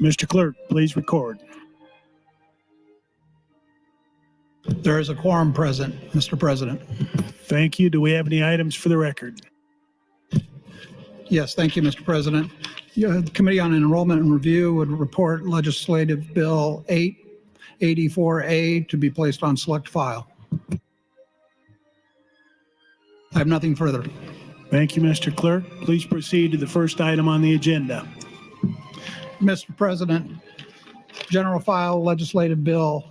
Mr. Clerk, please record. There is a quorum present, Mr. President. Thank you. Do we have any items for the record? Yes, thank you, Mr. President. The Committee on Enrollment and Review would report Legislative Bill 884A to be placed on select file. I have nothing further. Thank you, Mr. Clerk. Please proceed to the first item on the agenda. Mr. President, General File Legislative Bill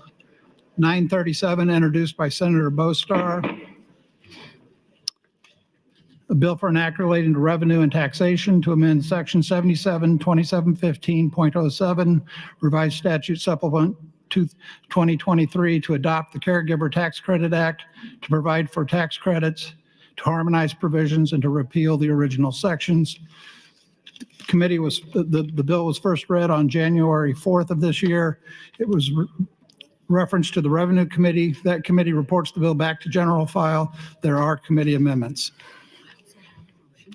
937, introduced by Senator Bostar. A bill for an act relating to revenue and taxation to amend Section 77-2715.07, revised statute supplement to 2023 to adopt the Caregiver Tax Credit Act to provide for tax credits, to harmonize provisions, and to repeal the original sections. The bill was first read on January 4th of this year. It was referenced to the Revenue Committee. That committee reports the bill back to general file. There are committee amendments.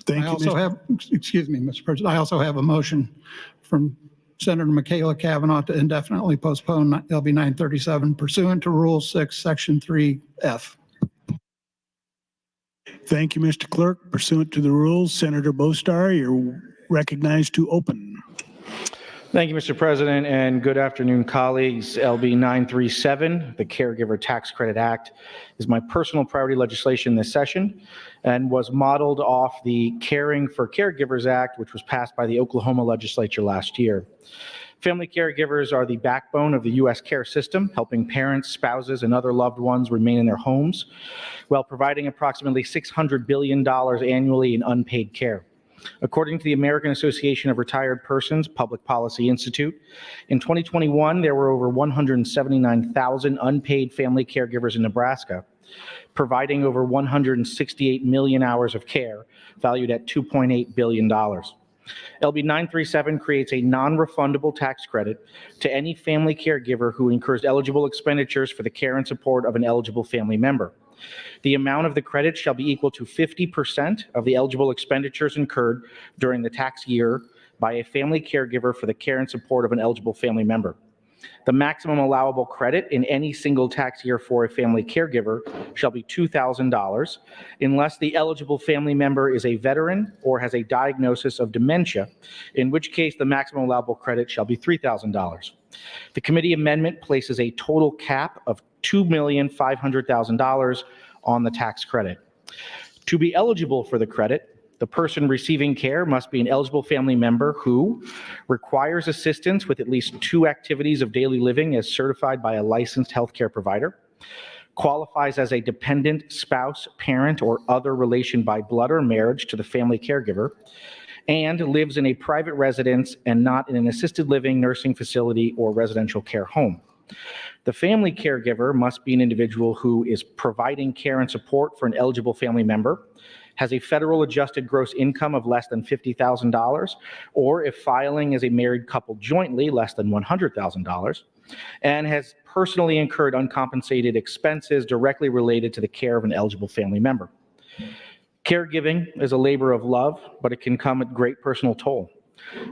Thank you. Excuse me, Mr. President. I also have a motion from Senator Michaela Cavanaugh to indefinitely postpone LB 937 pursuant to Rule 6, Section 3F. Thank you, Mr. Clerk. Pursuant to the rules, Senator Bostar, you're recognized to open. Thank you, Mr. President, and good afternoon, colleagues. LB 937, the Caregiver Tax Credit Act, is my personal priority legislation this session and was modeled off the Caring for Caregivers Act, which was passed by the Oklahoma Legislature last year. Family caregivers are the backbone of the U.S. care system, helping parents, spouses, and other loved ones remain in their homes while providing approximately $600 billion annually in unpaid care. According to the American Association of Retired Persons Public Policy Institute, in 2021, there were over 179,000 unpaid family caregivers in Nebraska, providing over 168 million hours of care, valued at $2.8 billion. LB 937 creates a non-refundable tax credit to any family caregiver who incurs eligible expenditures for the care and support of an eligible family member. The amount of the credit shall be equal to 50% of the eligible expenditures incurred during the tax year by a family caregiver for the care and support of an eligible family member. The maximum allowable credit in any single tax year for a family caregiver shall be $2,000 unless the eligible family member is a veteran or has a diagnosis of dementia, in which case the maximum allowable credit shall be $3,000. The committee amendment places a total cap of $2,500,000 on the tax credit. To be eligible for the credit, the person receiving care must be an eligible family member who requires assistance with at least 2 activities of daily living as certified by a licensed healthcare provider, qualifies as a dependent spouse, parent, or other relation by blood or marriage to the family caregiver, and lives in a private residence and not in an assisted living, nursing facility, or residential care home. The family caregiver must be an individual who is providing care and support for an eligible family member, has a federal adjusted gross income of less than $50,000, or if filing as a married couple jointly, less than $100,000, and has personally incurred uncompensated expenses directly related to the care of an eligible family member. Caregiving is a labor of love, but it can come at great personal toll.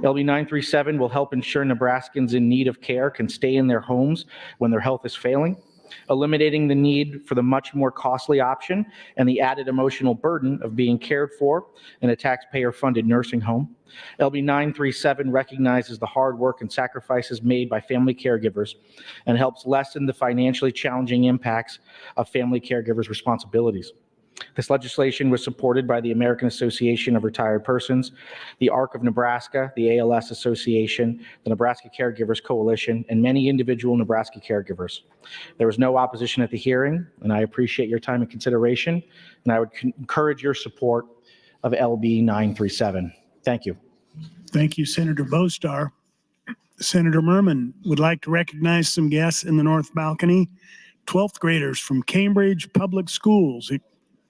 LB 937 will help ensure Nebraskans in need of care can stay in their homes when their health is failing, eliminating the need for the much more costly option and the added emotional burden of being cared for in a taxpayer-funded nursing home. LB 937 recognizes the hard work and sacrifices made by family caregivers and helps lessen the financially challenging impacts of family caregivers' responsibilities. This legislation was supported by the American Association of Retired Persons, the ARC of Nebraska, the ALS Association, the Nebraska Caregivers Coalition, and many individual Nebraska caregivers. There was no opposition at the hearing, and I appreciate your time and consideration, and I would encourage your support of LB 937. Thank you. Thank you, Senator Bostar. Senator Merman would like to recognize some guests in the north balcony. 12th graders from Cambridge Public Schools.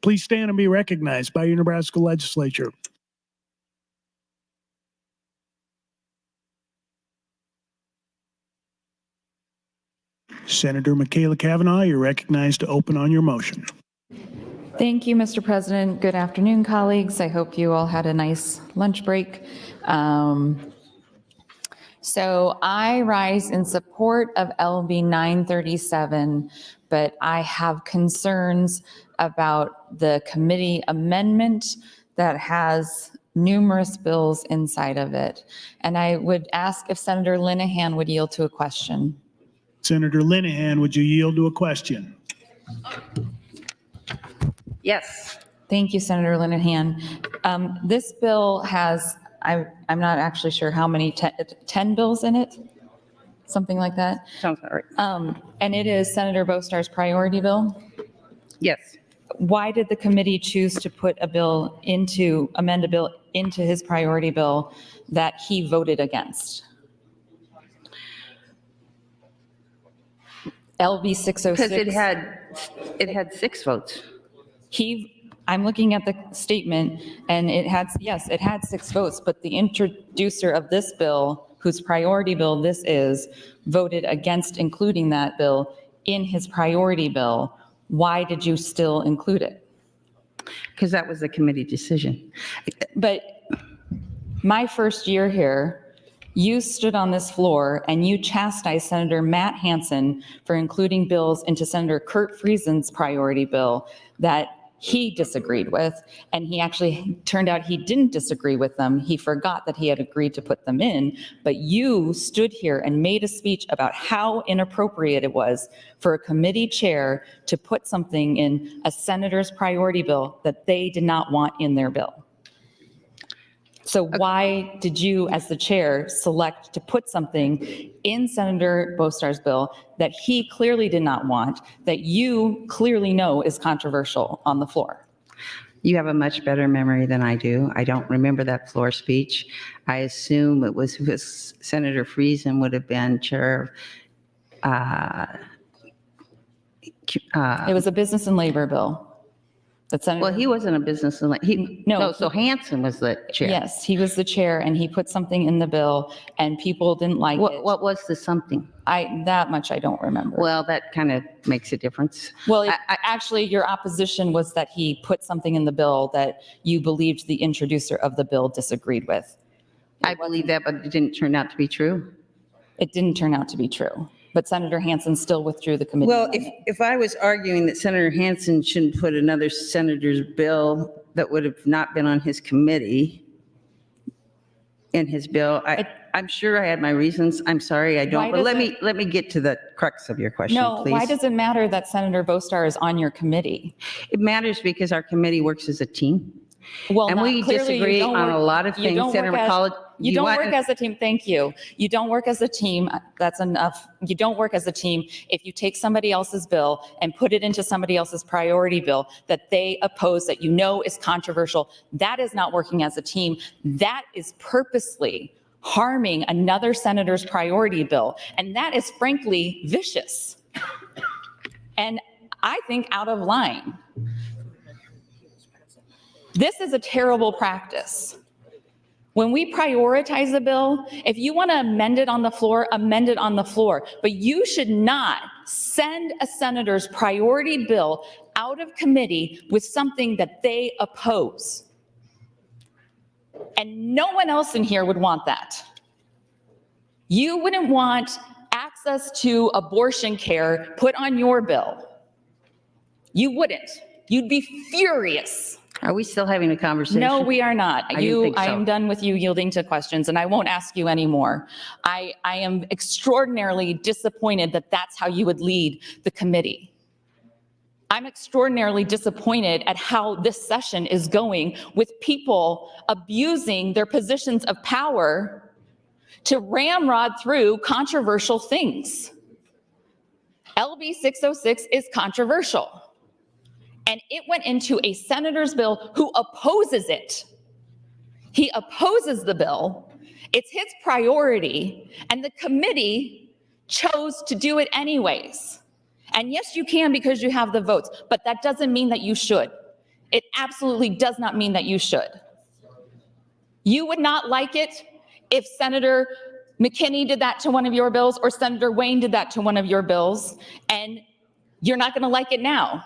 Please stand and be recognized by your Nebraska Legislature. Senator Michaela Cavanaugh, you're recognized to open on your motion. Thank you, Mr. President. Good afternoon, colleagues. I hope you all had a nice lunch break. So I rise in support of LB 937, but I have concerns about the committee amendment that has numerous bills inside of it. And I would ask if Senator Linehan would yield to a question. Senator Linehan, would you yield to a question? Yes. Thank you, Senator Linehan. This bill has, I'm not actually sure how many, 10 bills in it? Something like that. Sounds all right. And it is Senator Bostar's priority bill. Yes. Why did the committee choose to put amend a bill into his priority bill that he voted against? LB 606. Because it had 6 votes. I'm looking at the statement and it had 6 votes, but the introducer of this bill, whose priority bill this is, voted against including that bill in his priority bill. Why did you still include it? Because that was a committee decision. But my first year here, you stood on this floor and you chastised Senator Matt Hansen for including bills into Senator Kurt Friesen's priority bill that he disagreed with, and he actually turned out he didn't disagree with them. He forgot that he had agreed to put them in, but you stood here and made a speech about how inappropriate it was for a committee chair to put something in a senator's priority bill that they did not want in their bill. So why did you, as the chair, select to put something in Senator Bostar's bill that he clearly did not want, that you clearly know is controversial on the floor? You have a much better memory than I do. I don't remember that floor speech. I assume it was Senator Friesen would have been chair of. It was a business and labor bill. Well, he wasn't a business. So Hansen was the chair. Yes, he was the chair, and he put something in the bill, and people didn't like it. What was the something? That much I don't remember. Well, that kind of makes a difference. Well, actually, your opposition was that he put something in the bill that you believed the introducer of the bill disagreed with. I believe that, but it didn't turn out to be true. It didn't turn out to be true. But Senator Hansen still withdrew the committee. Well, if I was arguing that Senator Hansen shouldn't put another senator's bill that would have not been on his committee in his bill, I'm sure I had my reasons. I'm sorry, I don't. But let me get to the crux of your question, please. Why does it matter that Senator Bostar is on your committee? It matters because our committee works as a team. Well, and we disagree on a lot of things. Senator McCullough, you don't work as a team. Thank you. You don't work as a team. That's enough. You don't work as a team if you take somebody else's bill and put it into somebody else's priority bill that they oppose, that you know is controversial. That is not working as a team. That is purposely harming another senator's priority bill. And that is frankly vicious. And I think out of line. This is a terrible practice. When we prioritize a bill, if you want to amend it on the floor, amend it on the floor. But you should not send a senator's priority bill out of committee with something that they oppose. And no one else in here would want that. You wouldn't want access to abortion care put on your bill. You wouldn't. You'd be furious. Are we still having a conversation? No, we are not. I didn't think I so. am done with you yielding to questions, and I won't ask you anymore. I am extraordinarily disappointed that that's how you would lead the committee. I'm extraordinarily disappointed at how this session is going with people abusing their positions of power to ramrod through controversial things. LB 606 is controversial. And it went into a senator's bill who opposes it. He opposes the bill. It's his priority, and the committee chose to do it anyways. And yes, you can because you have the votes, but that doesn't mean that you should. It absolutely does not mean that you should. You would not like it if Senator McKinney did that to one of your bills or Senator Wayne did that to one of your bills, and you're not going to like it now.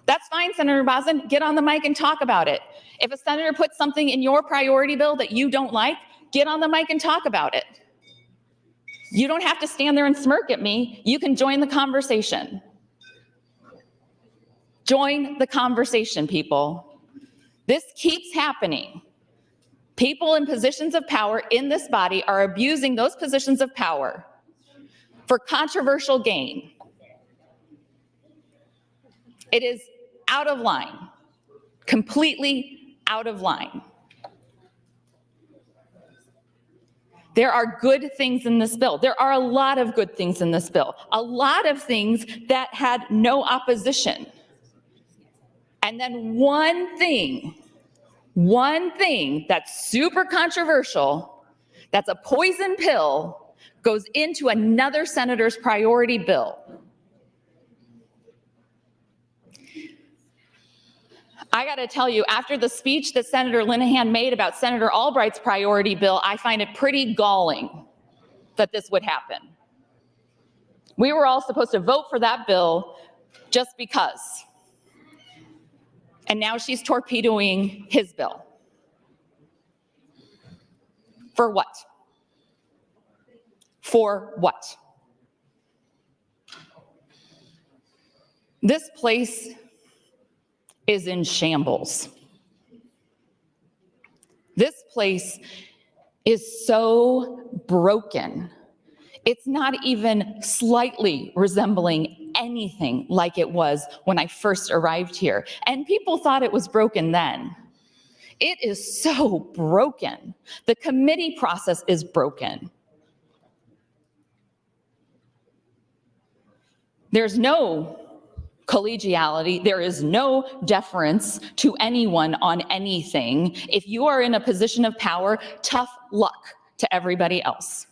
That's fine, Senator Boslin. Get on the mic and talk about it. If a senator puts something in your priority bill that you don't like, get on the mic and talk about it. You don't have to stand there and smirk at me. You can join the conversation. Join the conversation, people. This keeps happening. People in positions of power in this body are abusing those positions of power for controversial gain. It is out of line, completely out of line. There are good things in this bill. There are a lot of good things in this bill, a lot of things that had no opposition. And then one thing that's super controversial, that's a poison pill, goes into another senator's priority bill. I got to tell you, after the speech that Senator Linehan made about Senator Albright's priority bill, I find it pretty galling that this would happen. We were all supposed to vote for that bill just because. And now she's torpedoing his bill. For what? For what? This place is in shambles. This place is so broken. It's not even slightly resembling anything like it was when I first arrived here. And people thought it was broken then. It is so broken. The committee process is broken. There's no collegiality. There is no deference to anyone on anything. If you are in a position of power, tough luck to everybody else.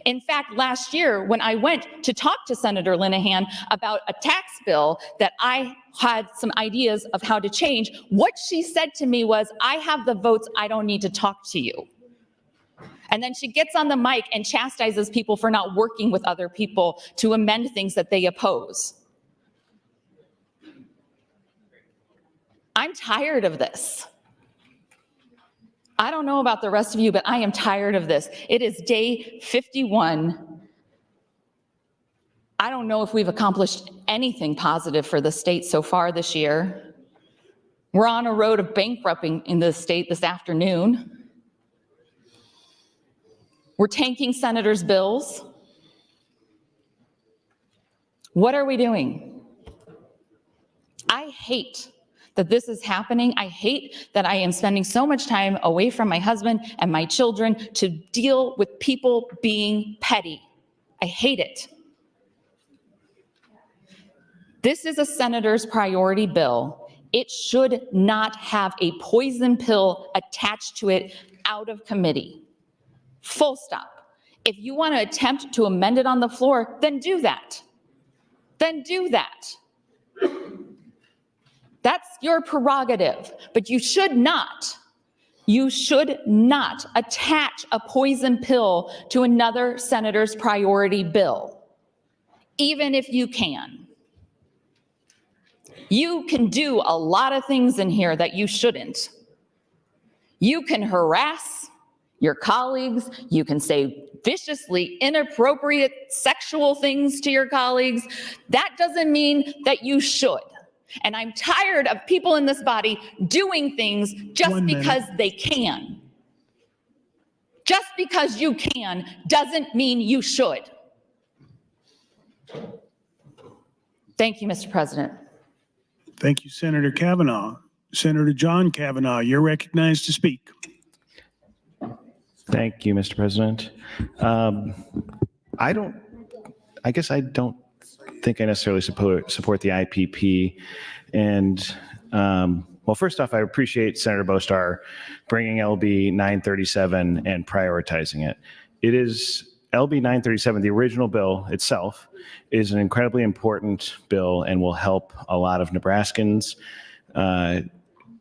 In fact, last year, when I went to talk to Senator Linehan about a tax bill that I had some ideas of how to change, what she said to me was, I have the votes, I don't need to talk to you. And then she gets on the mic and chastises people for not working with other people to amend things that they oppose. I'm tired of this. I don't know about the rest of you, but I am tired of this. It is day 51. I don't know if we've accomplished anything positive for the state so far this year. We're on a road of bankrupting in the state this afternoon. We're tanking senators' bills. What are we doing? I hate that this is happening. I hate that I am spending so much time away from my husband and my children to deal with people being petty. I hate it. This is a senator's priority bill. It should not have a poison pill attached to it out of committee. Full stop. If you want to attempt to amend it on the floor, then do that. Then do that. That's your prerogative, but you should not attach a poison pill to another senator's priority bill, even if you can. You can do a lot of things in here that you shouldn't. You can harass your colleagues. You can say viciously inappropriate sexual things to your colleagues. That doesn't mean that you should. And I'm tired of people in this body doing things just 1 minute. because they can. Just because you can doesn't mean you should. Thank you, Mr. President. Thank you, Senator Kavanaugh. Senator John Kavanaugh, you're recognized to speak. Thank you, Mr. President. I guess I don't think I necessarily support the IPP. And well, first off, I appreciate Senator Bostar bringing LB 937 and prioritizing it. It is LB 937, the original bill itself, is an incredibly important bill and will help a lot of Nebraskans.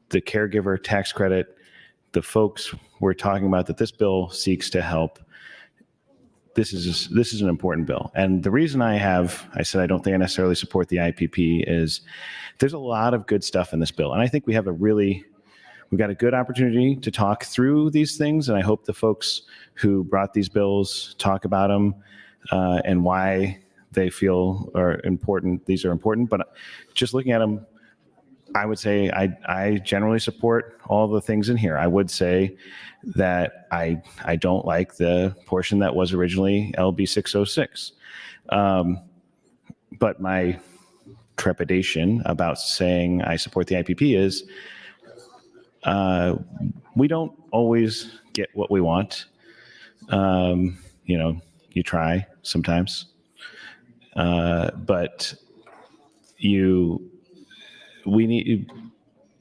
The caregiver tax credit, the folks we're talking about that this bill seeks to help. This is an important bill. And the reason I said I don't think I necessarily support the IPP is there's a lot of good stuff in this bill. And I think we've got a good opportunity to talk through these things. And I hope the folks who brought these bills talk about them and why they feel are important. These are important, but just looking at them, I would say I generally support all the things in here. I would say that I don't like the portion that was originally LB 606. But my trepidation about saying I support the IPP is we don't always get what we want. You try sometimes, but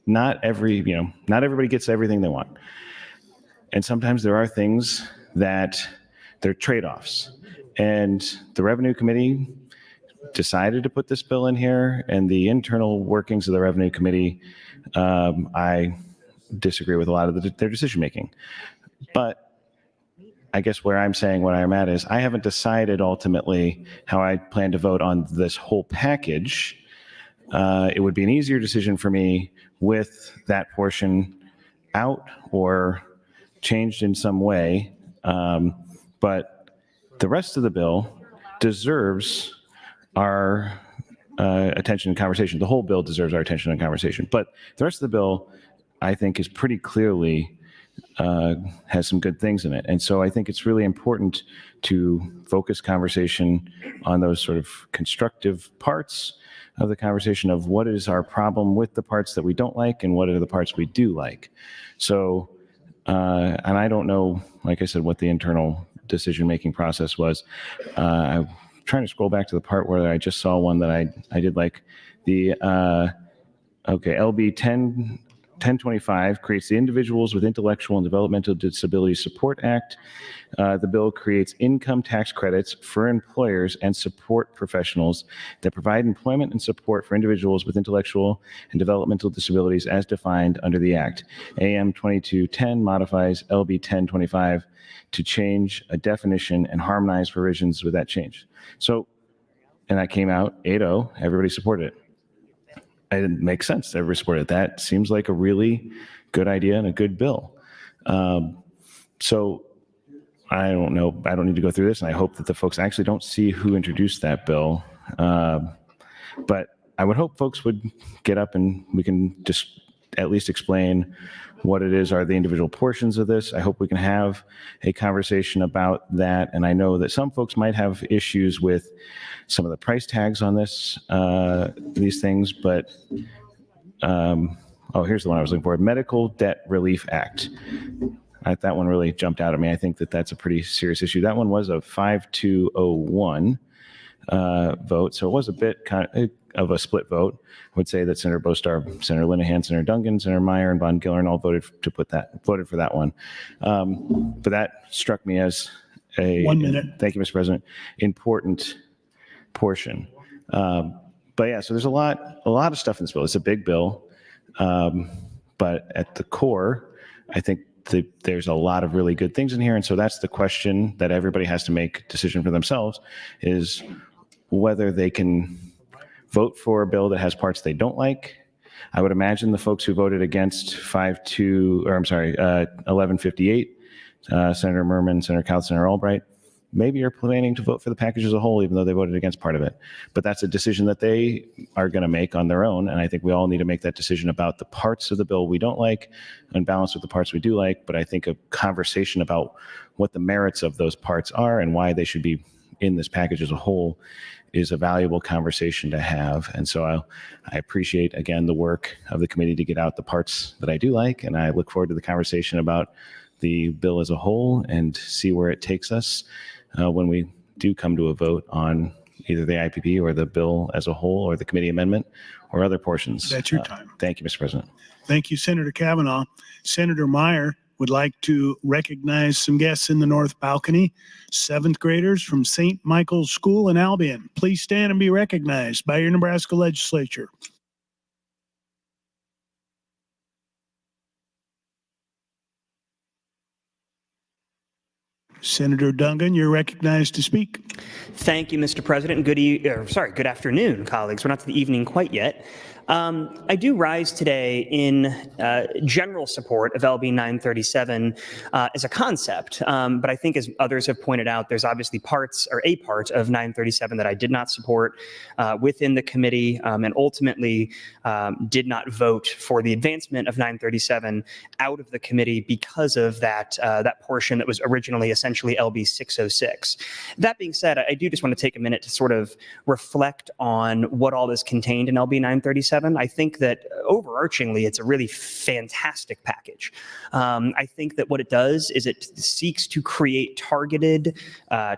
not everybody gets everything they want. And sometimes there are things that they're trade-offs. And the Revenue Committee decided to put this bill in here, and the internal workings of the Revenue Committee, I disagree with a lot of their decision-making. But I guess where I'm saying what I'm at is I haven't decided ultimately how I plan to vote on this whole package. It would be an easier decision for me with that portion out or changed in some way. But the rest of the bill deserves our attention and conversation. The whole bill deserves our attention and conversation. But the rest of the bill, I think, is pretty clearly has some good things in it. And so I think it's really important to focus conversation on those sort of constructive parts of the conversation of what is our problem with the parts that we don't like and what are the parts we do like. So, and I don't know, like I said, what the internal decision-making process was. I'm trying to scroll back to the part where I just saw one that I did like. The, LB 1025 creates the Individuals with Intellectual and Developmental Disabilities Support Act. The bill creates income tax credits for employers and support professionals that provide employment and support for individuals with intellectual and developmental disabilities as defined under the Act. AM 2210 modifies LB 1025 to change a definition and harmonize provisions with that change. So, and that came out 8-0, everybody supported it. It makes sense. Everybody supported it. That seems like a really good idea and a good bill. So I don't know. I don't need to go through this, and I hope that the folks actually don't see who introduced that bill. But I would hope folks would get up and we can just at least explain what it is are the individual portions of this. I hope we can have a conversation about that. And I know that some folks might have issues with some of the price tags on this, these things, but here's the one I was looking for, Medical Debt Relief Act. That one really jumped out at me. I think that that's a pretty serious issue. That one was a 5-2-0-1 vote, so it was a bit kind of a split vote. I would say that Senator Bostar, Senator Linehan, Senator Duncan, Senator Meyer, and Von Gillern all voted for that one. But that struck me as a 1 minute. Thank you, Mr. President. Important portion. But yeah, so there's a lot of stuff in this bill. It's a big bill, but at the core, I think there's a lot of really good things in here. And so that's the question that everybody has to make a decision for themselves, is whether they can vote for a bill that has parts they don't like, I would imagine the folks who voted against 1158, Senator Merman, Senator Couch, Senator Albright, maybe are planning to vote for the package as a whole, even though they voted against part of it. But that's a decision that they are going to make on their own. And I think we all need to make that decision about the parts of the bill we don't like and balance with the parts we do like. But I think a conversation about what the merits of those parts are and why they should be in this package as a whole is a valuable conversation to have. And so I appreciate, again, the work of the committee to get out the parts that I do like. And I look forward to the conversation about the bill as a whole and see where it takes us when we do come to a vote on either the IPP or the bill as a whole or the committee amendment or other portions. That's your time. Thank you, Mr. President. Thank you, Senator Kavanaugh. Senator Meyer would like to recognize some guests in the north balcony, 7th graders from St. Michael's School in Albion. Please stand and be recognized by your Nebraska Legislature. Senator Dungan, you're recognized to speak. Thank you, Mr. President. Good afternoon, colleagues. We're not to the evening quite yet. I do rise today in general support of LB 937 as a concept, but I think as others have pointed out, there's obviously a part of 937 that I did not support within the committee and ultimately did not vote for the advancement of 937 out of the committee because of that portion that was originally essentially LB 606. That being said, I do just want to take a minute to sort of reflect on what all is contained in LB 937. I think that overarchingly, it's a really fantastic package. I think that what it does is it seeks to create targeted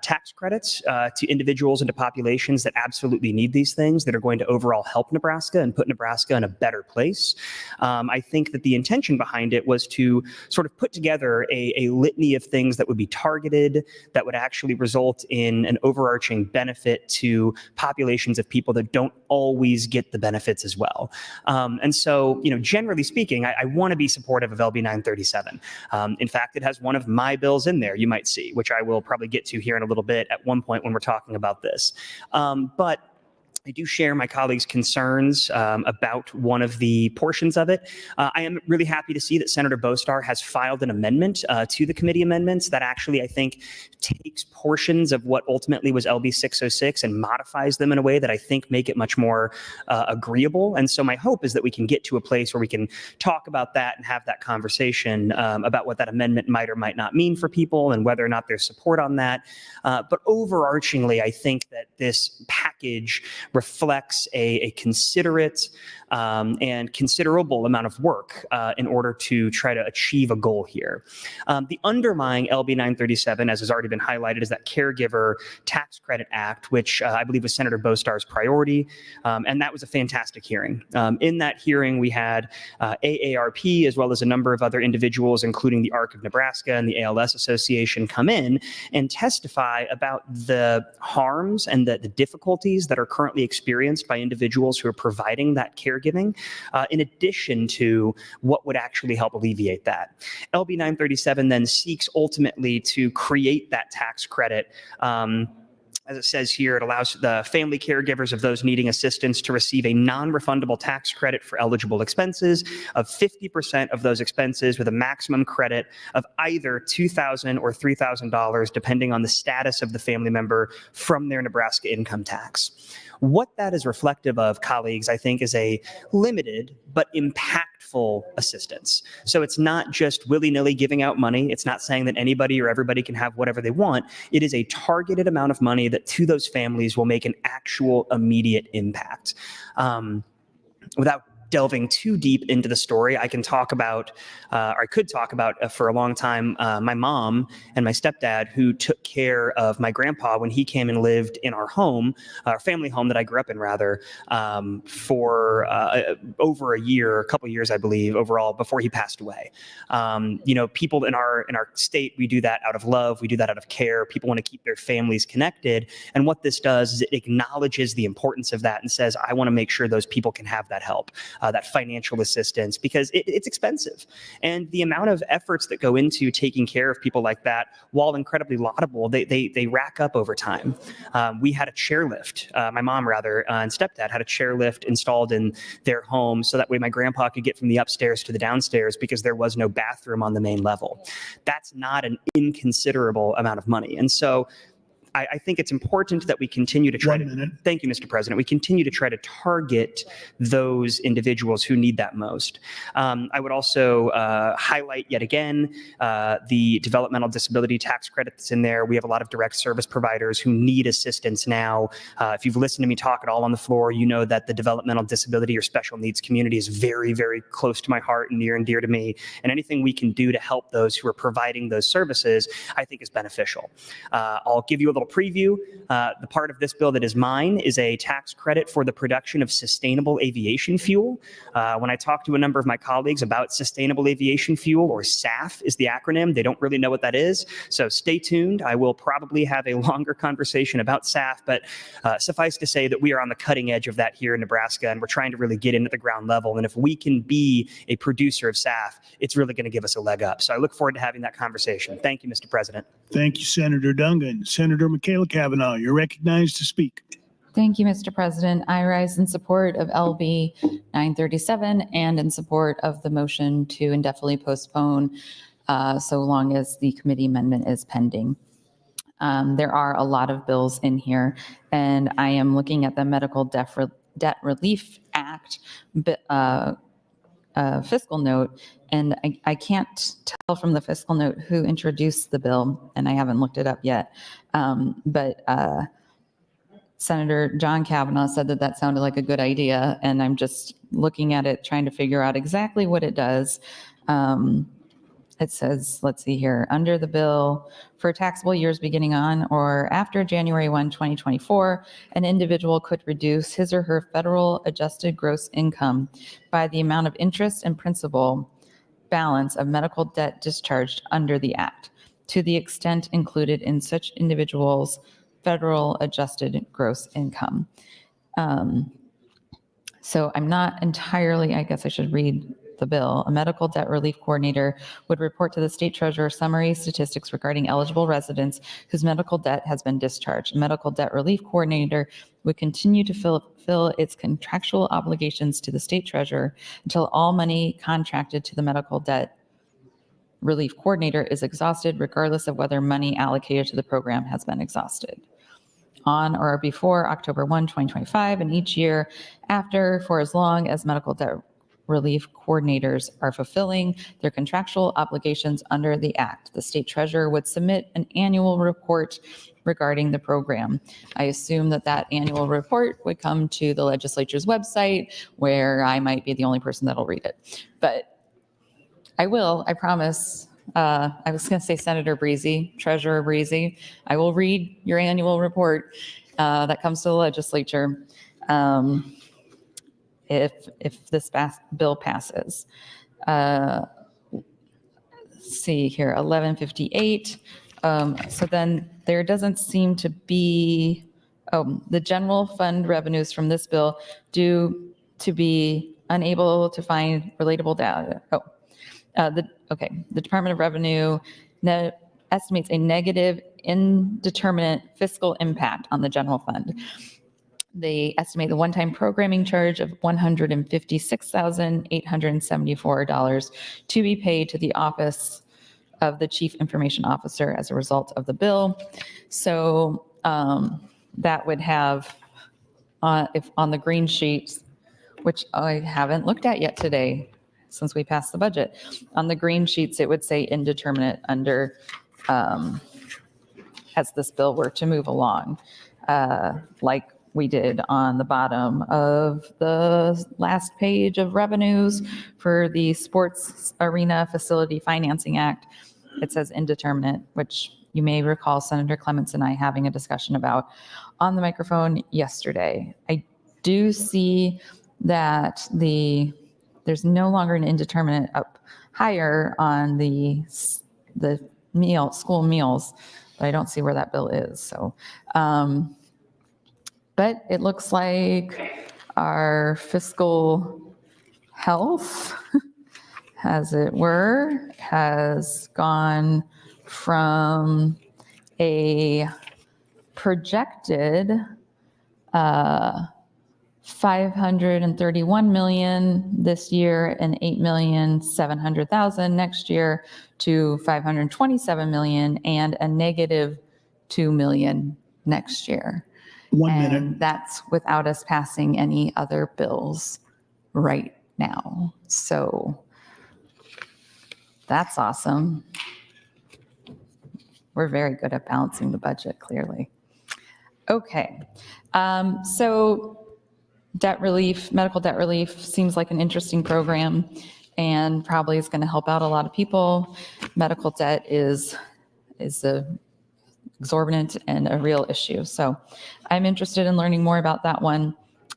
tax credits to individuals and to populations that absolutely need these things, that are going to overall help Nebraska and put Nebraska in a better place. I think that the intention behind it was to sort of put together a litany of things that would be targeted, that would actually result in an overarching benefit to populations of people that don't always get the benefits as well. And so, generally speaking, I want to be supportive of LB 937. In fact, it has one of my bills in there, you might see, which I will probably get to here in a little bit at one point when we're talking about this. But I do share my colleagues' concerns about one of the portions of it. I am really happy to see that Senator Bostar has filed an amendment to the committee amendments that actually, I think, takes portions of what ultimately was LB 606 and modifies them in a way that I think make it much more agreeable. And so my hope is that we can get to a place where we can talk about that and have that conversation about what that amendment might or might not mean for people and whether or not there's support on that. But overarchingly, I think that this package reflects a considerate and considerable amount of work in order to try to achieve a goal here. The underlying LB 937, as has already been highlighted, is that Caregiver Tax Credit Act, which I believe was Senator Bostar's priority, and that was a fantastic hearing. In that hearing, we had AARP as well as a number of other individuals, including the ARC of Nebraska and the ALS Association, come in and testify about the harms and the difficulties that are currently experienced by individuals who are providing that caregiving, in addition to what would actually help alleviate that. LB 937 then seeks ultimately to create that tax credit. As it says here, it allows the family caregivers of those needing assistance to receive a non-refundable tax credit for eligible expenses of 50% of those expenses, with a maximum credit of either $2,000 or $3,000, depending on the status of the family member from their Nebraska income tax. What that is reflective of, colleagues, I think, is a limited but impactful assistance. So it's not just willy-nilly giving out money. It's not saying that anybody or everybody can have whatever they want. It is a targeted amount of money that to those families will make an actual immediate impact. Without delving too deep into the story, I can talk about, or I could talk about for a long time, my mom and my stepdad, who took care of my grandpa when he came and lived in our home, our family home that I grew up in, rather, for over a couple of years, I believe, overall, before he passed away. People in our state, we do that out of love, we do that out of care. People want to keep their families connected, and what this does is it acknowledges the importance of that and says, I want to make sure those people can have that help. that financial assistance, because it's expensive. And the amount of efforts that go into taking care of people like that, while incredibly laudable, they rack up over time. We had a chairlift, my mom rather, and stepdad had a chairlift installed in their home so that way my grandpa could get from the upstairs to the downstairs because there was no bathroom on the main level. That's not an inconsiderable amount of money. And so I think it's important that we continue to try 1 minute. Thank you, Mr. President. We continue to try to target those individuals who need that most. I would also highlight yet again the developmental disability tax credit that's in there. We have a lot of direct service providers who need assistance now. If you've listened to me talk at all on the floor, you know that the developmental disability or special needs community is very, very close to my heart and near dear to me. And anything we can do to help those who are providing those services, I think is beneficial. I'll give you a little preview. The part of this bill that is mine is a tax credit for the production of sustainable aviation fuel. When I talk to a number of my colleagues about sustainable aviation fuel, or SAF is the acronym, they don't really know what that is. So stay tuned. I will probably have a longer conversation about SAF, but suffice to say that we are on the cutting edge of that here in Nebraska, and we're trying to really get into the ground level. And if we can be a producer of SAF, it's really going to give us a leg up. So I look forward to having that conversation. Thank you, Mr. President. Thank you, Senator Dungan. Senator Michaela Cavanaugh, you're recognized to speak. Thank you, Mr. President. I rise in support of LB 937 and in support of the motion to indefinitely postpone so long as the committee amendment is pending. There are a lot of bills in here, and I am looking at the Medical Debt Relief Act fiscal note, and I can't tell from the fiscal note who introduced the bill, and I haven't looked it up yet. But Senator John Kavanaugh said that that sounded like a good idea, and I'm just looking at it, trying to figure out exactly what it does. It says, let's see here, under the bill, for taxable years beginning on or after January 1, 2024, an individual could reduce his or her federal adjusted gross income by the amount of interest and principal balance of medical debt discharged under the Act, to the extent included in such individual's federal adjusted gross income. So I'm not entirely, I guess I should read the bill. A medical debt relief coordinator would report to the state treasurer summary statistics regarding eligible residents whose medical debt has been discharged. A medical debt relief coordinator would continue to fill its contractual obligations to the state treasurer until all money contracted to the medical debt relief coordinator is exhausted, regardless of whether money allocated to the program has been exhausted. On or before October 1, 2025, and each year after, for as long as medical debt relief coordinators are fulfilling their contractual obligations under the Act. The state treasurer would submit an annual report regarding the program. I assume that that annual report would come to the legislature's website, where I might be the only person that'll read it. But I will, I promise. I was going to say Senator Breezy, Treasurer Breezy. I will read your annual report that comes to the legislature. If this bill passes. Let's see here, 1158. So then there doesn't seem to be, the general fund revenues from this bill due to be unable to find relatable data. The Department of Revenue estimates a negative indeterminate fiscal impact on the general fund. They estimate the one-time programming charge of $156,874 to be paid to the Office of the Chief Information Officer as a result of the bill. So that would have, if on the green sheet, which I haven't looked at yet today since we passed the budget, on the green sheets it would say indeterminate under, as this bill were to move along, like we did on the bottom of the last page of revenues for the Sports Arena Facility Financing Act. It says indeterminate, which you may recall Senator Clements and I having a discussion about on the microphone yesterday. I do see that there's no longer an indeterminate up higher on the school meals, but I don't see where that bill is. So, but it looks like our fiscal health, as it were, has gone from a projected 531 million this year and 8,700,000 next year to 527 million and a negative 2 million next year. 1 minute. And that's without us passing any other bills right now. So that's awesome. We're very good at balancing the budget, clearly. Okay, so debt relief, medical debt relief seems like an interesting program and probably is going to help out a lot of people. Medical debt is a exorbitant and a real issue. So I'm interested in learning more about that one.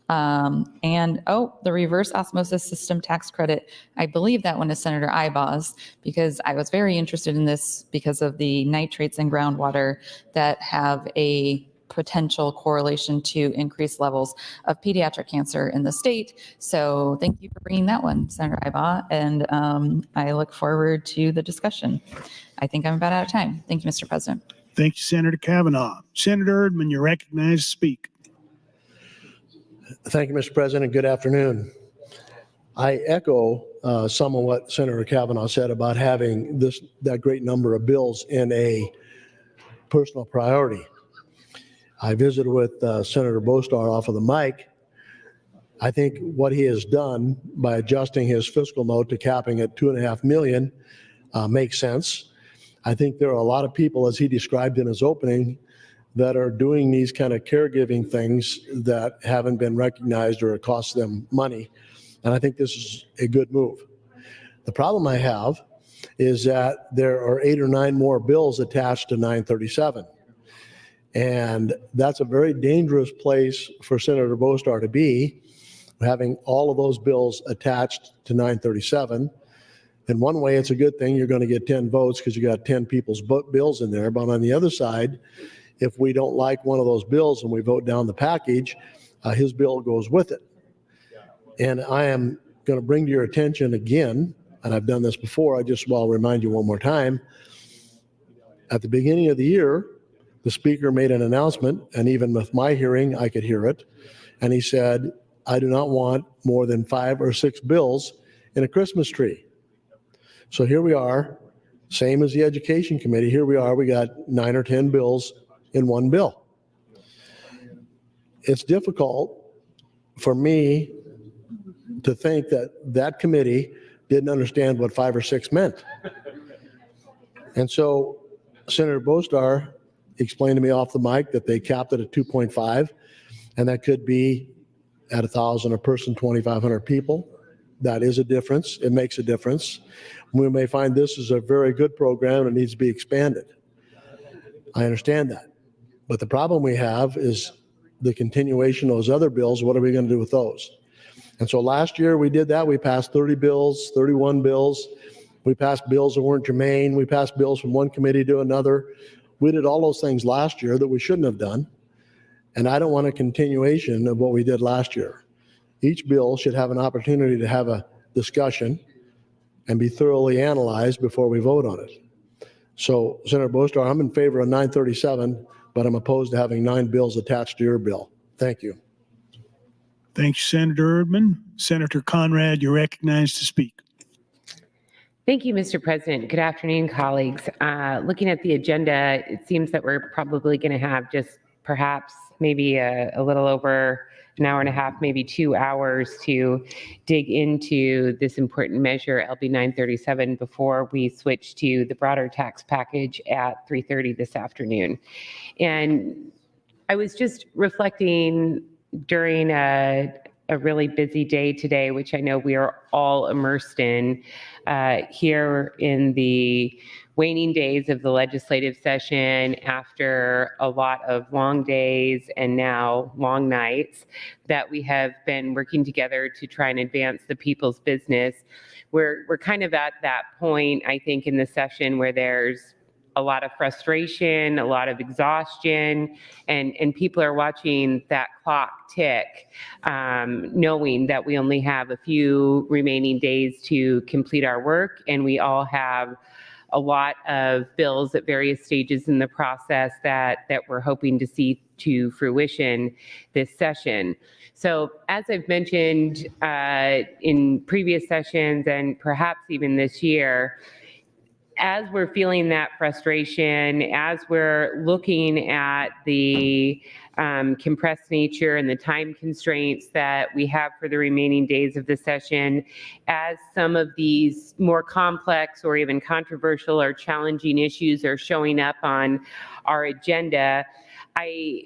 The reverse osmosis system tax credit. I believe that one is Senator Ibach's, because I was very interested in this because of the nitrates in groundwater that have a potential correlation to increased levels of pediatric cancer in the state. So thank you for bringing that one, Senator Ibach, and I look forward to the discussion. I think I'm about out of time. Thank you, Mr. President. Thank you, Senator Kavanaugh. Senator Erdman, you're recognized to speak. Thank you, Mr. President. Good afternoon. I echo some of what Senator Kavanaugh said about having that great number of bills in a personal priority. I visited with Senator Bostar off of the mic. I think what he has done by adjusting his fiscal note to capping at 2.5 million makes sense. I think there are a lot of people, as he described in his opening, that are doing these kind of caregiving things that haven't been recognized or it costs them money. And I think this is a good move. The problem I have is that there are 8 or 9 more bills attached to 937. And that's a very dangerous place for Senator Bostar to be, having all of those bills attached to 937. In one way, it's a good thing. You're going to get 10 votes because you got 10 people's bills in there. But on the other side, if we don't like one of those bills and we vote down the package, his bill goes with it. And I am going to bring to your attention again, and I've done this before, I'll remind you one more time. At the beginning of the year, the speaker made an announcement, and even with my hearing, I could hear it. And he said, I do not want more than 5 or 6 bills in a Christmas tree. So here we are, same as the Education Committee. Here we are, we got 9 or 10 bills in one bill. It's difficult for me to think that that committee didn't understand what 5 or 6 meant. And so Senator Bostar explained to me off the mic that they capped it at 2.5, and that could be at 1,000 a person, 2,500 people. That is a difference. It makes a difference. We may find this is a very good program and needs to be expanded. I understand that. But the problem we have is the continuation of those other bills. What are we going to do with those? And so last year we did that. We passed 30 bills, 31 bills. We passed bills that weren't germane. We passed bills from one committee to another. We did all those things last year that we shouldn't have done. And I don't want a continuation of what we did last year. Each bill should have an opportunity to have a discussion and be thoroughly analyzed before we vote on it. So Senator Bostar, I'm in favor of 937, but I'm opposed to having 9 bills attached to your bill. Thank you. Thank you, Senator Erdman. Senator Conrad, you're recognized to speak. Thank you, Mr. President. Good afternoon, colleagues. Looking at the agenda, it seems that we're probably going to have just perhaps maybe a little over an hour and a half, maybe 2 hours to dig into this important measure, LB 937, before we switch to the broader tax package at 3:30 this afternoon. And I was just reflecting during a really busy day today, which I know we are all immersed in here in the waning days of the legislative session, after a lot of long days and now long nights that we have been working together to try and advance the people's business. We're kind of at that point, I think, in the session where there's a lot of frustration, a lot of exhaustion, and people are watching that clock tick, knowing that we only have a few remaining days to complete our work, and we all have a lot of bills at various stages in the process that we're hoping to see to fruition this session. So as I've mentioned in previous sessions and perhaps even this year, as we're feeling that frustration, as we're looking at the compressed nature and the time constraints that we have for the remaining days of the session, as some of these more complex or even controversial or challenging issues are showing up on our agenda, I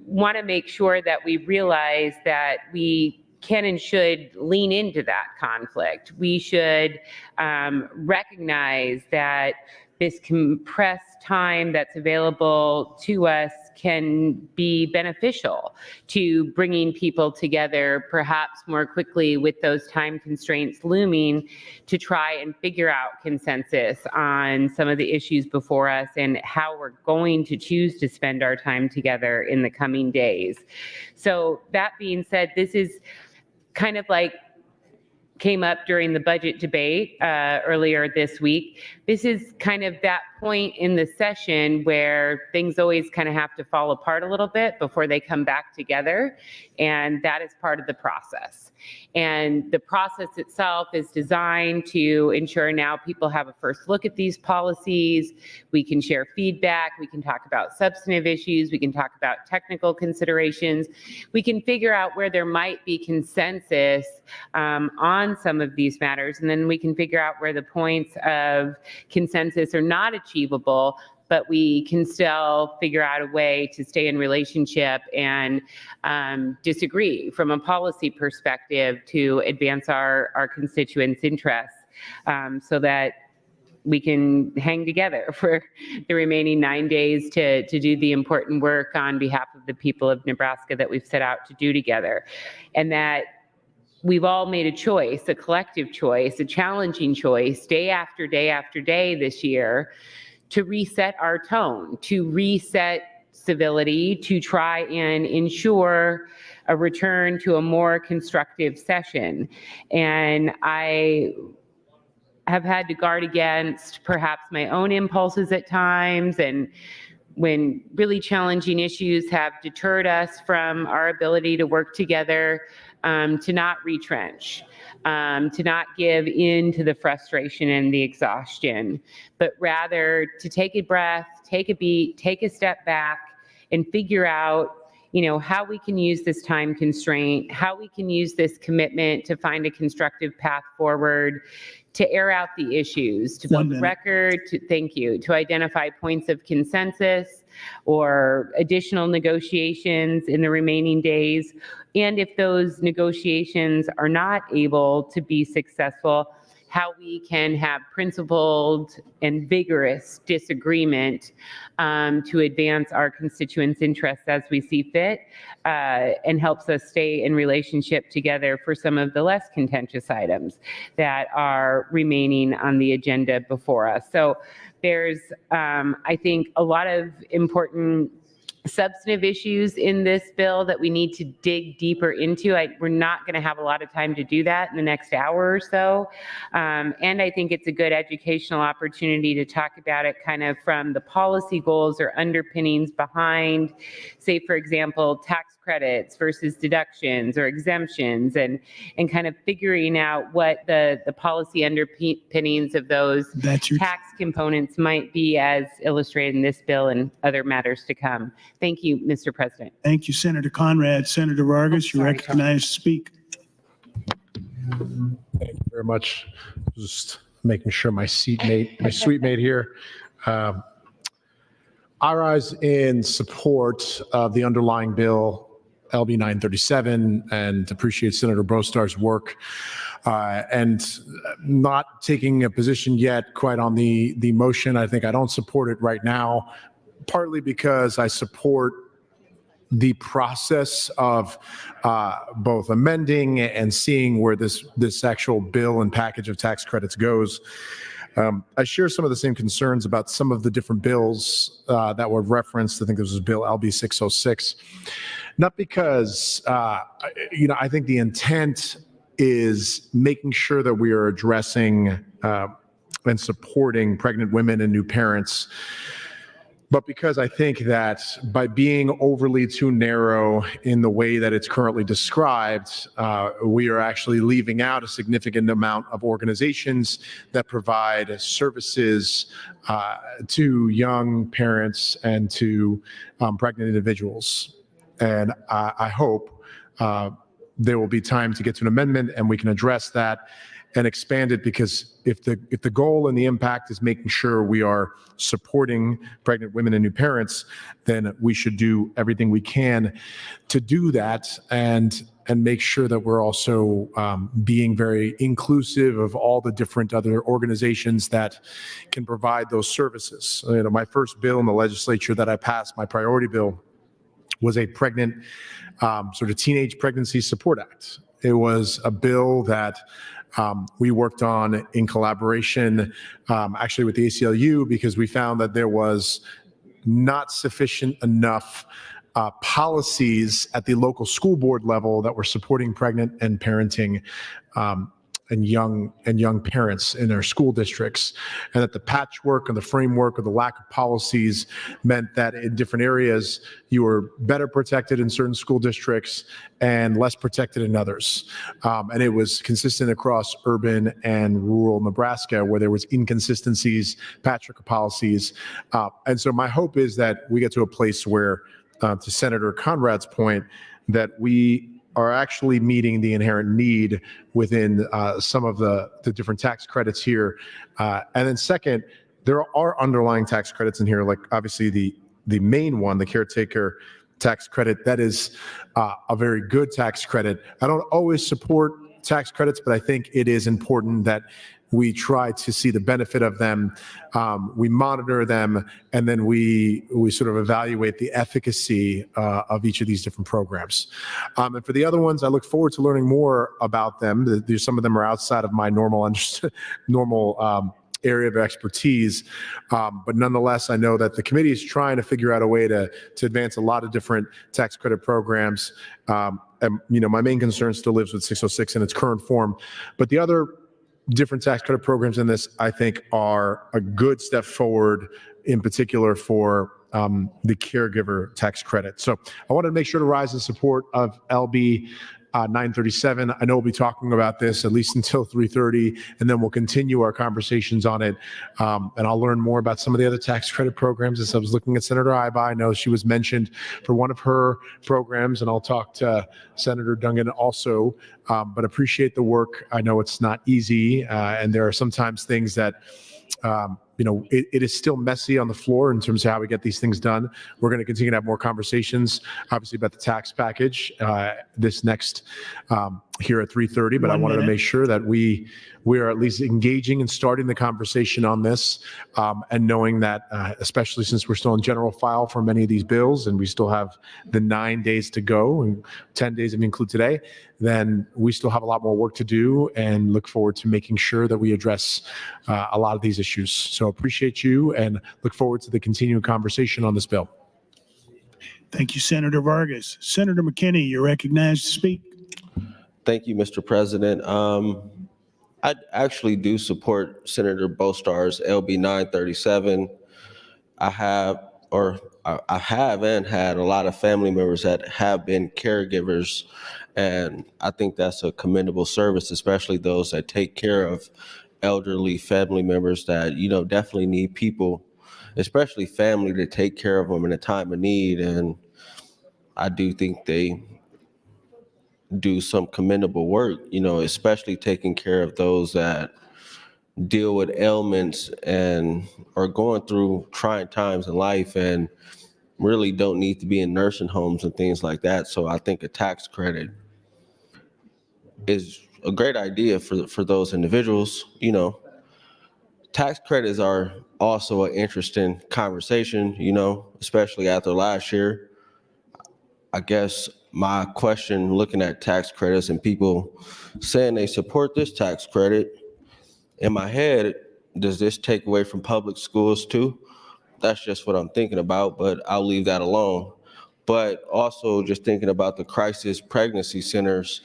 want to make sure that we realize that we can and should lean into that conflict. We should recognize that this compressed time that's available to us can be beneficial to bringing people together perhaps more quickly with those time constraints looming to try and figure out consensus on some of the issues before us and how we're going to choose to spend our time together in the coming days. So that being said, this is kind of like came up during the budget debate earlier this week. This is kind of that point in the session where things always kind of have to fall apart a little bit before they come back together. And that is part of the process. And the process itself is designed to ensure now people have a first look at these policies. We can share feedback. We can talk about substantive issues. We can talk about technical considerations. We can figure out where there might be consensus on some of these matters. And then we can figure out where the points of consensus are not achievable, but we can still figure out a way to stay in relationship and disagree from a policy perspective to advance our constituents' interests so that we can hang together for the remaining 9 days to do the important work on behalf of the people of Nebraska that we've set out to do together. And that we've all made a choice, a collective choice, a challenging choice, day after day after day this year, to reset our tone, to reset civility, to try and ensure a return to a more constructive session. And I have had to guard against perhaps my own impulses at times, and when really challenging issues have deterred us from our ability to work together, to not retrench, to not give in to the frustration and the exhaustion, but rather to take a breath, take a beat, take a step back, and figure out, how we can use this time constraint, how we can use this commitment to find a constructive path forward, to air out the issues, to build a record, to identify points of consensus or additional negotiations in the remaining days. And if those negotiations are not able to be successful, how we can have principled and vigorous disagreement to advance our constituents' interests as we see fit, and helps us stay in relationship together for some of the less contentious items that are remaining on the agenda before us. So there's, I think, a lot of important substantive issues in this bill that we need to dig deeper into. We're not going to have a lot of time to do that in the next hour or so. And I think it's a good educational opportunity to talk about it kind of from the policy goals or underpinnings behind, say, for example, tax credits versus deductions or exemptions, and kind of figuring out what the policy underpinnings of those tax components might be as illustrated in this bill and other matters to come. Thank you, Mr. President. Thank you, Senator Conrad. Senator Vargas, you're recognized to speak. Thank you very much. Just making sure my sweet mate here. I rise in support of the underlying bill, LB 937, and appreciate Senator Brostar's work, and not taking a position yet quite on the motion. I think I don't support it right now, partly because I support the process of both amending and seeing where this actual bill and package of tax credits goes. I share some of the same concerns about some of the different bills that were referenced. I think this was Bill LB 606. Not because, I think the intent is making sure that we are addressing and supporting pregnant women and new parents, but because I think that by being overly too narrow in the way that it's currently described, we are actually leaving out a significant amount of organizations that provide services to young parents and to pregnant individuals. And I hope there will be time to get to an amendment and we can address that and expand it, because if the goal and the impact is making sure we are supporting pregnant women and new parents, then we should do everything we can to do that and make sure that we're also being very inclusive of all the different other organizations that can provide those services. My first bill in the legislature that I passed, my priority bill, was a pregnant sort of teenage pregnancy support act. It was a bill that we worked on in collaboration actually with the ACLU, because we found that there was not sufficient enough policies at the local school board level that were supporting pregnant and parenting and young parents in their school districts, and that the patchwork and the framework or the lack of policies meant that in different areas you were better protected in certain school districts and less protected in others. And it was consistent across urban and rural Nebraska, where there was inconsistencies, patchwork of policies. And so my hope is that we get to a place where, to Senator Conrad's point, that we are actually meeting the inherent need within some of the different tax credits here. And then second, there are underlying tax credits in here, like obviously the main one, the caretaker tax credit. That is a very good tax credit. I don't always support tax credits, but I think it is important that we try to see the benefit of them, we monitor them, and then we sort of evaluate the efficacy of each of these different programs. And for the other ones, I look forward to learning more about them. Some of them are outside of my normal area of expertise, but nonetheless, I know that the committee is trying to figure out a way to advance a lot of different tax credit programs. And my main concern still lives with 606 in its current form, but the other different tax credit programs in this, I think, are a good step forward, in particular for the caregiver tax credit. So I wanted to make sure to rise in support of LB 937. I know we'll be talking about this at least until 3:30, and then we'll continue our conversations on it. And I'll learn more about some of the other tax credit programs. As I was looking at Senator Iba, I know she was mentioned for one of her programs, and I'll talk to Senator Dungan also, but appreciate the work. I know it's not easy, and there are sometimes things that it is still messy on the floor in terms of how we get these things done. We're going to continue to have more conversations, obviously, about the tax package this next here at 3:30. But I wanted to make sure that we are at least engaging and starting the conversation on this, and knowing that, especially since we're still in general file for many of these bills, and we still have the 9 days to go, and 10 days if you include today, then we still have a lot more work to do, and look forward to making sure that we address a lot of these issues. So appreciate you and look forward to the continuing conversation on this bill. Thank you, Senator Vargas. Senator McKinney, you're recognized to speak. Thank you, Mr. President. I actually do support Senator Bostar's LB 937. I have and had a lot of family members that have been caregivers, and I think that's a commendable service, especially those that take care of elderly family members that, definitely need people, especially family, to take care of them in a time of need. And I do think they do some commendable work, especially taking care of those that deal with ailments and are going through trying times in life and really don't need to be in nursing homes and things like that. So I think a tax credit is a great idea for those individuals. Tax credits are also an interesting conversation, especially after last year. I guess my question, looking at tax credits and people saying they support this tax credit, in my head, does this take away from public schools too? That's just what I'm thinking about, but I'll leave that alone. But also just thinking about the crisis pregnancy centers,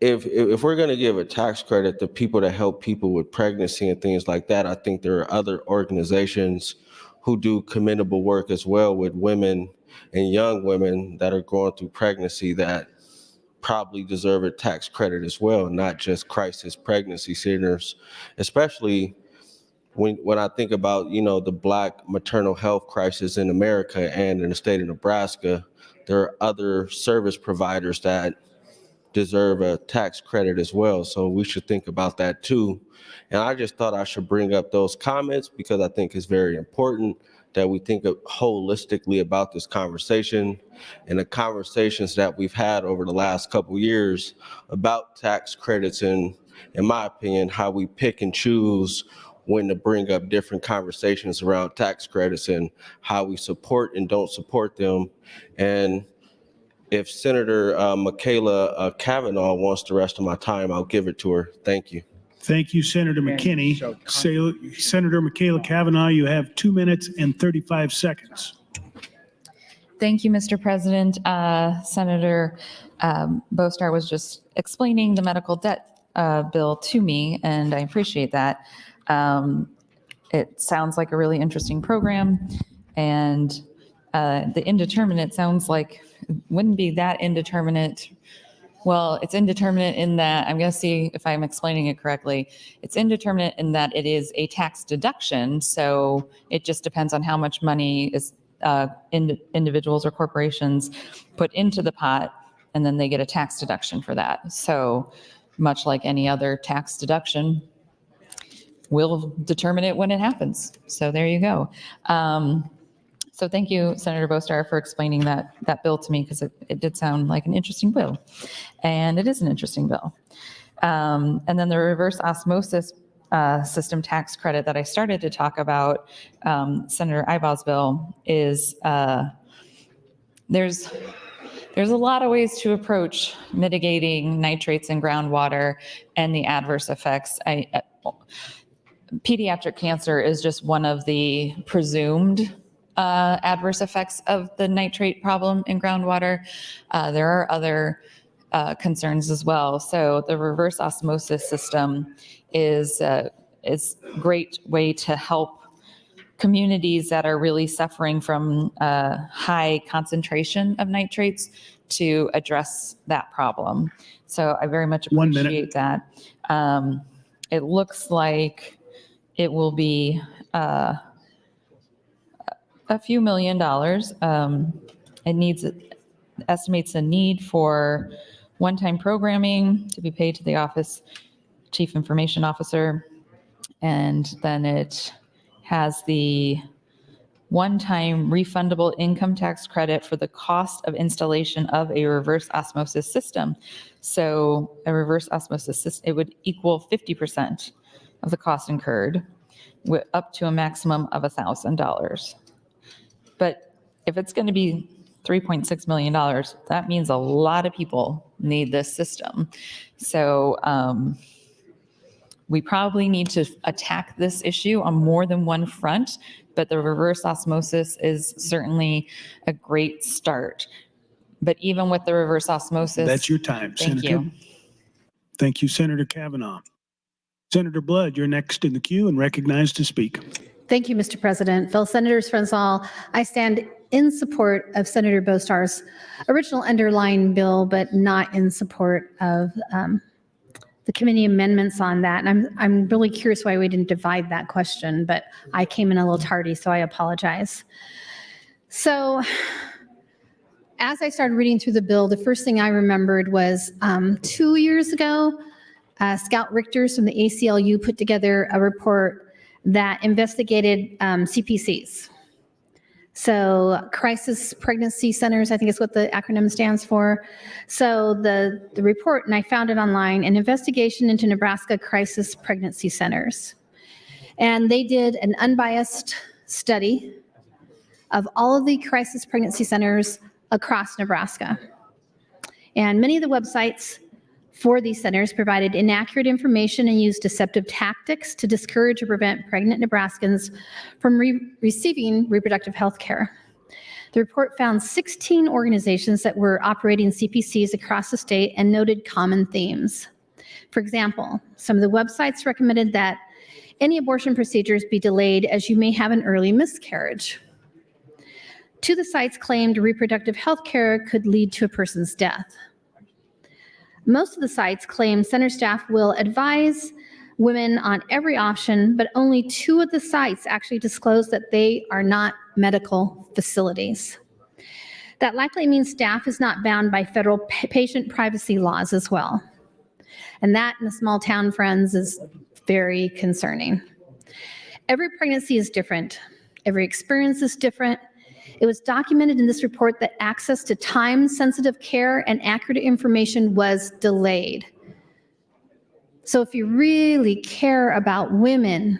if we're going to give a tax credit to people that help people with pregnancy and things like that, I think there are other organizations who do commendable work as well with women and young women that are going through pregnancy that probably deserve a tax credit as well, not just crisis pregnancy centers, especially when I think about, the Black maternal health crisis in America and in the state of Nebraska. There are other service providers that deserve a tax credit as well. So we should think about that too. And I just thought I should bring up those comments because I think it's very important that we think holistically about this conversation and the conversations that we've had over the last couple of years about tax credits and, in my opinion, how we pick and choose when to bring up different conversations around tax credits and how we support and don't support them. And if Senator Michaela Cavanaugh wants the rest of my time, I'll give it to her. Thank you. Thank you, Senator McKinney. Senator Michaela Cavanaugh, you have 2 minutes and 35 seconds. Thank you, Mr. President. Senator Bostar was just explaining the medical debt bill to me, and I appreciate that. It sounds like a really interesting program, and the indeterminate sounds like wouldn't be that indeterminate. Well, it's indeterminate in that, I'm going to see if I'm explaining it correctly. It's indeterminate in that it is a tax deduction, so it just depends on how much money is individuals or corporations put into the pot, and then they get a tax deduction for that. So much like any other tax deduction, we'll determine it when it happens. So there you go. So thank you, Senator Bostar, for explaining that bill to me, because it did sound like an interesting bill. And it is an interesting bill. And then the reverse osmosis system tax credit that I started to talk about, Senator Ibaugh's bill, is there's a lot of ways to approach mitigating nitrates in groundwater and the adverse effects. Pediatric cancer is just one of the presumed adverse effects of the nitrate problem in groundwater. There are other concerns as well. So the reverse osmosis system is a great way to help communities that are really suffering from high concentration of nitrates to address that problem. So I very much appreciate that. It looks like it will be a few $1 million. It estimates a need for one-time programming to be paid to the office chief information officer. And then it has the one-time refundable income tax credit for the cost of installation of a reverse osmosis system. So a reverse osmosis system, it would equal 50% of the cost incurred, with up to a maximum of $1,000. But if it's going to be $3.6 million, that means a lot of people need this system. So we probably need to attack this issue on more than one front, but the reverse osmosis is certainly a great start. But even with the reverse osmosis... That's your time, Thank Senator. you. Thank you, Senator Cavanaugh. Senator Blood, you're next in the queue and recognized to speak. Thank you, Mr. President. Fellow Senators, friends all, I stand in support of Senator Bostar's original underlying bill, but not in support of the committee amendments on that. And I'm really curious why we didn't divide that question, but I came in a little tardy, so I apologize. So as I started reading through the bill, the first thing I remembered was 2 years ago, Scout Richters from the ACLU put together a report that investigated CPCs. So crisis pregnancy centers, I think is what the acronym stands for. So the report, and I found it online, an investigation into Nebraska crisis pregnancy centers. And they did an unbiased study of all of the crisis pregnancy centers across Nebraska. And many of the websites for these centers provided inaccurate information and used deceptive tactics to discourage or prevent pregnant Nebraskans from receiving reproductive health care. The report found 16 organizations that were operating CPCs across the state and noted common themes. For example, some of the websites recommended that any abortion procedures be delayed as you may have an early miscarriage. Two of the sites claimed reproductive health care could lead to a person's death. Most of the sites claim center staff will advise women on every option, but only 2 of the sites actually disclose that they are not medical facilities. That likely means staff is not bound by federal patient privacy laws as well. And that, in a small town, friends, is very concerning. Every pregnancy is different. Every experience is different. It was documented in this report that access to time-sensitive care and accurate information was delayed. So if you really care about women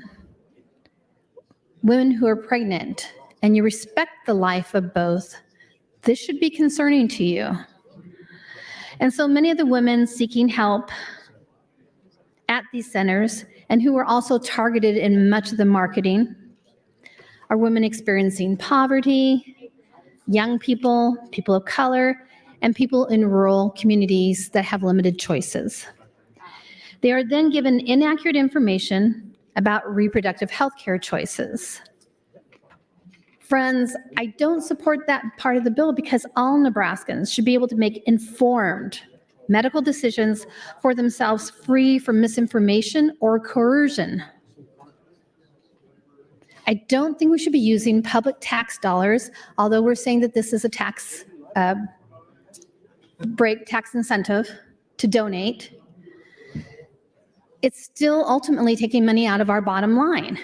who are pregnant, and you respect the life of both, this should be concerning to you. And so many of the women seeking help at these centers, and who are also targeted in much of the marketing, are women experiencing poverty, young people, people of color, and people in rural communities that have limited choices. They are then given inaccurate information about reproductive health care choices. Friends, I don't support that part of the bill because all Nebraskans should be able to make informed medical decisions for themselves free from misinformation or coercion. I don't think we should be using public tax dollars, although we're saying that this is a tax break, tax incentive to donate. It's still ultimately taking money out of our bottom line.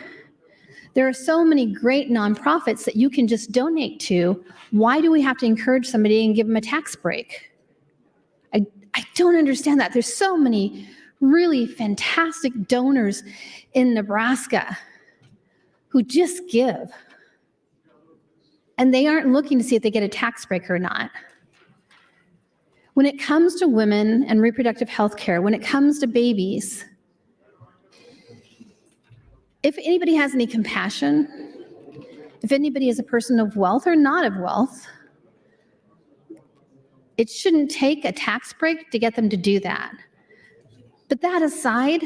There are so many great nonprofits that you can just donate to. Why do we have to encourage somebody and give them a tax break? I don't understand that. There's so many really fantastic donors in Nebraska who just give. And they aren't looking to see if they get a tax break or not. When it comes to women and reproductive health care, when it comes to babies, if anybody has any compassion, if anybody is a person of wealth or not of wealth, it shouldn't take a tax break to get them to do that. But that aside,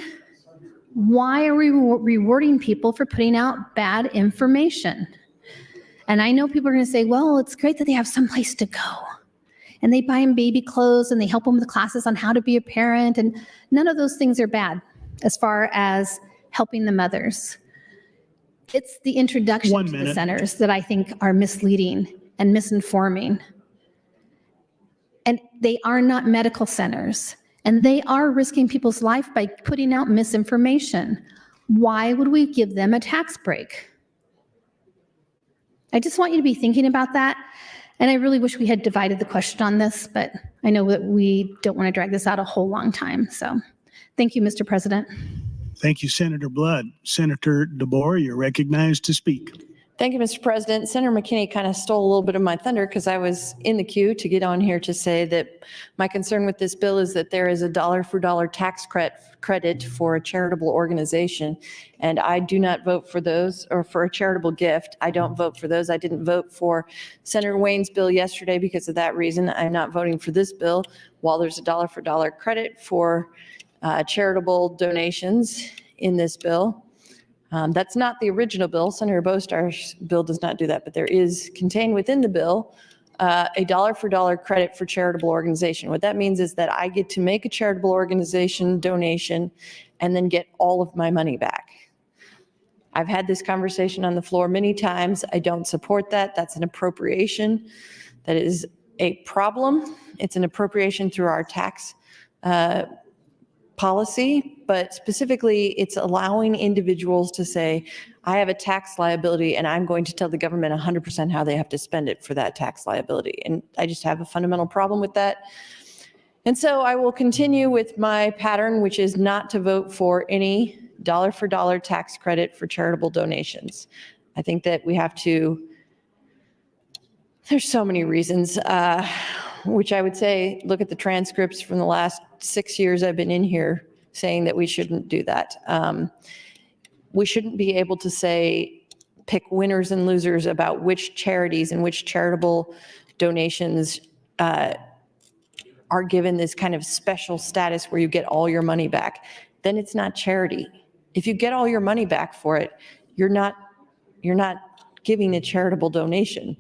why are we rewarding people for putting out bad information? And I know people are going to say, well, it's great that they have someplace to go. And they buy them baby clothes and they help them with classes on how to be a parent. And none of those things are bad as far as helping the mothers. It's the introduction to the centers that I think are misleading and misinforming. And they are not medical centers. And they are risking people's life by putting out misinformation. Why would we give them a tax break? I just want you to be thinking about that. And I really wish we had divided the question on this, but I know that we don't want to drag this out a whole long time. So thank you, Mr. President. Thank you, Senator Blood. Senator DeBoer, you're recognized to speak. Thank you, Mr. President. Senator McKinney kind of stole a little bit of my thunder because I was in the queue to get on here to say that my concern with this bill is that there is a dollar-for-dollar tax credit for a charitable organization. And I do not vote for those, or for a charitable gift. I don't vote for those. I didn't vote for Senator Wayne's bill yesterday because of that reason. I'm not voting for this bill. While there's a dollar-for-dollar credit for charitable donations in this bill, that's not the original bill. Senator Bostar's bill does not do that, but there is contained within the bill a dollar-for-dollar credit for charitable organization. What that means is that I get to make a charitable organization donation and then get all of my money back. I've had this conversation on the floor many times. I don't support that. That's an appropriation. That is a problem. It's an appropriation through our tax policy, but specifically it's allowing individuals to say, I have a tax liability and I'm going to tell the government 100% how they have to spend it for that tax liability. And I just have a fundamental problem with that. And so I will continue with my pattern, which is not to vote for any dollar-for-dollar tax credit for charitable donations. I think that we have to, there's so many reasons which I would say, look at the transcripts from the last 6 years I've been in here saying that we shouldn't do that. We shouldn't be able to say, pick winners and losers about which charities and which charitable donations are given this kind of special status where you get all your money back. Then it's not charity. If you get all your money back for it, you're not giving a charitable donation.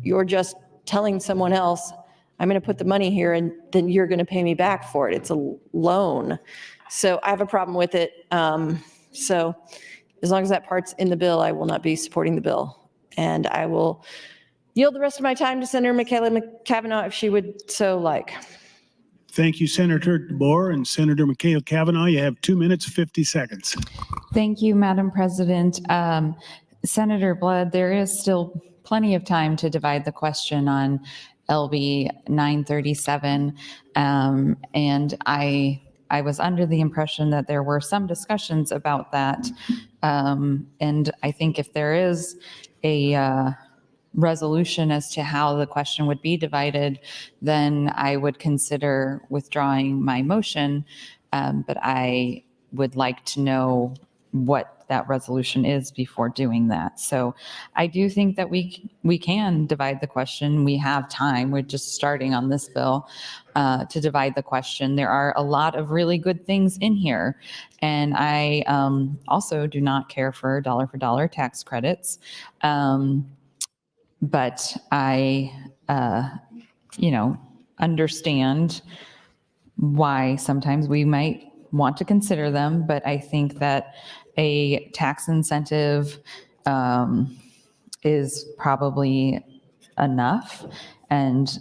You're just telling someone else, I'm going to put the money here and then you're going to pay me back for it. It's a loan. So I have a problem with it. So as long as that part's in the bill, I will not be supporting the bill. And I will yield the rest of my time to Senator Michaela Cavanaugh if she would so like. Thank you, Senator DeBoer and Senator Michaela Cavanaugh. You have 2 minutes, 50 seconds. Thank you, Madam President. Senator Blood, there is still plenty of time to divide the question on LB 937. And I was under the impression that there were some discussions about that. And I think if there is a resolution as to how the question would be divided, then I would consider withdrawing my motion. But I would like to know what that resolution is before doing that. So I do think that we can divide the question. We have time. We're just starting on this bill to divide the question. There are a lot of really good things in here. And I also do not care for dollar tax credits. But I, understand why sometimes we might want to consider them, but I think that a tax incentive is probably enough, and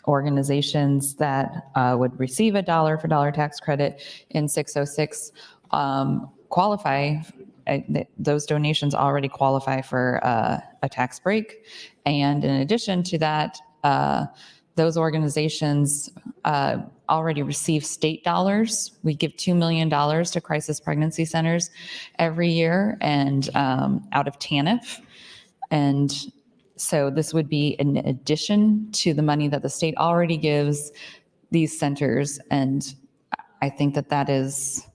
organizations that would receive a dollar for dollar tax credit in 606 qualify. Those donations already qualify for a tax break. And in addition to that, those organizations already receive state dollars. We give $2 million to crisis pregnancy centers every year and out of TANF. And so this would be in addition to the money that the state already gives these centers. And I think that that is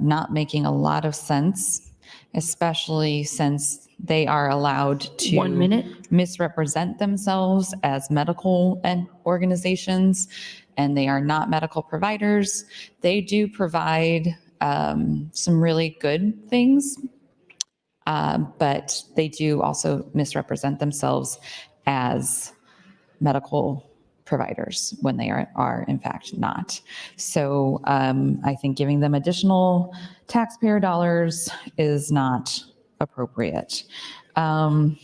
not making a lot of sense, especially since they are allowed to 1 minute. misrepresent themselves as medical organizations, and they are not medical providers. They do provide some really good things, but they do also misrepresent themselves as medical providers when they are in fact not. So I think giving them additional taxpayer dollars is not appropriate. I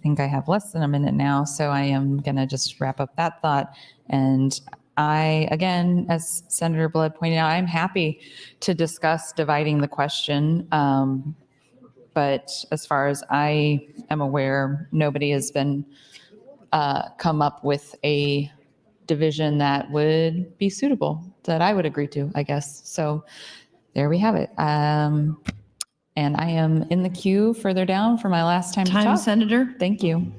think I have less than a minute now, so I am going to just wrap up that thought. And I, again, as Senator Blood pointed out, I'm happy to discuss dividing the question. But as far as I am aware, nobody has been come up with a division that would be suitable, that I would agree to, I guess. So there we have it. And I am in the queue further down for my last time to Time, talk. Senator. Thank you.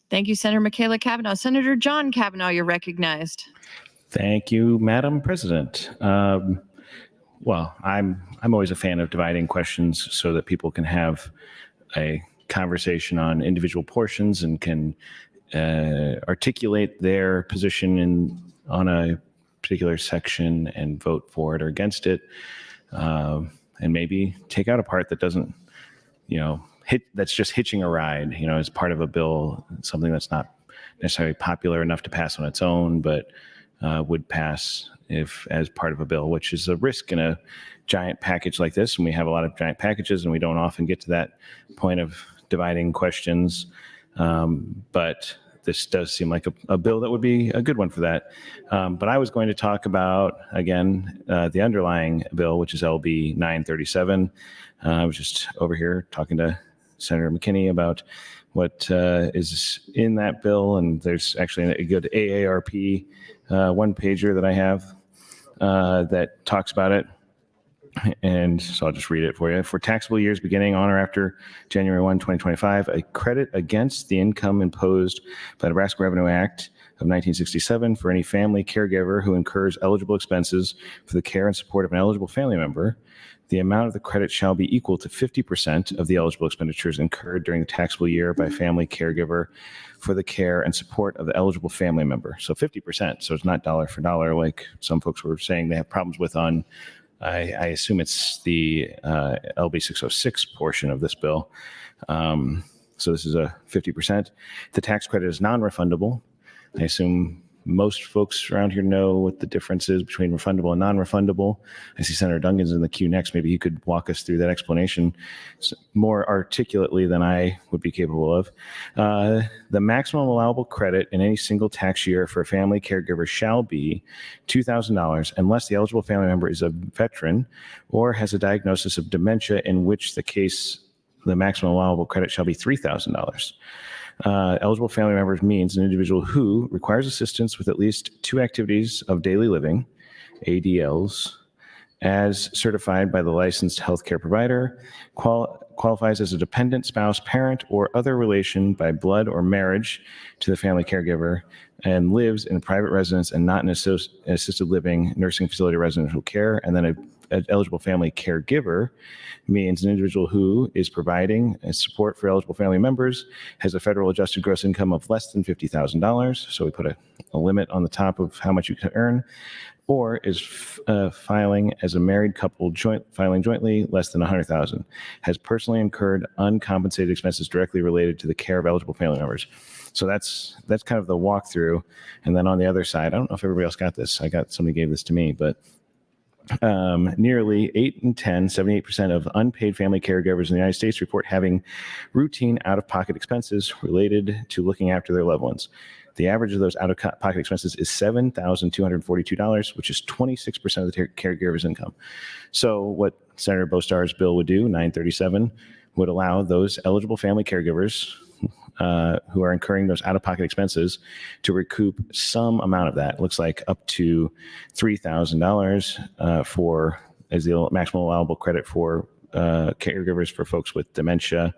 Thank you, Senator Michaela Cavanaugh. Senator John Cavanaugh, you're recognized. Thank you, Madam President. Well, I'm always a fan of dividing questions so that people can have a conversation on individual portions and can articulate their position on a particular section and vote for it or against it, and maybe take out a part that doesn't, that's just hitching a ride, as part of a bill, something that's not necessarily popular enough to pass on its own, but would pass if as part of a bill, which is a risk in a giant package like this. And we have a lot of giant packages and we don't often get to that point of dividing questions. But this does seem like a bill that would be a good one for that. But I was going to talk about, again, the underlying bill, which is LB 937. I was just over here talking to Senator McKinney about what is in that bill. And there's actually a good AARP one-pager that I have that talks about it. And so I'll just read it for you. For taxable years beginning on or after January 1, 2025, a credit against the income imposed by the Nebraska Revenue Act of 1967 for any family caregiver who incurs eligible expenses for the care and support of an eligible family member. The amount of the credit shall be equal to 50% of the eligible expenditures incurred during the taxable year by a family caregiver for the care and support of the eligible family member. So 50%. So it's not dollar for dollar like some folks were saying they have problems with on, I assume it's the LB 606 portion of this bill. So this is a 50%. The tax credit is non-refundable. I assume most folks around here know what the difference is between refundable and non-refundable. I see Senator Duncan's in the queue next. Maybe he could walk us through that explanation more articulately than I would be capable of. The maximum allowable credit in any single tax year for a family caregiver shall be $2,000 unless the eligible family member is a veteran or has a diagnosis of dementia, in which the maximum allowable credit shall be $3,000. Eligible family members means an individual who requires assistance with at least 2 activities of daily living, ADLs, as certified by the licensed healthcare provider, qualifies as a dependent spouse, parent, or other relation by blood or marriage to the family caregiver, and lives in a private residence and not in assisted living, nursing facility, residential care. And then an eligible family caregiver means an individual who is providing support for eligible family members, has a federal adjusted gross income of less than $50,000. So we put a limit on the top of how much you can earn, or is filing as a married couple, filing jointly less than $100,000, has personally incurred uncompensated expenses directly related to the care of eligible family members. So that's kind of the walkthrough. And then on the other side, I don't know if everybody else got this. Somebody gave this to me, but nearly 8 in 10, 78% of unpaid family caregivers in the United States report having routine out-of-pocket expenses related to looking after their loved ones. The average of those out-of-pocket expenses is $7,242, which is 26% of the caregiver's income. So what Senator Bostar's bill would do, 937, would allow those eligible family caregivers who are incurring those out-of-pocket expenses to recoup some amount of that. It looks like up to $3,000 as the maximum allowable credit for caregivers for folks with dementia,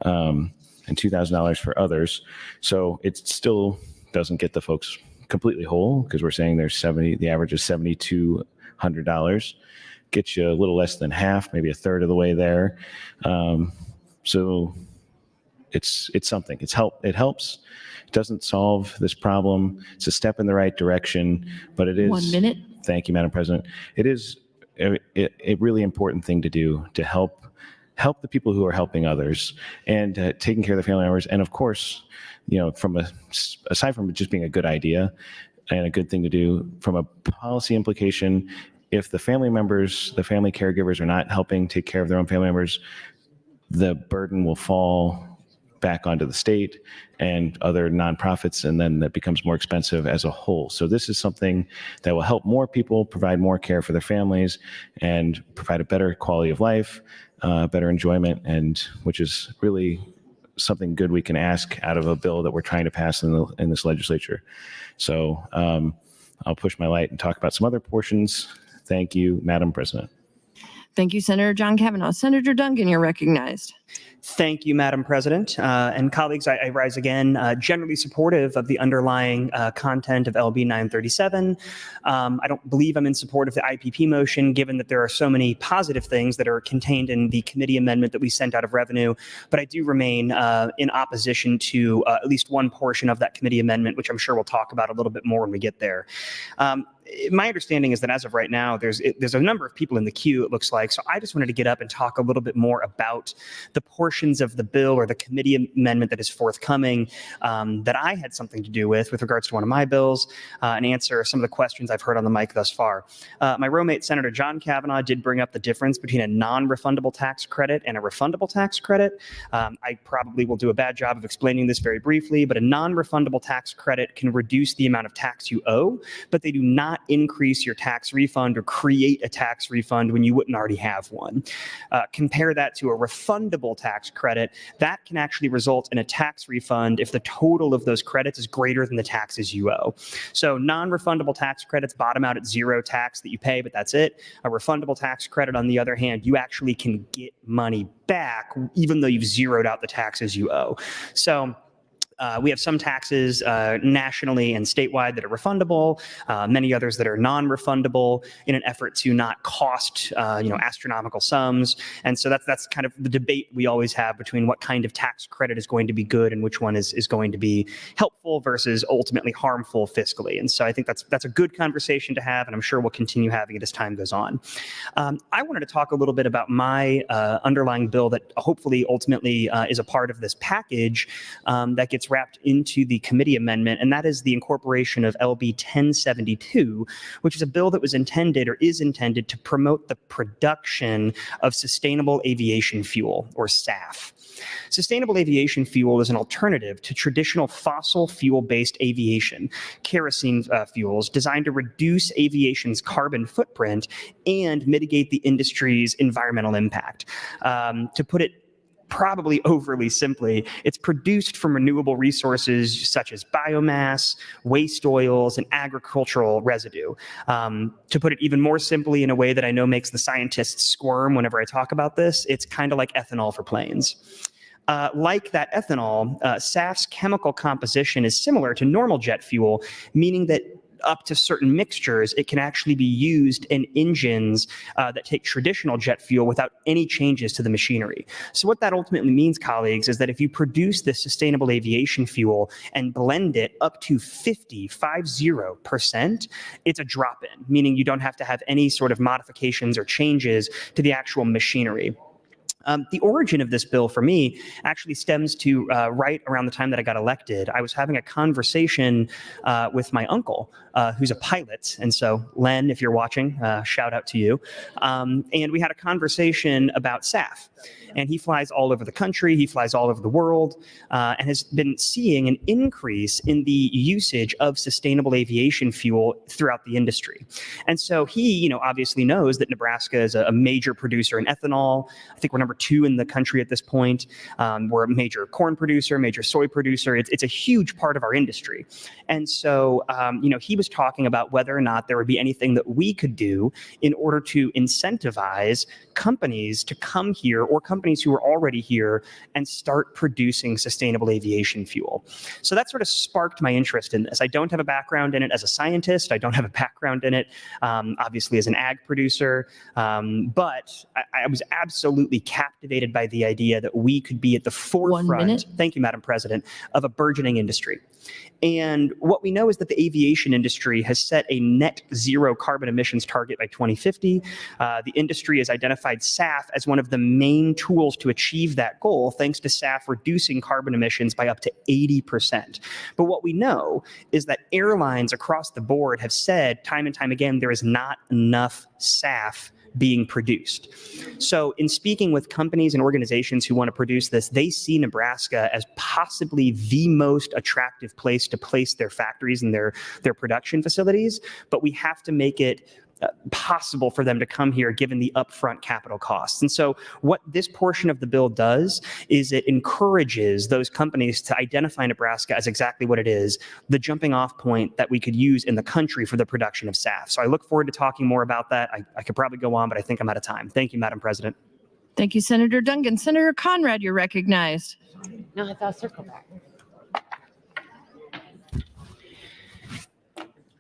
and $2,000 for others. So it still doesn't get the folks completely whole, because we're saying the average is $7,200. Gets you a little less than half, maybe a third of the way there. So it's something. It helps. It doesn't solve this problem. It's a step in the right direction, but it is. 1 minute. Thank you, Madam President. It is a really important thing to do to help the people who are helping others and taking care of their family members. And of course, aside from it just being a good idea and a good thing to do, from a policy implication, if the family caregivers are not helping take care of their own family members, the burden will fall back onto the state and other nonprofits, and then that becomes more expensive as a whole. So this is something that will help more people provide more care for their families and provide a better quality of life, better enjoyment, and which is really something good we can ask out of a bill that we're trying to pass in this legislature. So I'll push my light and talk about some other portions. Thank you, Madam President. Thank you, Senator John Kavanaugh. Senator Duncan, you're recognized. Thank you, Madam President. And colleagues, I rise again, generally supportive of the underlying content of LB 937. I don't believe I'm in support of the IPP motion, given that there are so many positive things that are contained in the committee amendment that we sent out of revenue. But I do remain in opposition to at least one portion of that committee amendment, which I'm sure we'll talk about a little bit more when we get there. My understanding is that as of right now, there's a number of people in the queue, it looks like. So I just wanted to get up and talk a little bit more about the portions of the bill or the committee amendment that is forthcoming that I had something to do with regards to one of my bills, and answer some of the questions I've heard on the mic thus far. My roommate, Senator John Kavanaugh, did bring up the difference between a non-refundable tax credit and a refundable tax credit. I probably will do a bad job of explaining this very briefly, but a non-refundable tax credit can reduce the amount of tax you owe, but they do not increase your tax refund or create a tax refund when you wouldn't already have one. Compare that to a refundable tax credit. That can actually result in a tax refund if the total of those credits is greater than the taxes you owe. So non-refundable tax credits bottom out at zero tax that you pay, but that's it. A refundable tax credit, on the other hand, you actually can get money back even though you've zeroed out the taxes you owe. So We have some taxes nationally and statewide that are refundable, many others that are non-refundable in an effort to not cost astronomical sums. And so that's kind of the debate we always have between what kind of tax credit is going to be good and which one is going to be helpful versus ultimately harmful fiscally. And so I think that's a good conversation to have, and I'm sure we'll continue having it as time goes on. I wanted to talk a little bit about my underlying bill that hopefully ultimately is a part of this package that gets wrapped into the committee amendment, and that is the incorporation of LB 1072, which is a bill that was intended or is intended to promote the production of sustainable aviation fuel, or SAF. Sustainable aviation fuel is an alternative to traditional fossil fuel-based aviation, kerosene fuels designed to reduce aviation's carbon footprint and mitigate the industry's environmental impact. To put it probably overly simply, it's produced from renewable resources such as biomass, waste oils, and agricultural residue. To put it even more simply in a way that I know makes the scientists squirm whenever I talk about this, it's kind of like ethanol for planes. Like that ethanol, SAF's chemical composition is similar to normal jet fuel, meaning that up to certain mixtures, it can actually be used in engines that take traditional jet fuel without any changes to the machinery. So what that ultimately means, colleagues, is that if you produce this sustainable aviation fuel and blend it up to 50%, it's a drop-in, meaning you don't have to have any sort of modifications or changes to the actual machinery. The origin of this bill for me actually stems to right around the time that I got elected. I was having a conversation with my uncle, who's a pilot. And so, Len, if you're watching, shout out to you. And we had a conversation about SAF. And he flies all over the country, he flies all over the world, and has been seeing an increase in the usage of sustainable aviation fuel throughout the industry. And so he, obviously knows that Nebraska is a major producer in ethanol. I think we're number 2 in the country at this point. We're a major corn producer, major soy producer. It's a huge part of our industry. And so, he was talking about whether or not there would be anything that we could do in order to incentivize companies to come here, or companies who are already here, and start producing sustainable aviation fuel. So that sort of sparked my interest in this. I don't have a background in it as a scientist. I don't have a background in it, obviously, as an ag producer. But I was absolutely captivated by the idea that we could be at the forefront, thank you, Madam President, of a burgeoning industry. And what we know is that the aviation industry has set a net zero carbon emissions target by 2050. The industry has identified SAF as one of the main tools to achieve that goal, thanks to SAF reducing carbon emissions by up to 80%. But what we know is that airlines across the board have said time and time again, there is not enough SAF being produced. So in speaking with companies and organizations who want to produce this, they see Nebraska as possibly the most attractive place to place their factories and their production facilities, but we have to make it possible for them to come here given the upfront capital costs. And so what this portion of the bill does is it encourages those companies to identify Nebraska as exactly what it is, the jumping off point that we could use in the country for the production of SAF. So I look forward to talking more about that. I could probably go on, but I think I'm out of time. Thank you, Madam President. Thank you, Senator Duncan. Senator Conrad, you're recognized. No, I thought circle back.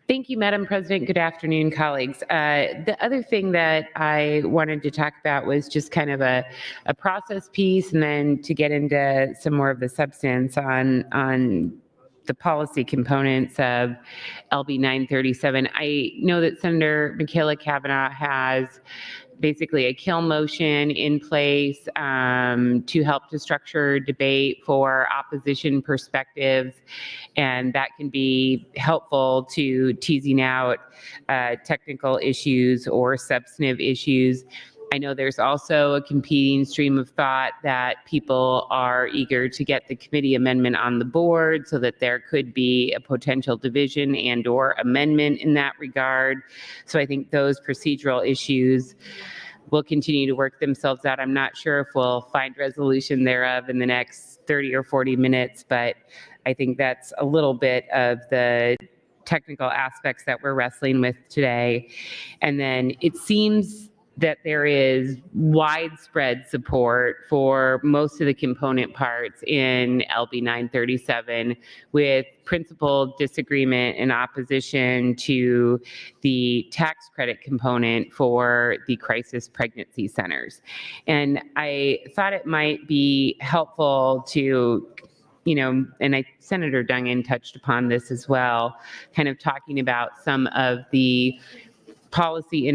Thank you, Madam President. Good afternoon, colleagues. The other thing that I wanted to talk about was just kind of a process piece, and then to get into some more of the substance on the policy components of LB 937. I know that Senator Michaela Cavanaugh has basically a kill motion in place to help to structure debate for opposition perspectives, and that can be helpful to teasing out technical issues or substantive issues. I know there's also a competing stream of thought that people are eager to get the committee amendment on the board so that there could be a potential division and or amendment in that regard. So I think those procedural issues will continue to work themselves out. I'm not sure if we'll find resolution thereof in the next 30 or 40 minutes, but I think that's a little bit of the technical aspects that we're wrestling with today. And then it seems that there is widespread support for most of the component parts in LB 937, with principal disagreement and opposition to the tax credit component for the crisis pregnancy centers. And I thought it might be helpful to, and Senator Dungin touched upon this as well, kind of talking about some of the policy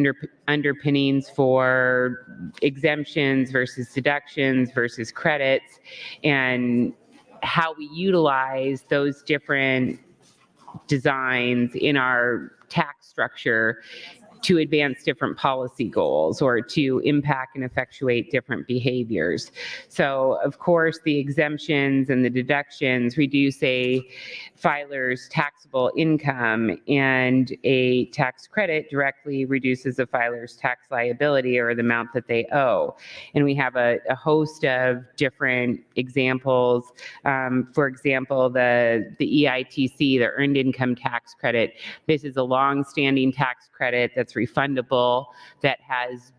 underpinnings for exemptions versus deductions versus credits, and how we utilize those different designs in our tax structure to advance different policy goals or to impact and effectuate different behaviors. So, of course, the exemptions and the deductions reduce a filer's taxable income, and a tax credit directly reduces a filer's tax liability or the amount that they owe. And we have a host of different examples. For example, the EITC, the Earned Income Tax Credit. This is a long-standing tax credit that's refundable, that has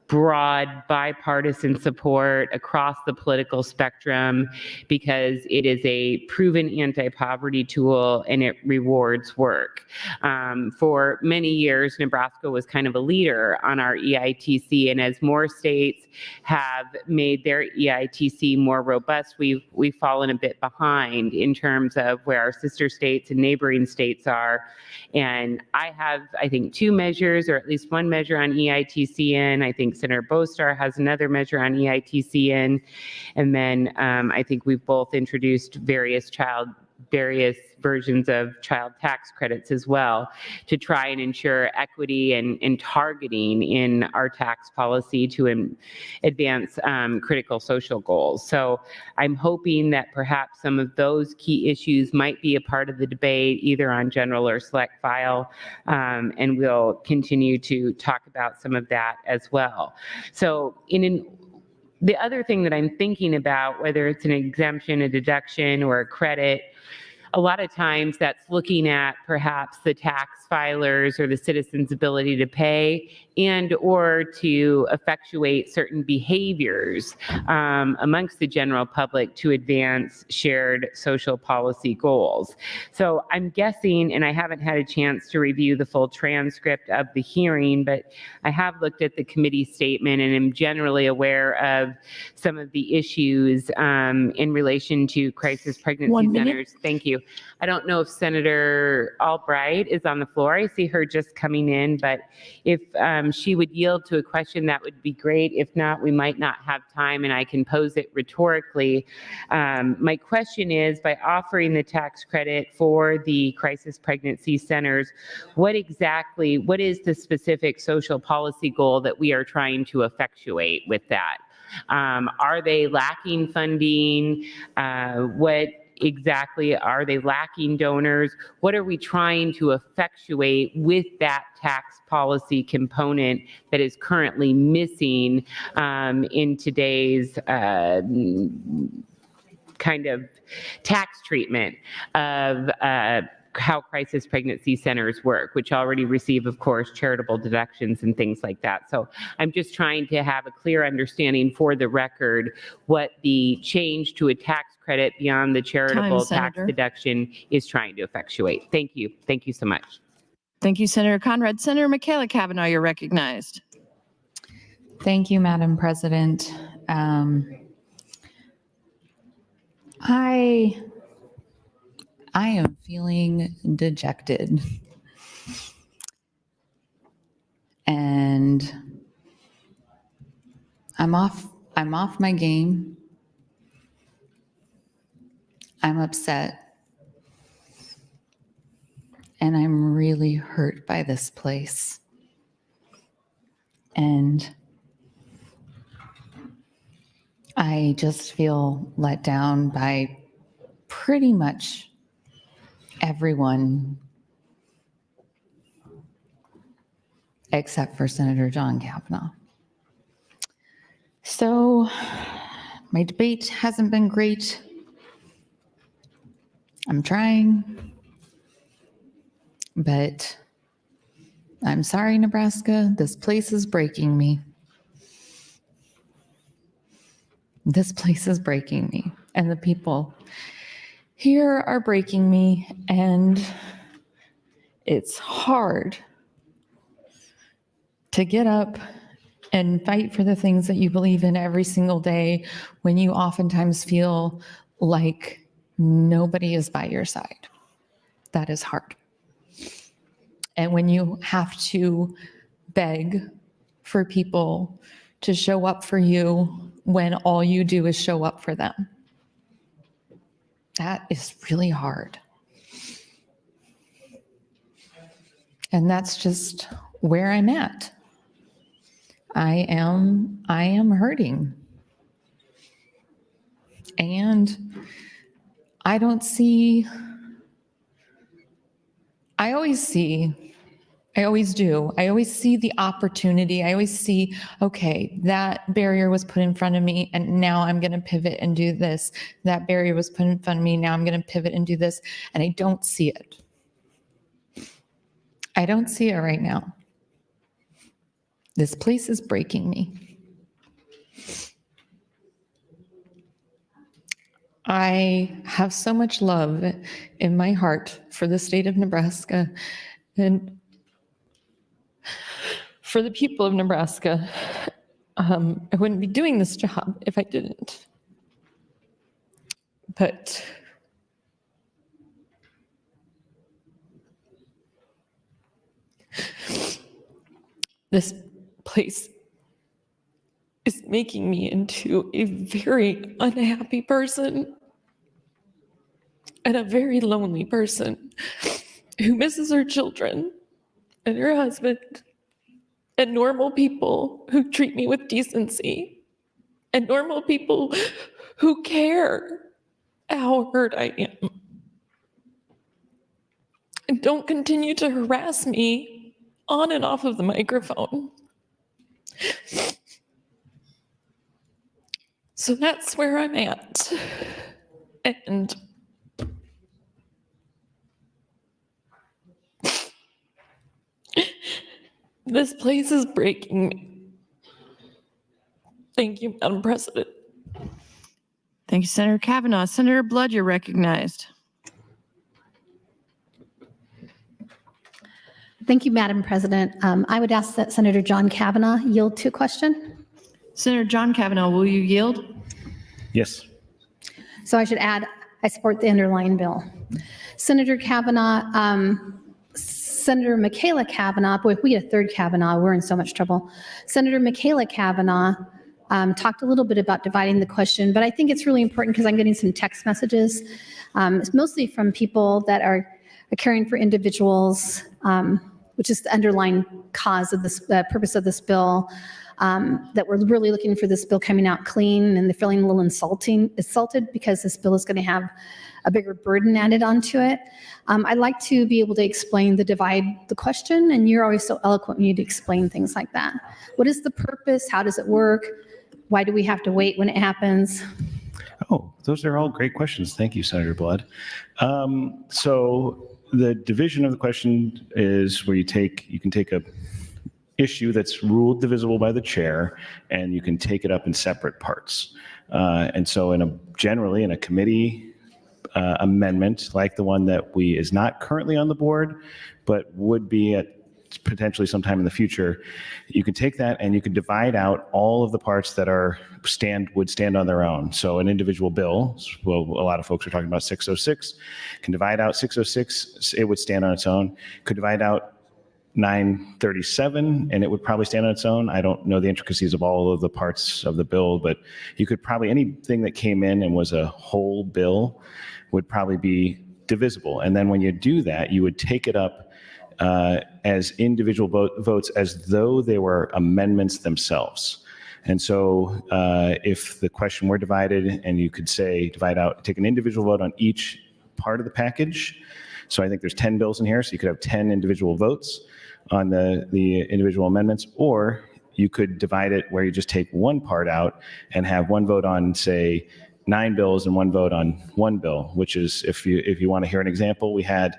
broad bipartisan support across the political spectrum because it is a proven anti-poverty tool and it rewards work. For many years, Nebraska was kind of a leader on our EITC, and as more states have made their EITC more robust, we've fallen a bit behind in terms of where our sister states and neighboring states are. And I have, I think, 2 measures, or at least 1 measure on EITC in. I think Senator Bostar has another measure on EITC in. And then I think we've both introduced various versions of child tax credits as well, to try and ensure equity and targeting in our tax policy to advance critical social goals. So I'm hoping that perhaps some of those key issues might be a part of the debate, either on general or select file, and we'll continue to talk about some of that as well. So the other thing that I'm thinking about, whether it's an exemption, a deduction, or a credit, a lot of times that's looking at perhaps the tax filers or the citizens' ability to pay and or to effectuate certain behaviors amongst the general public to advance shared social policy goals. So I'm guessing, and I haven't had a chance to review the full transcript of the hearing, but I have looked at the committee statement and am generally aware of some of the issues in relation to crisis pregnancy centers. Thank you. I don't know if Senator Albright is on the floor. I see her just coming in, but if she would yield to a question, that would be great. If not, we might not have time, and I can pose it rhetorically. My question is, by offering the tax credit for the crisis pregnancy centers, what is the specific social policy goal that we are trying to effectuate with that? Are they lacking funding? What exactly are they lacking donors? What are we trying to effectuate with that tax policy component that is currently missing in today's kind of tax treatment of how crisis pregnancy centers work, which already receive, of course, charitable deductions and things like that. So I'm just trying to have a clear understanding for the record what the change to a tax credit beyond the charitable tax deduction is trying to effectuate. Thank you. Thank you so much. Thank you, Senator Conrad. Senator Michaela Cavanaugh, you're recognized. Thank you, Madam President. I am feeling dejected. And I'm off my game. I'm upset. And I'm really hurt by this place. And I just feel let down by pretty much everyone except for Senator John Cavanaugh. So my debate hasn't been great. I'm trying, but I'm sorry, Nebraska. This place is breaking me. This place is breaking me. And the people here are breaking me. And it's hard to get up and fight for the things that you believe in every single day when you oftentimes feel like nobody is by your side. That is hard. And when you have to beg for people to show up for you when all you do is show up for them, that is really hard. And that's just where I'm at. I am hurting. And I always see the opportunity. I always see, okay, that barrier was put in front of me and now I'm going to pivot and do this. That barrier was put in front of me. Now I'm going to pivot and do this. And I don't see it. I don't see it right now. This place is breaking me. I have so much love in my heart for the state of Nebraska and for the people of Nebraska. I wouldn't be doing this job if I didn't. But this place is making me into a very unhappy person and a very lonely person who misses her children and her husband and normal people who treat me with decency and normal people who care how hurt I am and don't continue to harass me on and off of the microphone. So that's where I'm at. And this place is breaking me. Thank you, Madam President. Thank you, Senator Kavanaugh. Senator Blood, you're recognized. Thank you, Madam President. I would ask that Senator John Kavanaugh yield to a question. Senator John Kavanaugh, will you yield? Yes. So I should add, I support the underlying bill. Senator Kavanaugh, Senator Michaela Kavanaugh, boy, if we get a third Kavanaugh, we're in so much trouble. Senator Michaela Kavanaugh talked a little bit about dividing the question, but I think it's really important because I'm getting some text messages. It's mostly from people that are caring for individuals, which is the underlying cause of this, purpose of this bill, that we're really looking for this bill coming out clean, and they're feeling a little insulted because this bill is going to have a bigger burden added onto it. I'd like to be able to explain the question, and you're always so eloquent when you explain things like that. What is the purpose? How does it work? Why do we have to wait when it happens? Oh, those are all great questions. Thank you, Senator Blood. So the division of the question is where you can take a issue that's ruled divisible by the chair, and you can take it up in separate parts. And so generally in a committee amendment like the one that is not currently on the board, but would be at potentially sometime in the future, you could take that and you could divide out all of the parts that would stand on their own. So an individual bill, well, a lot of folks are talking about 606, can divide out 606, it would stand on its own. Could divide out 937 and it would probably stand on its own. I don't know the intricacies of all of the parts of the bill, but you could probably, anything that came in and was a whole bill would probably be divisible. And then when you do that, you would take it up as individual votes as though they were amendments themselves. And so if the question were divided, and you could say take an individual vote on each part of the package. So I think there's 10 bills in here, so you could have 10 individual votes on the individual amendments, or you could divide it where you just take one part out and have one vote on, say, 9 bills and 1 vote on 1 bill, which is, if you want to hear an example, we had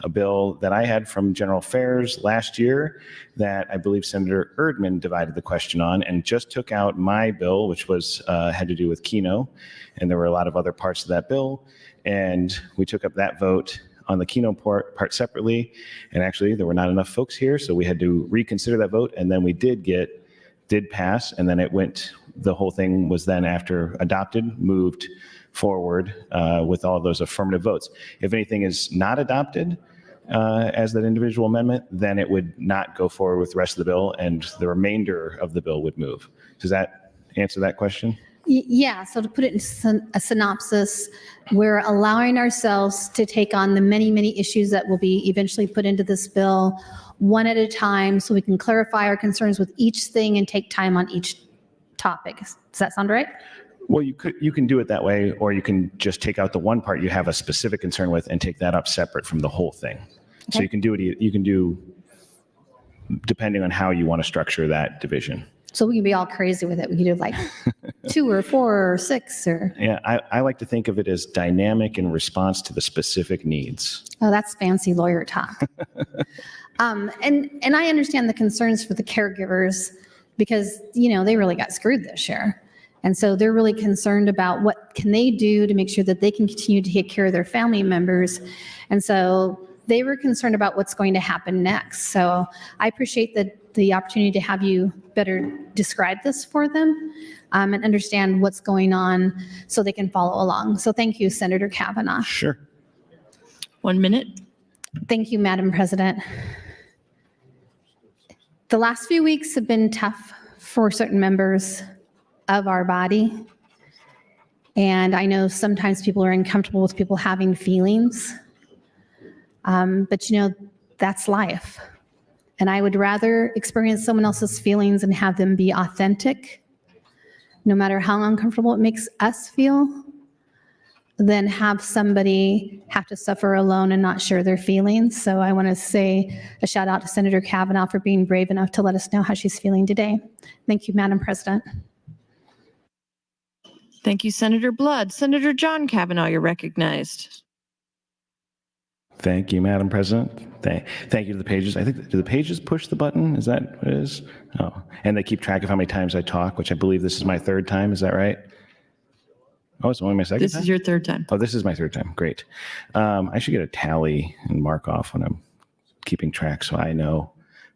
a bill that I had from General Affairs last year that I believe Senator Erdman divided the question on and just took out my bill, which was had to do with Keno, and there were a lot of other parts of that bill, and we took up that vote on the Keno part separately, and actually there were not enough folks here, so we had to reconsider that vote, and then we did pass, and then the whole thing was then, after adopted, moved forward with all those affirmative votes. If anything is not adopted as that individual amendment, then it would not go forward with the rest of the bill, and the remainder of the bill would move. Does that answer that question? Yeah, so to put it in a synopsis, we're allowing ourselves to take on the many, many issues that will be eventually put into this bill one at a time, so we can clarify our concerns with each thing and take time on each topic. Does that sound right? Well, you can do it that way, or you can just take out the one part you have a specific concern with and take that up separate from the whole thing. Okay. So you can do depending on how you want to structure that division. So we can be all crazy with it. We can do like 2 or 4 or 6 or. Yeah, I like to think of it as dynamic in response to the specific needs. Oh, that's fancy lawyer talk. And I understand the concerns for the caregivers because, they really got screwed this year. And so they're really concerned about what can they do to make sure that they can continue to take care of their family members. And so they were concerned about what's going to happen next. So I appreciate the opportunity to have you better describe this for them and understand what's going on so they can follow along. So thank you, Senator Kavanaugh. Sure. 1 minute. Thank you, Madam President. The last few weeks have been tough for certain members of our body. And I know sometimes people are uncomfortable with people having feelings. But that's life. And I would rather experience someone else's feelings and have them be authentic, no matter how uncomfortable it makes us feel, than have somebody have to suffer alone and not share their feelings. So I want to say a shout out to Senator Kavanaugh for being brave enough to let us know how she's feeling today. Thank you, Madam President. Thank you, Senator Blood. Senator John Kavanaugh, you're recognized. Thank you, Madam President. Thank you to the pages. I think, do the pages push the button? Is that what it is? Oh, and they keep track of how many times I talk, which I believe this is my 3rd time. Is that right? Oh, it's only my 2nd time? This is your 3rd time. Oh, this is my 3rd time. Great. I should get a tally and mark off when I'm keeping track so I know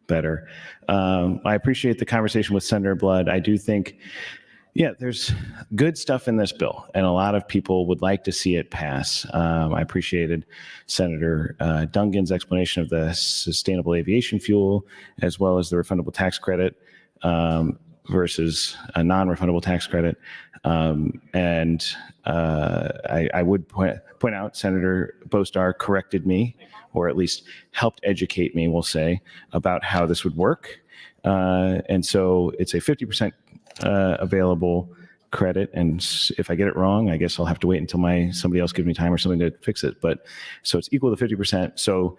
better. I appreciate the conversation with Senator Blood. I do think, there's good stuff in this bill, and a lot of people would like to see it pass. I appreciated Senator Dungan's explanation of the sustainable aviation fuel, as well as the refundable tax credit versus a non-refundable tax credit. And I would point out Senator Bostar corrected me, or at least helped educate me, we'll say, about how this would work. And so it's a 50% available credit, and if I get it wrong, I guess I'll have to wait until somebody else gives me time or something to fix it. But so it's equal to 50%. So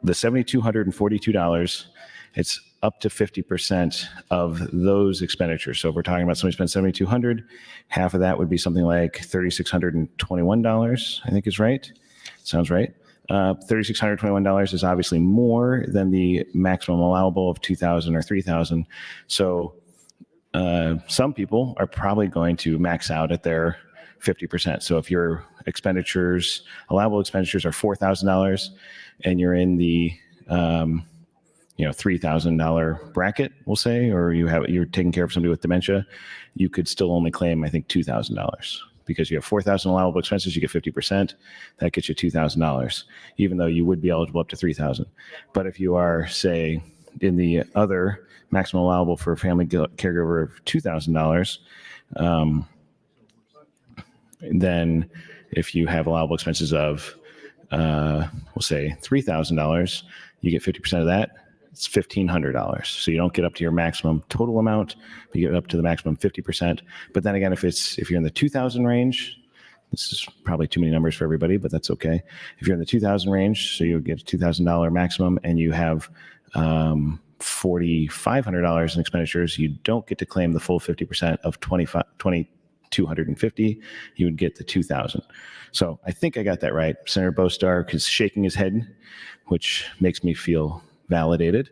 the $7,242, it's up to 50% of those expenditures. So if we're talking about somebody spends $7,200, half of that would be something like $3,621. I think is right. Sounds right. $3,621 is obviously more than the maximum allowable of $2,000 or $3,000. So some people are probably going to max out at their 50%. So if your allowable expenditures are $4,000 and you're in the $3,000 bracket, we'll say, or you're taking care of somebody with dementia, you could still only claim, I think, $2,000 because you have 4,000 allowable expenses, you get 50%, that gets you $2,000, even though you would be eligible up to 3,000. But if you are, say, in the other maximum allowable for a family caregiver of $2,000, then if you have allowable expenses of, we'll say $3,000, you get 50% of that. It's $1,500. So you don't get up to your maximum total amount, but you get up to the maximum 50%. But then again, if you're in the 2,000 range, this is probably too many numbers for everybody, but that's okay. If you're in the 2,000 range, so you get a $2,000 maximum, and you have $4,500 in expenditures, you don't get to claim the full 50% of $2,500. 250, you would get the 2,000. So I think I got that right. Senator Bostar is shaking his head, which makes me feel validated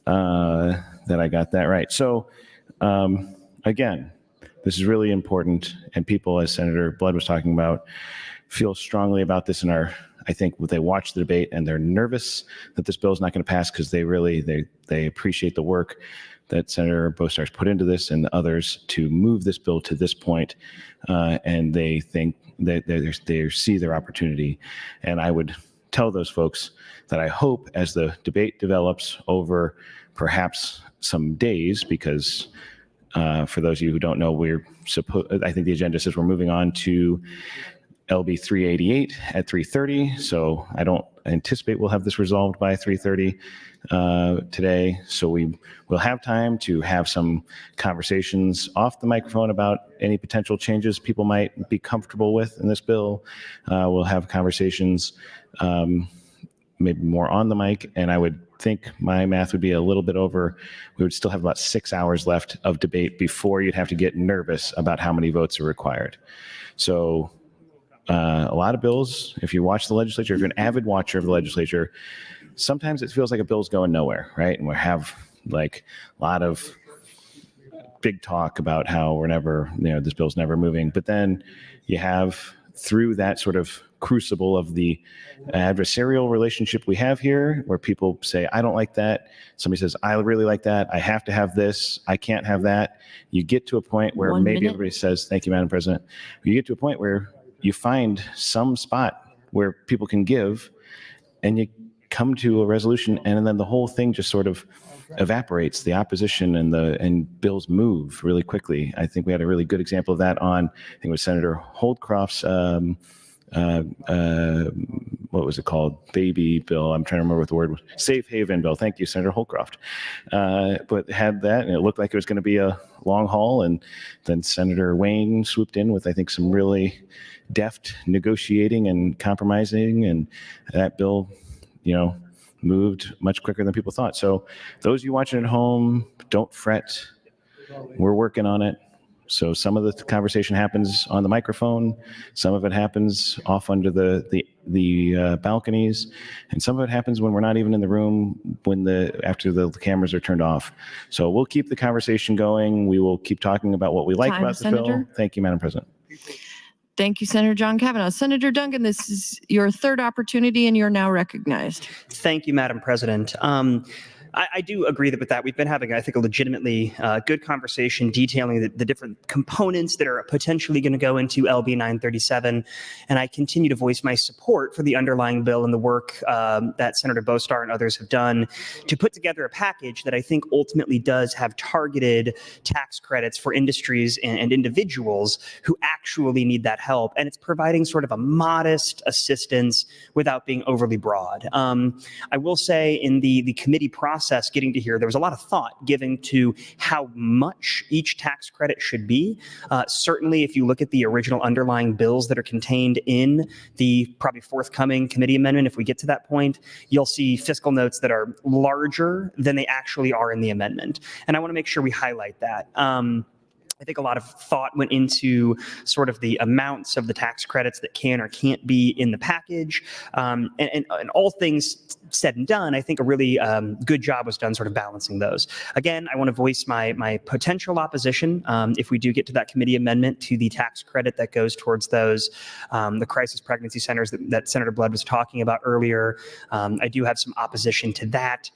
that I got that right. So again, this is really important, and people, as Senator Blood was talking about, feel strongly about this in our, I think they watch the debate and they're nervous that this bill is not going to pass because they appreciate the work that Senator Bostar's put into this and others to move this bill to this point, and they think that they see their opportunity. And I would tell those folks that I hope as the debate develops over perhaps some days, because for those of you who don't know, I think the agenda says we're moving on to LB 388 at 3:30. So I don't anticipate we'll have this resolved by 3:30 today. So we will have time to have some conversations off the microphone about any potential changes people might be comfortable with in this bill. We'll have conversations maybe more on the mic, and I would think my math would be a little bit over. We would still have about 6 hours left of debate before you'd have to get nervous about how many votes are required. So a lot of bills, if you watch the legislature, if you're an avid watcher of the legislature, sometimes it feels like a bill's going nowhere, right? And we have like a lot of big talk about how we're never, this bill's never moving. But then you have, through that sort of crucible of the adversarial relationship we have here, where people say, I don't like that. Somebody says, I really like that. I have to have this. I can't have that. You get to a point where everybody says, thank you, Madam President. You get to a point where you find some spot where people can give, and you come to a resolution, and then the whole thing just sort of evaporates. The opposition and bills move really quickly. I think we had a really good example of that on, I think it was Senator Holdcroft's, what was it called? Baby bill. I'm trying to remember what the word was. Safe haven bill. Thank you, Senator Holdcroft. But had that, and it looked like it was going to be a long haul. And then Senator Wayne swooped in with, I think, some really deft negotiating and compromising, and that bill, moved much quicker than people thought. So those of you watching at home, don't fret. We're working on it. So some of the conversation happens on the microphone, some of it happens off under the balconies, and some of it happens when we're not even in the room after the cameras are turned off. So we'll keep the conversation going. We will keep talking about what we like about the bill. Thank you, Madam President. Thank you, Senator John Kavanaugh. Senator Duncan, this is your third opportunity and you're now recognized. Thank you, Madam President. I do agree with that. We've been having, I think, a legitimately good conversation detailing the different components that are potentially going to go into LB 937. And I continue to voice my support for the underlying bill and the work that Senator Bostar and others have done to put together a package that I think ultimately does have targeted tax credits for industries and individuals who actually need that help. And it's providing sort of a modest assistance without being overly broad. I will say in the committee process, getting to here, there was a lot of thought given to how much each tax credit should be. Certainly, if you look at the original underlying bills that are contained in the probably forthcoming committee amendment, if we get to that point, you'll see fiscal notes that are larger than they actually are in the amendment. And I want to make sure we highlight that. I think a lot of thought went into sort of the amounts of the tax credits that can or can't be in the package. And all things said and done, I think a really good job was done sort of balancing those. Again, I want to voice my potential opposition if we do get to that committee amendment to the tax credit that goes towards those, the crisis pregnancy centers that Senator Blood was talking about earlier. I do have some opposition to that,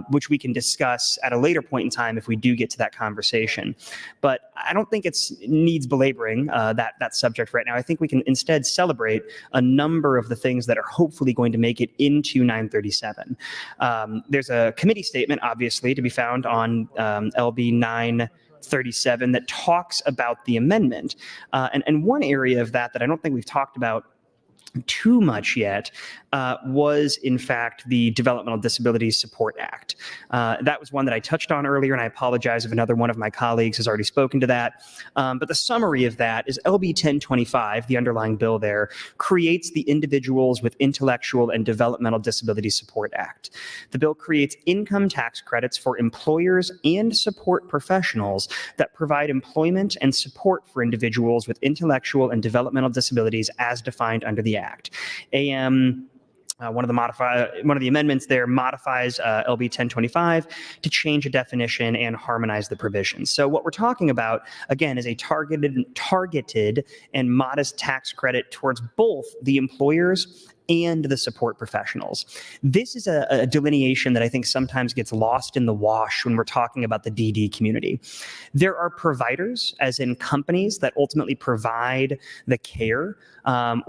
which we can discuss at a later point in time if we do get to that conversation. But I don't think it needs belaboring that subject right now. I think we can instead celebrate a number of the things that are hopefully going to make it into 937. There's a committee statement, obviously, to be found on LB 937 that talks about the amendment. And one area of that I don't think we've talked about too much yet was, in fact, the Developmental Disabilities Support Act. That was one that I touched on earlier, and I apologize if another one of my colleagues has already spoken to that. But the summary of that is LB 1025, the underlying bill there, creates the Individuals with Intellectual and Developmental Disability Support Act. The bill creates income tax credits for employers and support professionals that provide employment and support for individuals with intellectual and developmental disabilities as defined under the Act. One of the amendments there modifies LB 1025 to change a definition and harmonize the provisions. So what we're talking about, again, is a targeted and modest tax credit towards both the employers and the support professionals. This is a delineation that I think sometimes gets lost in the wash when we're talking about the DD community. There are providers, as in companies that ultimately provide the care,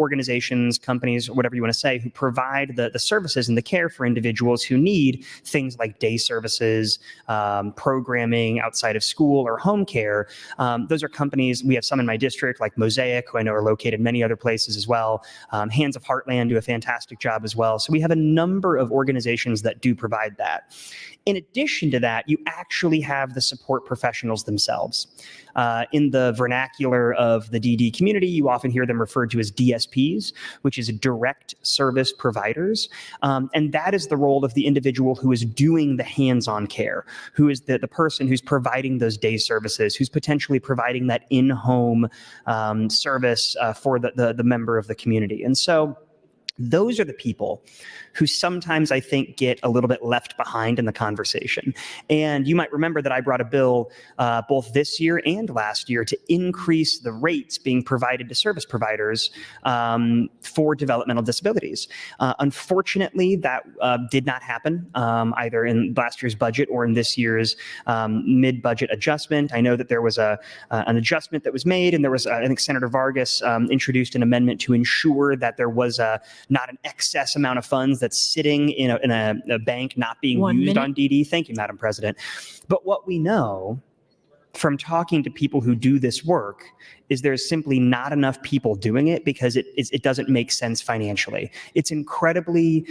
organizations, companies, whatever you want to say, who provide the services and the care for individuals who need things like day services, programming outside of school or home care. Those are companies, we have some in my district like Mosaic, who I know are located many other places as well. Hands of Heartland do a fantastic job as well. So we have a number of organizations that do provide that. In addition to that, you actually have the support professionals themselves. In the vernacular of the DD community, you often hear them referred to as DSPs, which is direct service providers. And that is the role of the individual who is doing the hands-on care, who is the person who's providing those day services, who's potentially providing that in-home service for the member of the community. And so those are the people who sometimes I think get a little bit left behind in the conversation. And you might remember that I brought a bill both this year and last year to increase the rates being provided to service providers for developmental disabilities. Unfortunately, that did not happen either in last year's budget or in this year's mid-budget adjustment. I know that there was an adjustment that was made, and there was, I think Senator Vargas introduced an amendment to ensure that there was not an excess amount of funds that's sitting in a bank not being used on DD. Thank you, Madam President. But what we know from talking to people who do this work is there's simply not enough people doing it because it doesn't make sense financially. It's incredibly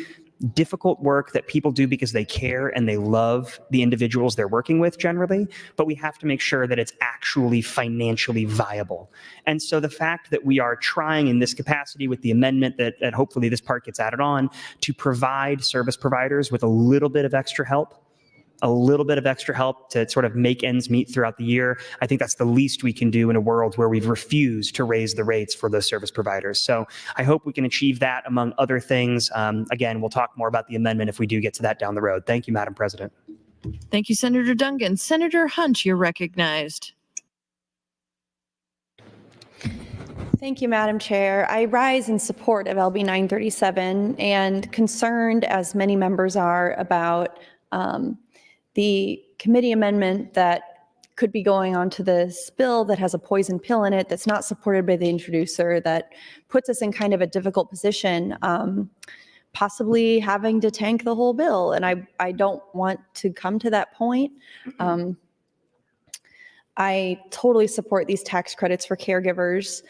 difficult work that people do because they care and they love the individuals they're working with generally, but we have to make sure that it's actually financially viable. And so the fact that we are trying in this capacity with the amendment that hopefully this part gets added on to provide service providers with a little bit of extra help to sort of make ends meet throughout the year. I think that's the least we can do in a world where we've refused to raise the rates for those service providers. So I hope we can achieve that among other things. Again, we'll talk more about the amendment if we do get to that down the road. Thank you, Madam President. Thank you, Senator Dungan. Senator Hunt, you're recognized. Thank you, Madam Chair. I rise in support of LB 937 and concerned, as many members are, about the committee amendment that could be going on to this bill that has a poison pill in it that's not supported by the introducer, that puts us in kind of a difficult position, possibly having to tank the whole bill. And I don't want to come to that point. I totally support these tax credits for caregivers.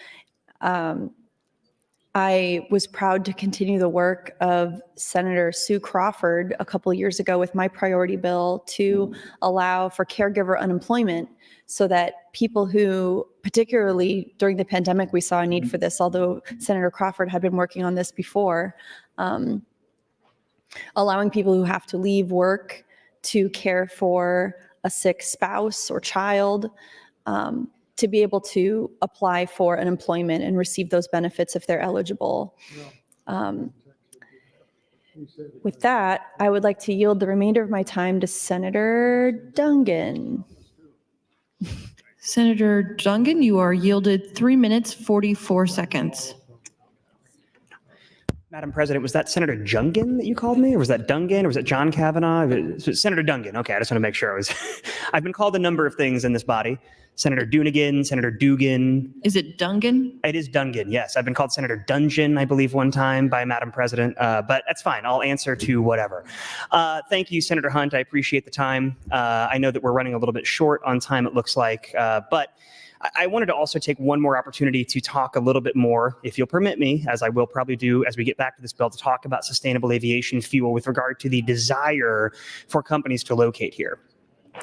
I was proud to continue the work of Senator Sue Crawford a couple of years ago with my priority bill to allow for caregiver unemployment so that people who, particularly during the pandemic, we saw a need for this, although Senator Crawford had been working on this before, allowing people who have to leave work to care for a sick spouse or child, to be able to apply for unemployment and receive those benefits if they're eligible. With that, I would like to yield the remainder of my time to Senator Dungan. Senator Dungan, you are yielded 3 minutes, 44 seconds. Madam President, was that Senator Jungin that you called me, or was that Dungan, or was it John Kavanaugh? Senator Dungan. Okay, I just want to make sure I was. I've been called a number of things in this body, Senator Doonigan, Senator Dugan. Is it Dungan? It is Dungan, yes. I've been called Senator Dungeon, I believe, one time by Madam President, but that's fine. I'll answer to whatever. Thank you, Senator Hunt. I appreciate the time. I know that we're running a little bit short on time, it looks like, but I wanted to also take one more opportunity to talk a little bit more, if you'll permit me, as I will probably do as we get back to this bill, to talk about sustainable aviation fuel with regard to the desire for companies to locate here.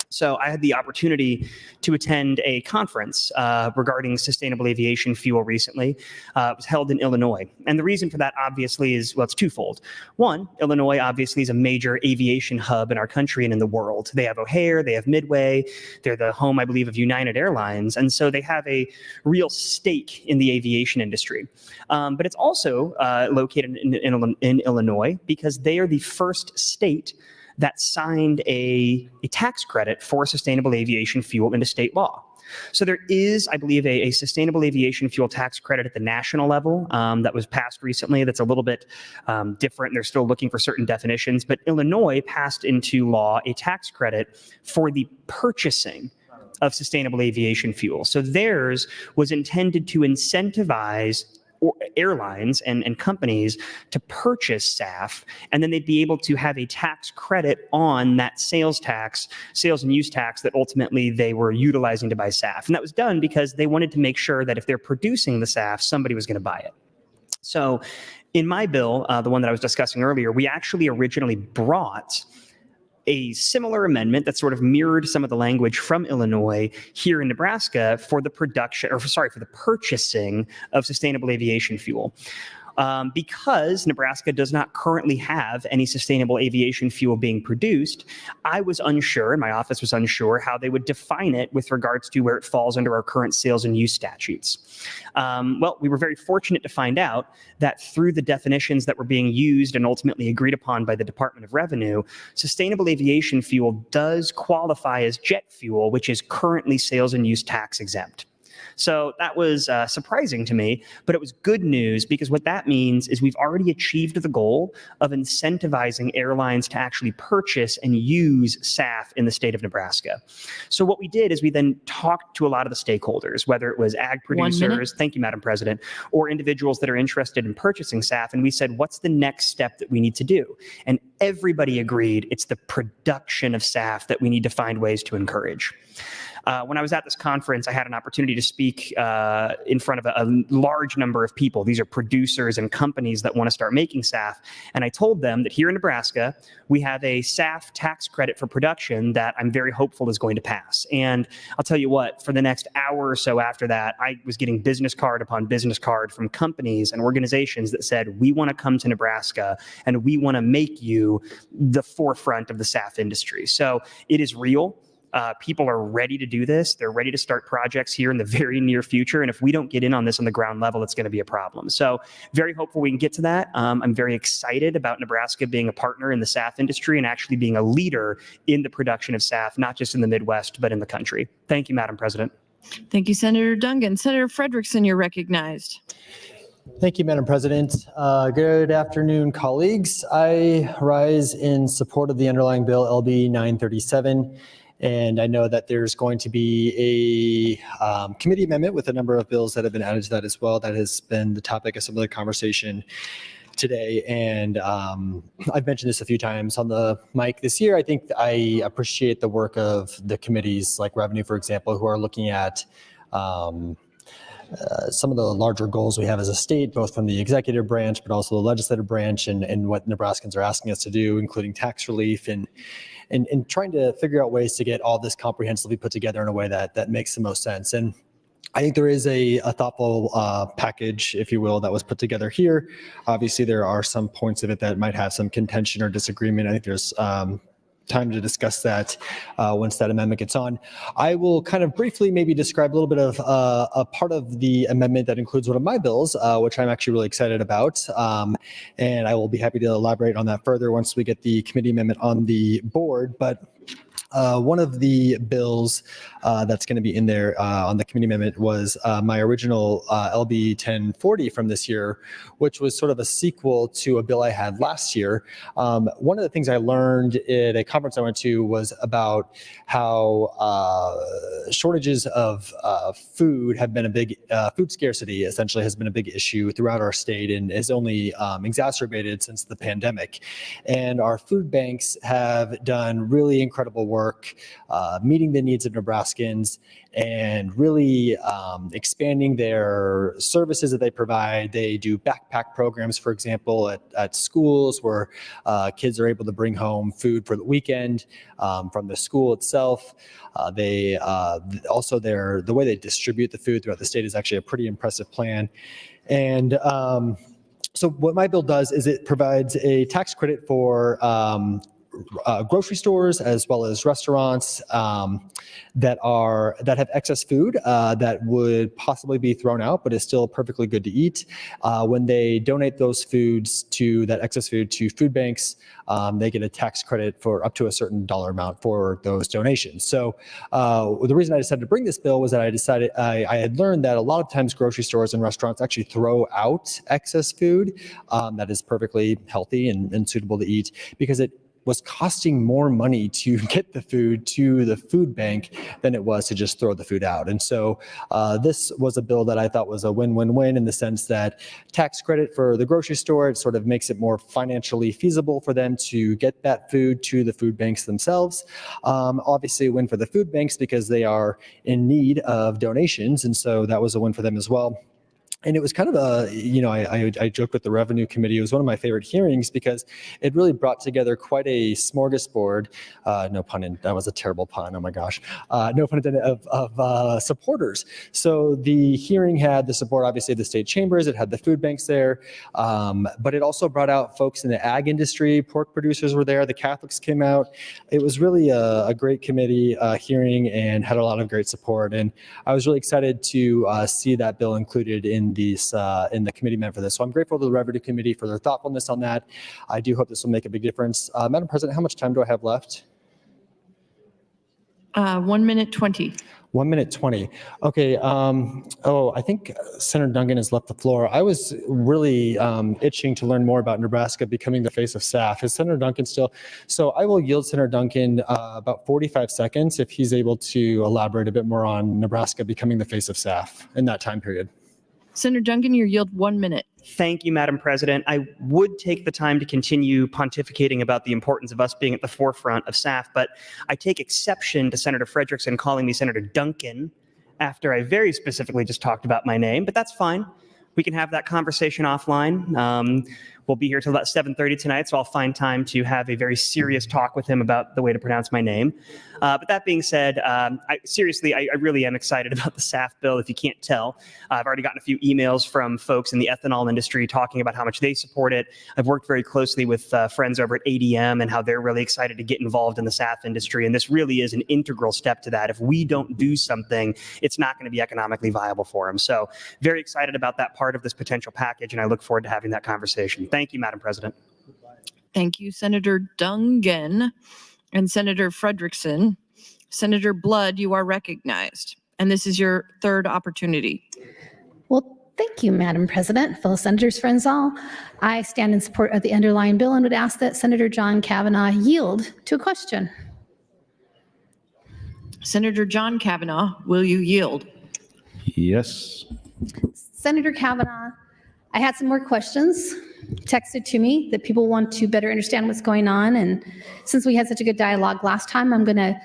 So I had the opportunity to attend a conference regarding sustainable aviation fuel recently. It was held in Illinois. And the reason for that obviously is, well, it's twofold. One, Illinois obviously is a major aviation hub in our country and in the world. They have O'Hare, they have Midway, they're the home, I believe, of United Airlines. And so they have a real stake in the aviation industry. But it's also located in Illinois because they are the first state that signed a tax credit for sustainable aviation fuel into state law. So there is, I believe, a sustainable aviation fuel tax credit at the national level that was passed recently that's a little bit different. They're still looking for certain definitions, but Illinois passed into law a tax credit for the purchasing of sustainable aviation fuel. So theirs was intended to incentivize airlines and companies to purchase SAF, and then they'd be able to have a tax credit on that sales and use tax that ultimately they were utilizing to buy SAF. And that was done because they wanted to make sure that if they're producing the SAF, somebody was going to buy it. So in my bill, the one that I was discussing earlier, we actually originally brought a similar amendment that sort of mirrored some of the language from Illinois here in Nebraska for the purchasing of sustainable aviation fuel. Because Nebraska does not currently have any sustainable aviation fuel being produced, I was unsure, and my office was unsure, how they would define it with regards to where it falls under our current sales and use statutes. Well, we were very fortunate to find out that through the definitions that were being used and ultimately agreed upon by the Department of Revenue, sustainable aviation fuel does qualify as jet fuel, which is currently sales and use tax exempt. So that was surprising to me, but it was good news because what that means is we've already achieved the goal of incentivizing airlines to actually purchase and use SAF in the state of Nebraska. So what we did is we then talked to a lot of the stakeholders, whether it was ag producers, thank you, Madam President, or individuals that are interested in purchasing SAF. And we said, what's the next step that we need to do? And everybody agreed it's the production of SAF that we need to find ways to encourage. When I was at this conference, I had an opportunity to speak in front of a large number of people. These are producers and companies that want to start making SAF. And I told them that here in Nebraska, we have a SAF tax credit for production that I'm very hopeful is going to pass. And I'll tell you what, for the next hour or so after that, I was getting business card upon business card from companies and organizations that said, we want to come to Nebraska and we want to make you the forefront of the SAF industry. So it is real. People are ready to do this. They're ready to start projects here in the very near future. And if we don't get in on this on the ground level, it's going to be a problem. So very hopeful we can get to that. I'm very excited about Nebraska being a partner in the SAF industry and actually being a leader in the production of SAF, not just in the Midwest, but in the country. Thank you, Madam President. Thank you, Senator Dungan. Senator Frederickson, you're recognized. Thank you, Madam President. Good afternoon, colleagues. I rise in support of the underlying bill, LB 937. And I know that there's going to be a committee amendment with a number of bills that have been added to that as well. That has been the topic of some of the conversation today. And I've mentioned this a few times on the mic this year. I think I appreciate the work of the committees like Revenue, for example, who are looking at some of the larger goals we have as a state, both from the executive branch, but also the legislative branch and what Nebraskans are asking us to do, including tax relief and trying to figure out ways to get all this comprehensively put together in a way that makes the most sense. And I think there is a thoughtful package, if you will, that was put together here. Obviously, there are some points of it that might have some contention or disagreement. I think there's time to discuss that once that amendment gets on. I will kind of briefly maybe describe a little bit of a part of the amendment that includes one of my bills, which I'm actually really excited about. And I will be happy to elaborate on that further once we get the committee amendment on the board. But One of the bills that's going to be in there on the committee amendment was my original LB 1040 from this year, which was sort of a sequel to a bill I had last year. One of the things I learned at a conference I went to was about how shortages of food have been a big, food scarcity essentially has been a big issue throughout our state and is only exacerbated since the pandemic. And our food banks have done really incredible work meeting the needs of Nebraskans and really expanding their services that they provide. They do backpack programs, for example, at schools where kids are able to bring home food for the weekend from the school itself. They also the way they distribute the food throughout the state is actually a pretty impressive plan. And so what my bill does is it provides a tax credit for grocery stores as well as restaurants that have excess food that would possibly be thrown out, but is still perfectly good to eat. When they donate those foods that excess food to food banks, they get a tax credit for up to a certain dollar amount for those donations. So the reason I decided to bring this bill was that I had learned that a lot of times grocery stores and restaurants actually throw out excess food that is perfectly healthy and suitable to eat because it was costing more money to get the food to the food bank than it was to just throw the food out. And so this was a bill that I thought was a win-win-win in the sense that tax credit for the grocery store, it sort of makes it more financially feasible for them to get that food to the food banks themselves. Obviously a win for the food banks because they are in need of donations. And so that was a win for them as well. And it was kind of I joked with the Revenue Committee. It was one of my favorite hearings because it really brought together quite a smorgasbord, no pun in, that was a terrible pun, oh my gosh, no pun intended, of supporters. So the hearing had the support, obviously, of the state chambers, it had the food banks there, but it also brought out folks in the ag industry, pork producers were there, the Catholics came out. It was really a great committee hearing and had a lot of great support. And I was really excited to see that bill included in the committee amendment for this. So I'm grateful to the Revenue Committee for their thoughtfulness on that. I do hope this will make a big difference. Madam President, how much time do I have left? 1 minute 20. 1 minute 20. Okay. I think Senator Duncan has left the floor. I was really itching to learn more about Nebraska becoming the face of SAF. Is Senator Duncan still? So I will yield Senator Duncan about 45 seconds if he's able to elaborate a bit more on Nebraska becoming the face of SAF in that time period. Senator Duncan, your yield 1 minute. Thank you, Madam President. I would take the time to continue pontificating about the importance of us being at the forefront of SAF, but I take exception to Senator Frederickson calling me Senator Duncan after I very specifically just talked about my name, but that's fine. We can have that conversation offline. We'll be here till about 7:30 tonight, so I'll find time to have a very serious talk with him about the way to pronounce my name. But that being said, I really am excited about the SAF bill, if you can't tell. I've already gotten a few emails from folks in the ethanol industry talking about how much they support it. I've worked very closely with friends over at ADM and how they're really excited to get involved in the SAF industry, and this really is an integral step to that. If we don't do something, it's not going to be economically viable for them. So very excited about that part of this potential package, and I look forward to having that conversation. Thank you, Madam President. Thank you, Senator Dungan and Senator Frederickson. Senator Blood, you are recognized, and this is your third opportunity. Well, thank you, Madam President. Fellow Senators, friends all, I stand in support of the underlying bill and would ask that Senator John Kavanaugh yield to a question. Senator John Kavanaugh, will you yield? Yes. Senator Kavanaugh, I had some more questions texted to me that people want to better understand what's going on. And since we had such a good dialogue last time, I'm going to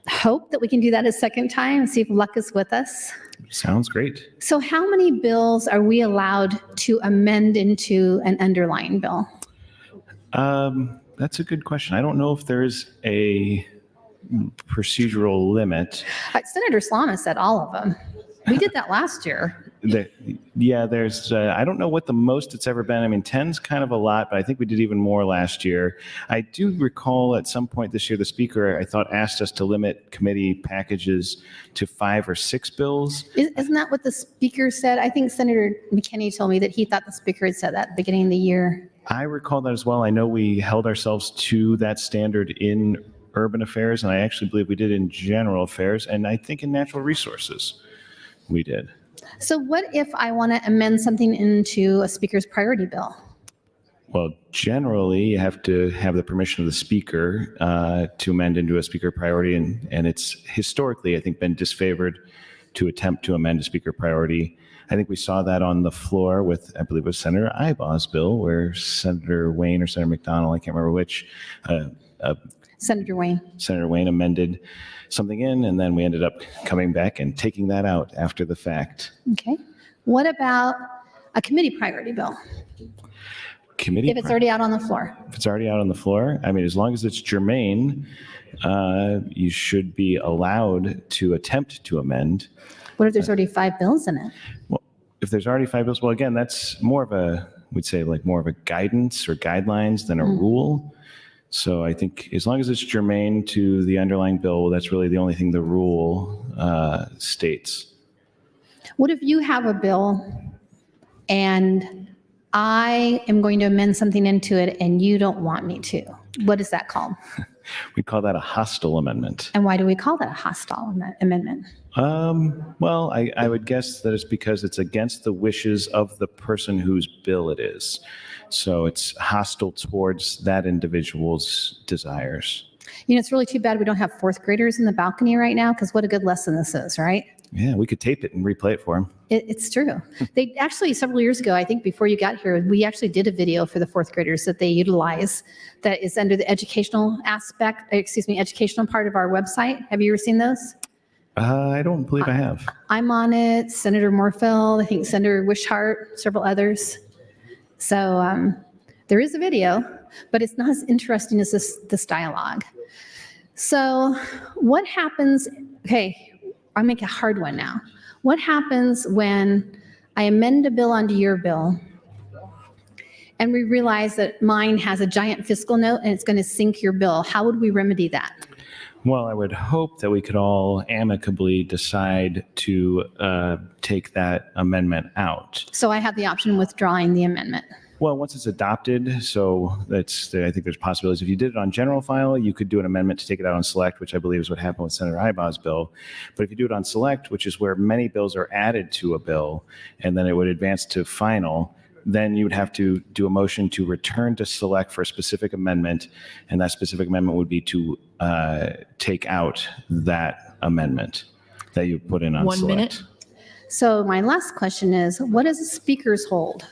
hope that we can do that a second time and see if luck is with us. Sounds great. So how many bills are we allowed to amend into an underlying bill? That's a good question. I don't know if there's a procedural limit. Senator Slama said all of them. We did that last year. There's, I don't know what the most it's ever been. I mean, 10's kind of a lot, but I think we did even more last year. I do recall at some point this year, the speaker, I thought, asked us to limit committee packages to 5 or 6 bills. Isn't that what the speaker said? I think Senator McKinney told me that he thought the speaker had said that at the beginning of the year. I recall that as well. I know we held ourselves to that standard in urban affairs, and I actually believe we did in general affairs, and I think in natural resources we did. So what if I want to amend something into a speaker's priority bill? Well, generally, you have to have the permission of the speaker to amend into a speaker priority, and it's historically, I think, been disfavored to attempt to amend a speaker priority. I think we saw that on the floor with, I believe it was Senator Ibach's bill, where Senator Wayne or Senator McDonald, I can't remember which, Senator Wayne. Senator Wayne amended something in, and then we ended up coming back and taking that out after the fact. Okay. What about a committee priority bill? Committee If it's already out on the floor? If it's already out on the floor, I mean, as long as it's germane, you should be allowed to attempt to amend. What if there's already 5 bills in it? Well, if there's already 5 bills, well, again, that's more of a, we'd say like more of a guidance or guidelines than a rule. So I think as long as it's germane to the underlying bill, that's really the only thing the rule states. What if you have a bill and I am going to amend something into it and you don't want me to? What is that called? We call that a hostile amendment. And why do we call that a hostile amendment? Well, I would guess that it's because it's against the wishes of the person whose bill it is. So it's hostile towards that individual's desires. You know, it's really too bad we don't have 4th graders in the balcony right now, because what a good lesson this is, right? Yeah, we could tape it and replay it for them. It's true. They actually, several years ago, I think before you got here, we actually did a video for the 4th graders that they utilize that is under the educational educational part of our website. Have you ever seen those? I don't believe I have. I'm on it, Senator Morfield, I think Senator Wishart, several others. So there is a video, but it's not as interesting as this dialogue. So what happens, okay, I'll make a hard one now. What happens when I amend a bill onto your bill and we realize that mine has a giant fiscal note and it's going to sink your bill? How would we remedy that? Well, I would hope that we could all amicably decide to take that amendment out. So I have the option of withdrawing the amendment. Well, once it's adopted, so I think there's possibilities. If you did it on general file, you could do an amendment to take it out on select, which I believe is what happened with Senator Ibach's bill. But if you do it on select, which is where many bills are added to a bill, and then it would advance to final, then you would have to do a motion to return to select for a specific amendment, and that specific amendment would be to take out that amendment that you put in on select. 1 minute. So my last question is, what is a speaker's hold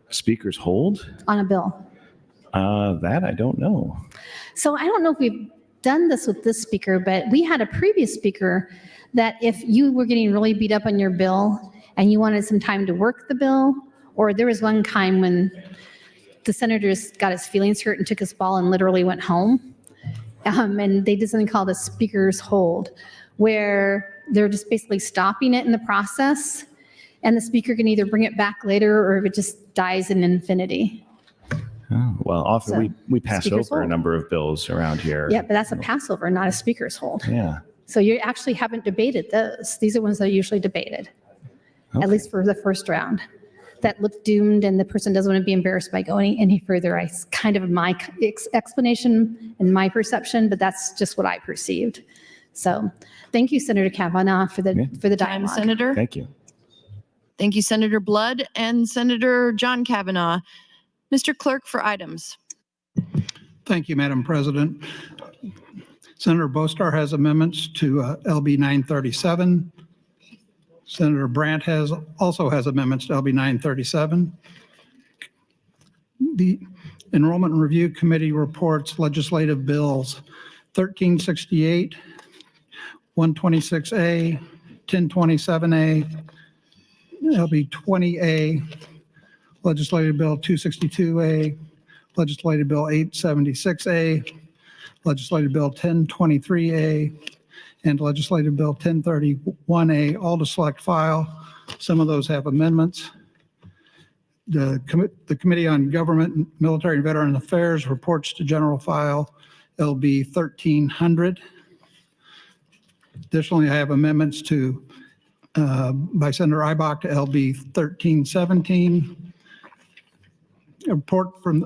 Speaker's hold? on a bill? That I don't know. So I don't know if we've done this with this speaker, but we had a previous speaker that if you were getting really beat up on your bill and you wanted some time to work the bill, or there was one time when the senator got his feelings hurt and took his ball and literally went home. And they did something called a speaker's hold, where they're just basically stopping it in the process, and the speaker can either bring it back later or if it just dies in infinity. Oh, well, often So, we pass speaker's over a hold. number of bills around here. Yeah, but that's a Passover, not a speaker's hold. Yeah. So you actually haven't debated those. These are ones that are usually debated, at least for the first round. That look doomed and the person doesn't want to be embarrassed by going any further. It's kind of my explanation and my perception, but that's just what I perceived. So thank you, Senator Kavanaugh, for the dialogue. Senator. Thank you. Thank you, Senator Blood and Senator John Kavanaugh. Mr. Clerk for items. Thank you, Madam President. Senator Bostar has amendments to LB 937. Senator Brandt also has amendments to LB 937. The Enrollment and Review Committee reports legislative bills 1368, 126A, 1027A, LB 20A, Legislative Bill 262A, Legislative Bill 876A, Legislative Bill 1023A, and Legislative Bill 1031A, all to select file. Some of those have amendments. The Committee on Government, Military, and Veteran Affairs reports to general file LB 1300. Additionally, I have amendments to by Senator Ibach to LB 1317, A report on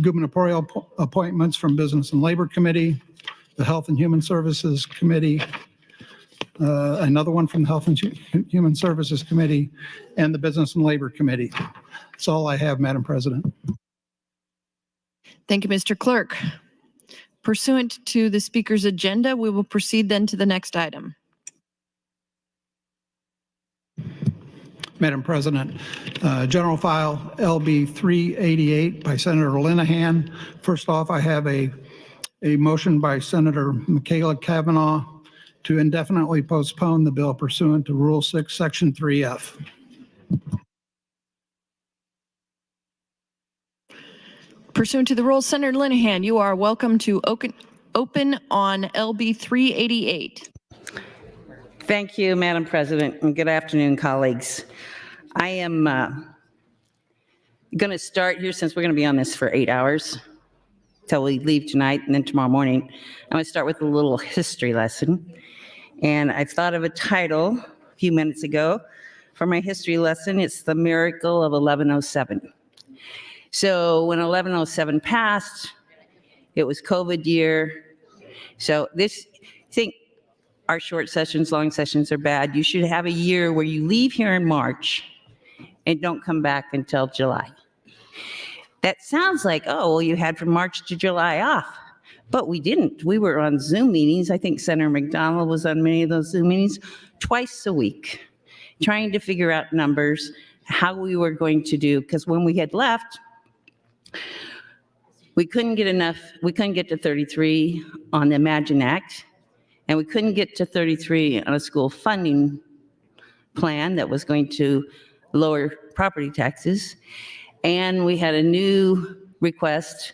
gubernatorial appointments from Business and Labor Committee, the Health and Human Services Committee, another one from the Health and Human Services Committee, and the Business and Labor Committee. That's all I have, Madam President. Thank you, Mr. Clerk. Pursuant to the speaker's agenda, we will proceed then to the next item. Madam President, General File LB 388 by Senator Linehan. First off, I have a motion by Senator Michaela Cavanaugh to indefinitely postpone the bill pursuant to Rule 6, Section 3F. Pursuant to the rules, Senator Linehan, you are welcome to open on LB 388. Thank you, Madam President, and good afternoon, colleagues. I am going to start here since we're going to be on this for 8 hours till we leave tonight and then tomorrow morning. I'm going to start with a little history lesson. And I thought of a title a few minutes ago for my history lesson. It's The Miracle of 1107. So when 1107 passed, it was COVID year. So I think our short sessions, long sessions are bad. You should have a year where you leave here in March and don't come back until July. That sounds like, oh, well, you had from March to July off. But we didn't. We were on Zoom meetings. I think Senator McDonald was on many of those Zoom meetings twice a week, trying to figure out numbers, how we were going to do, because when we had left, we couldn't get to 33 on the Imagine Act, and we couldn't get to 33 on a school funding plan that was going to lower property taxes. And we had a new request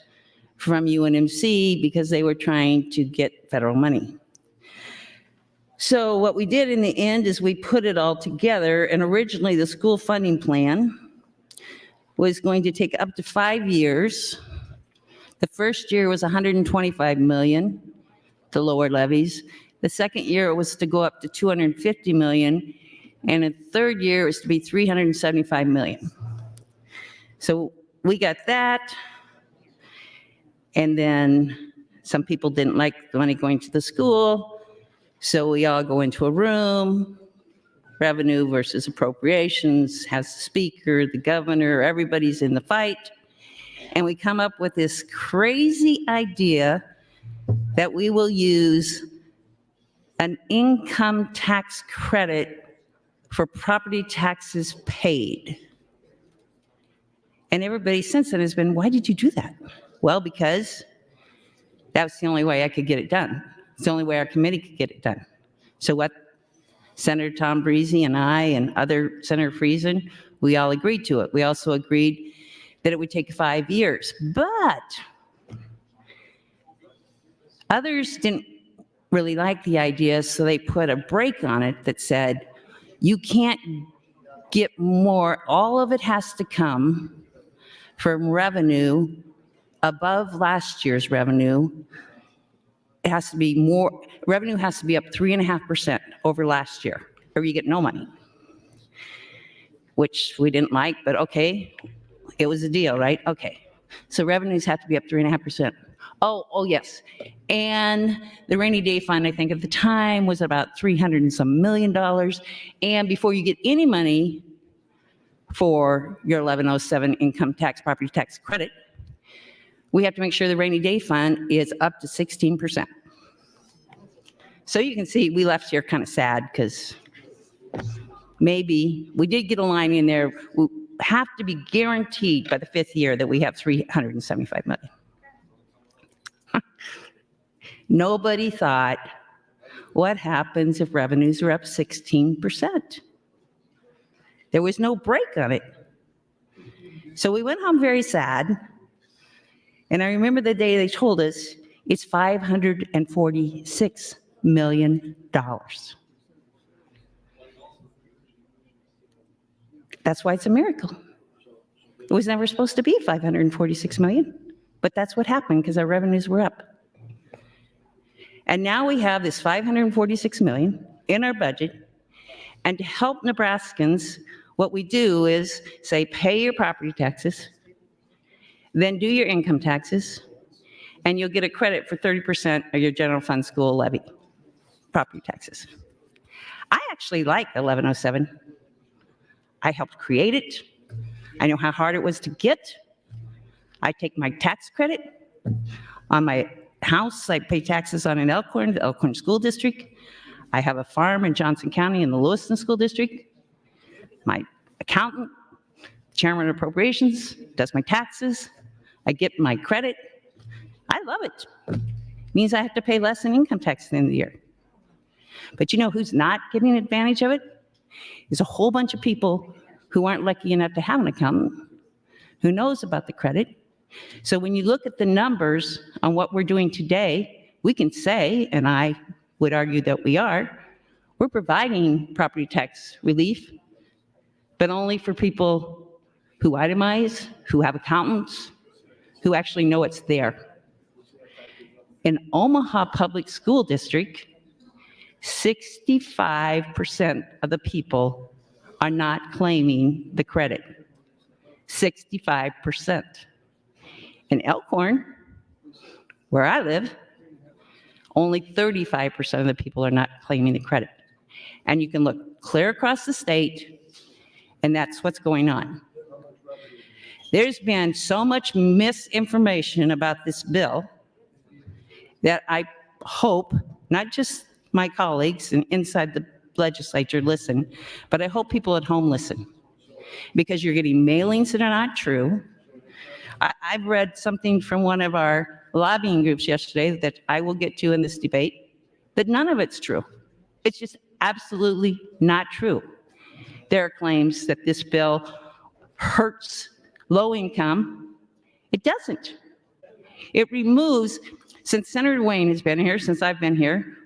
from UNMC because they were trying to get federal money. So what we did in the end is we put it all together, and originally the school funding plan was going to take up to 5 years. The first year was $125 million to lower levies. The second year it was to go up to $250 million, and the third year it was to be $375 million. So we got that, and then some people didn't like the money going to the school, so we all go into a room, revenue versus appropriations, has the speaker, the governor, everybody's in the fight, and we come up with this crazy idea that we will use an income tax credit for property taxes paid. And everybody since then has been, why did you do that? Well, because that was the only way I could get it done. It's the only way our committee could get it done. So what Senator Tom Breezy and I and other Senator Friesen, we all agreed to it. We also agreed that it would take 5 years. But others didn't really like the idea, so they put a break on it that said, you can't get more, all of it has to come from revenue above last year's revenue. It has to be more, revenue has to be up 3.5% over last year, or you get no money, which we didn't like, but okay, it was a deal, right? Okay, so revenues have to be up 3.5%. Oh, yes, and the rainy day fund, I think at the time, was about $300 and some million, and before you get any money for your 1107 income tax, property tax credit, we have to make sure the rainy day fund is up to 16%. So you can see we left here kind of sad because maybe we did get a line in there. We have to be guaranteed by the 5th year that we have $375 million. Nobody thought, what happens if revenues are up 16%? There was no break on it. So we went home very sad. And I remember the day they told us it's $546 million. That's why it's a miracle. It was never supposed to be $546 million, but that's what happened because our revenues were up. And now we have this $546 million in our budget, and to help Nebraskans, what we do is say, pay your property taxes, then do your income taxes, and you'll get a credit for 30% of your general fund school levy, property taxes. I actually like 1107. I helped create it. I know how hard it was to get. I take my tax credit. On my house, I pay taxes on the Elkhorn School District. I have a farm in Johnson County in the Lewiston School District. My accountant, chairman of appropriations, does my taxes. I get my credit. I love it. It means I have to pay less in income tax at the end of the year. But you know who's not getting advantage of it? Is a whole bunch of people who aren't lucky enough to have an accountant, who knows about the credit. So when you look at the numbers on what we're doing today, we can say, and I would argue that we're providing property tax relief, but only for people who itemize, who have accountants, who actually know it's there. In Omaha Public School District, 65% of the people are not claiming the credit. 65%. In Elkhorn, where I live, only 35% of the people are not claiming the credit. And you can look clear across the state, and that's what's going on. There's been so much misinformation about this bill that I hope not just my colleagues and inside the legislature listen, but I hope people at home listen, because you're getting mailings that are not true. I've read something from one of our lobbying groups yesterday that I will get to in this debate, that none of it's true. It's just absolutely not true. There are claims that this bill hurts low income. It doesn't. It removes, since Senator Wayne has been here, since I've been here,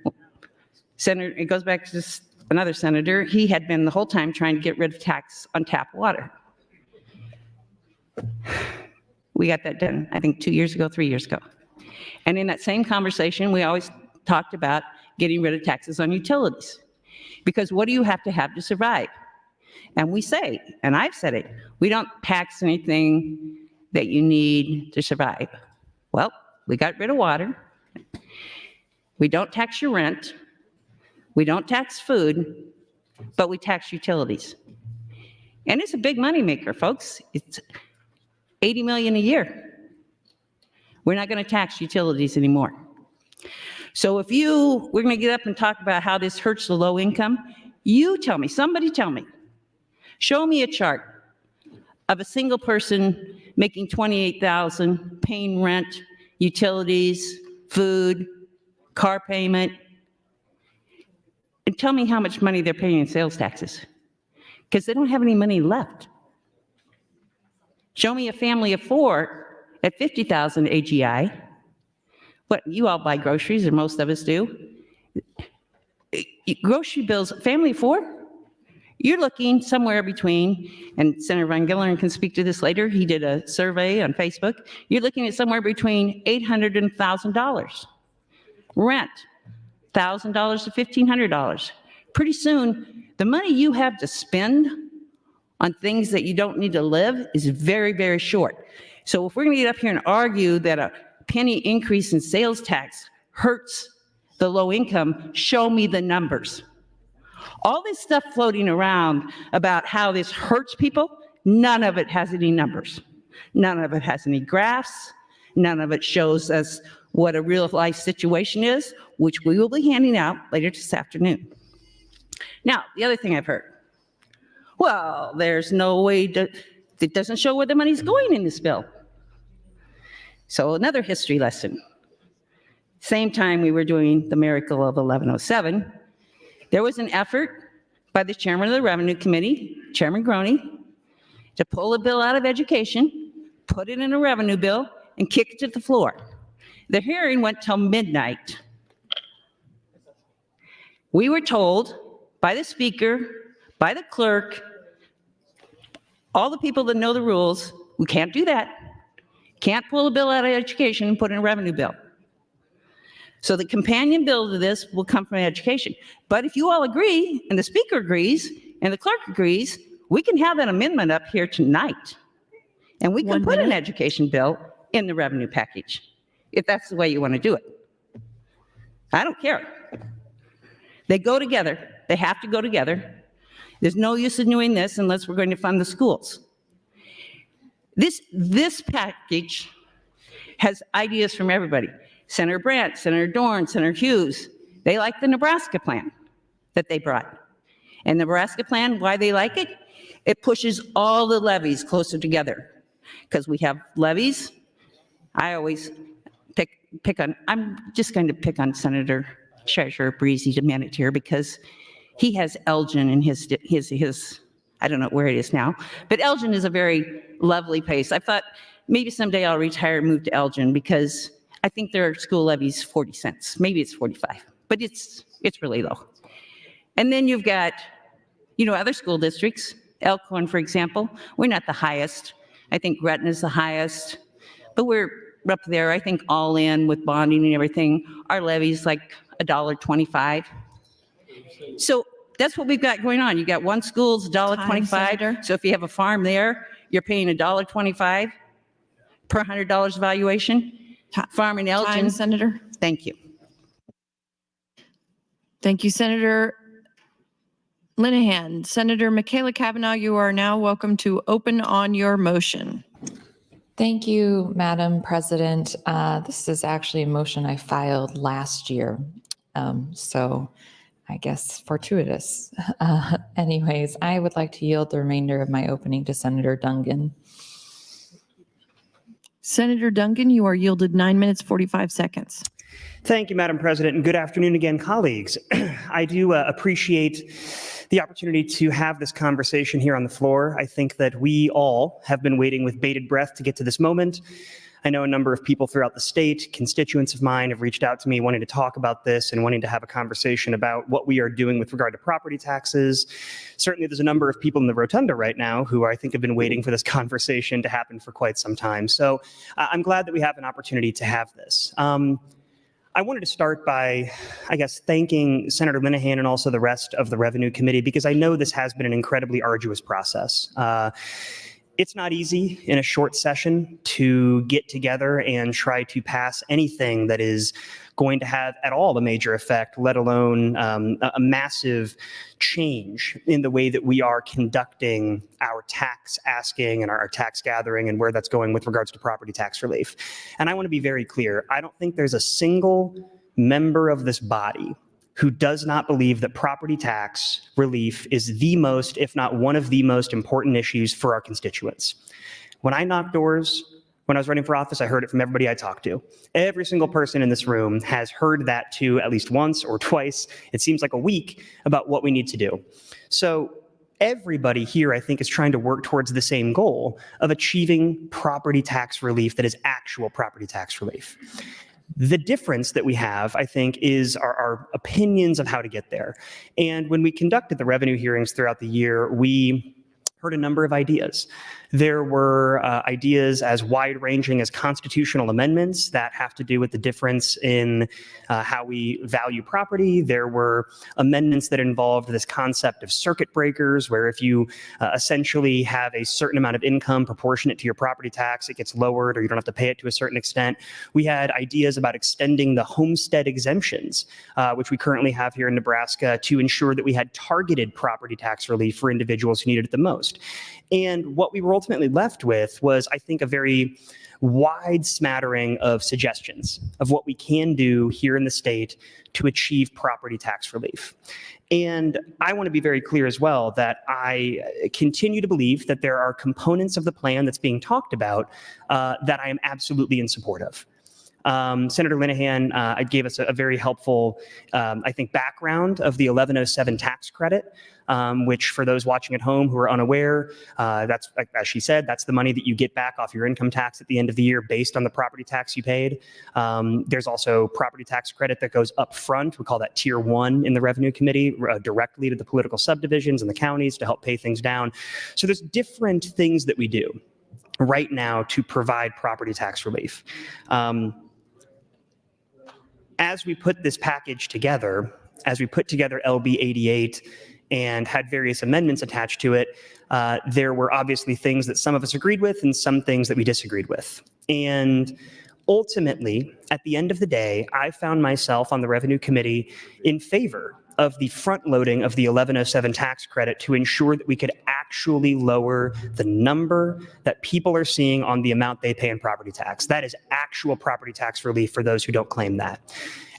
it goes back to another senator, he had been the whole time trying to get rid of tax on tap water. We got that done, I think 2 years ago, 3 years ago. And in that same conversation, we always talked about getting rid of taxes on utilities. Because what do you have to survive? And we say, and I've said it, we don't tax anything that you need to survive. Well, we got rid of water. We don't tax your rent. We don't tax food, but we tax utilities. And it's a big moneymaker, folks. It's $80 million a year. We're not going to tax utilities anymore. So we're going to get up and talk about how this hurts the low income. You tell me, somebody tell me, show me a chart of a single person making $28,000, paying rent, utilities, food, car payment, and tell me how much money they're paying in sales taxes, because they don't have any money left. Show me a family of four at $50,000 AGI. What, you all buy groceries, or most of us do. Grocery bills, family of four, you're looking somewhere between, and Senator Van Gilleren can speak to this later, he did a survey on Facebook, you're looking at somewhere between $800 and $1,000. Rent, $1,000 to $1,500. Pretty soon, the money you have to spend on things that you don't need to live is very, very short. So if we're going to get up here and argue that a penny increase in sales tax hurts the low income, show me the numbers. All this stuff floating around about how this hurts people, none of it has any numbers. None of it has any graphs. None of it shows us what a real life situation is, which we will be handing out later this afternoon. Now, the other thing I've heard, well, there's no way it doesn't show where the money's going in this bill. So another history lesson. Same time we were doing the miracle of 1107, there was an effort by the chairman of the Revenue Committee, Chairman Groney, to pull a bill out of education, put it in a revenue bill, and kick it to the floor. The hearing went till midnight. We were told by the speaker, by the clerk, all the people that know the rules, we can't do that. Can't pull a bill out of education and put in a revenue bill. So the companion bill to this will come from education. But if you all agree, and the speaker agrees, and the clerk agrees, we can have that amendment up here tonight. And we can put an education bill in the revenue package, if that's the way you want to do it. I don't care. They go together. They have to go together. There's no use in doing this unless we're going to fund the schools. This package has ideas from everybody. Senator Brandt, Senator Dorn, Senator Hughes, they like the Nebraska plan that they brought. And the Nebraska plan, why they like it? It pushes all the levies closer together. Because we have levies. I always pick on, I'm just going to pick on Senator Treasurer Breezy a minute here because he has Elgin in his, I don't know where it is now, but Elgin is a very lovely place. I thought maybe someday I'll retire and move to Elgin because I think their school levy's 40 cents. Maybe it's 45, but it's really low. And then you've got, other school districts. Elkhorn, for example, we're not the highest. I think Gretna's the highest, but we're up there. I think all in with bonding and everything, our levy's like $1.25. So that's what we've got going on. You got one school's $1.25. So if you have a farm there, you're paying $1.25 per $100 valuation. Farm in Elgin. Time, Senator. Thank you. Thank you, Senator Linehan. Senator Michaela Cavanaugh, you are now welcome to open on your motion. Thank you, Madam President. This is actually a motion I filed last year. So I guess fortuitous. Anyways, I would like to yield the remainder of my opening to Senator Duncan. Senator Duncan, you are yielded 9 minutes, 45 seconds. Thank you, Madam President, and good afternoon again, colleagues. I do appreciate the opportunity to have this conversation here on the floor. I think that we all have been waiting with bated breath to get to this moment. I know a number of people throughout the state, constituents of mine, have reached out to me wanting to talk about this and wanting to have a conversation about what we are doing with regard to property taxes. Certainly, there's a number of people in the rotunda right now who I think have been waiting for this conversation to happen for quite some time. So I'm glad that we have an opportunity to have this. I wanted to start by, thanking Senator Linehan and also the rest of the Revenue Committee, because I know this has been an incredibly arduous process. It's not easy in a short session to get together and try to pass anything that is going to have at all a major effect, let alone a massive change in the way that we are conducting our tax asking and our tax gathering and where that's going with regards to property tax relief. And I want to be very clear. I don't think there's a single member of this body who does not believe that property tax relief is the most, if not one of the most important issues for our constituents. When I knocked doors, when I was running for office, I heard it from everybody I talked to. Every single person in this room has heard that too, at least once or twice. It seems like a week about what we need to do. So everybody here, I think, is trying to work towards the same goal of achieving property tax relief that is actual property tax relief. The difference that we have, I think, is our opinions of how to get there. And when we conducted the revenue hearings throughout the year, we heard a number of ideas. There were ideas as wide-ranging as constitutional amendments that have to do with the difference in how we value property. There were amendments that involved this concept of circuit breakers, where if you essentially have a certain amount of income proportionate to your property tax, it gets lowered or you don't have to pay it to a certain extent. We had ideas about extending the homestead exemptions, which we currently have here in Nebraska, to ensure that we had targeted property tax relief for individuals who needed it the most. And what we were ultimately left with was, I think, a very wide smattering of suggestions of what we can do here in the state to achieve property tax relief. And I want to be very clear as well that I continue to believe that there are components of the plan that's being talked about that I am absolutely in support of. Senator Linehan gave us a very helpful, I think, background of the 1107 tax credit, which for those watching at home who are unaware, that's, as she said, that's the money that you get back off your income tax at the end of the year based on the property tax you paid. There's also property tax credit that goes up front. We call that Tier 1 in the Revenue Committee, directly to the political subdivisions and the counties to help pay things down. So there's different things that we do right now to provide property tax relief. As we put this package together, as we put together LB 88, and had various amendments attached to it, there were obviously things that some of us agreed with and some things that we disagreed with. And ultimately, at the end of the day, I found myself on the Revenue Committee in favor of the front loading of the 1107 tax credit to ensure that we could actually lower the number that people are seeing on the amount they pay in property tax. That is actual property tax relief for those who don't claim that.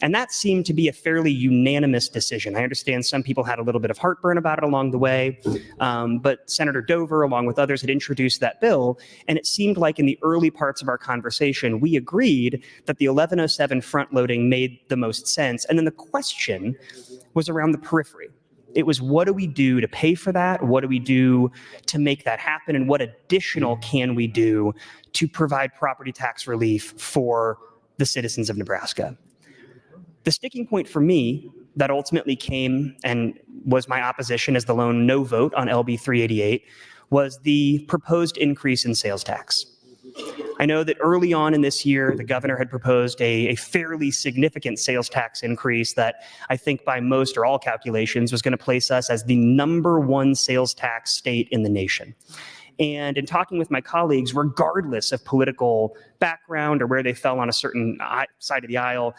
And that seemed to be a fairly unanimous decision. I understand some people had a little bit of heartburn about it along the way, but Senator Dover, along with others, had introduced that bill, and it seemed like in the early parts of our conversation, we agreed that the 1107 front loading made the most sense. And then the question was around the periphery. It was, what do we do to pay for that? What do we do to make that happen? And what additional can we do to provide property tax relief for the citizens of Nebraska? The sticking point for me that ultimately came and was my opposition as the lone no vote on LB 388 was the proposed increase in sales tax. I know that early on in this year, the governor had proposed a fairly significant sales tax increase that I think by most or all calculations was going to place us as the #1 sales tax state in the nation. And in talking with my colleagues, regardless of political background or where they fell on a certain side of the aisle,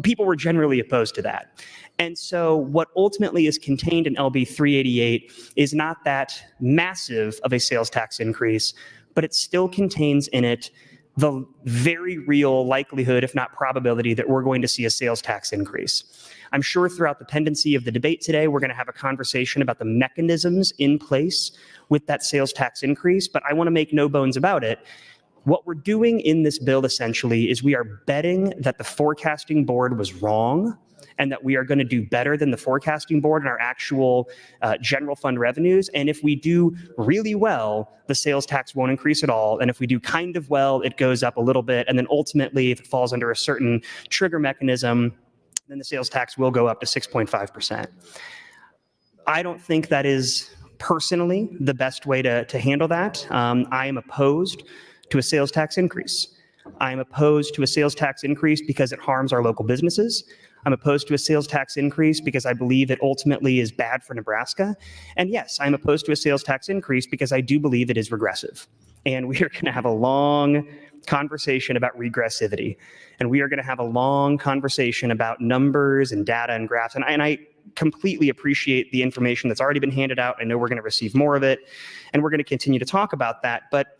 people were generally opposed to that. And so what ultimately is contained in LB 388 is not that massive of a sales tax increase, but it still contains in it the very real likelihood, if not probability, that we're going to see a sales tax increase. I'm sure throughout the pendency of the debate today, we're going to have a conversation about the mechanisms in place with that sales tax increase, but I want to make no bones about it. What we're doing in this bill essentially is we are betting that the forecasting board was wrong and that we are going to do better than the forecasting board in our actual general fund revenues. And if we do really well, the sales tax won't increase at all. And if we do kind of well, it goes up a little bit. And then ultimately, if it falls under a certain trigger mechanism, then the sales tax will go up to 6.5%. I don't think that is personally the best way to handle that. I am opposed to a sales tax increase. I am opposed to a sales tax increase because it harms our local businesses. I'm opposed to a sales tax increase because I believe it ultimately is bad for Nebraska. And yes, I'm opposed to a sales tax increase because I do believe it is regressive. And we are going to have a long conversation about regressivity. And we are going to have a long conversation about numbers and data and graphs. And I completely appreciate the information that's already been handed out. I know we're going to receive more of it, and we're going to continue to talk about that. But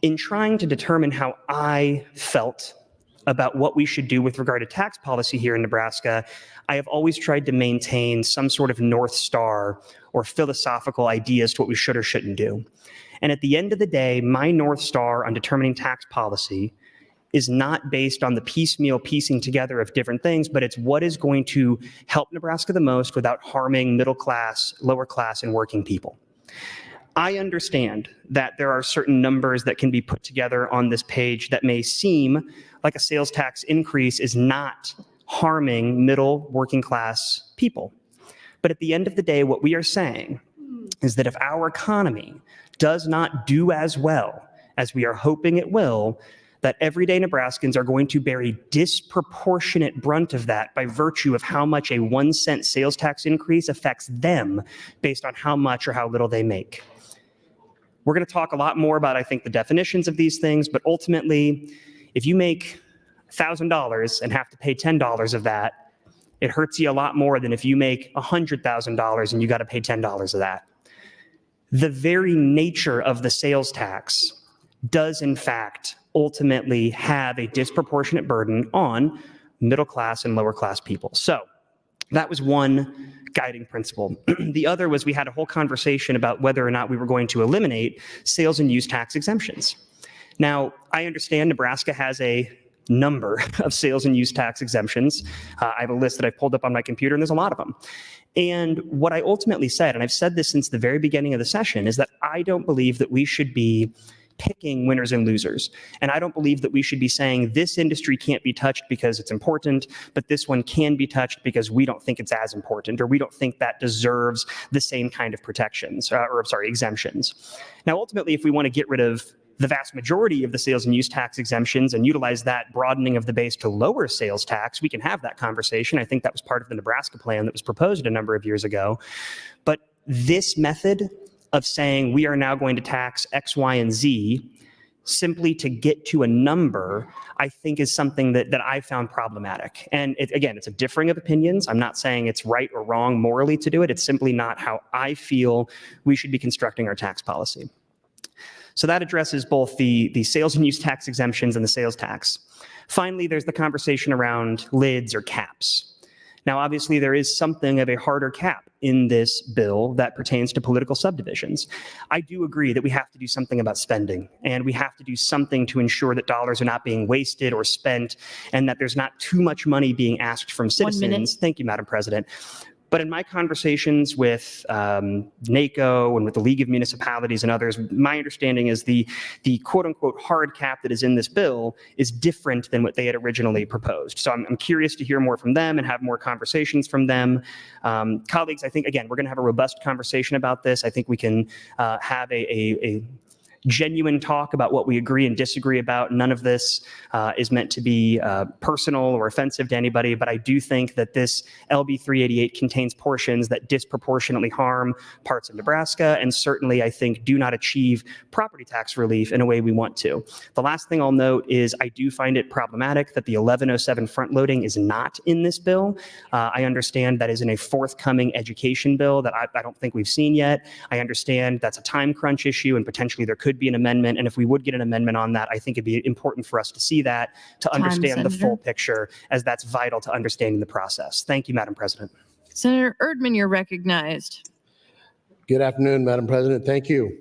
in trying to determine how I felt about what we should do with regard to tax policy here in Nebraska, I have always tried to maintain some sort of North Star or philosophical idea as to what we should or shouldn't do. And at the end of the day, my North Star on determining tax policy is not based on the piecemeal piecing together of different things, but it's what is going to help Nebraska the most without harming middle class, lower class, and working people. I understand that there are certain numbers that can be put together on this page that may seem like a sales tax increase is not harming middle working class people. But at the end of the day, what we are saying is that if our economy does not do as well as we are hoping it will, that everyday Nebraskans are going to bear a disproportionate brunt of that by virtue of how much a 1 cent sales tax increase affects them based on how much or how little they make. We're going to talk a lot more about, I think, the definitions of these things, but ultimately, if you make $1,000 and have to pay $10 of that, it hurts you a lot more than if you make $100,000 and you got to pay $10 of that. The very nature of the sales tax does, in fact, ultimately have a disproportionate burden on middle class and lower class people. So that was one guiding principle. The other was we had a whole conversation about whether or not we were going to eliminate sales and use tax exemptions. Now, I understand Nebraska has a number of sales and use tax exemptions. I have a list that I pulled up on my computer, and there's a lot of them. And what I ultimately said, and I've said this since the very beginning of the session, is that I don't believe that we should be picking winners and losers. And I don't believe that we should be saying this industry can't be touched because it's important, but this one can be touched because we don't think it's as important, or we don't think that deserves the same kind of protections, exemptions. Now, ultimately, if we want to get rid of the vast majority of the sales and use tax exemptions and utilize that broadening of the base to lower sales tax, we can have that conversation. I think that was part of the Nebraska plan that was proposed a number of years ago. But this method of saying we are now going to tax X, Y, and Z simply to get to a number, I think is something that I found problematic. And again, it's a differing of opinions. I'm not saying it's right or wrong morally to do it. It's simply not how I feel we should be constructing our tax policy. So that addresses both the sales and use tax exemptions and the sales tax. Finally, there's the conversation around lids or caps. Now, obviously, there is something of a harder cap in this bill that pertains to political subdivisions. I do agree that we have to do something about spending, and we have to do something to ensure that dollars are not being wasted or spent, and that there's not too much money being asked from citizens. Thank you, Madam President. But in my conversations with NACO and with the League of Municipalities and others, my understanding is the quote unquote hard cap that is in this bill is different than what they had originally proposed. So I'm curious to hear more from them and have more conversations from them. Colleagues, I think, again, we're going to have a robust conversation about this. I think we can have a genuine talk about what we agree and disagree about. None of this is meant to be personal or offensive to anybody, but I do think that this LB 388 contains portions that disproportionately harm parts of Nebraska, and certainly I think do not achieve property tax relief in a way we want to. The last thing I'll note is I do find it problematic that the 1107 front loading is not in this bill. I understand that is in a forthcoming education bill that I don't think we've seen yet. I understand that's a time crunch issue and potentially there could be an amendment. And if we would get an amendment on that, I think it'd be important for us to see that, to understand the full picture, as that's vital to understanding the process. Thank you, Madam President. Senator Erdman, you're recognized. Good afternoon, Madam President. Thank you.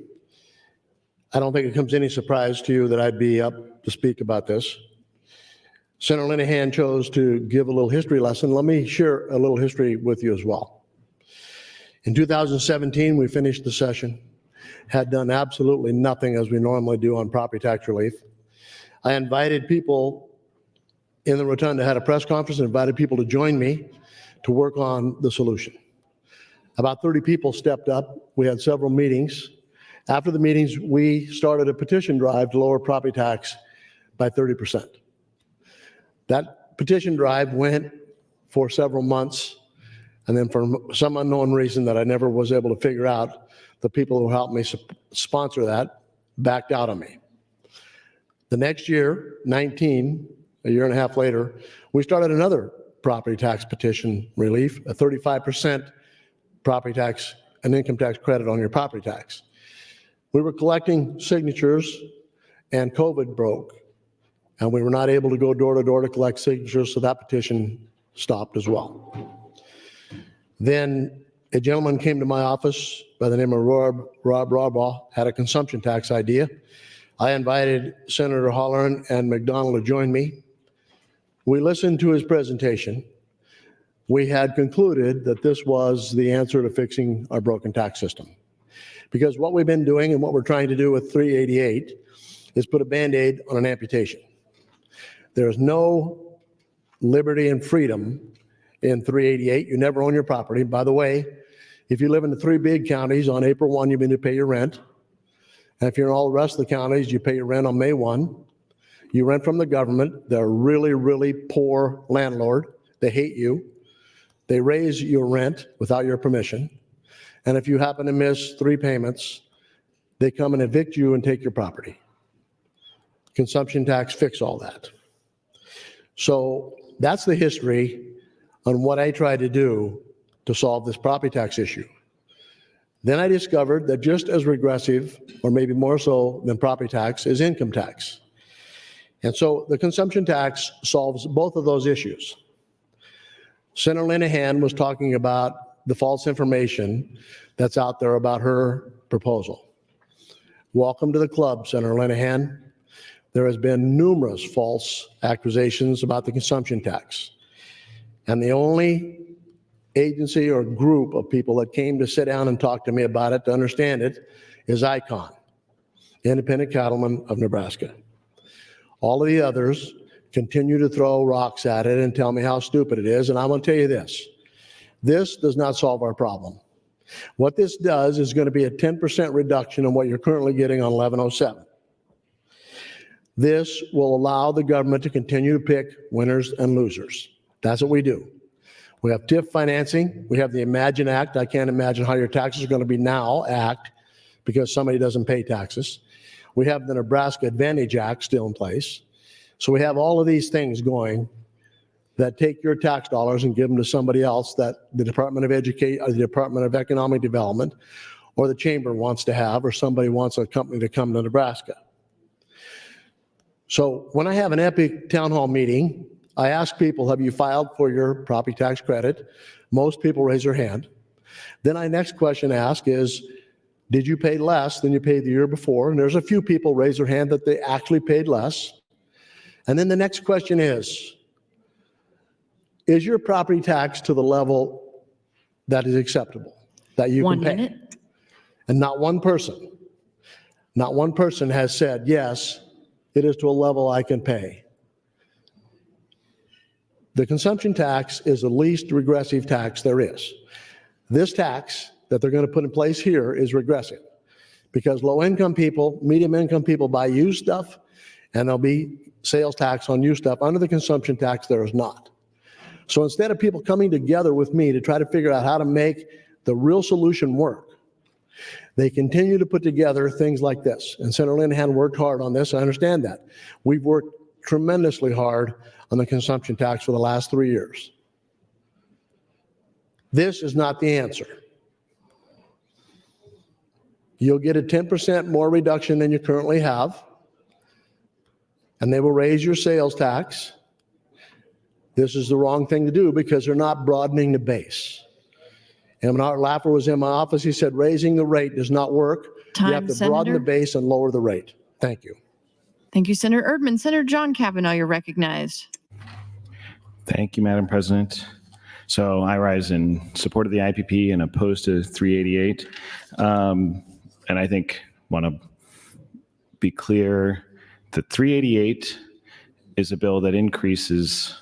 I don't think it comes any surprise to you that I'd be up to speak about this. Senator Linehan chose to give a little history lesson. Let me share a little history with you as well. In 2017, we finished the session, had done absolutely nothing as we normally do on property tax relief. I invited people in the rotunda, had a press conference, and invited people to join me to work on the solution. About 30 people stepped up. We had several meetings. After the meetings, we started a petition drive to lower property tax by 30%. That petition drive went for several months, and then for some unknown reason that I never was able to figure out, the people who helped me sponsor that backed out on me. The next year, 19, a year and a half later, we started another property tax petition relief, a 35% property tax, an income tax credit on your property tax. We were collecting signatures and COVID broke, and we were not able to go door to door to collect signatures, so that petition stopped as well. Then a gentleman came to my office by the name of Rob Rawbaugh, had a consumption tax idea. I invited Senator Holleran and McDonald to join me. We listened to his presentation. We had concluded that this was the answer to fixing our broken tax system. Because what we've been doing and what we're trying to do with 388 is put a Band-Aid on an amputation. There's no liberty and freedom in 388. You never own your property. By the way, if you live in the 3 big counties, on April 1, you need to pay your rent. And if you're in all the rest of the counties, you pay your rent on May 1. You rent from the government. They're a really, really poor landlord. They hate you. They raise your rent without your permission. And if you happen to miss 3 payments, they come and evict you and take your property. Consumption tax fix all that. So that's the history on what I tried to do to solve this property tax issue. Then I discovered that just as regressive, or maybe more so than property tax, is income tax. And so the consumption tax solves both of those issues. Senator Linehan was talking about the false information that's out there about her proposal. Welcome to the club, Senator Linehan. There has been numerous false accusations about the consumption tax. And the only agency or group of people that came to sit down and talk to me about it, to understand it, is ICON, Independent Cattlemen of Nebraska. All of the others continue to throw rocks at it and tell me how stupid it is. And I'm going to tell you this. This does not solve our problem. What this does is going to be a 10% reduction in what you're currently getting on 1107. This will allow the government to continue to pick winners and losers. That's what we do. We have TIF financing. We have the Imagine Act. I can't imagine how your taxes are going to be now Act because somebody doesn't pay taxes. We have the Nebraska Advantage Act still in place. So we have all of these things going that take your tax dollars and give them to somebody else that the Department of Education, or the Department of Economic Development, or the Chamber wants to have, or somebody wants a company to come to Nebraska. So when I have an epic town hall meeting, I ask people, have you filed for your property tax credit? Most people raise their hand. Then my next question ask is, did you pay less than you paid the year before? And there's a few people raise their hand that they actually paid less. And then the next question is your property tax to the level that is acceptable, that you can pay? 1 minute. And not one person has said, yes, it is to a level I can pay. The consumption tax is the least regressive tax there is. This tax that they're going to put in place here is regressive because low-income people, medium-income people buy used stuff, and there'll be sales tax on used stuff. Under the consumption tax, there is not. So instead of people coming together with me to try to figure out how to make the real solution work, they continue to put together things like this. And Senator Linehan worked hard on this. I understand that. We've worked tremendously hard on the consumption tax for the last 3 years. This is not the answer. You'll get a 10% more reduction than you currently have, and they will raise your sales tax. This is the wrong thing to do because they're not broadening the base. And when Art Laffer was in my office, he said raising the rate does not work. You have to broaden the base and lower the rate. Thank you. Thank you, Senator Erdman. Senator John Kavanaugh, you're recognized. Thank you, Madam President. So I rise in support of the IPP and opposed to 388. And I think want to be clear that 388 is a bill that increases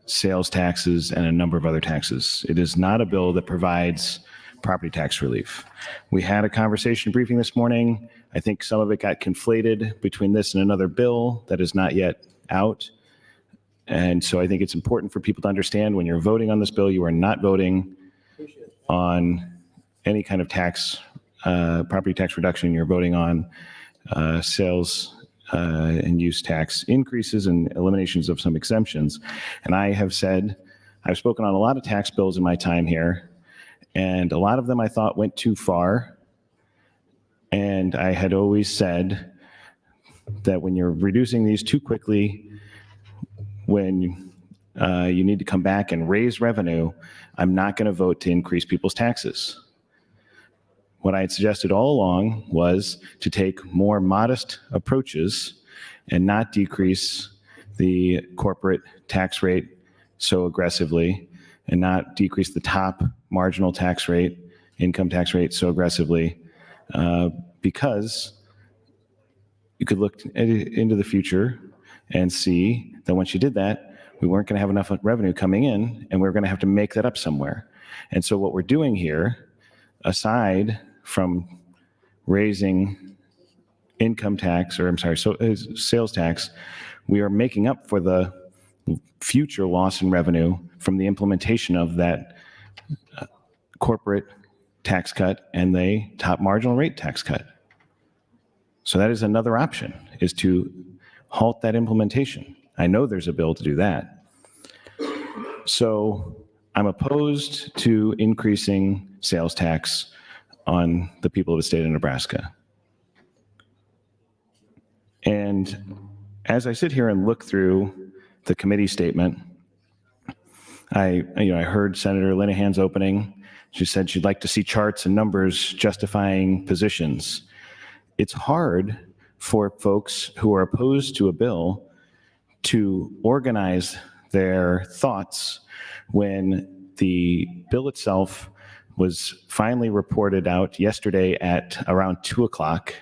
sales taxes and a number of other taxes. It is not a bill that provides property tax relief. We had a conversation briefing this morning. I think some of it got conflated between this and another bill that is not yet out. And so I think it's important for people to understand when you're voting on this bill, you are not voting on any kind of tax, property tax reduction. You're voting on sales and use tax increases and eliminations of some exemptions. And I have said, I've spoken on a lot of tax bills in my time here, and a lot of them I thought went too far. And I had always said that when you're reducing these too quickly, when you need to come back and raise revenue, I'm not going to vote to increase people's taxes. What I had suggested all along was to take more modest approaches and not decrease the corporate tax rate so aggressively and not decrease the top marginal tax rate, income tax rate so aggressively, because you could look into the future and see that once you did that, we weren't going to have enough revenue coming in, and we were going to have to make that up somewhere. And so what we're doing here, aside from raising income tax, or I'm sorry, sales tax, we are making up for the future loss in revenue from the implementation of that corporate tax cut and the top marginal rate tax cut. So that is another option, is to halt that implementation. I know there's a bill to do that. So I'm opposed to increasing sales tax on the people of the state of Nebraska. And as I sit here and look through the committee statement, I heard Senator Linehan's opening. She said she'd like to see charts and numbers justifying positions. It's hard for folks who are opposed to a bill to organize their thoughts when the bill itself was finally reported out yesterday at around 2 o'clock,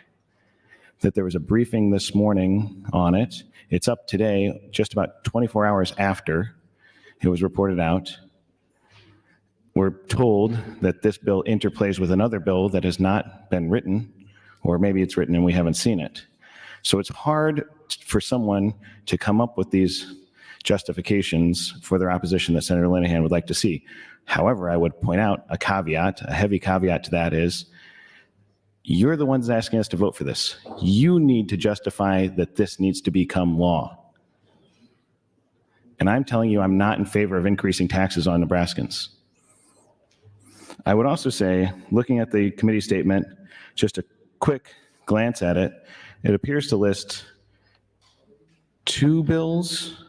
that there was a briefing this morning on it. It's up today, just about 24 hours after it was reported out. We're told that this bill interplays with another bill that has not been written, or maybe it's written and we haven't seen it. So it's hard for someone to come up with these justifications for their opposition that Senator Linehan would like to see. However, I would point out a heavy caveat to that is, you're the ones asking us to vote for this. You need to justify that this needs to become law. And I'm telling you, I'm not in favor of increasing taxes on Nebraskans. I would also say, looking at the committee statement, just a quick glance at it, it appears to list 2 bills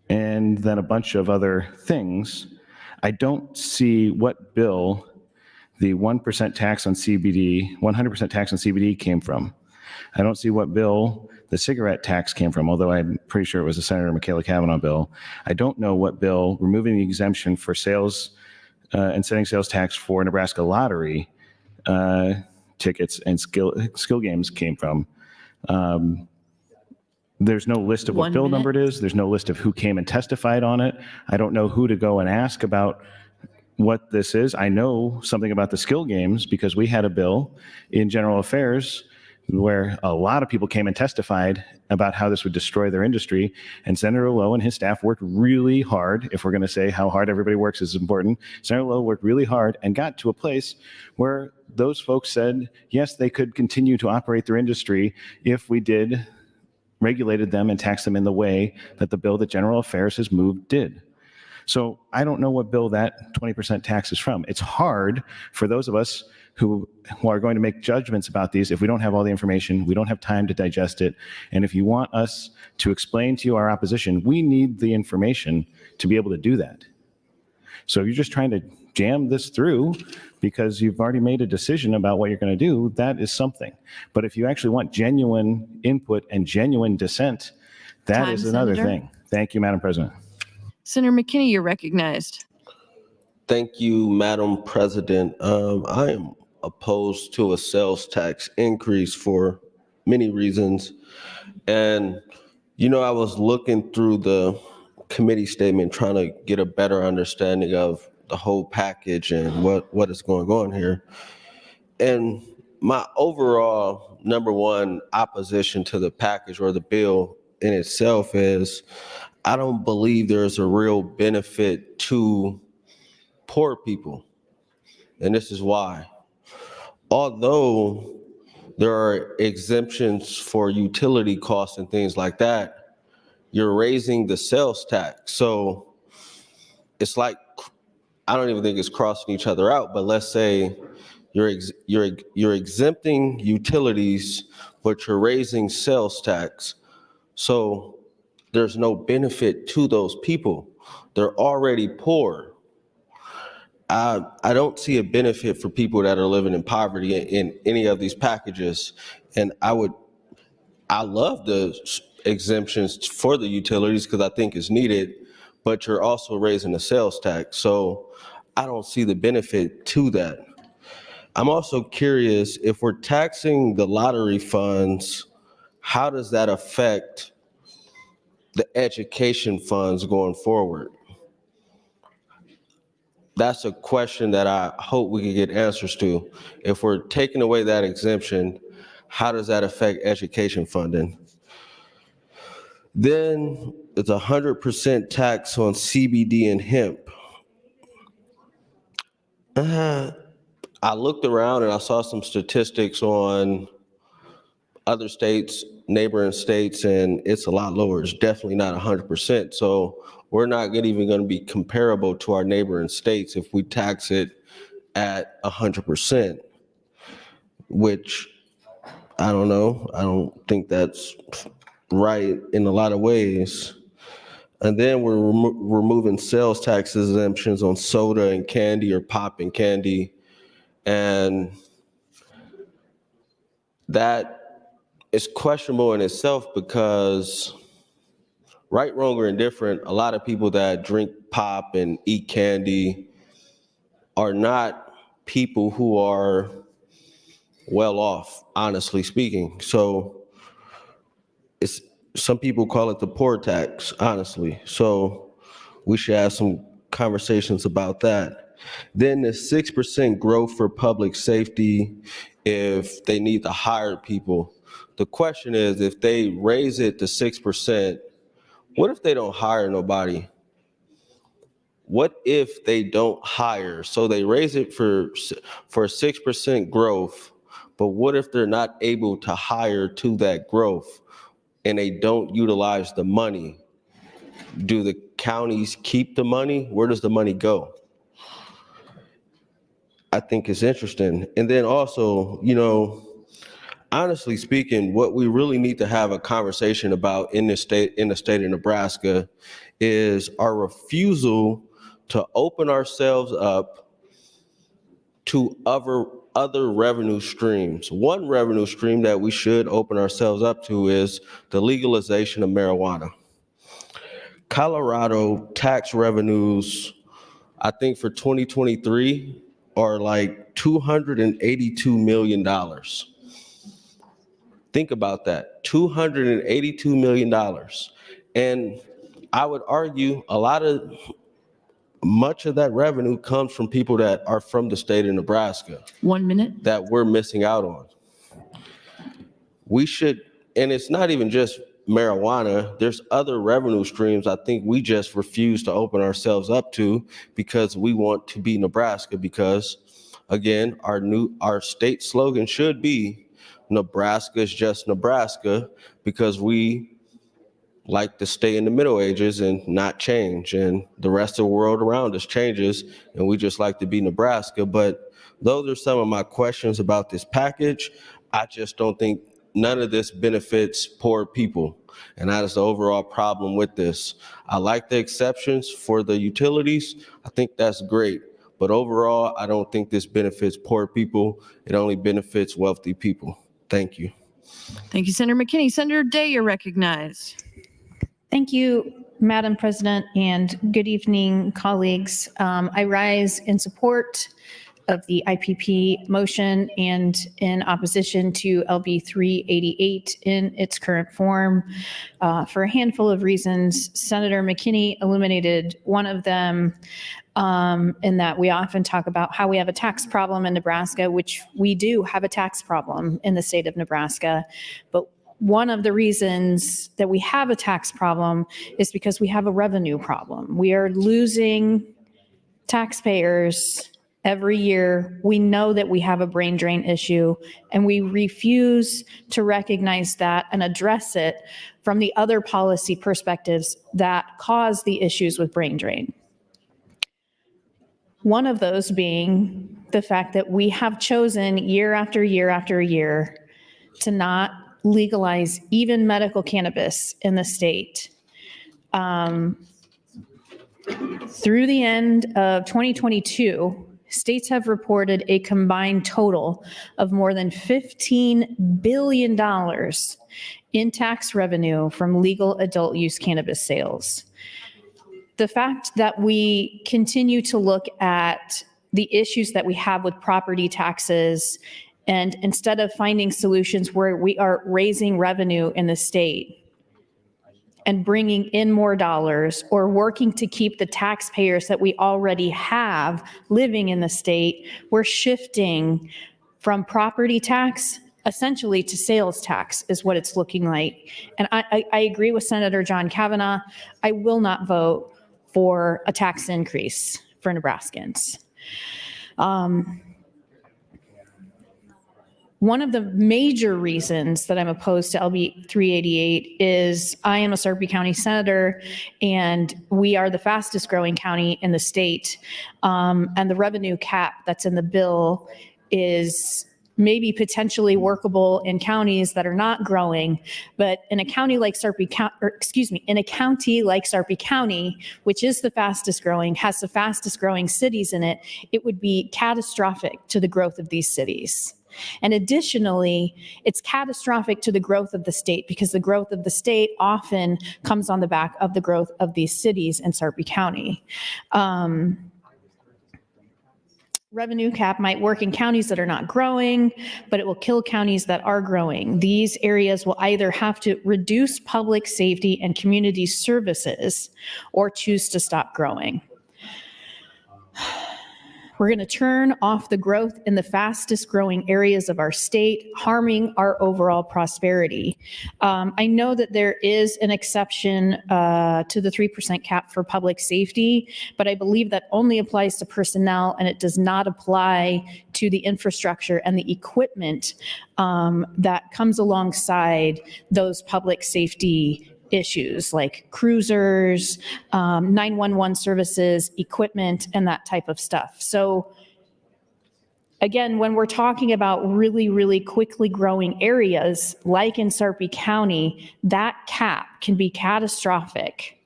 and then a bunch of other things. I don't see what bill the 1% tax on CBD, 100% tax on CBD came from. I don't see what bill the cigarette tax came from, although I'm pretty sure it was a Senator Michaela Cavanaugh bill. I don't know what bill removing the exemption for sales and setting sales tax for Nebraska lottery tickets and skill games came from. There's no list of what bill number it is. There's no list of who came and testified on it. I don't know who to go and ask about what this is. I know something about the skill games because we had a bill in General Affairs where a lot of people came and testified about how this would destroy their industry. And Senator Lowe and his staff worked really hard. If we're going to say how hard everybody works is important, Senator Lowe worked really hard and got to a place where those folks said, yes, they could continue to operate their industry if we regulated them and taxed them in the way that the bill that General Affairs has moved did. So I don't know what bill that 20% tax is from. It's hard for those of us who are going to make judgments about these if we don't have all the information, we don't have time to digest it. And if you want us to explain to you our opposition, we need the information to be able to do that. So if you're just trying to jam this through because you've already made a decision about what you're going to do, that is something. But if you actually want genuine input and genuine dissent, that is another thing. Thank you, Madam President. Senator McKinney, you're recognized. Thank you, Madam President. I am opposed to a sales tax increase for many reasons. And, I was looking through the committee statement, trying to get a better understanding of the whole package and what is going on here. And my overall number one opposition to the package or the bill in itself is I don't believe there's a real benefit to poor people. And this is why. Although there are exemptions for utility costs and things like that, you're raising the sales tax. So it's like, I don't even think it's crossing each other out, but let's say you're exempting utilities, but you're raising sales tax. So there's no benefit to those people. They're already poor. I don't see a benefit for people that are living in poverty in any of these packages. And I love the exemptions for the utilities because I think it's needed, but you're also raising the sales tax. So I don't see the benefit to that. I'm also curious, if we're taxing the lottery funds, how does that affect the education funds going forward? That's a question that I hope we can get answers to. If we're taking away that exemption, how does that affect education funding? Then it's 100% tax on CBD and hemp. I looked around and I saw some statistics on other states, neighboring states, and it's a lot lower. It's definitely not 100%. So we're not even going to be comparable to our neighboring states if we tax it at 100%, which I don't know. I don't think that's right in a lot of ways. And then we're removing sales tax exemptions on soda and candy or pop and candy. And that is questionable in itself because right, wrong, or indifferent, a lot of people that drink pop and eat candy are not people who are well off, honestly speaking. So some people call it the poor tax, honestly. So we should have some conversations about that. Then the 6% growth for public safety, if they need to hire people. The question is, if they raise it to 6%, what if they don't hire nobody? What if they don't hire? So they raise it for 6% growth, but what if they're not able to hire to that growth and they don't utilize the money? Do the counties keep the money? Where does the money go? I think it's interesting. And then also, honestly speaking, what we really need to have a conversation about in the state of Nebraska is our refusal to open ourselves up to other revenue streams. One revenue stream that we should open ourselves up to is the legalization of marijuana. Colorado tax revenues, I think for 2023, are like $282 million. Think about that, $282 million. And I would argue much of that revenue comes from people that are from the state of Nebraska. 1 minute. That we're missing out on. We should, and it's not even just marijuana, there's other revenue streams I think we just refuse to open ourselves up to because we want to be Nebraska, because again, our state slogan should be Nebraska is just Nebraska, because we like to stay in the Middle Ages and not change, and the rest of the world around us changes, and we just like to be Nebraska. But those are some of my questions about this package. I just don't think none of this benefits poor people, and that is the overall problem with this. I like the exceptions for the utilities. I think that's great, but overall, I don't think this benefits poor people. It only benefits wealthy people. Thank you. Thank you, Senator McKinney. Senator Day, you're recognized. Thank you, Madam President, and good evening, colleagues. I rise in support of the IPP motion and in opposition to LB 388 in its current form for a handful of reasons. Senator McKinney illuminated one of them, in that we often talk about how we have a tax problem in Nebraska, which we do have a tax problem in the state of Nebraska. But one of the reasons that we have a tax problem is because we have a revenue problem. We are losing taxpayers every year. We know that we have a brain drain issue, and we refuse to recognize that and address it from the other policy perspectives that cause the issues with brain drain. One of those being the fact that we have chosen year after year after year to not legalize even medical cannabis in the state. Through the end of 2022, states have reported a combined total of more than $15 billion in tax revenue from legal adult use cannabis sales. The fact that we continue to look at the issues that we have with property taxes, and instead of finding solutions where we are raising revenue in the state and bringing in more dollars, or working to keep the taxpayers that we already have living in the state, we're shifting from property tax essentially to sales tax is what it's looking like. And I agree with Senator John Kavanaugh. I will not vote for a tax increase for Nebraskans. One of the major reasons that I'm opposed to LB 388 is I am a Sarpy County senator, and we are the fastest growing county in the state. And the revenue cap that's in the bill is maybe potentially workable in counties that are not growing, but in a county like Sarpy County, in a county like Sarpy County, which is the fastest growing, has the fastest growing cities in it, it would be catastrophic to the growth of these cities. And additionally, it's catastrophic to the growth of the state, because the growth of the state often comes on the back of the growth of these cities in Sarpy County. Revenue cap might work in counties that are not growing, but it will kill counties that are growing. These areas will either have to reduce public safety and community services or choose to stop growing. We're going to turn off the growth in the fastest growing areas of our state, harming our overall prosperity. I know that there is an exception to the 3% cap for public safety, but I believe that only applies to personnel and it does not apply to the infrastructure and the equipment that comes alongside those public safety issues like cruisers, 911 services, equipment, and that type of stuff. So again, when we're talking about really, really quickly growing areas like in Sarpy County, that cap can be catastrophic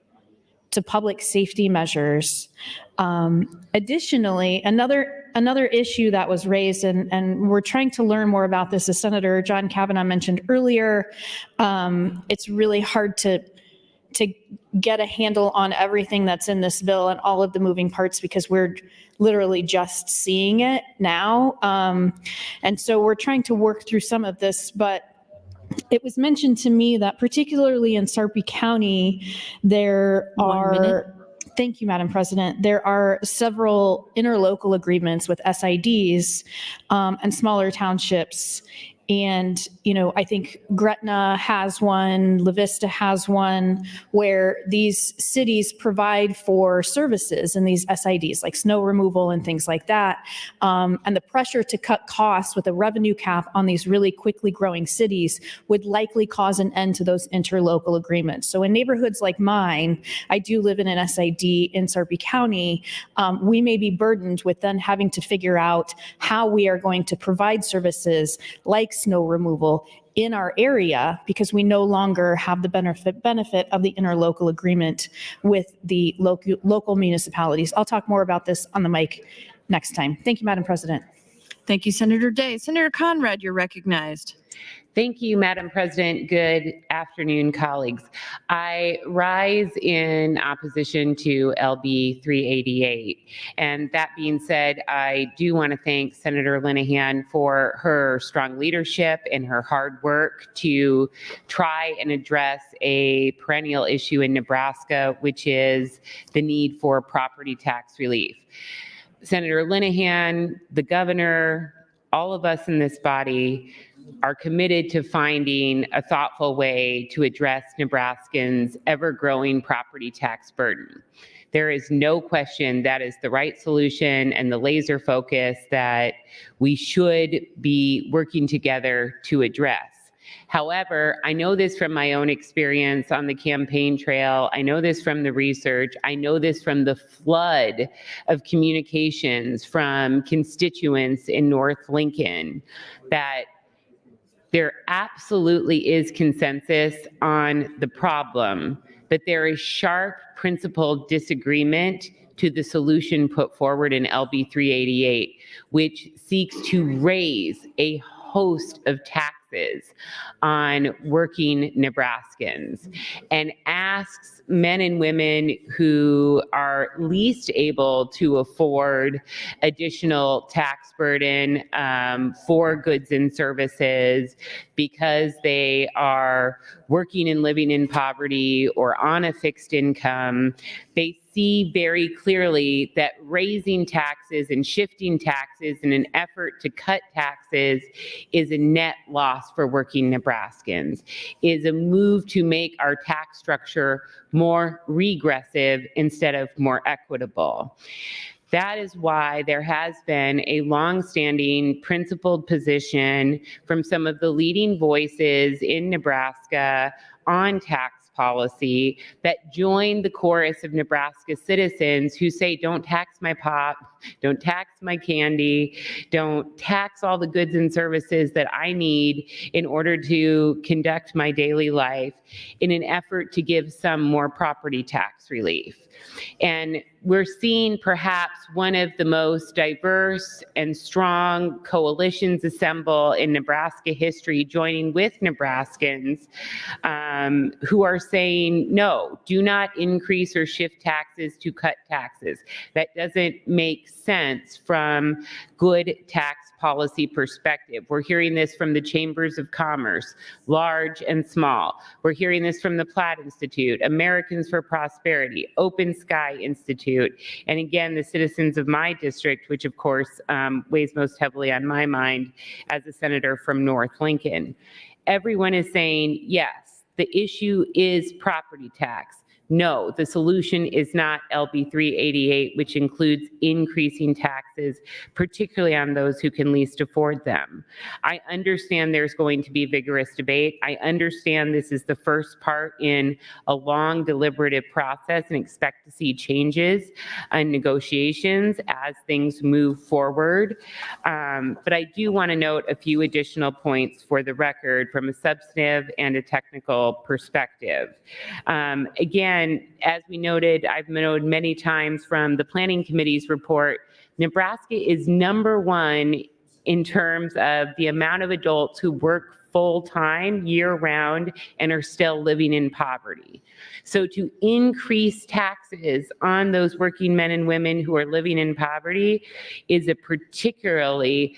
to public safety measures. Additionally, another issue that was raised, and we're trying to learn more about this, as Senator John Kavanaugh mentioned earlier, it's really hard to get a handle on everything that's in this bill and all of the moving parts because we're literally just seeing it now. And so we're trying to work through some of this, but it was mentioned to me that particularly in Sarpy County, there are, thank you, Madam President, there are several interlocal agreements with SIDs and smaller townships. And, I think Gretna has one, La Vista has one, where these cities provide for services in these SIDs, like snow removal and things like that. And the pressure to cut costs with a revenue cap on these really quickly growing cities would likely cause an end to those interlocal agreements. So in neighborhoods like mine, I do live in an SID in Sarpy County, we may be burdened with then having to figure out how we are going to provide services like snow removal in our area because we no longer have the benefit of the interlocal agreement with the local municipalities. I'll talk more about this on the mic next time. Thank you, Madam President. Thank you, Senator Day. Senator Conrad, you're recognized. Thank you, Madam President. Good afternoon, colleagues. I rise in opposition to LB 388. And that being said, I do want to thank Senator Linehan for her strong leadership and her hard work to try and address a perennial issue in Nebraska, which is the need for property tax relief. Senator Linehan, the governor, all of us in this body are committed to finding a thoughtful way to address Nebraskans' ever-growing property tax burden. There is no question that is the right solution and the laser focus that we should be working together to address. However, I know this from my own experience on the campaign trail. I know this from the research. I know this from the flood of communications from constituents in North Lincoln that there absolutely is consensus on the problem, but there is sharp principled disagreement to the solution put forward in LB 388, which seeks to raise a host of taxes on working Nebraskans and asks men and women who are least able to afford additional tax burden for goods and services because they are working and living in poverty or on a fixed income. They see very clearly that raising taxes and shifting taxes in an effort to cut taxes is a net loss for working Nebraskans, is a move to make our tax structure more regressive instead of more equitable. That is why there has been a longstanding principled position from some of the leading voices in Nebraska on tax policy that join the chorus of Nebraska citizens who say, don't tax my pop, don't tax my candy, don't tax all the goods and services that I need in order to conduct my daily life, in an effort to give some more property tax relief. And we're seeing perhaps one of the most diverse and strong coalitions assemble in Nebraska history, joining with Nebraskans who are saying, no, do not increase or shift taxes to cut taxes. That doesn't make sense from good tax policy perspective. We're hearing this from the chambers of commerce, large and small. We're hearing this from the Platt Institute, Americans for Prosperity, Open Open Sky Institute. And again, the citizens of my district, which of course weighs most heavily on my mind as a senator from North Lincoln. Everyone is saying, yes, the issue is property tax. No, the solution is not LB 388, which includes increasing taxes, particularly on those who can least afford them. I understand there's going to be vigorous debate. I understand this is the first part in a long deliberative process and expect to see changes and negotiations as things move forward. But I do want to note a few additional points for the record from a substantive and a technical perspective. Again, as we noted, I've noted many times from the Planning Committee's report, Nebraska is #1 in terms of the amount of adults who work full-time, year-round, and are still living in poverty. So to increase taxes on those working men and women who are living in poverty is a particularly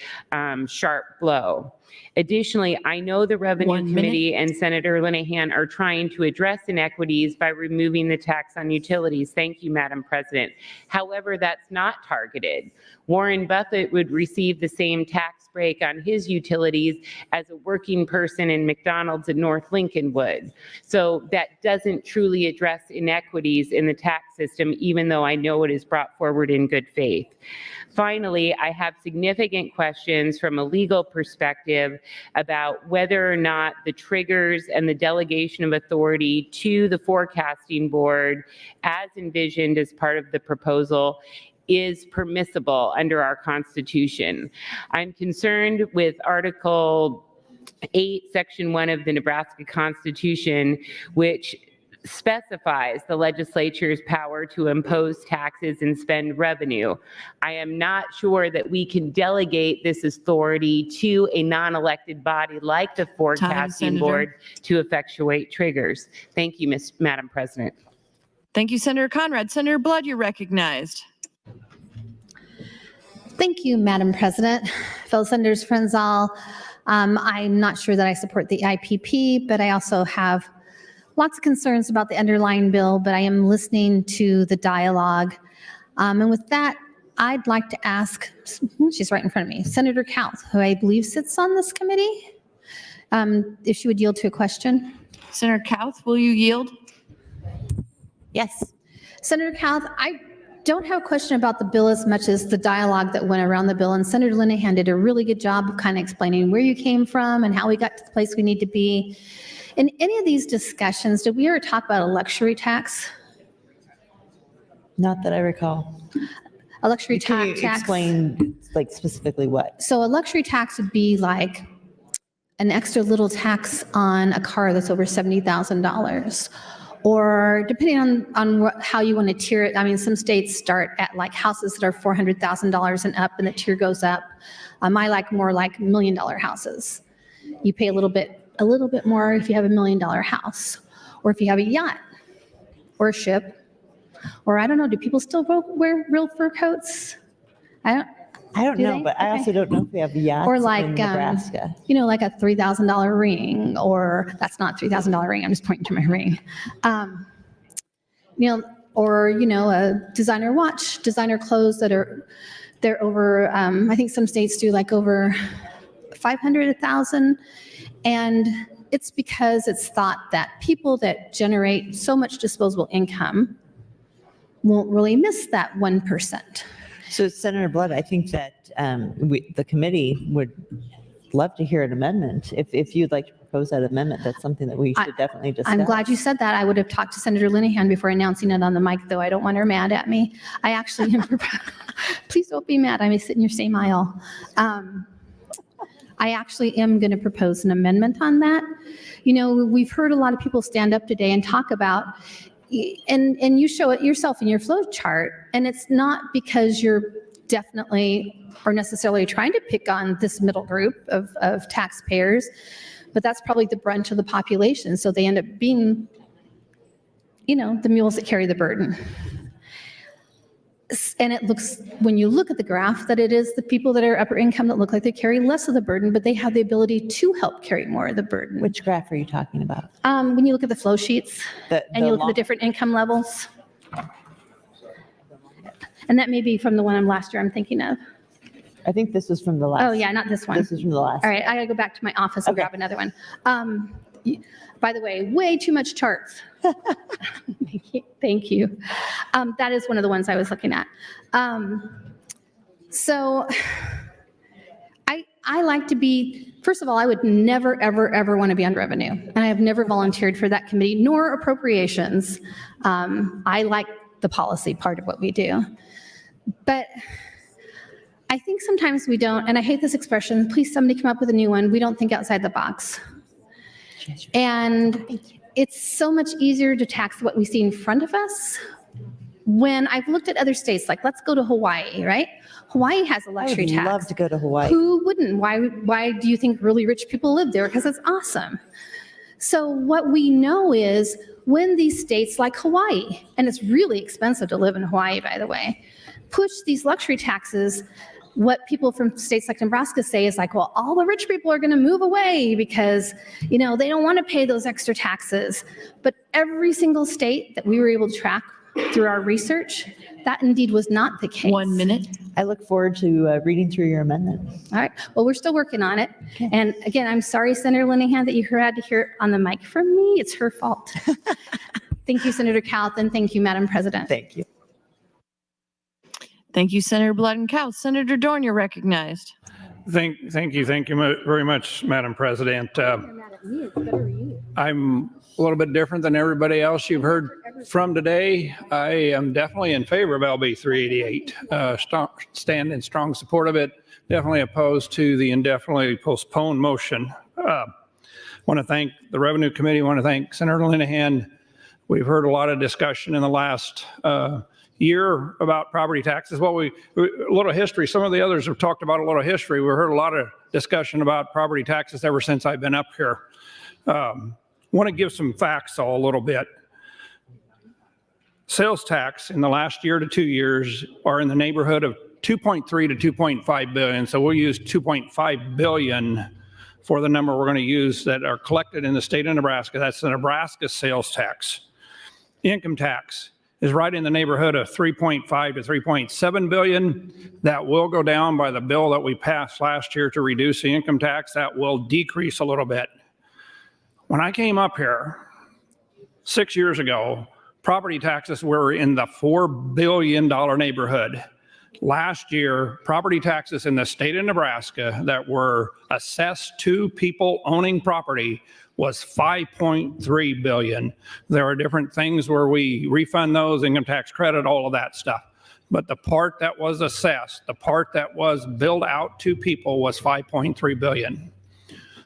sharp blow. Additionally, I know the Revenue Committee and Senator Linehan are trying to address inequities by removing the tax on utilities. Thank you, Madam President. However, that's not targeted. Warren Buffett would receive the same tax break on his utilities as a working person in McDonald's in North Lincoln would. So that doesn't truly address inequities in the tax system, even though I know it is brought forward in good faith. Finally, I have significant questions from a legal perspective about whether or not the triggers and the delegation of authority to the forecasting board, as envisioned as part of the proposal, is permissible under our Constitution. I'm concerned with Article 8, Section 1 of the Nebraska Constitution, which specifies the legislature's power to impose taxes and spend revenue. I am not sure that we can delegate this authority to a non-elected body like the forecasting board to effectuate triggers. Thank you, Madam President. Thank you, Senator Conrad. Senator Blood, you're recognized. Thank you, Madam President. Fellow Senators, friends all, I'm not sure that I support the IPP, but I also have lots of concerns about the underlying bill, but I am listening to the dialogue. And with that, I'd like to ask, she's right in front of me, Senator Kauth, who I believe sits on this committee, if she would yield to a question. Senator Kauth, will you yield? Yes. Senator Kauth, I don't have a question about the bill as much as the dialogue that went around the bill. And Senator Linehan did a really good job of kind of explaining where you came from and how we got to the place we need to be. In any of these discussions, did we ever talk about a luxury tax? Not that I recall. A luxury Can you tax? explain like specifically what? So a luxury tax would be like an extra little tax on a car that's over $70,000. Or depending on how you want to tier it, I mean, some states start at like houses that are $400,000 and up, and the tier goes up. I like more like $1 million houses. You pay a little bit more if you have $1 million house, or if you have a yacht, or a ship, or I don't know. Do people still wear real fur coats? I don't know, but I also don't know if we have yachts or like, in Nebraska. Like a $3,000 ring, or that's not $3,000 ring. I'm just pointing to my ring. Or a designer watch, designer clothes they're over. I think some states do like over 500, 1,000, and it's because it's thought that people that generate so much disposable income won't really miss that 1%. So Senator Blood, I think that the committee would love to hear an amendment. If you'd like to propose that amendment, that's something that we should definitely discuss. I'm glad you said that. I would have talked to Senator Linehan before announcing it on the mic, though I don't want her mad at me. I actually am, please don't be mad. I may sit in your same aisle. I actually am going to propose an amendment on that. We've heard a lot of people stand up today and talk about, and you show it yourself in your flow chart, and it's not because you're definitely or necessarily trying to pick on this middle group of taxpayers, but that's probably the brunt of the population. So they end up being, the mules that carry the burden. And it looks, when you look at the graph, that it is the people that are upper income that look like they carry less of the burden, but they have the ability to help carry more of the burden. Which graph are you talking about? When you look at the flow sheets and you look at the different income levels. And that may be from the one last year I'm thinking of. I think this was from the last. Oh, yeah, not this one. This is from the last. All right, I gotta go back to my office and grab another one. By the way, way too much charts. Thank you. That is one of the ones I was looking at. So I like to be, first of all, I would never, ever, ever want to be on revenue. And I have never volunteered for that committee, nor appropriations. I like the policy part of what we do. But I think sometimes we don't, and I hate this expression, please somebody come up with a new one, we don't think outside the box. And it's so much easier to tax what we see in front of us. When I've looked at other states, like let's go to Hawaii, right? Hawaii has a luxury tax. I would love to go to Hawaii. Who wouldn't? Why do you think really rich people live there? Because it's awesome. So what we know is when these states like Hawaii, and it's really expensive to live in Hawaii, by the way, push these luxury taxes, what people from states like Nebraska say is like, well, all the rich people are going to move away because, you know, they don't want to pay those extra taxes. But every single state that we were able to track through our research, that indeed was not the case. 1 minute. I look forward to reading through your amendment. All right. Well, we're still working on it. Okay. And again, I'm sorry, Senator Linehan, that you had to hear it on the mic from me. It's her fault. Thank you, Senator Kauth, and thank you, Madam President. Thank you. Thank you, Senator Blood and Kauth. Senator Dorn, you're recognized. Thank you very much, Madam President. I'm a little bit different than everybody else you've heard from today. I am definitely in favor of LB 388. Stand in strong support of it. Definitely opposed to the indefinitely postponed motion. Want to thank the Revenue Committee. Want to thank Senator Linehan. We've heard a lot of discussion in the last year about property taxes. Well, a little history. Some of the others have talked about a little history. We've heard a lot of discussion about property taxes ever since I've been up here. Want to give some facts a little bit. Sales tax in the last year to 2 years are in the neighborhood of 2.3 to 2.5 billion. So we'll use 2.5 billion for the number we're going to use that are collected in the state of Nebraska. That's the Nebraska sales tax. Income tax is right in the neighborhood of 3.5 to 3.7 billion. That will go down by the bill that we passed last year to reduce the income tax. That will decrease a little bit. When I came up here 6 years ago, property taxes were in the $4 billion neighborhood. Last year, property taxes in the state of Nebraska that were assessed to people owning property was 5.3 billion. There are different things where we refund those, income tax credit, all of that stuff. But the part that was assessed, the part that was billed out to people was 5.3 billion.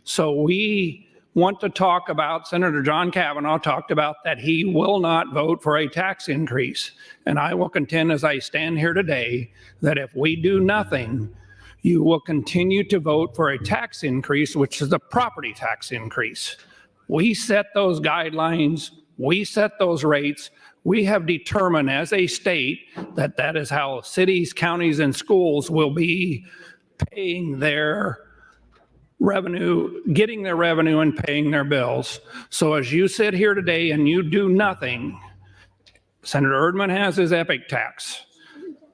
So we want to talk about, Senator John Kavanaugh talked about that he will not vote for a tax increase. And I will contend as I stand here today that if we do nothing, you will continue to vote for a tax increase, which is a property tax increase. We set those guidelines, we set those rates. We have determined as a state that that is how cities, counties, and schools will be paying their revenue, getting their revenue and paying their bills. So as you sit here today and you do nothing, Senator Erdman has his epic tax.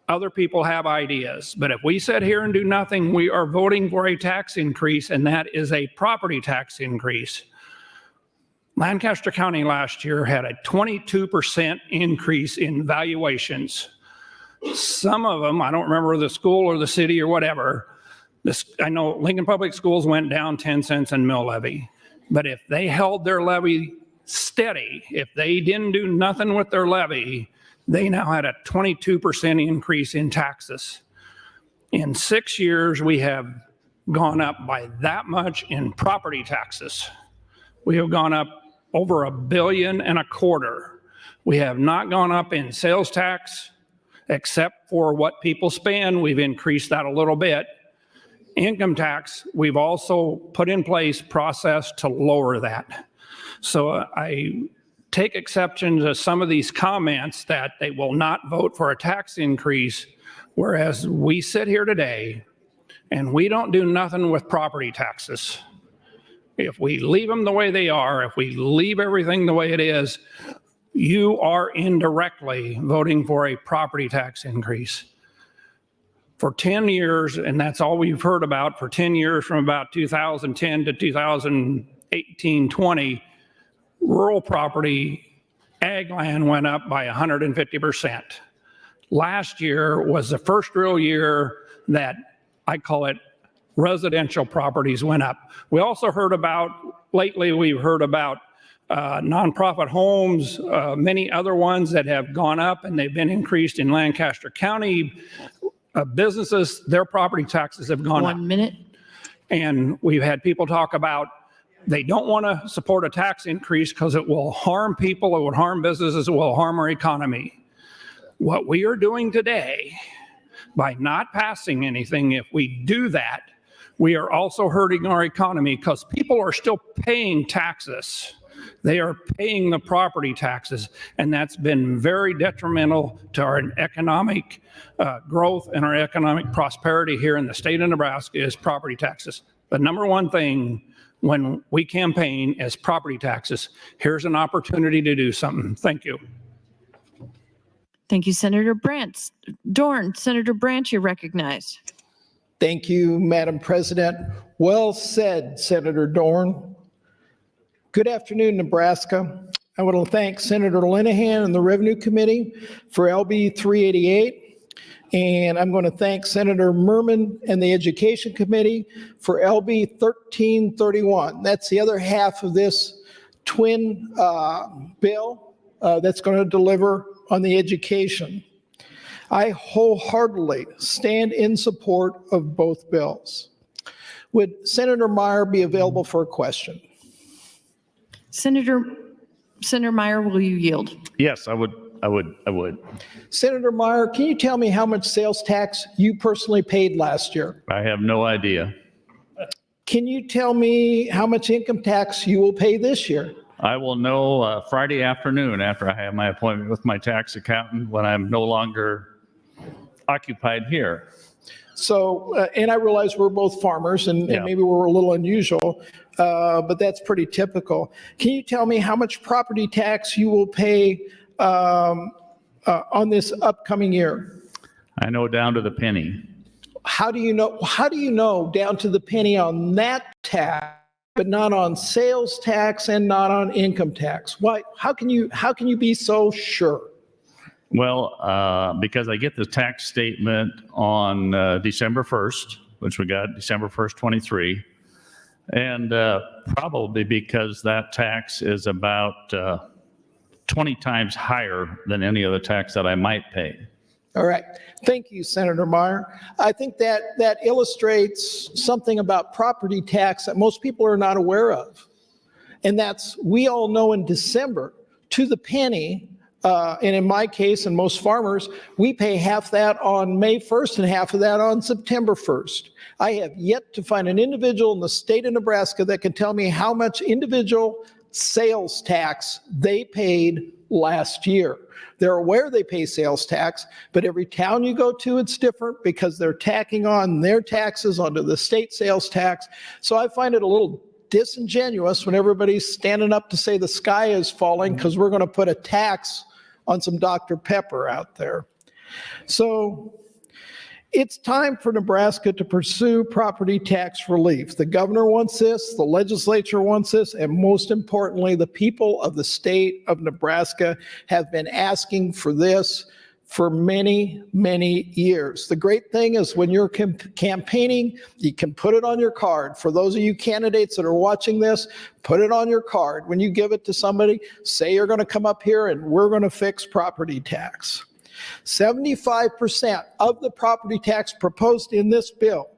Other people have ideas, but if we sit here and do nothing, we are voting for a tax increase, and that is a property tax increase. Lancaster County last year had a 22% increase in valuations. Some of them, I don't remember the school or the city or whatever, I know Lincoln Public Schools went down 10 cents in mill levy, but if they held their levy steady, if they didn't do nothing with their levy, they now had a 22% increase in taxes. In 6 years, we have gone up by that much in property taxes. We have gone up over $1.25 billion. We have not gone up in sales tax, except for what people spend. We've increased that a little bit. Income tax, we've also put in place process to lower that. So I take exception to some of these comments that they will not vote for a tax increase, whereas we sit here today and we don't do nothing with property taxes. If we leave them the way they are, if we leave everything the way it is, you are indirectly voting for a property tax increase. For 10 years, and that's all we've heard about, for 10 years from about 2010 to 2018-20, rural property, ag land went up by 150%. Last year was the first real year that I call it residential properties went up. We also heard about, lately we've heard about nonprofit homes, many other ones that have gone up and they've been increased in Lancaster County. Businesses, their property taxes have gone up. 1 minute. And we've had people talk about they don't want to support a tax increase because it will harm people, it would harm businesses, it will harm our economy. What we are doing today, by not passing anything, if we do that, we are also hurting our economy because people are still paying taxes. They are paying the property taxes, and that's been very detrimental to our economic growth and our economic prosperity here in the state of Nebraska is property taxes. The number one thing when we campaign is property taxes. Here's an opportunity to do something. Thank you. Thank you, Senator Brandt. Dorn, Senator Brandt, you're recognized. Thank you, Madam President. Well said, Senator Dorn. Good afternoon, Nebraska. I want to thank Senator Linehan and the Revenue Committee for LB 388. And I'm going to thank Senator Merman and the Education Committee for LB 1331. That's the other half of this twin bill that's going to deliver on the education. I wholeheartedly stand in support of both bills. Would Senator Meyer be available for a question? Senator Meyer, will you yield? Yes, I would. Senator Meyer, can you tell me how much sales tax you personally paid last year? I have no idea. Can you tell me how much income tax you will pay this year? I will know Friday afternoon after I have my appointment with my tax accountant when I'm no longer occupied here. So, and I realize we're both farmers and maybe we're a little unusual, but that's pretty typical. Can you tell me how much property tax you will pay on this upcoming year? I know down to the penny. How do you know down to the penny on that tax, but not on sales tax and not on income tax? Why? How can you be so sure? Well, because I get the tax statement on December 1st, which we got December 1st, 23. And probably because that tax is about 20 times higher than any other tax that I might pay. All right. Thank you, Senator Meyer. I think that illustrates something about property tax that most people are not aware of. And that's, we all know in December, to the penny, and in my case and most farmers, we pay half that on May 1st and half of that on September 1st. I have yet to find an individual in the state of Nebraska that can tell me how much individual sales tax they paid last year. They're aware they pay sales tax, but every town you go to, it's different because they're tacking on their taxes onto the state sales tax. So I find it a little disingenuous when everybody's standing up to say the sky is falling because we're going to put a tax on some Dr. Pepper out there. So it's time for Nebraska to pursue property tax relief. The governor wants this, the legislature wants this, and most importantly, the people of the state of Nebraska have been asking for this for many, many years. The great thing is when you're campaigning, you can put it on your card. For those of you candidates that are watching this, put it on your card. When you give it to somebody, say you're going to come up here and we're going to fix property tax. 75% of the property tax proposed in this bill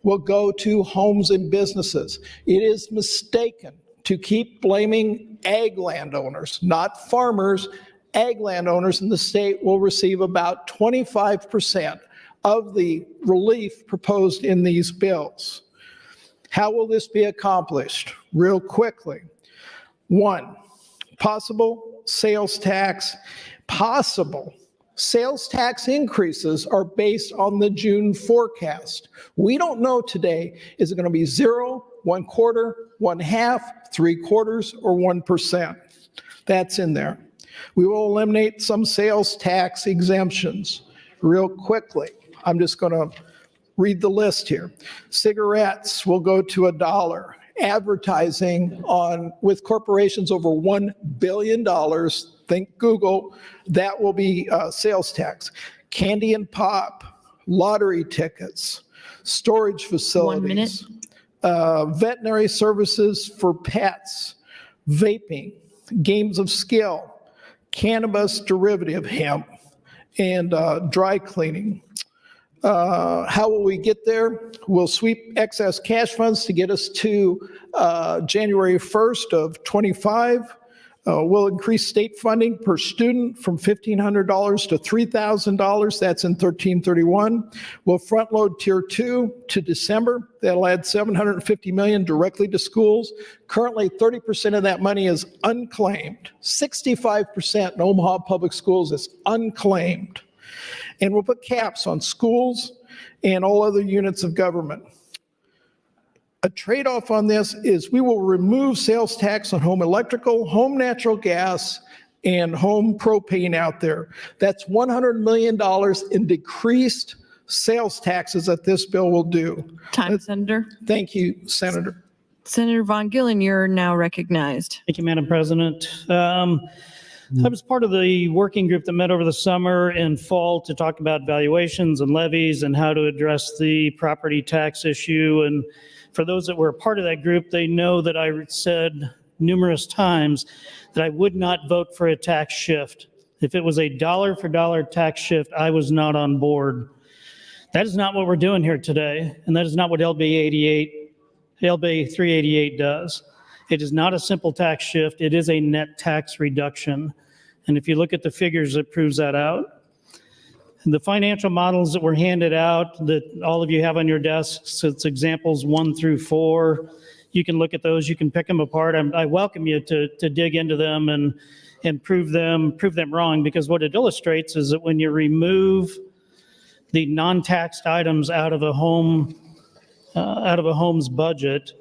will go to homes and businesses. It is mistaken to keep blaming ag landowners, not farmers. Ag landowners in the state will receive about 25% of the relief proposed in these bills. How will this be accomplished? Real quickly. One, possible sales tax. Possible sales tax increases are based on the June forecast. We don't know today, is it going to be 0, 1/4, 1/2, 3/4, or 1%? That's in there. We will eliminate some sales tax exemptions real quickly. I'm just going to read the list here. Cigarettes will go to $1. Advertising with corporations over $1 billion, think Google, that will be sales tax. Candy and pop, lottery tickets, storage facilities. 1 minute. Veterinary services for pets, vaping, games of skill, cannabis derivative hemp, and dry cleaning. How will we get there? We'll sweep excess cash funds to get us to January 1st of 25. We'll increase state funding per student from $1,500 to $3,000. That's in 1331. We'll front load tier 2 to December. That'll add $750 million directly to schools. Currently, 30% of that money is unclaimed. 65% in Omaha Public Schools is unclaimed. And we'll put caps on schools and all other units of government. A trade-off on this is we will remove sales tax on home electrical, home natural gas, and home propane out there. That's $100 million in decreased sales taxes that this bill will do. Time, Senator. Thank you, Senator. Senator Von Gillen, you're now recognized. Thank you, Madam President. I was part of the working group that met over the summer and fall to talk about valuations and levies and how to address the property tax issue. And for those that were a part of that group, they know that I said numerous times that I would not vote for a tax shift. If it was a dollar for dollar tax shift, I was not on board. That is not what we're doing here today, and that is not what LB 388 does. It is not a simple tax shift. It is a net tax reduction. And if you look at the figures, it proves that out. And the financial models that were handed out that all of you have on your desks, it's examples 1 through 4. You can look at those. You can pick them apart. I welcome you to dig into them and prove them wrong, because what it illustrates is that when you remove the non-taxed items out of a home's budget,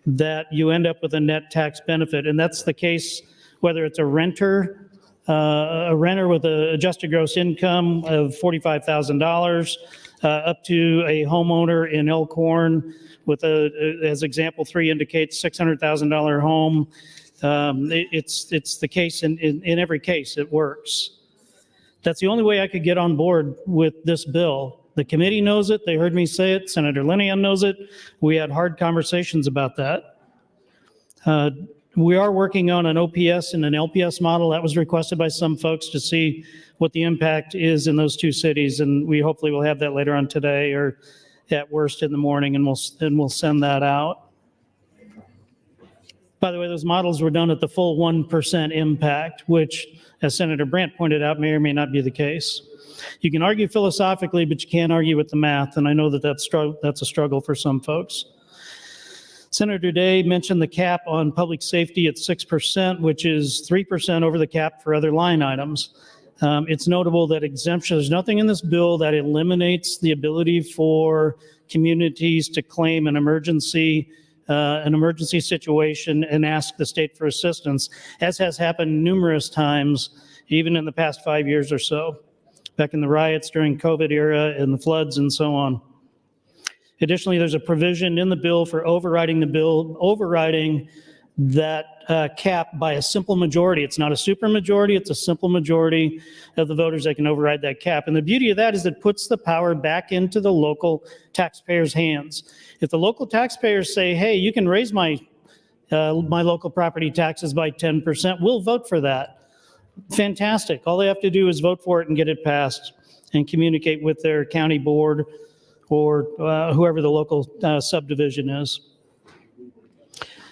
that you end up with a net tax benefit. And that's the case whether it's a renter with an adjusted gross income of $45,000 up to a homeowner in Elkhorn with as example 3 indicates, $600,000 home. It's the case in every case. It works. That's the only way I could get on board with this bill. The committee knows it. They heard me say it. Senator Linian knows it. We had hard conversations about that. We are working on an OPS and an LPS model that was requested by some folks to see what the impact is in those two cities. And we hopefully will have that later on today or at worst in the morning, and we'll send that out. By the way, those models were done at the full 1% impact, which, as Senator Brandt pointed out, may or may not be the case. You can argue philosophically, but you can't argue with the math, and I know that that's a struggle for some folks. Senator Day mentioned the cap on public safety at 6%, which is 3% over the cap for other line items. It's notable that there's nothing in this bill that eliminates the ability for communities to claim an emergency situation and ask the state for assistance, as has happened numerous times, even in the past 5 years or so, back in the riots during COVID era and the floods and so on. Additionally, there's a provision in the bill for overriding that cap by a simple majority. It's not a super majority, it's a simple majority of the voters that can override that cap. And the beauty of that is it puts the power back into the local taxpayers' hands. If the local taxpayers say, hey, you can raise my local property taxes by 10%, we'll vote for that. Fantastic. All they have to do is vote for it and get it passed and communicate with their county board or whoever the local subdivision is.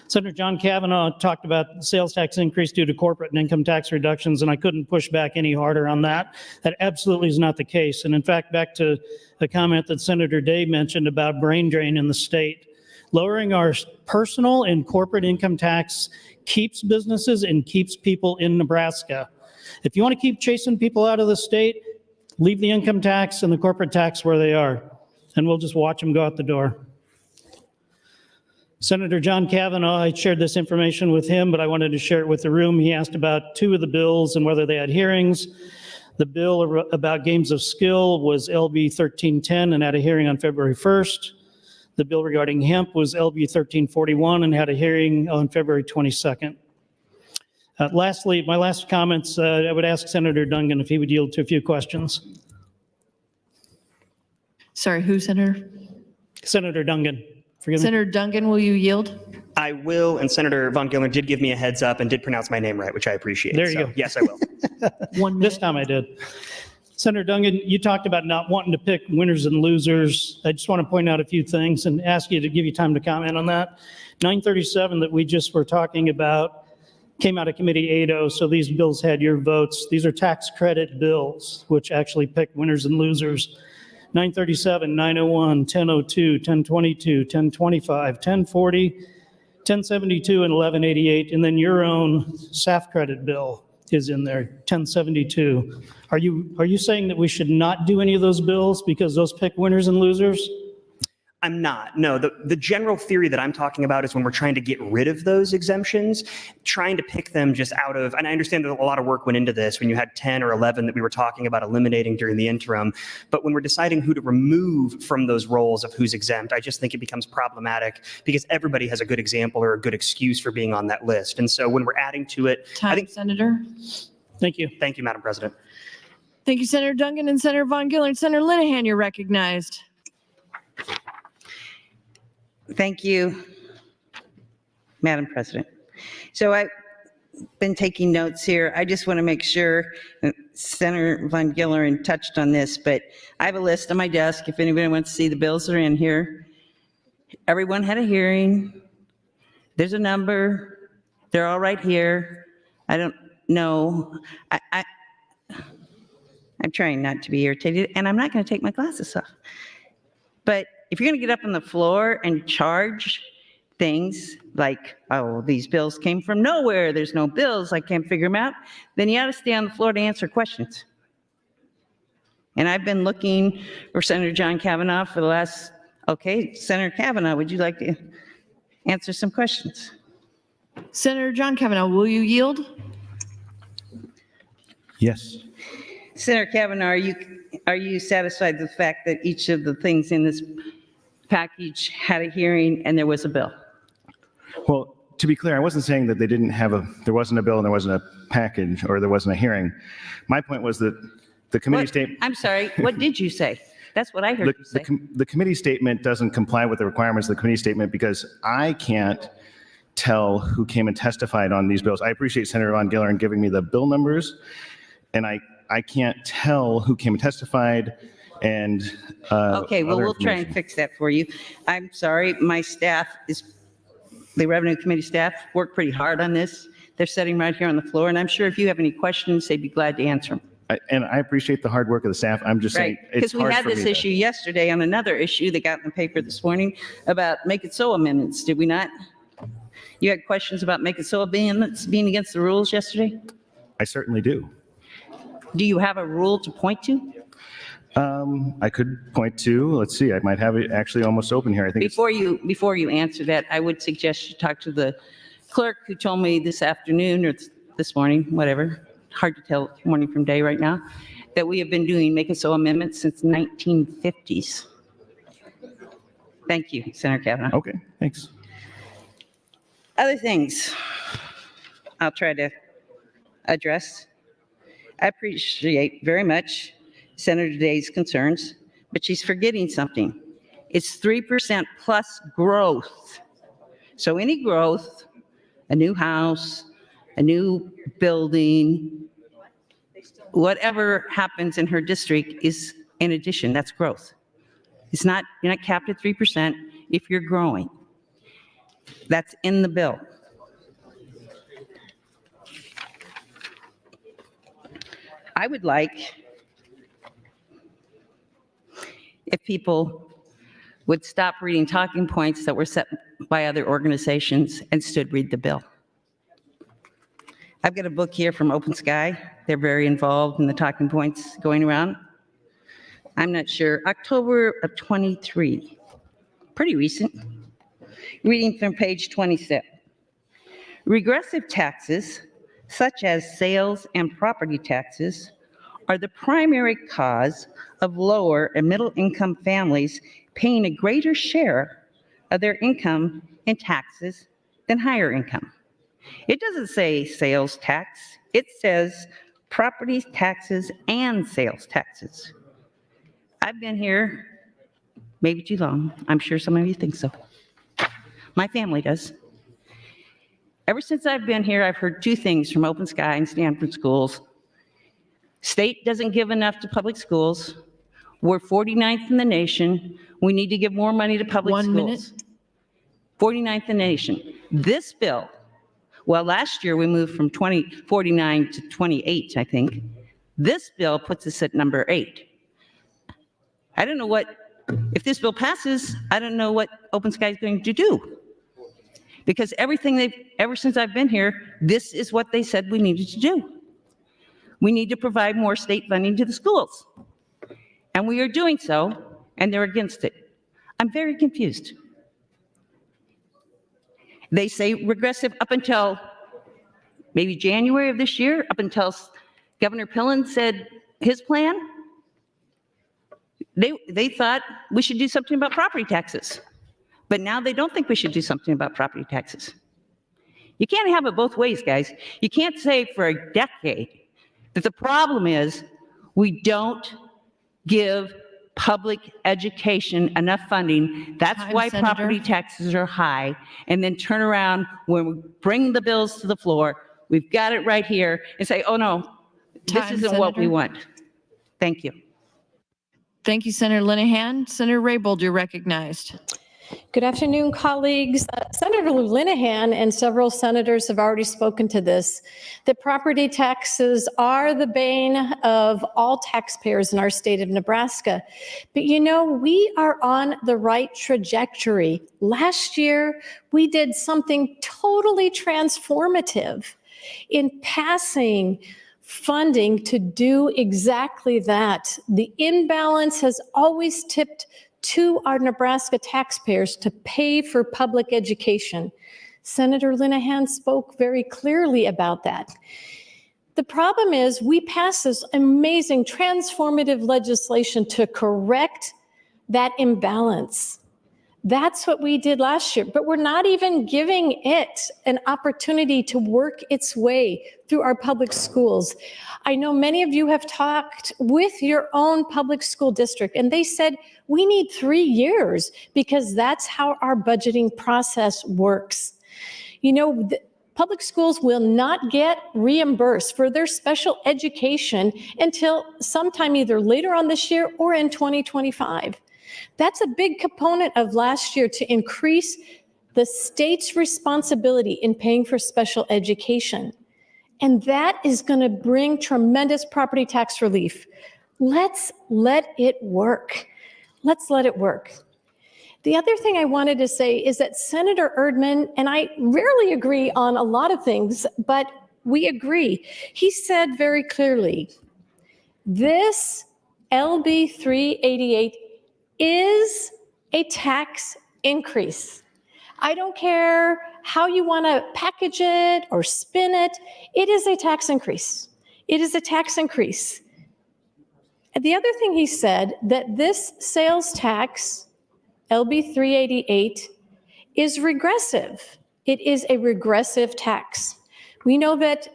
Senator John Kavanaugh talked about sales tax increase due to corporate and income tax reductions, and I couldn't push back any harder on that. That absolutely is not the case. And in fact, back to the comment that Senator Day mentioned about brain drain in the state, lowering our personal and corporate income tax keeps businesses and keeps people in Nebraska. If you want to keep chasing people out of the state, leave the income tax and the corporate tax where they are, and we'll just watch them go out the door. Senator John Kavanaugh, I shared this information with him, but I wanted to share it with the room. He asked about two of the bills and whether they had hearings. The bill about games of skill was LB 1310 and had a hearing on February 1st. The bill regarding hemp was LB 1341 and had a hearing on February 22nd. Lastly, my last comments, I would ask Senator Dungan if he would yield to a few questions. Sorry, who, Senator? Senator Dungan, forgive me. Senator Duncan, will you yield? I will, and Senator Von Gillner did give me a heads up and did pronounce my name right, which I appreciate. There you So, go. yes, I will. This time I did. Senator Dungan, you talked about not wanting to pick winners and losers. I just want to point out a few things and ask you to give you time to comment on that. 937 that we just were talking about came out of Committee 8-0, so these bills had your votes. These are tax credit bills, which actually pick winners and losers. 937, 901, 1002, 1022, 1025, 1040, 1072, and 1188, and then your own SAF credit bill is in there, 1072. Are you saying that we should not do any of those bills because those pick winners and losers? I'm not. No, the general theory that I'm talking about is when we're trying to get rid of those exemptions, trying to pick them just out of, and I understand that a lot of work went into this when you had 10 or 11 that we were talking about eliminating during the interim. But when we're deciding who to remove from those roles of who's exempt, I just think it becomes problematic because everybody has a good example or a good excuse for being on that list. And so when we're adding to it, I think. Senator. Thank you. Thank you, Madam President. Thank you, Senator Duncan and Senator Von Gillner. Senator Linehan, you're recognized. Thank you, Madam President. So I've been taking notes here. I just want to make sure Senator Von Gillner touched on this, but I have a list on my desk if anybody wants to see the bills that are in here. Everyone had a hearing. There's a number. They're all right here. I don't know. I'm trying not to be irritated, and I'm not going to take my glasses off. But if you're going to get up on the floor and charge things like, oh, these bills came from nowhere, there's no bills, I can't figure them out, then you ought to stay on the floor to answer questions. And I've been looking for Senator John Kavanaugh for the last, okay, Senator Kavanaugh, would you like to answer some questions? Senator John Kavanaugh, will you yield? Yes. Senator Kavanaugh, are you satisfied with the fact that each of the things in this package had a hearing and there was a bill? Well, to be clear, I wasn't saying that there wasn't a bill and there wasn't a package or there wasn't a hearing. My point was that the committee statement. I'm sorry, what did you say? That's what I heard you say. The committee statement doesn't comply with the requirements of the committee statement because I can't tell who came and testified on these bills. I appreciate Senator Von Gillner giving me the bill numbers, and I can't tell who came and testified and Okay, well, other we'll try and information. fix that for you. I'm sorry, my staff the Revenue Committee staff worked pretty hard on this. They're sitting right here on the floor, and I'm sure if you have any questions, they'd be glad to answer them. And I appreciate the hard work of the staff. I'm just saying Right, it's because we hard had for this me to- issue yesterday on another issue that got in the paper this morning about Make It So amendments, did we not? You had questions about Make It So amendments being against the rules yesterday? I certainly do. Do you have a rule to point to? I could point to, let's see, I might have it actually almost open here. I think it's Before you answer that, I would suggest you talk to the clerk who told me this afternoon or this morning, whatever, hard to tell morning from day right now, that we have been doing Make It So amendments since 1950s. Thank you, Senator Kavanaugh. Okay, thanks. Other things I'll try to address. I appreciate very much Senator Day's concerns, but she's forgetting something. It's 3% plus growth. So any growth, a new house, a new building, whatever happens in her district is in addition, that's growth. It's not, you're not capped at 3% if you're growing. That's in the bill. I would like if people would stop reading talking points that were set by other organizations and instead read the bill. I've got a book here from Open Sky. They're very involved in the talking points going around. I'm not sure, October of 23, pretty recent. Reading from page 27. Regressive taxes, such as sales and property taxes, are the primary cause of lower and middle-income families paying a greater share of their income in taxes than higher income. It doesn't say sales tax, it says property taxes and sales taxes. I've been here maybe too long. I'm sure some of you think so. My family does. Ever since I've been here, I've heard two things from Open Sky and Stanford schools. State doesn't give enough to public schools. We're 49th in the nation. We need to give more money to public schools. 1 minute. 49th in the nation. This bill, well, last year we moved from 49 to 28, I think. This bill puts us at number 8. I don't know what, if this bill passes, I don't know what Open Sky is going to do. Because ever since I've been here, this is what they said we needed to do. We need to provide more state funding to the schools. And we are doing so, and they're against it. I'm very confused. They say regressive up until maybe January of this year, up until Governor Pillen said his plan. They thought we should do something about property taxes. But now they don't think we should do something about property taxes. You can't have it both ways, guys. You can't say for a decade that the problem is we don't give public education enough funding. That's why Senator. property taxes are high. And then turn around when we bring the bills to the floor, we've got it right here, and say, oh no, this isn't what we Senator. want. Thank you. Thank you, Senator Linehan. Senator Raybold, you're recognized. Good afternoon, colleagues. Senator Linehan and several senators have already spoken to this, that property taxes are the bane of all taxpayers in our state of Nebraska. But you know, we are on the right trajectory. Last year, we did something totally transformative in passing funding to do exactly that. The imbalance has always tipped to our Nebraska taxpayers to pay for public education. Senator Linehan spoke very clearly about that. The problem is we passed this amazing transformative legislation to correct that imbalance. That's what we did last year, but we're not even giving it an opportunity to work its way through our public schools. I know many of you have talked with your own public school district, and they said, we need 3 years because that's how our budgeting process works. You know, public schools will not get reimbursed for their special education until sometime either later on this year or in 2025. That's a big component of last year to increase the state's responsibility in paying for special education. And that is going to bring tremendous property tax relief. Let's let it work. Let's let it work. The other thing I wanted to say is that Senator Erdman, and I rarely agree on a lot of things, but we agree. He said very clearly, this LB 388 is a tax increase. I don't care how you want to package it or spin it. It is a tax increase. It is a tax increase. And the other thing he said, that this sales tax, LB 388, is regressive. It is a regressive tax. We know that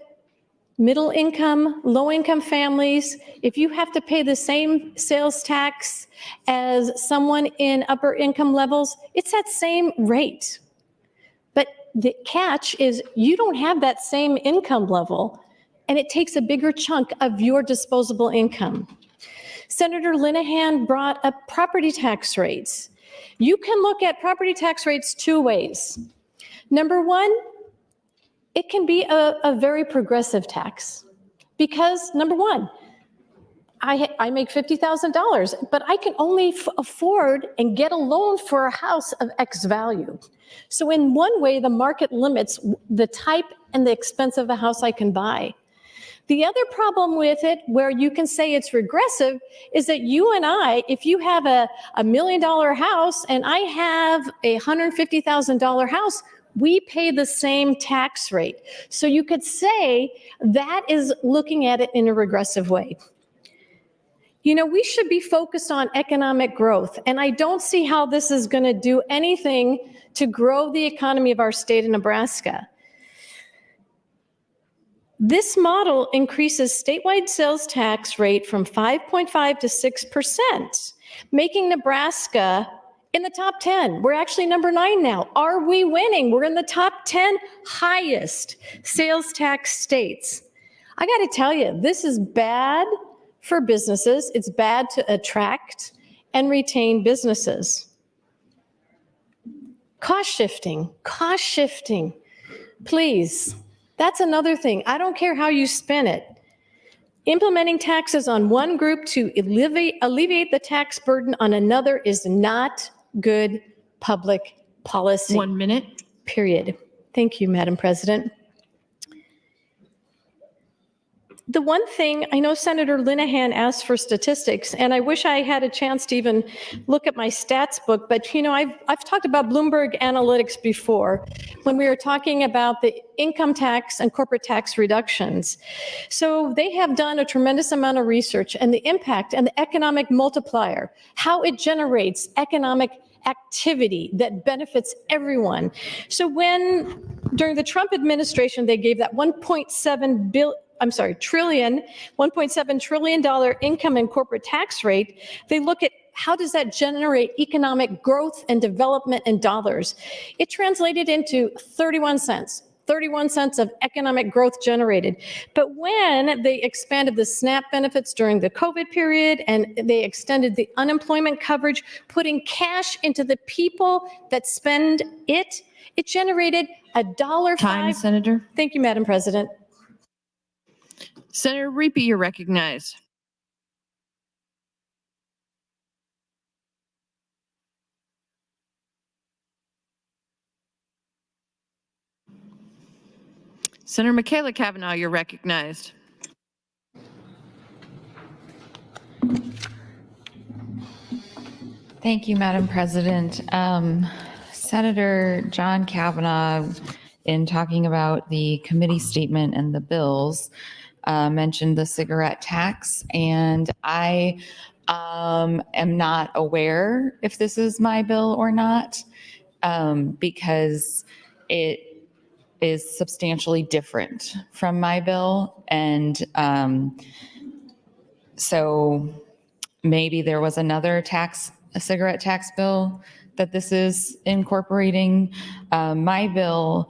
middle income, low income families, if you have to pay the same sales tax as someone in upper income levels, it's that same rate. But the catch is you don't have that same income level, and it takes a bigger chunk of your disposable income. Senator Linehan brought up property tax rates. You can look at property tax rates 2 ways. Number one, it can be a very progressive tax because, number one, I make $50,000, but I can only afford and get a loan for a house of X value. So in one way, the market limits the type and the expense of a house I can buy. The other problem with it, where you can say it's regressive, is that you and I, if you have a $1 million house and I have a $150,000 house, we pay the same tax rate. So you could say that is looking at it in a regressive way. You know, we should be focused on economic growth, and I don't see how this is going to do anything to grow the economy of our state of Nebraska. This model increases statewide sales tax rate from 5.5 to 6%, making Nebraska in the top 10. We're actually number 9 now. Are we winning? We're in the top 10 highest sales tax states. I got to tell you, this is bad for businesses. It's bad to attract and retain businesses. Cost shifting, please. That's another thing. I don't care how you spin it. Implementing taxes on one group to alleviate the tax burden on another is not good public policy. 1 minute. Period. Thank you, Madam President. The one thing, I know Senator Linehan asked for statistics, and I wish I had a chance to even look at my stats book, but you know, I've talked about Bloomberg Analytics before when we were talking about the income tax and corporate tax reductions. So they have done a tremendous amount of research and the impact and the economic multiplier, how it generates economic activity that benefits everyone. So when, during the Trump administration, they gave that $1.7 trillion income and corporate tax rate, they look at how does that generate economic growth and development in dollars. It translated into 31 cents of economic growth generated. But when they expanded the SNAP benefits during the COVID period and they extended the unemployment coverage, putting cash into the people that spend it, it generated $1.05. Time, Senator. Thank you, Madam President. Senator Reapy, you're recognized. Senator Michaela Cavanaugh, you're recognized. Thank you, Madam President. Senator John Cavanaugh, in talking about the committee statement and the bills, mentioned the cigarette tax, and I am not aware if this is my bill or not, because it is substantially different from my bill. And so maybe there was another a cigarette tax bill that this is incorporating. My bill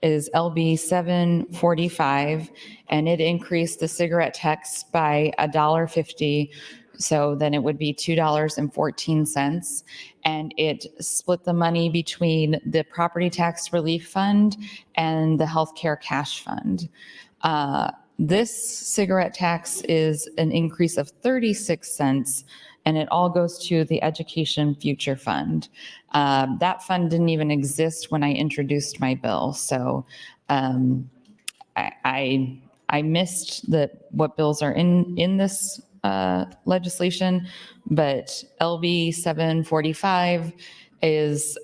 is LB 745, and it increased the cigarette tax by $1.50. So then it would be $2.14. And it split the money between the property tax relief fund and the healthcare cash fund. This cigarette tax is an increase of 36 cents, and it all goes to the Education Future Fund. That fund didn't even exist when I introduced my bill. So I missed what bills are in this legislation, but LB 745 is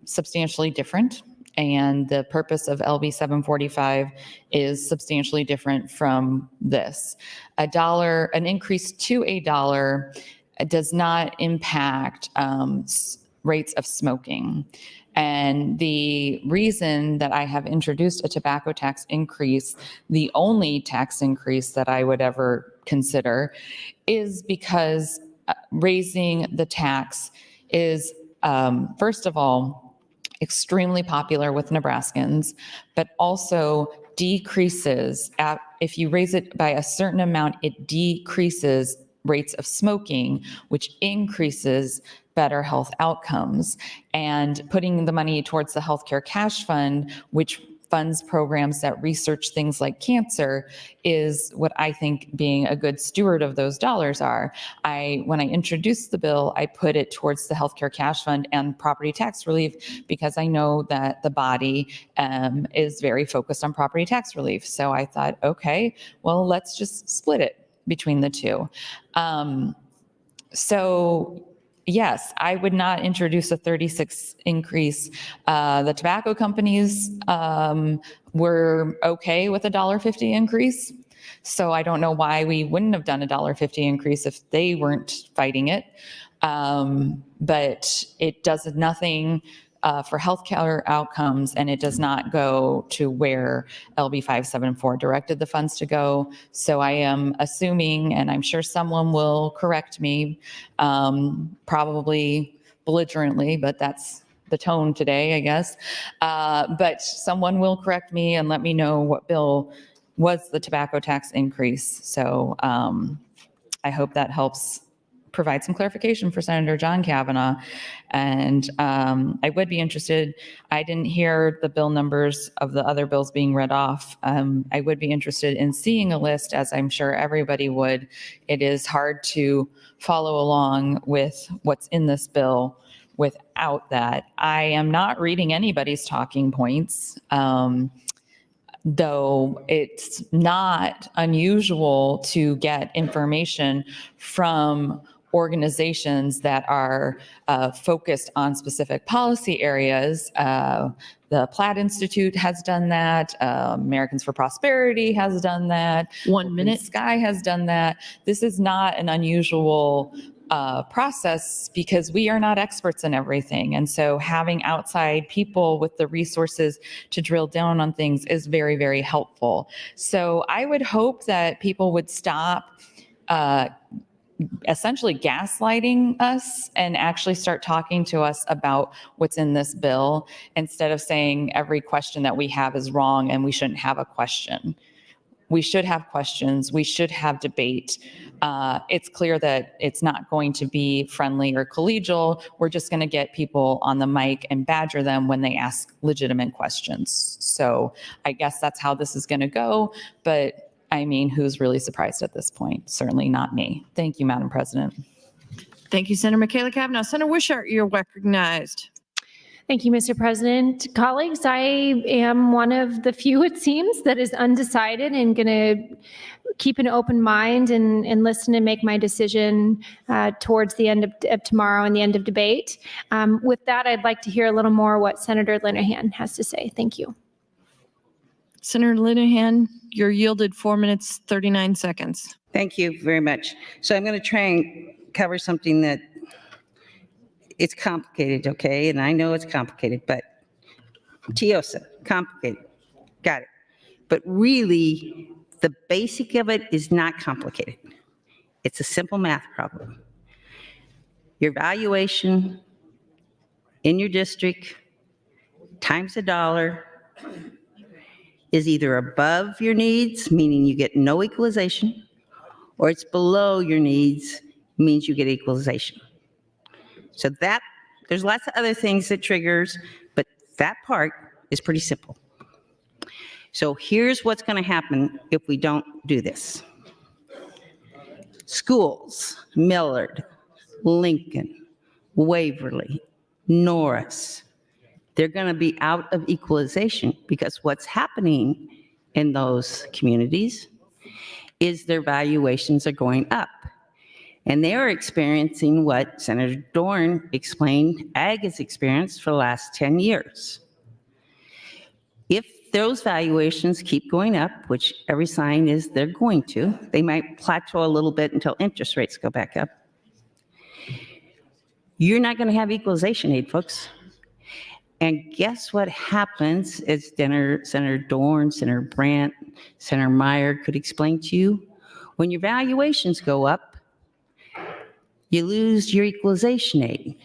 substantially different, and the purpose of LB 745 is substantially different from this. An increase to $1 does not impact rates of smoking. And the reason that I have introduced a tobacco tax increase, the only tax increase that I would ever consider, is because raising the tax is, first of all, extremely popular with Nebraskans, but also decreases, if you raise it by a certain amount, it decreases rates of smoking, which increases better health outcomes. And putting the money towards the healthcare cash fund, which funds programs that research things like cancer is what I think being a good steward of those dollars are. When I introduced the bill, I put it towards the healthcare cash fund and property tax relief because I know that the body is very focused on property tax relief. So I thought, okay, well, let's just split it between the two. So yes, I would not introduce a 36 increase. The tobacco companies were okay with a $1.50 increase. So I don't know why we wouldn't have done a $1.50 increase if they weren't fighting it. But it does nothing for healthcare outcomes, and it does not go to where LB 574 directed the funds to go. So I am assuming, and I'm sure someone will correct me, probably belligerently, but that's the tone today, I guess. But someone will correct me and let me know what bill was the tobacco tax increase. So I hope that helps provide some clarification for Senator John Kavanaugh. And I would be interested, I didn't hear the bill numbers of the other bills being read off. I would be interested in seeing a list, as I'm sure everybody would. It is hard to follow along with what's in this bill without that. I am not reading anybody's talking points. Though it's not unusual to get information from organizations that are focused on specific policy areas. The Platt Institute has done that. Americans for Prosperity has done that. 1 minute. Sky has done that. This is not an unusual process because we are not experts in everything. And so having outside people with the resources to drill down on things is very, very helpful. So I would hope that people would stop essentially gaslighting us and actually start talking to us about what's in this bill instead of saying every question that we have is wrong and we shouldn't have a question. We should have questions. We should have debate. It's clear that it's not going to be friendly or collegial. We're just going to get people on the mic and badger them when they ask legitimate questions. So I guess that's how this is going to go. But I mean, who's really surprised at this point? Certainly not me. Thank you, Madam President. Thank you, Senator Michaela Kavanaugh. Senator Wishart, you're recognized. Thank you, Mr. President. Colleagues, I am one of the few, it seems, that is undecided and going to keep an open mind and listen and make my decision towards the end of tomorrow and the end of debate. With that, I'd like to hear a little more what Senator Linehan has to say. Thank you. Senator Linehan, you're yielded 4 minutes, 39 seconds. Thank you very much. So I'm going to try and cover something that it's complicated, okay? And I know it's complicated, but TIOSA, complicated. Got it. But really, the basic of it is not complicated. It's a simple math problem. Your valuation in your district times $1 is either above your needs, meaning you get no equalization, or it's below your needs, means you get equalization. So that, there's lots of other things that triggers, but that part is pretty simple. So here's what's going to happen if we don't do this. Schools, Millard, Lincoln, Waverly, Norris, they're going to be out of equalization because what's happening in those communities is their valuations are going up. And they are experiencing what Senator Dorn explained ag has experienced for the last 10 years. If those valuations keep going up, which every sign is they're going to, they might plateau a little bit until interest rates go back up. You're not going to have equalization aid, folks. And guess what happens, as Senator Dorn, Senator Brandt, Senator Meyer could explain to you? When your valuations go up, you lose your equalization aid.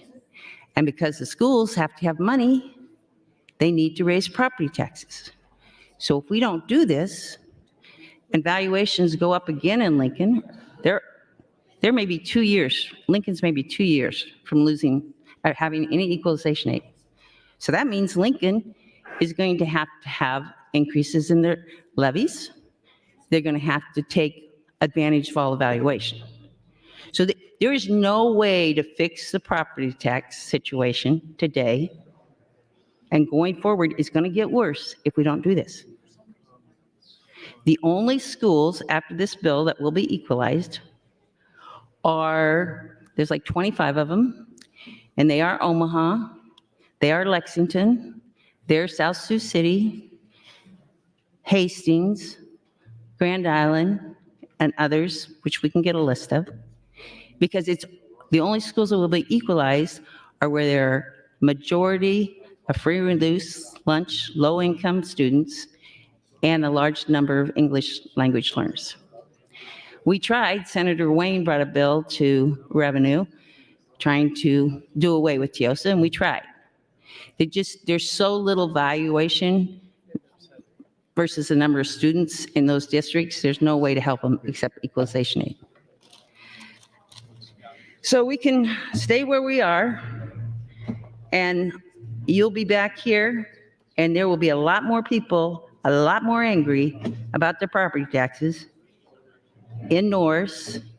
And because the schools have to have money, they need to raise property taxes. So if we don't do this, and valuations go up again in Lincoln, there may be 2 years, Lincoln's maybe 2 years from losing, having any equalization aid. So that means Lincoln is going to have increases in their levies. They're going to have to take advantage of all evaluation. So there is no way to fix the property tax situation today. And going forward, it's going to get worse if we don't do this. The only schools after this bill that will be equalized are, there's like 25 of them, and they are Omaha, they are Lexington, they're South Sioux City, Hastings, Grand Island, and others, which we can get a list of, because it's the only schools that will be equalized are where there are majority of free and reduced lunch, low-income students, and a large number of English language learners. We tried, Senator Wayne brought a bill to revenue, trying to do away with TIOSA, and we tried. There's so little valuation versus the number of students in those districts, there's no way to help them except equalization aid. So we can stay where we are, and you'll be back here, and there will be a lot more people, a lot more angry about their property taxes in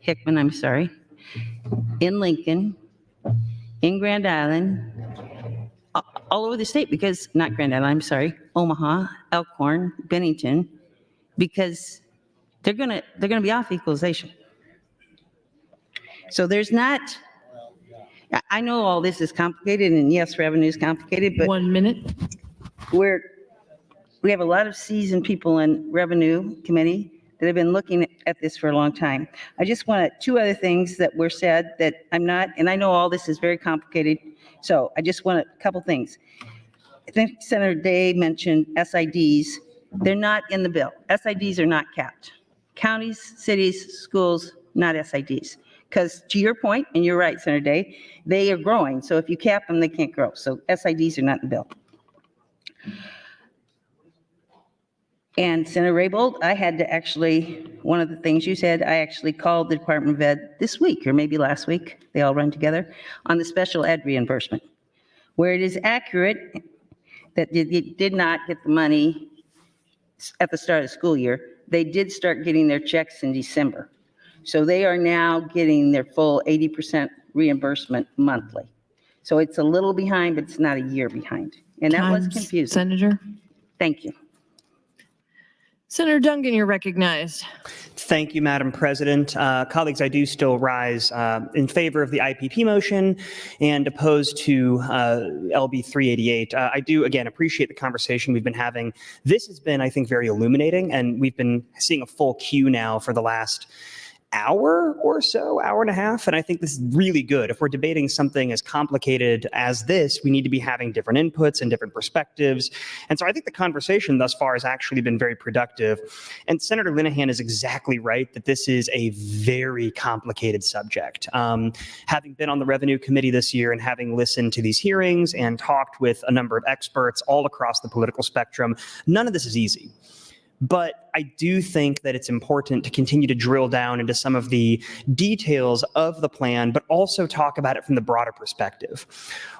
Hickman, in Lincoln, in Grand Island, all over the state, because, not Grand Island, Omaha, Elkhorn, Bennington, because they're gonna be off equalization. So there's not, I know all this is complicated, and yes, revenue is complicated, but 1 minute. We have a lot of seasoned people in Revenue Committee that have been looking at this for a long time. I just want two other things that were said that I'm not, and I know all this is very complicated, so I just want a couple things. I think Senator Day mentioned SIDs. They're not in the bill. SIDs are not capped. Counties, cities, schools, not SIDs. Because to your point, and you're right, Senator Day, they are growing. So if you cap them, they can't grow. So SIDs are not in the bill. And Senator Raybold, I had to actually, one of the things you said, I actually called the Department of Ed this week, or maybe last week, they all run together, on the special ed reimbursement, where it is accurate that they did not get the money at the start of the school year. They did start getting their checks in December. So they are now getting their full 80% reimbursement monthly. So it's a little behind, but it's not a year behind. And that was confusing. Senator. Thank you. Senator Duncan, you're recognized. Thank you, Madam President. Colleagues, I do still rise in favor of the IPP motion and opposed to LB 388. I do, again, appreciate the conversation we've been having. This has been, I think, very illuminating, and we've been seeing a full queue now for the last hour or so, hour and a half. And I think this is really good. If we're debating something as complicated as this, we need to be having different inputs and different perspectives. And so I think the conversation thus far has actually been very productive. And Senator Linehan is exactly right that this is a very complicated subject. Having been on the Revenue Committee this year and having listened to these hearings and talked with a number of experts all across the political spectrum, none of this is easy. But I do think that it's important to continue to drill down into some of the details of the plan, but also talk about it from the broader perspective.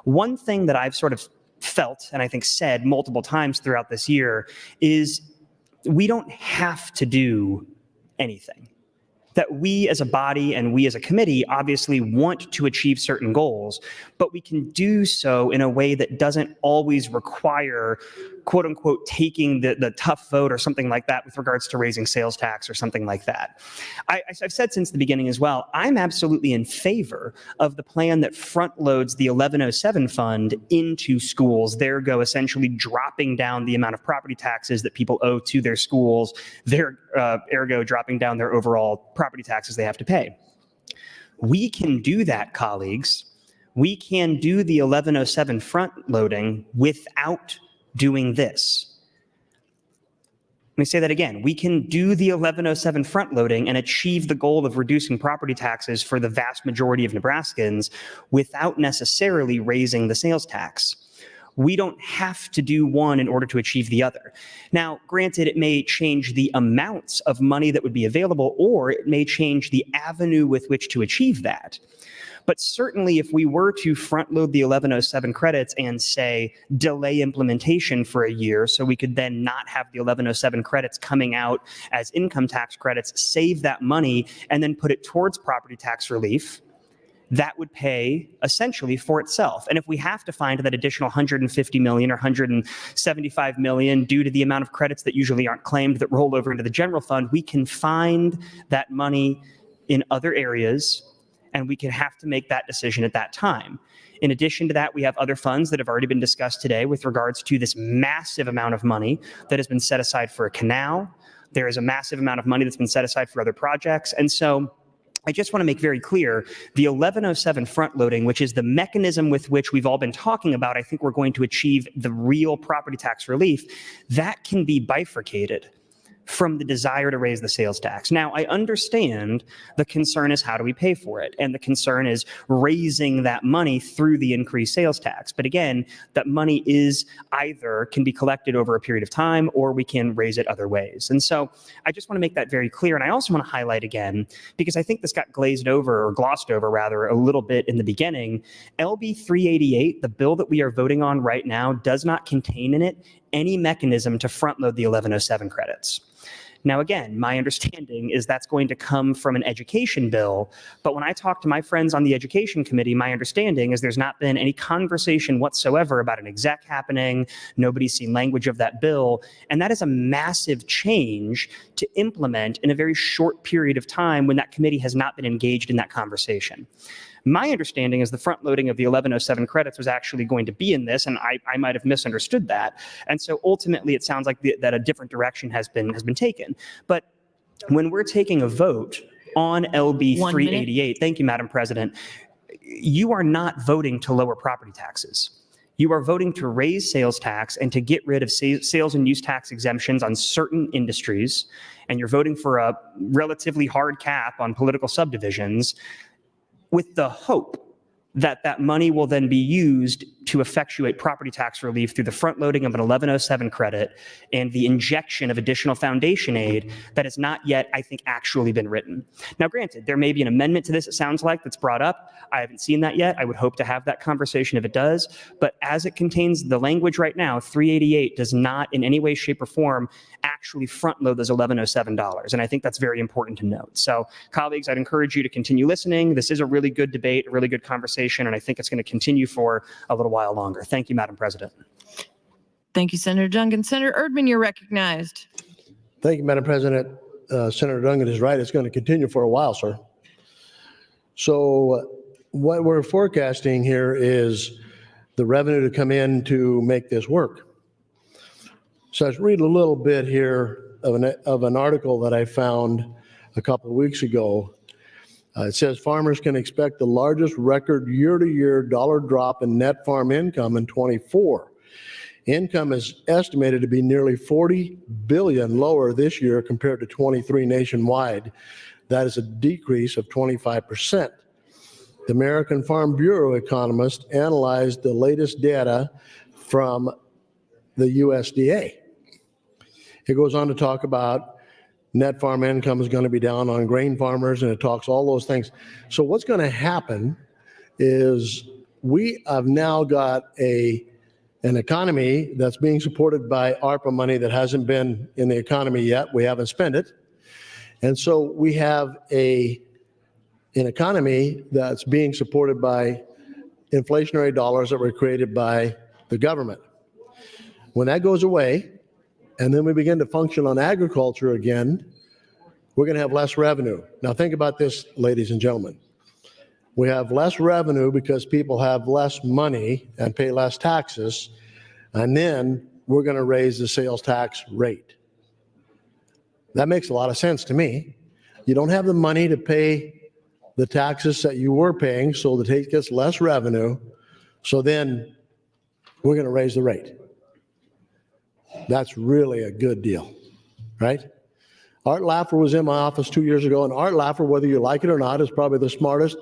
One thing that I've sort of felt, and I think said multiple times throughout this year, is we don't have to do anything. That we as a body and we as a committee obviously want to achieve certain goals, but we can do so in a way that doesn't always require, quote unquote, taking the tough vote or something like that with regards to raising sales tax or something like that. I've said since the beginning as well, I'm absolutely in favor of the plan that front loads the 1107 fund into schools, therego essentially dropping down the amount of property taxes that people owe to their schools, ergo dropping down their overall property taxes they have to pay. We can do that, colleagues. We can do the 1107 front loading without doing this. Let me say that again. We can do the 1107 front loading and achieve the goal of reducing property taxes for the vast majority of Nebraskans without necessarily raising the sales tax. We don't have to do one in order to achieve the other. Now, granted, it may change the amounts of money that would be available, or it may change the avenue with which to achieve that. But certainly if we were to front load the 1107 credits and say delay implementation for a year so we could then not have the 1107 credits coming out as income tax credits, save that money and then put it towards property tax relief, that would pay essentially for itself. And if we have to find that additional 150 million or 175 million due to the amount of credits that usually aren't claimed that roll over into the general fund, we can find that money in other areas, and we can have to make that decision at that time. In addition to that, we have other funds that have already been discussed today with regards to this massive amount of money that has been set aside for a canal. There is a massive amount of money that's been set aside for other projects. And so I just want to make very clear, the 1107 front loading, which is the mechanism with which we've all been talking about, I think we're going to achieve the real property tax relief, that can be bifurcated from the desire to raise the sales tax. Now, I understand the concern is how do we pay for it? And the concern is raising that money through the increased sales tax. But again, that money is either can be collected over a period of time or we can raise it other ways. And so I just want to make that very clear. And I also want to highlight again, because I think this got glazed over or glossed over rather a little bit in the beginning, LB 388, the bill that we are voting on right now, does not contain in it any mechanism to front load the 1107 credits. Now, again, my understanding is that's going to come from an education bill. But when I talk to my friends on the education committee, my understanding is there's not been any conversation whatsoever about an exec happening. Nobody's seen language of that bill. And that is a massive change to implement in a very short period of time when that committee has not been engaged in that conversation. My understanding is the front loading of the 1107 credits was actually going to be in this, and I might have misunderstood that. And so ultimately, it sounds like that a different direction has been taken. But when we're taking a vote on LB 388, thank you, Madam President, you are not voting to lower property taxes. You are voting to raise sales tax and to get rid of sales and use tax exemptions on certain industries, and you're voting for a relatively hard cap on political subdivisions, with the hope that that money will then be used to effectuate property tax relief through the front loading of an 1107 credit and the injection of additional foundation aid that has not yet, I think, actually been written. Now, granted, there may be an amendment to this, it sounds like, that's brought up. I haven't seen that yet. I would hope to have that conversation if it does. But as it contains the language right now, 388 does not in any way, shape, or form actually front load those $1107. And I think that's very important to note. So, colleagues, I'd encourage you to continue listening. This is a really good debate, a really good conversation, and I think it's going to continue for a little while longer. Thank you, Madam President. Thank you, Senator Duncan. Senator Erdman, you're recognized. Thank you, Madam President. Senator Duncan is right. It's going to continue for a while, sir. So what we're forecasting here is the revenue to come in to make this work. So let's read a little bit here of an article that I found a couple of weeks ago. It says farmers can expect the largest record year-to-year dollar drop in net farm income in 24. Income is estimated to be nearly 40 billion lower this year compared to 23 nationwide. That is a decrease of 25%. The American Farm Bureau economist analyzed the latest data from the USDA. It goes on to talk about net farm income is going to be down on grain farmers, and it talks all those things. So what's going to happen is we have now got an economy that's being supported by ARPA money that hasn't been in the economy yet. We haven't spent it. And so we have an economy that's being supported by inflationary dollars that were created by the government. When that goes away, and then we begin to function on agriculture again, we're going to have less revenue. Now think about this, ladies and gentlemen. We have less revenue because people have less money and pay less taxes, and then we're going to raise the sales tax rate. That makes a lot of sense to me. You don't have the money to pay the taxes that you were paying, so the state gets less revenue, so then we're going to raise the rate. That's really a good deal, right? Art Laffer was in my office 2 years ago, and Art Laffer, whether you like it or not, is probably the smartest,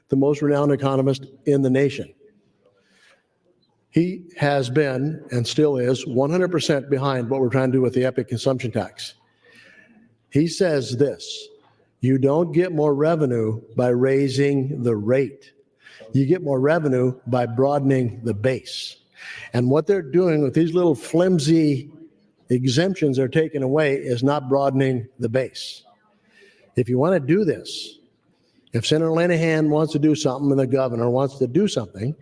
the most renowned economist in the nation. He has been, and still is, 100% behind what we're trying to do with the epic consumption tax. He says this: you don't get more revenue by raising the rate. You get more revenue by broadening the base. And what they're doing with these little flimsy exemptions they're taking away is not broadening the base. If you want to do this, if Senator Linehan wants to do something and the governor wants to do something,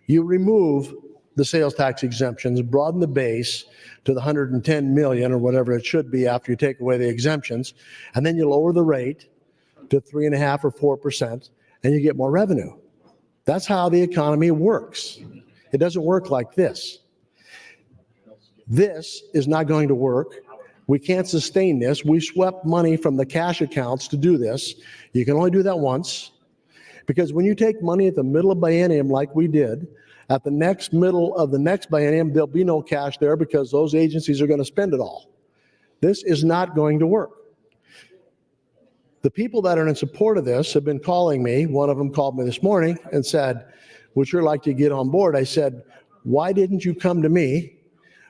you remove the sales tax exemptions, broaden the base to the 110 million or whatever it should be after you take away the exemptions, and then you lower the rate to 3.5% or 4%, and you get more revenue. That's how the economy works. It doesn't work like this. This is not going to work. We can't sustain this. We swept money from the cash accounts to do this. You can only do that once, because when you take money at the middle of biennium like we did, at the next middle of the next biennium, there'll be no cash there because those agencies are going to spend it all. This is not going to work. The people that are in support of this have been calling me. One of them called me this morning and said, would sure like to get on board. I said, why didn't you come to me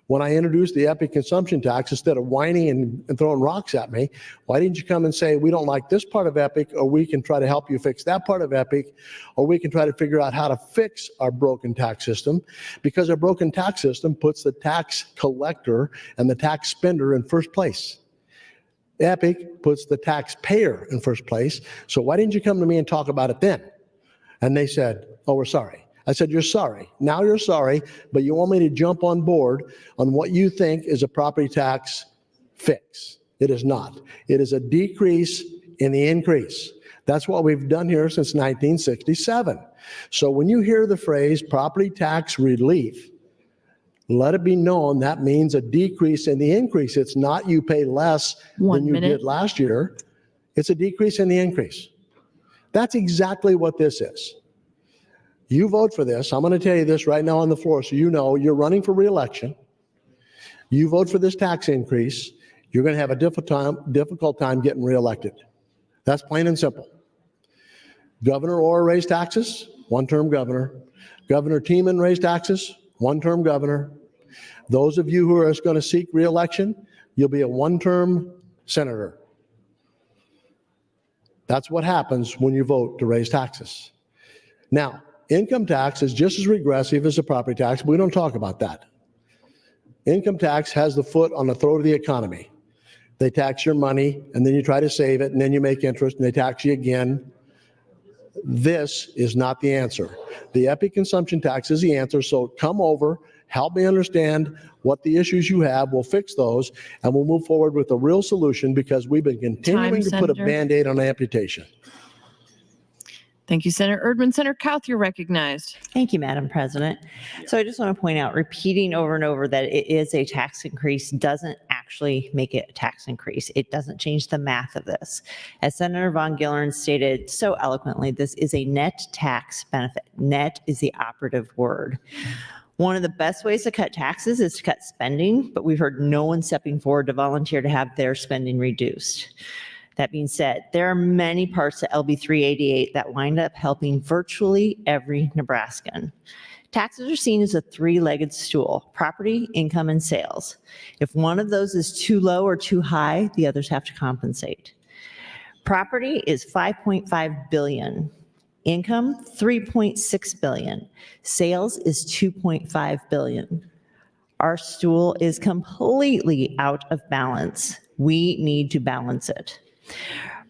when I introduced the EPIC consumption tax instead of whining and throwing rocks at me? Why didn't you come and say, we don't like this part of EPIC, or we can try to help you fix that part of EPIC, or we can try to figure out how to fix our broken tax system? Because our broken tax system puts the tax collector and the tax spender in first place. EPIC puts the taxpayer in first place. So why didn't you come to me and talk about it then? And they said, oh, we're sorry. I said, you're sorry. Now you're sorry, but you want me to jump on board on what you think is a property tax fix. It is not. It is a decrease in the increase. That's what we've done here since 1967. So when you hear the phrase property tax relief, let it be known that means a decrease in the increase. It's not you pay less than you did last year. It's a decrease in the increase. That's exactly what this is. You vote for this. I'm going to tell you this right now on the floor so you know you're running for re-election. You vote for this tax increase, you're going to have a difficult time getting re-elected. That's plain and simple. Governor Orr raised taxes, one-term governor. Governor Tiemann raised taxes, one-term governor. Those of you who are going to seek re-election, you'll be a one-term senator. That's what happens when you vote to raise taxes. Now, income tax is just as regressive as the property tax, but we don't talk about that. Income tax has the foot on the throat of the economy. They tax your money, and then you try to save it, and then you make interest, and they tax you again. This is not the answer. The EPIC consumption tax is the answer, so come over, help me understand what the issues you have. We'll fix those, and we'll move forward with a real solution, because we've been continuing to put a Band-Aid on amputation. Thank you, Senator Erdman. Senator Kauth, you're recognized. Thank you, Madam President. So I just want to point out, repeating over and over that it is a tax increase doesn't actually make it a tax increase. It doesn't change the math of this. As Senator Von Gillern stated so eloquently, this is a net tax benefit. Net is the operative word. One of the best ways to cut taxes is to cut spending, but we've heard no one stepping forward to volunteer to have their spending reduced. That being said, there are many parts of LB 388 that wind up helping virtually every Nebraskan. Taxes are seen as a three-legged stool: property, income, and sales. If one of those is too low or too high, the others have to compensate. Property is $5.5 billion. Income, $3.6 billion. Sales is $2.5 billion. Our stool is completely out of balance. We need to balance it.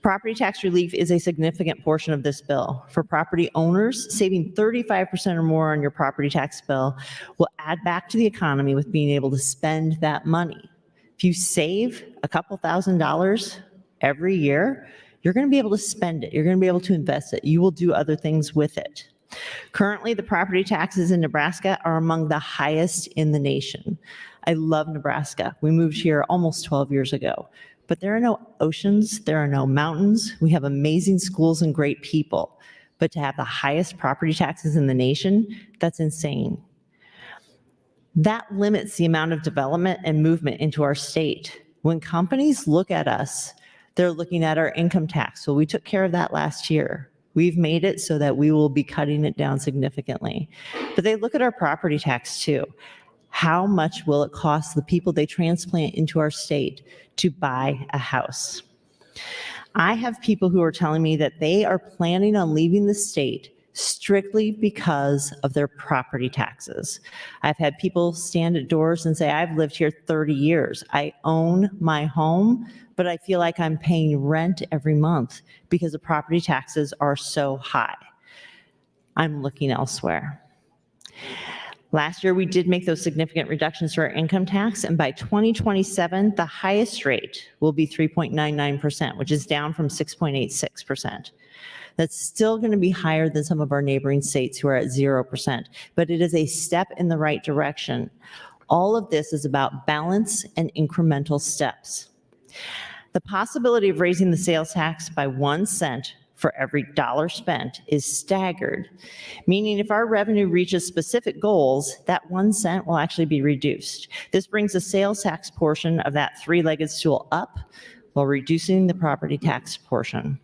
Property tax relief is a significant portion of this bill. For property owners, saving 35% or more on your property tax bill will add back to the economy with being able to spend that money. If you save a couple $1,000s every year, you're going to be able to spend it. You're going to be able to invest it. You will do other things with it. Currently, the property taxes in Nebraska are among the highest in the nation. I love Nebraska. We moved here almost 12 years ago. But there are no oceans, there are no mountains. We have amazing schools and great people. But to have the highest property taxes in the nation, that's insane. That limits the amount of development and movement into our state. When companies look at us, they're looking at our income tax. So we took care of that last year. We've made it so that we will be cutting it down significantly. But they look at our property tax too. How much will it cost the people they transplant into our state to buy a house? I have people who are telling me that they are planning on leaving the state strictly because of their property taxes. I've had people stand at doors and say, I've lived here 30 years. I own my home, but I feel like I'm paying rent every month because the property taxes are so high. I'm looking elsewhere. Last year, we did make those significant reductions to our income tax, and by 2027, the highest rate will be 3.99%, which is down from 6.86%. That's still going to be higher than some of our neighboring states who are at 0%, but it is a step in the right direction. All of this is about balance and incremental steps. The possibility of raising the sales tax by 1 cent for every dollar spent is staggered, meaning if our revenue reaches specific goals, that 1 cent will actually be reduced. This brings the sales tax portion of that three-legged stool up while reducing the property tax portion.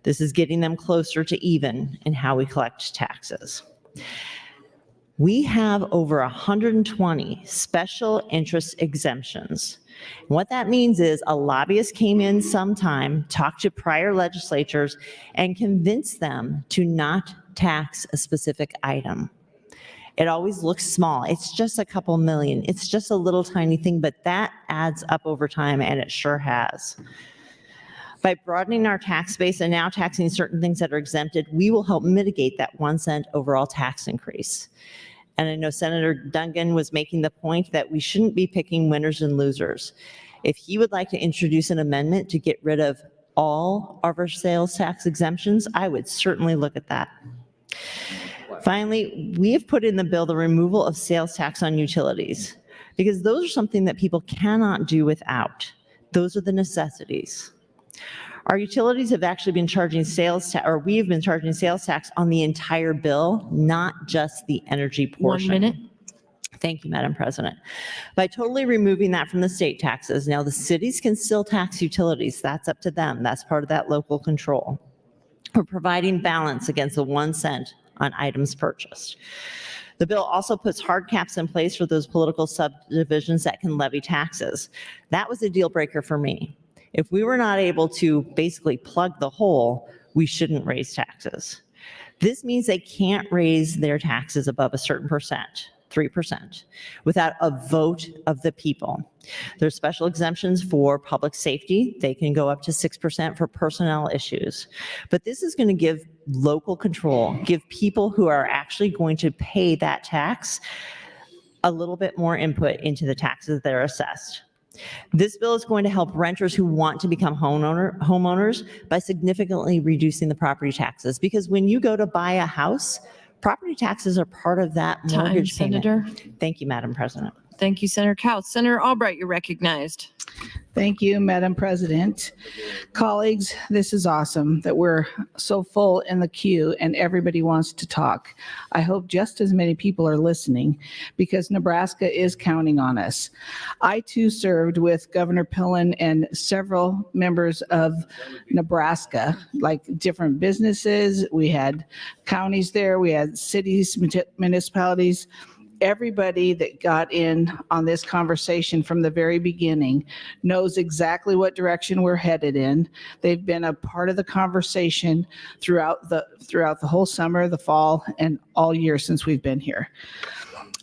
This is getting them closer to even in how we collect taxes. We have over 120 special interest exemptions. What that means is a lobbyist came in sometime, talked to prior legislatures, and convinced them to not tax a specific item. It always looks small. It's just a couple million. It's just a little tiny thing, but that adds up over time, and it sure has. By broadening our tax base and now taxing certain things that are exempted, we will help mitigate that 1 cent overall tax increase. And I know Senator Dungan was making the point that we shouldn't be picking winners and losers. If he would like to introduce an amendment to get rid of all of our sales tax exemptions, I would certainly look at that. Finally, we have put in the bill the removal of sales tax on utilities, because those are something that people cannot do without. Those are the necessities. Our utilities have actually been charging sales tax, or we have been charging sales tax on the entire bill, not just the energy portion. 1 minute. Thank you, Madam President. By totally removing that from the state taxes, now the cities can still tax utilities. That's up to them. That's part of that local control. We're providing balance against the 1 cent on items purchased. The bill also puts hard caps in place for those political subdivisions that can levy taxes. That was a deal breaker for me. If we were not able to basically plug the hole, we shouldn't raise taxes. This means they can't raise their taxes above a certain percent, 3%, without a vote of the people. There's special exemptions for public safety. They can go up to 6% for personnel issues. But this is going to give local control, give people who are actually going to pay that tax a little bit more input into the taxes that are assessed. This bill is going to help renters who want to become homeowners by significantly reducing the property taxes, because when you go to buy a house, property taxes are part of that mortgage payment. Senator. Thank you, Madam President. Thank you, Senator Couch. Senator Albright, you're recognized. Thank you, Madam President. Colleagues, this is awesome that we're so full in the queue and everybody wants to talk. I hope just as many people are listening, because Nebraska is counting on us. I too served with Governor Pillen and several members of Nebraska, like different businesses. We had counties there, we had cities, municipalities. Everybody that got in on this conversation from the very beginning knows exactly what direction we're headed in. They've been a part of the conversation throughout the whole summer, the fall, and all year since we've been here.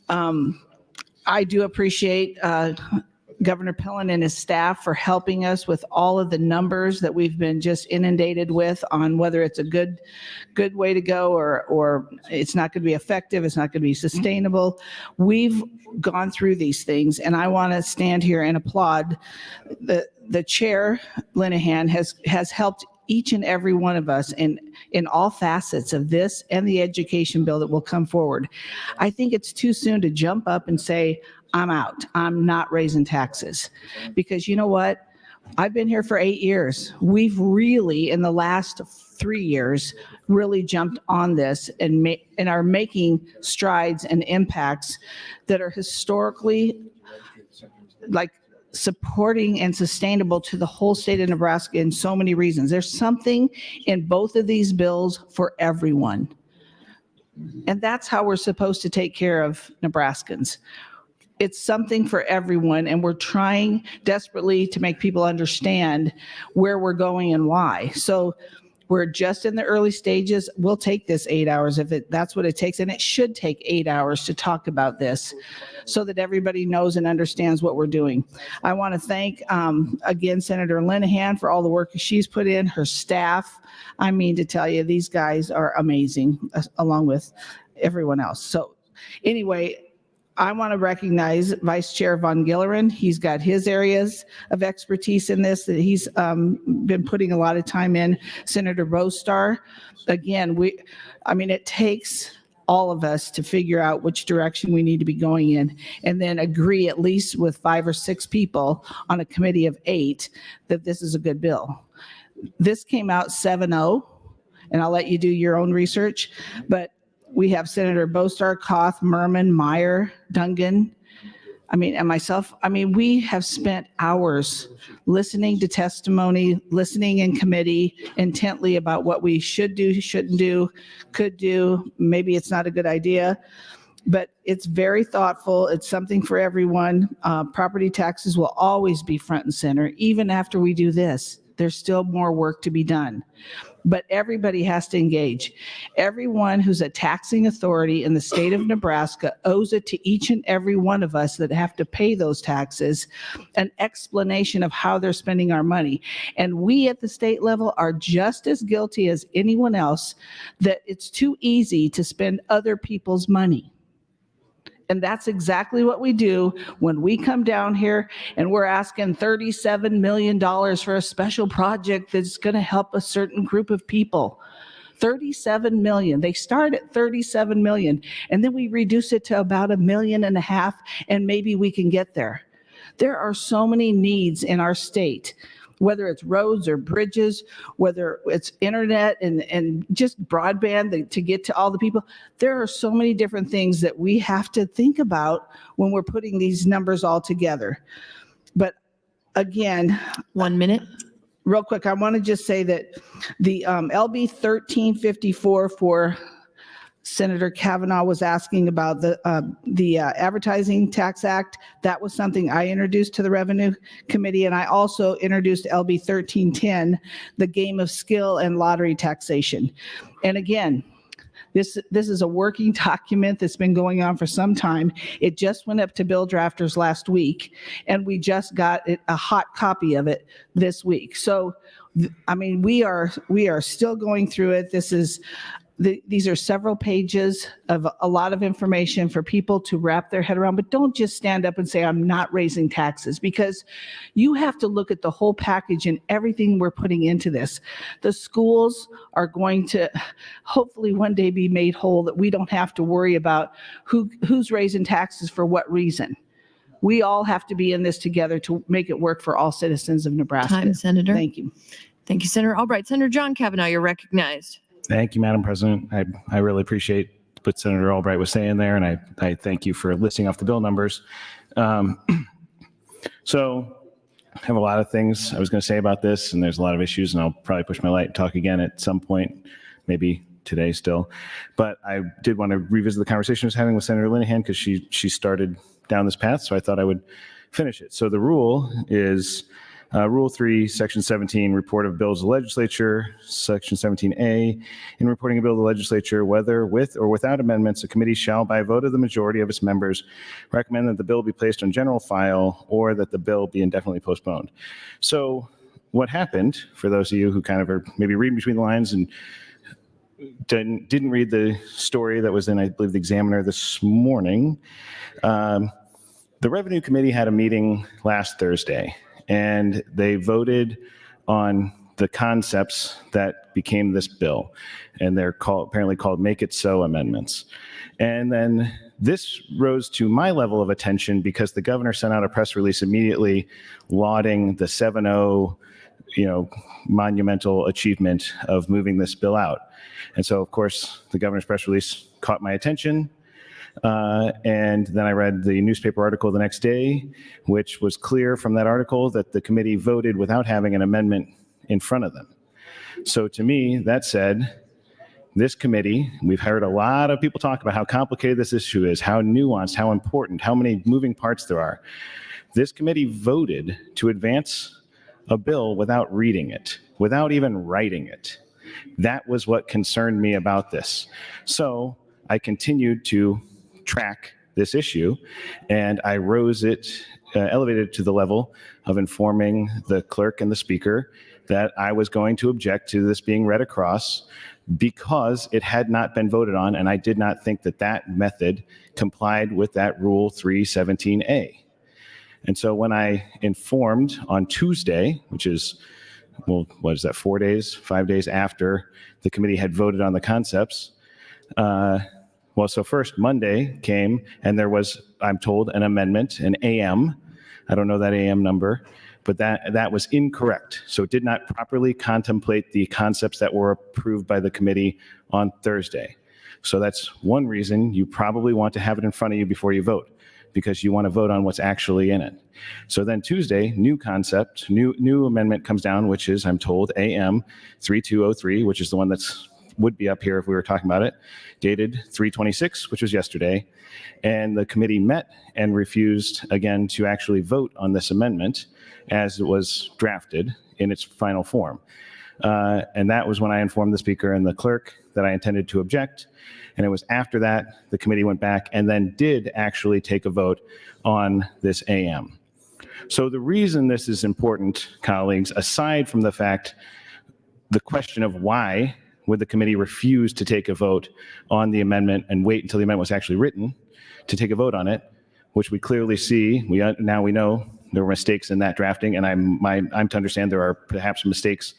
I do appreciate Governor Pillen and his staff for helping us with all of the numbers that we've been just inundated with on whether it's a good way to go or it's not going to be effective, it's not going to be sustainable. We've gone through these things, and I want to stand here and applaud the chair, Linehan, has helped each and every one of us in all facets of this and the education bill that will come forward. I think it's too soon to jump up and say, I'm out. I'm not raising taxes. Because you know what? I've been here for 8 years. We've really, in the last 3 years, really jumped on this and are making strides and impacts that are historically supporting and sustainable to the whole state of Nebraska in so many reasons. There's something in both of these bills for everyone. And that's how we're supposed to take care of Nebraskans. It's something for everyone, and we're trying desperately to make people understand where we're going and why. So We're just in the early stages. We'll take this 8 hours if that's what it takes, and it should take 8 hours to talk about this so that everybody knows and understands what we're doing. I want to thank, again, Senator Linehan for all the work she's put in, her staff. I mean to tell you, these guys are amazing, along with everyone else. So anyway, I want to recognize Vice Chair Von Gilleren. He's got his areas of expertise in this that he's been putting a lot of time in. Senator Bostar, again, it takes all of us to figure out which direction we need to be going in, and then agree at least with 5 or 6 people on a committee of 8 that this is a good bill. This came out 7-0, and I'll let you do your own research, but we have Senator Bostar, Koth, Merman, Meyer, Dungan, and myself. We have spent hours listening to testimony, listening in committee intently about what we should do, shouldn't do, could do. Maybe it's not a good idea, but it's very thoughtful. It's something for everyone. Property taxes will always be front and center, even after we do this. There's still more work to be done. But everybody has to engage. Everyone who's a taxing authority in the state of Nebraska owes it to each and every one of us that have to pay those taxes an explanation of how they're spending our money. And we at the state level are just as guilty as anyone else that it's too easy to spend other people's money. And that's exactly what we do when we come down here and we're asking $37 million for a special project that's going to help a certain group of people. 37 million. They start at 37 million, and then we reduce it to about $1.5 million, and maybe we can get there. There are so many needs in our state, whether it's roads or bridges, whether it's internet and just broadband to get to all the people. There are so many different things that we have to think about when we're putting these numbers all together. But again, 1 minute. Real quick, I want to just say that the LB 1354 for Senator Kavanaugh was asking about the Advertising Tax Act. That was something I introduced to the Revenue Committee, and I also introduced LB 1310, the game of skill and lottery taxation. And again, this is a working document that's been going on for some time. It just went up to bill drafters last week, and we just got a hot copy of it this week. So, we are still going through it. These are several pages of a lot of information for people to wrap their head around, but don't just stand up and say, I'm not raising taxes, because you have to look at the whole package and everything we're putting into this. The schools are going to hopefully one day be made whole, that we don't have to worry about who's raising taxes for what reason. We all have to be in this together to make it work for all citizens of Nebraska. Time, Senator. Thank you. Thank you, Senator Albright. Senator John Kavanaugh, you're recognized. Thank you, Madam President. I really appreciate what Senator Albright was saying there, and I thank you for listing off the bill numbers. So I have a lot of things I was going to say about this, and there's a lot of issues, and I'll probably push my light and talk again at some point, maybe today still. But I did want to revisit the conversation I was having with Senator Linehan, because she started down this path, so I thought I would finish it. So the rule is Rule 3, Section 17, report of bills of the legislature, Section 17A, in reporting a bill of the legislature, whether with or without amendments, a committee shall, by a vote of the majority of its members, recommend that the bill be placed on general file or that the bill be indefinitely postponed. So what happened, for those of you who kind of are maybe reading between the lines and didn't read the story that was in, I believe, the Examiner this morning, the Revenue Committee had a meeting last Thursday, and they voted on the concepts that became this bill, and they're apparently called Make It So amendments. And then this rose to my level of attention because the governor sent out a press release immediately lauding the 7-0, monumental achievement of moving this bill out. And so, of course, the governor's press release caught my attention. And then I read the newspaper article the next day, which was clear from that article that the committee voted without having an amendment in front of them. So to me, that said, this committee, we've heard a lot of people talk about how complicated this issue is, how nuanced, how important, how many moving parts there are. This committee voted to advance a bill without reading it, without even writing it. That was what concerned me about this. So I continued to track this issue, and I elevated it to the level of informing the clerk and the speaker that I was going to object to this being read across because it had not been voted on, and I did not think that that method complied with that Rule 317A. And so when I informed on Tuesday, which is, well, what is that, 5 days after the committee had voted on the concepts, so first Monday came and there was, I'm told, an amendment, an AM. I don't know that AM number, but that was incorrect. So it did not properly contemplate the concepts that were approved by the committee on Thursday. So that's one reason you probably want to have it in front of you before you vote, because you want to vote on what's actually in it. So then Tuesday, new concept, new amendment comes down, which is, I'm told, AM 3203, which is the one that's would be up here if we were talking about it, dated 3/26, which was yesterday. And the committee met and refused again to actually vote on this amendment as it was drafted in its final form. And that was when I informed the speaker and the clerk that I intended to object. And it was after that the committee went back and then did actually take a vote on this AM. So the reason this is important, colleagues, aside from the fact, the question of why would the committee refuse to take a vote on the amendment and wait until the amendment was actually written to take a vote on it, which we clearly see. Now we know there were mistakes in that drafting, and I'm to understand there are perhaps mistakes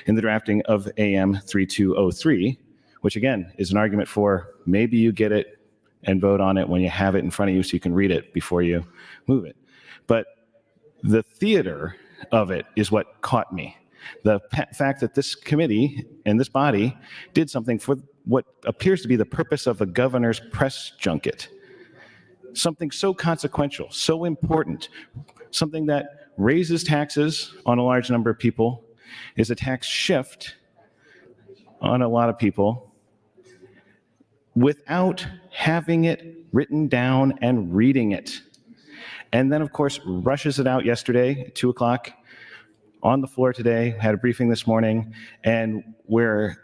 in the drafting of AM 3203, which again is an argument for maybe you get it and vote on it when you have it in front of you so you can read it before you move it. But the theater of it is what caught me. The fact that this committee and this body did something for what appears to be the purpose of a governor's press junket. Something so consequential, so important, something that raises taxes on a large number of people, is a tax shift on a lot of people, without having it written down and reading it. And then, of course, rushes it out yesterday at 2 o'clock. On the floor today, had a briefing this morning, and we're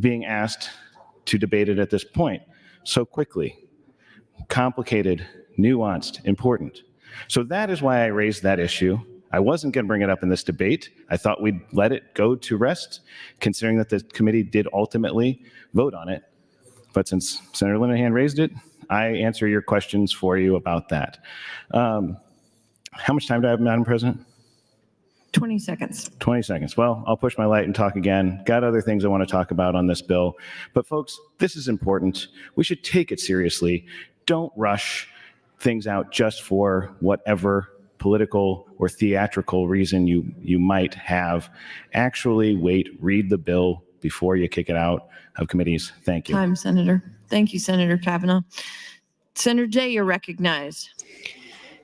being asked to debate it at this point so quickly. Complicated, nuanced, important. So that is why I raised that issue. I wasn't going to bring it up in this debate. I thought we'd let it go to rest, considering that the committee did ultimately vote on it. But since Senator Linehan raised it, I answer your questions for you about that. How much time do I have, Madam President? 20 seconds. 20 seconds. Well, I'll push my light and talk again. Got other things I want to talk about on this bill. But folks, this is important. We should take it seriously. Don't rush things out just for whatever political or theatrical reason you might have. Actually wait, read the bill before you kick it out of committees. Thank you. Time, Senator. Thank you, Senator Kavanaugh. Senator Day, you're recognized.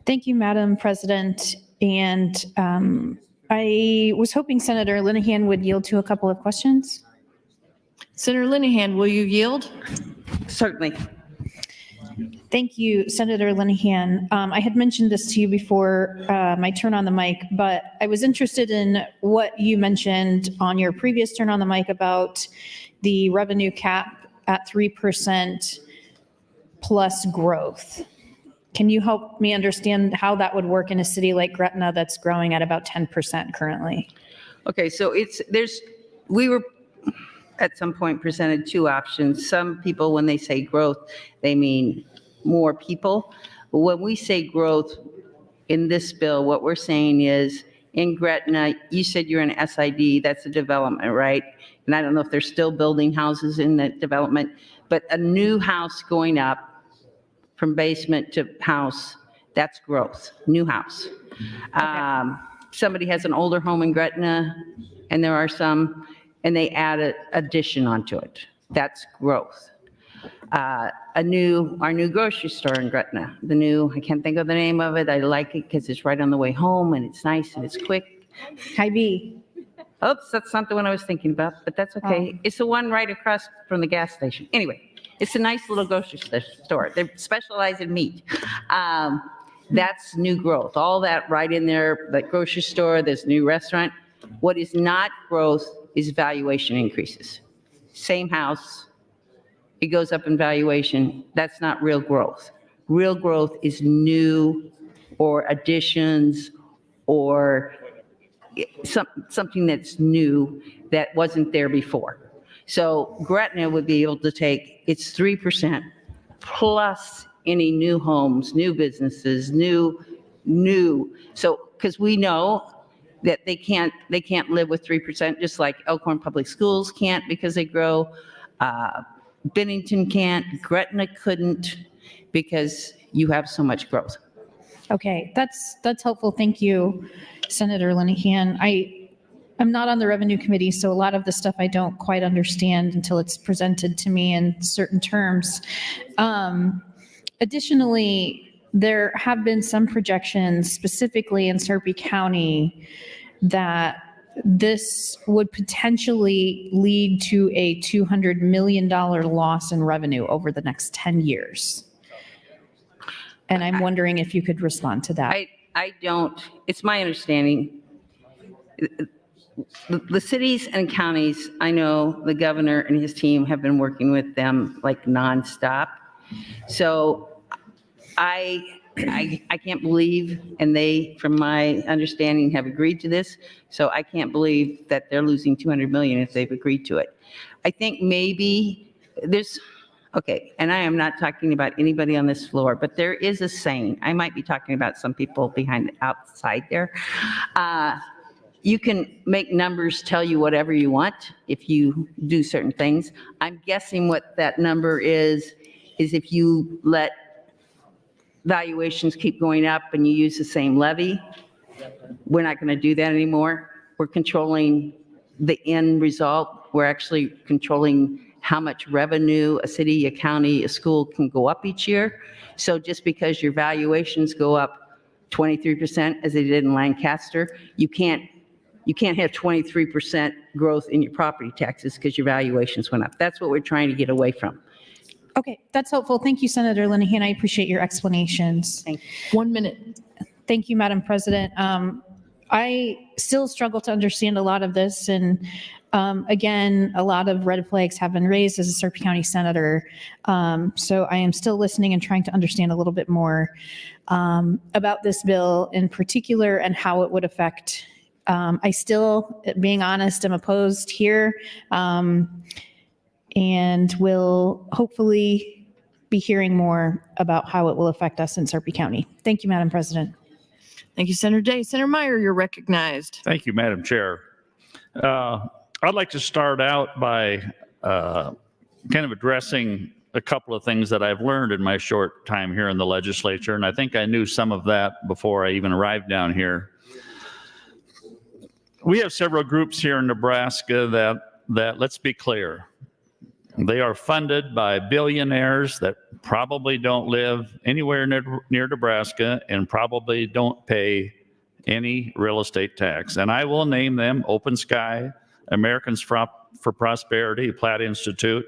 Thank you, Madam President. And I was hoping Senator Linehan would yield to a couple of questions. Senator Linehan, will you yield? Certainly. Thank you, Senator Linehan. I had mentioned this to you before my turn on the mic, but I was interested in what you mentioned on your previous turn on the mic about the revenue cap at 3% plus growth. Can you help me understand how that would work in a city like Gretna that's growing at about 10% currently? Okay, so we were at some point presented two options. Some people, when they say growth, they mean more people. But when we say growth in this bill, what we're saying is in Gretna, you said you're an SID, that's a development, right? And I don't know if they're still building houses in that development, but a new house going up from basement to house, that's growth, new house. Okay. Somebody has an older home in Gretna, and there are some, and they add an addition onto it. That's growth. Our new grocery store in Gretna, I can't think of the name of it. I like it because it's right on the way home, and it's nice, and it's quick. Hy-Vee. Oops, that's not the one I was thinking about, but that's okay. It's the one right across from the gas station. Anyway. It's a nice little grocery store. They specialize in meat. That's new growth. All that right in there, that grocery store, this new restaurant. What is not growth is valuation increases. Same house, it goes up in valuation. That's not real growth. Real growth is new or additions or something that's new that wasn't there before. So Gretna would be able to take its 3% plus any new homes, new businesses, new. So, because we know that they can't live with 3%, just like Elkhorn Public Schools can't because they grow. Bennington can't, Gretna couldn't because you have so much growth. Okay, that's helpful. Thank you, Senator Linehan. I'm not on the Revenue Committee, so a lot of the stuff I don't quite understand until it's presented to me in certain terms. Additionally, there have been some projections, specifically in Sarpy County, that this would potentially lead to a $200 million loss in revenue over the next 10 years. And I'm wondering if you could respond to that. I don't, it's my understanding, the cities and counties, I know the governor and his team have been working with them like nonstop. So I can't believe, and they, from my understanding, have agreed to this. So I can't believe that they're losing 200 million if they've agreed to it. I think maybe there's, okay, and I am not talking about anybody on this floor, but there is a saying, I might be talking about some people behind, outside there. You can make numbers tell you whatever you want if you do certain things. I'm guessing what that number is if you let valuations keep going up and you use the same levy. We're not going to do that anymore. We're controlling the end result. We're actually controlling how much revenue a city, a county, a school can go up each year. So just because your valuations go up 23%, as they did in Lancaster, you can't have 23% growth in your property taxes because your valuations went up. That's what we're trying to get away from. Okay, that's helpful. Thank you, Senator Linehan. I appreciate your explanations. Thank you. 1 minute. Thank you, Madam President. I still struggle to understand a lot of this. And again, a lot of red flags have been raised as a Sarpy County senator. So I am still listening and trying to understand a little bit more about this bill in particular and how it would affect. I still, being honest, am opposed here. And will hopefully be hearing more about how it will affect us in Sarpy County. Thank you, Madam President. Thank you, Senator Day. Senator Meyer, you're recognized. Thank you, Madam Chair. I'd like to start out by kind of addressing a couple of things that I've learned in my short time here in the legislature, and I think I knew some of that before I even arrived down here. We have several groups here in Nebraska that let's be clear, they are funded by billionaires that probably don't live anywhere near Nebraska and probably don't pay any real estate tax. And I will name them: Open Sky, Americans for Prosperity, Platt Institute.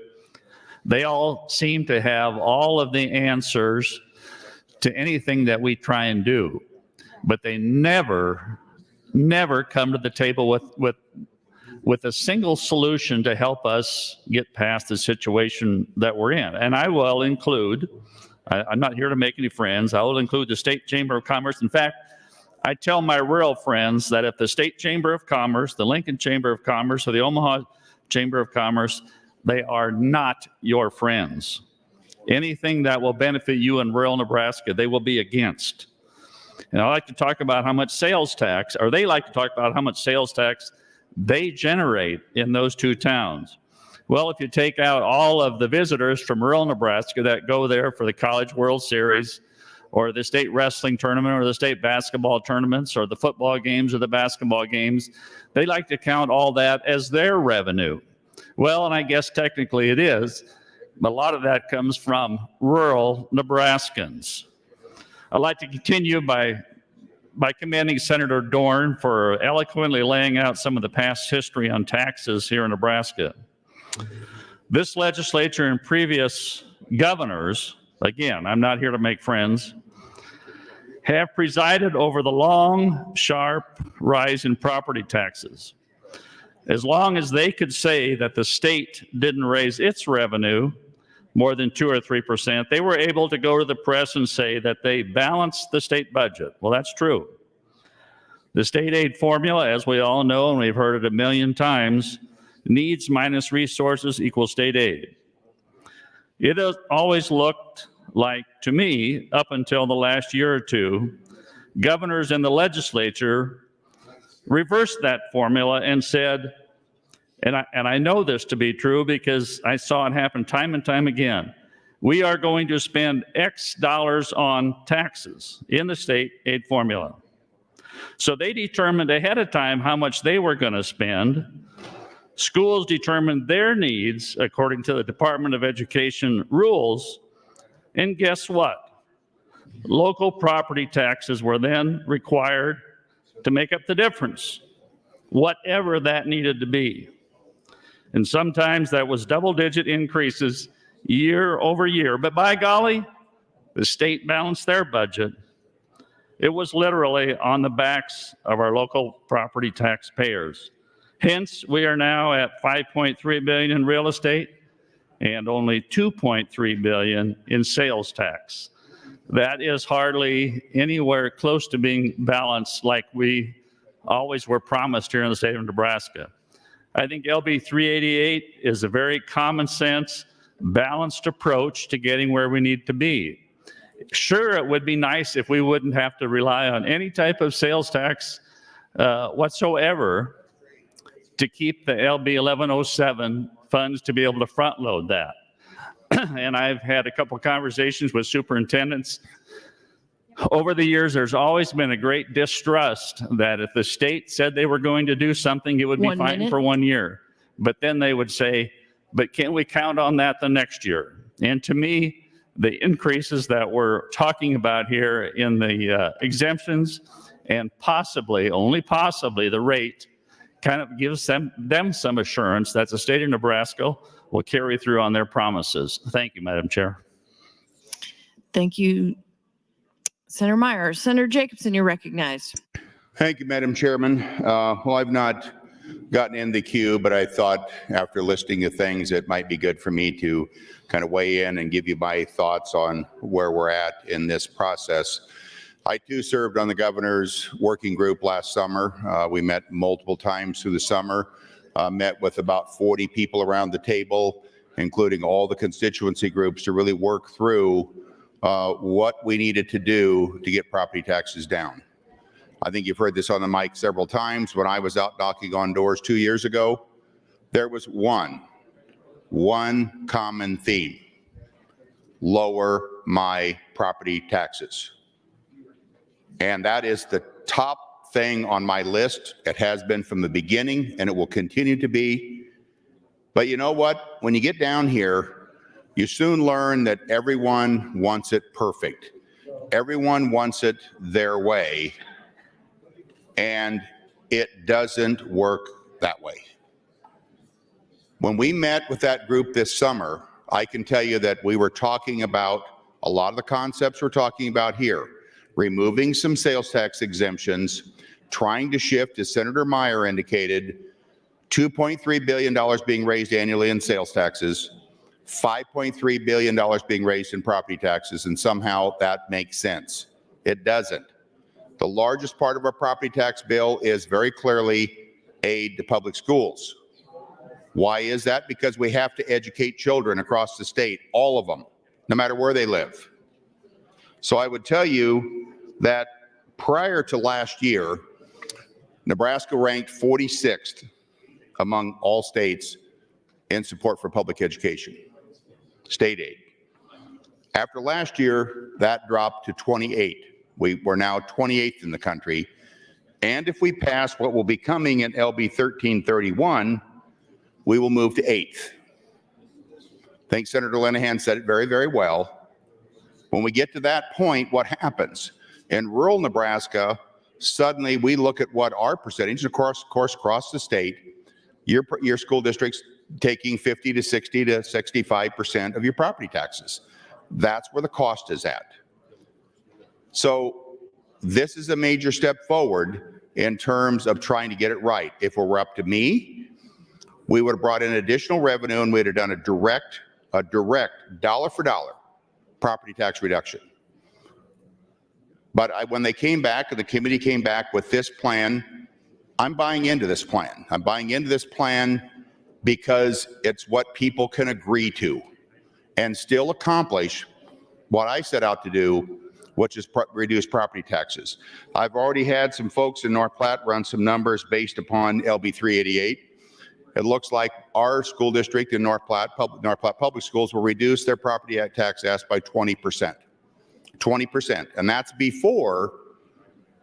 They all seem to have all of the answers to anything that we try and do, but they never come to the table with a single solution to help us get past the situation that we're in. And I will include, I'm not here to make any friends, I will include the State Chamber of Commerce. In fact, I tell my rural friends that if the State Chamber of Commerce, the Lincoln Chamber of Commerce, or the Omaha Chamber of Commerce, they are not your friends. Anything that will benefit you in rural Nebraska, they will be against. And I like to talk about how much sales tax, or they like to talk about how much sales tax they generate in those two towns. Well, if you take out all of the visitors from rural Nebraska that go there for the College World Series or the state wrestling tournament or the state basketball tournaments or the football games or the basketball games, they like to count all that as their revenue. Well, and I guess technically it is, but a lot of that comes from rural Nebraskans. I'd like to continue by commending Senator Dorn for eloquently laying out some of the past history on taxes here in Nebraska. This legislature and previous governors, again, I'm not here to make friends, have presided over the long, sharp rise in property taxes. As long as they could say that the state didn't raise its revenue more than 2 or 3%, they were able to go to the press and say that they balanced the state budget. Well, that's true. The state aid formula, as we all know, and we've heard it a million times, needs minus resources equals state aid. It has always looked like, to me, up until the last year or two, governors in the legislature reversed that formula and said, and I know this to be true because I saw it happen time and time again, we are going to spend X dollars on taxes in the state aid formula. So they determined ahead of time how much they were going to spend. Schools determined their needs according to the Department of Education rules. And guess what? Local property taxes were then required to make up the difference, whatever that needed to be. And sometimes that was double-digit increases year over year. But by golly, the state balanced their budget. It was literally on the backs of our local property taxpayers. Hence, we are now at $5.3 billion in real estate and only $2.3 billion in sales tax. That is hardly anywhere close to being balanced like we always were promised here in the state of Nebraska. I think LB 388 is a very common sense, balanced approach to getting where we need to be. Sure, it would be nice if we wouldn't have to rely on any type of sales tax whatsoever to keep the LB 1107 funds to be able to front load that. And I've had a couple conversations with superintendents. Over the years, there's always been a great distrust that if the state said they were going to do something, it would be fine for 1 year. But then they would say, but can we count on that the next year? And to me, the increases that we're talking about here in the exemptions and possibly, only possibly, the rate kind of gives them some assurance that the state of Nebraska will carry through on their promises. Thank you, Madam Chair. Thank you, Senator Meyer. Senator Jacobson, you're recognized. Thank you, Madam Chairman. Well, I've not gotten in the queue, but I thought after listening to things, it might be good for me to kind of weigh in and give you my thoughts on where we're at in this process. I too served on the governor's working group last summer. We met multiple times through the summer, met with about 40 people around the table, including all the constituency groups, to really work through what we needed to do to get property taxes down. I think you've heard this on the mic several times. When I was out knocking on doors 2 years ago, there was one common theme: lower my property taxes. And that is the top thing on my list. It has been from the beginning, and it will continue to be. But you know what? When you get down here, you soon learn that everyone wants it perfect. Everyone wants it their way. And it doesn't work that way. When we met with that group this summer, I can tell you that we were talking about a lot of the concepts we're talking about here. Removing some sales tax exemptions, trying to shift, as Senator Meyer indicated, $2.3 billion being raised annually in sales taxes, $5.3 billion being raised in property taxes, and somehow that makes sense. It doesn't. The largest part of our property tax bill is very clearly aid to public schools. Why is that? Because we have to educate children across the state, all of them, no matter where they live. So I would tell you that prior to last year, Nebraska ranked 46th among all states in support for public education, state aid. After last year, that dropped to 28. We're now 28th in the country. And if we pass what will be coming in LB 1331, we will move to 8th. I think Senator Linehan said it very, very well. When we get to that point, what happens? In rural Nebraska, suddenly we look at what our percentage, of course, across the state, your school district's taking 50 to 60 to 65% of your property taxes. That's where the cost is at. So this is a major step forward in terms of trying to get it right. If it were up to me, we would have brought in additional revenue and we'd have done a direct dollar for dollar property tax reduction. But when they came back and the committee came back with this plan, I'm buying into this plan. I'm buying into this plan because it's what people can agree to and still accomplish what I set out to do, which is reduce property taxes. I've already had some folks in North Platte run some numbers based upon LB 388. It looks like our school district in North Platte Public Schools will reduce their property tax ask by 20%. 20%, and that's before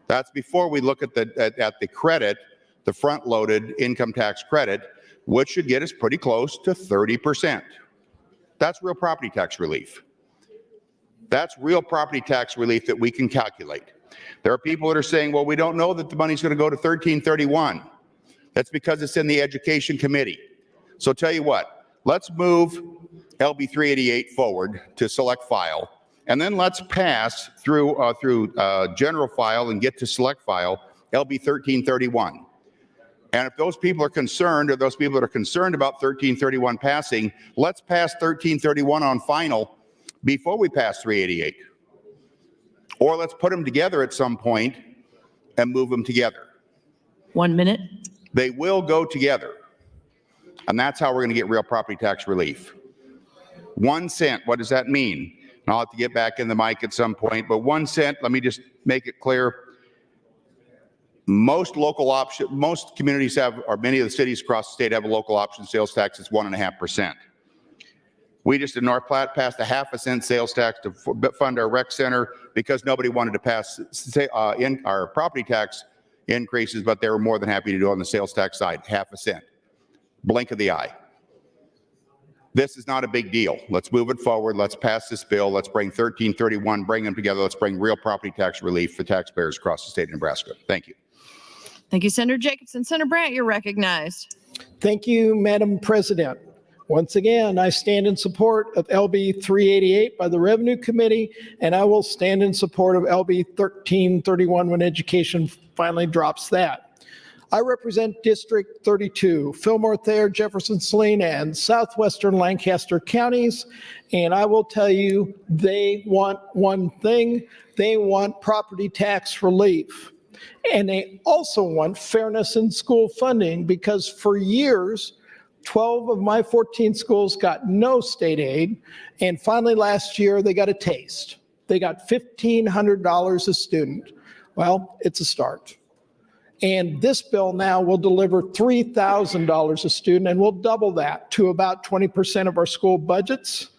we look at the credit, the front-loaded income tax credit, which should get us pretty close to 30%. That's real property tax relief. That's real property tax relief that we can calculate. There are people that are saying, well, we don't know that the money's going to go to 1331. That's because it's in the Education Committee. So tell you what, let's move LB 388 forward to select file, and then let's pass through general file and get to select file LB 1331. And if those people are concerned, or those people that are concerned about 1331 passing, let's pass 1331 on final before we pass 388. Or let's put them together at some point and move them together. 1 minute. They will go together. And that's how we're going to get real property tax relief. 1 cent, what does that mean? And I'll have to get back in the mic at some point, but 1 cent, let me just make it clear. Most communities have, or many of the cities across the state have a local option sales tax that's 1.5%. We just in North Platte passed a 0.5 cent sales tax to fund our rec center because nobody wanted to pass in our property tax increases, but they were more than happy to do it on the sales tax side, 0.5 cent. Blink of the eye. This is not a big deal. Let's move it forward. Let's pass this bill. Let's bring 1331, bring them together. Let's bring real property tax relief for taxpayers across the state of Nebraska. Thank you. Thank you, Senator Jacobson. Senator Brandt, you're recognized. Thank you, Madam President. Once again, I stand in support of LB 388 by the Revenue Committee, and I will stand in support of LB 1331 when Education finally drops that. I represent District 32, Fillmore, Thayer, Jefferson, Saline, and southwestern Lancaster counties, and I will tell you, they want one thing. They want property tax relief. And they also want fairness in school funding, because for years, 12 of my 14 schools got no state aid, and finally last year they got a taste. They got $1,500 a student. Well, it's a start. And this bill now will deliver $3,000 a student, and we'll double that to about 20% of our school budgets.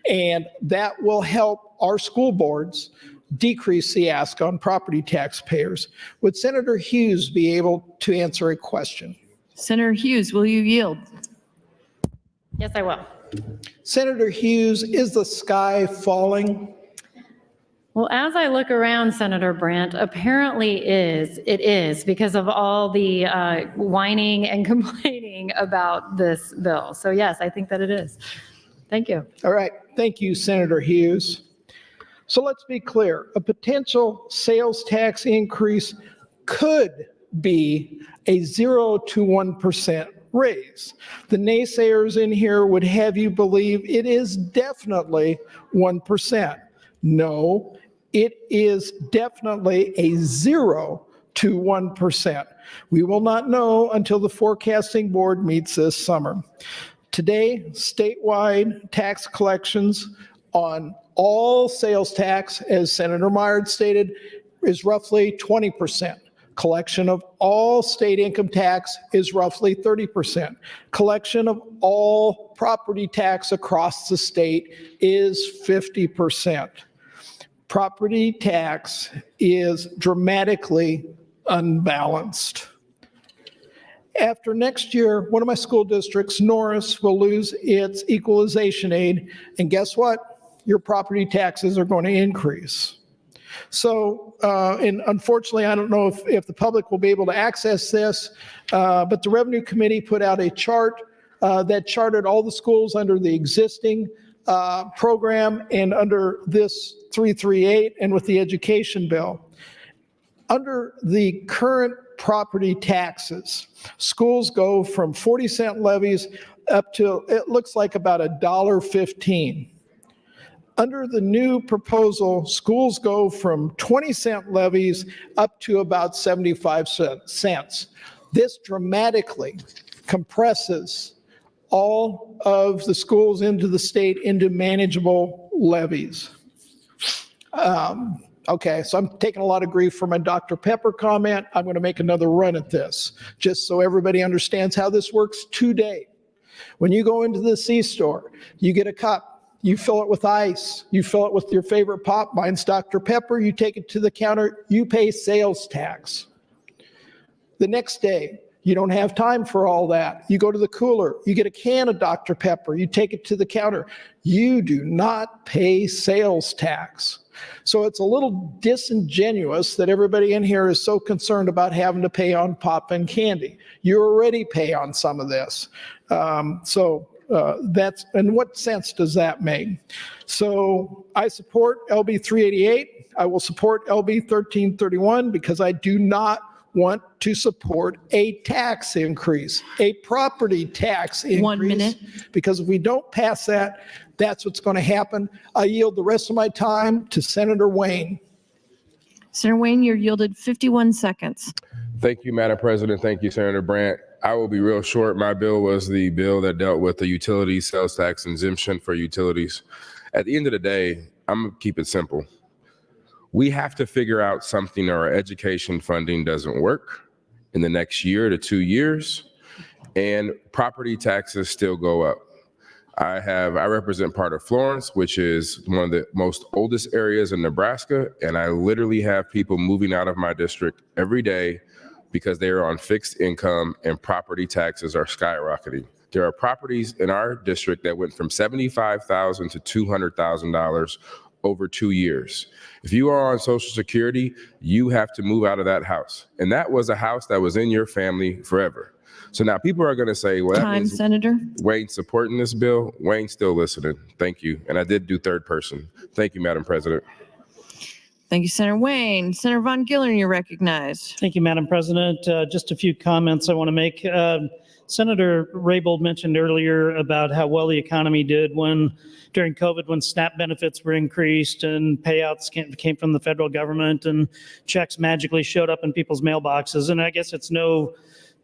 And that will help our school boards decrease the ask on property taxpayers. Would Senator Hughes be able to answer a question? Senator Hughes, will you yield? Yes, I will. Senator Hughes, is the sky falling? Well, as I look around, Senator Brandt, apparently it is because of all the whining and complaining about this bill. So yes, I think that it is. Thank you. All right. Thank you, Senator Hughes. So let's be clear. A potential sales tax increase could be a 0 to 1% raise. The naysayers in here would have you believe it is definitely 1%. No, it is definitely a 0 to 1%. We will not know until the forecasting board meets this summer. Today, statewide tax collections on all sales tax, as Senator Meyer stated, is roughly 20%. Collection of all state income tax is roughly 30%. Collection of all property tax across the state is 50%. Property tax is dramatically unbalanced. After next year, one of my school districts, Norris, will lose its equalization aid, and guess what? Your property taxes are going to increase. So, and unfortunately, I don't know if the public will be able to access this, but the Revenue Committee put out a chart that charted all the schools under the existing program and under this 338 and with the education bill. Under the current property taxes. Schools go from 40-cent levies up to, it looks like about $1.15. Under the new proposal, schools go from 20-cent levies up to about 75 cents. This dramatically compresses all of the schools into the state into manageable levies. Okay, so I'm taking a lot of grief for my Dr. Pepper comment. I'm going to make another run at this, just so everybody understands how this works today. When you go into the C-store, you get a cup, you fill it with ice, you fill it with your favorite pop, mine's Dr. Pepper, you take it to the counter, you pay sales tax. The next day, you don't have time for all that. You go to the cooler, you get a can of Dr. Pepper, you take it to the counter. You do not pay sales tax. So it's a little disingenuous that everybody in here is so concerned about having to pay on pop and candy. You already pay on some of this. That's, and what sense does that make? So I support LB 388. I will support LB 1331 because I do not want to support a tax increase, a property tax increase. 1 minute. Because if we don't pass that, that's what's going to happen. I yield the rest of my time to Senator Wayne. Senator Wayne, you're yielded 51 seconds. Thank you, Madam President. Thank you, Senator Brandt. I will be real short. My bill was the bill that dealt with the utility sales tax exemption for utilities. At the end of the day, I'm going to keep it simple. We have to figure out something, or our education funding doesn't work in the next year to 2 years, and property taxes still go up. I represent part of Florence, which is one of the most oldest areas in Nebraska, and I literally have people moving out of my district every day because they are on fixed income and property taxes are skyrocketing. There are properties in our district that went from $75,000 to $200,000 over 2 years. If you are on Social Security, you have to move out of that house. And that was a house that was in your family forever. So now people are going to say, well, that means Senator. Wayne's supporting this bill. Wayne's still listening. Thank you. And I did do third person. Thank you, Madam President. Thank you, Senator Wayne. Senator Von Gillern, you're recognized. Thank you, Madam President. Just a few comments I want to make. Senator Raybold mentioned earlier about how well the economy did during COVID, when SNAP benefits were increased and payouts came from the federal government and checks magically showed up in people's mailboxes. And I guess it's no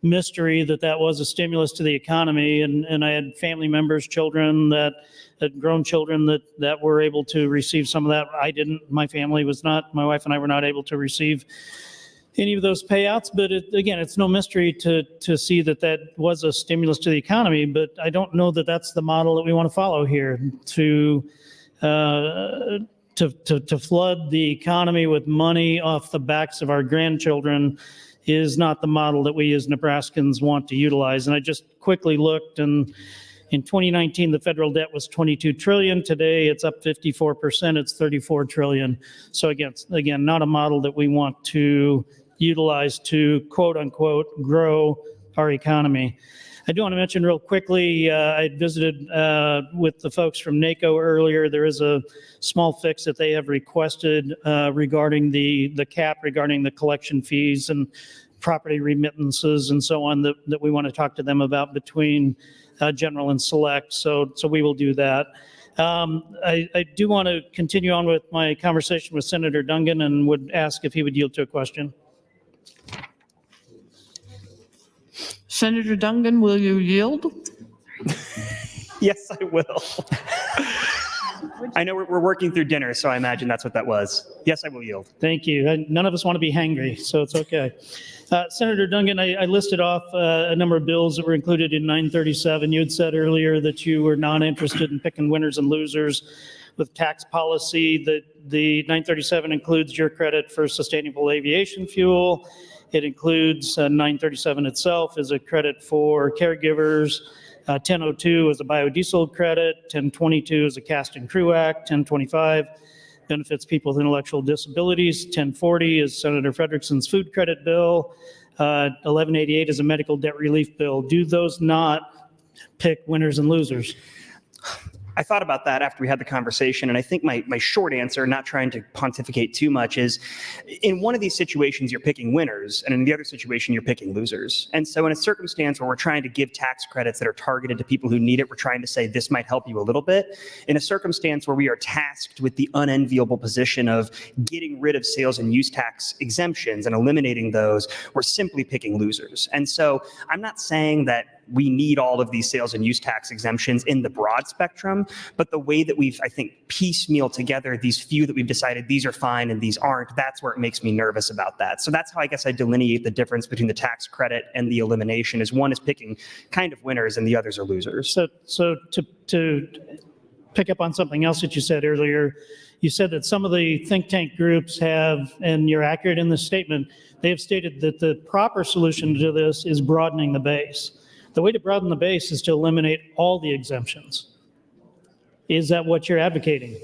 mystery that was a stimulus to the economy. And I had family members, children grown children that were able to receive some of that. I didn't. My family was not. My wife and I were not able to receive any of those payouts. But again, it's no mystery to see that was a stimulus to the economy. But I don't know that that's the model that we want to follow here. To flood the economy with money off the backs of our grandchildren is not the model that we as Nebraskans want to utilize. And I just quickly looked, and in 2019, the federal debt was $22 trillion. Today, it's up 54%. It's $34 trillion. So again, not a model that we want to utilize to quote unquote grow our economy. I do want to mention real quickly, I visited with the folks from NACO earlier. There is a small fix that they have requested regarding the cap, regarding the collection fees and property remittances and so on that we want to talk to them about between general and select. So we will do that. I do want to continue on with my conversation with Senator Dungan and would ask if he would yield to a question. Senator Dungan, will you yield? Yes, I will. I know we're working through dinner, so I imagine that's what that was. Yes, I will yield. Thank you. None of us want to be hangry, so it's okay. Senator Dungan, I listed off a number of bills that were included in 937. You had said earlier that you were not interested in picking winners and losers with tax policy. That the 937 includes your credit for sustainable aviation fuel. It includes 937 itself as a credit for caregivers. 1002 is a biodiesel credit. 1022 is a Cast and Crew Act. 1025 benefits people with intellectual disabilities. 1040 is Senator Frederickson's food credit bill. 1188 is a medical debt relief bill. Do those not pick winners and losers? I thought about that after we had the conversation, and I think my short answer, not trying to pontificate too much, is in one of these situations, you're picking winners, and in the other situation, you're picking losers. And so in a circumstance where we're trying to give tax credits that are targeted to people who need it, we're trying to say this might help you a little bit. In a circumstance where we are tasked with the unenviable position of getting rid of sales and use tax exemptions and eliminating those, we're simply picking losers. And so I'm not saying that we need all of these sales and use tax exemptions in the broad spectrum, but the way that we've, I think, piecemeal together these few that we've decided these are fine and these aren't, that's where it makes me nervous about that. So that's how I guess I delineate the difference between the tax credit and the elimination, is one is picking kind of winners and the others are losers. So to pick up on something else that you said earlier, you said that some of the think tank groups have, and you're accurate in this statement, they have stated that the proper solution to this is broadening the base. The way to broaden the base is to eliminate all the exemptions. Is that what you're advocating?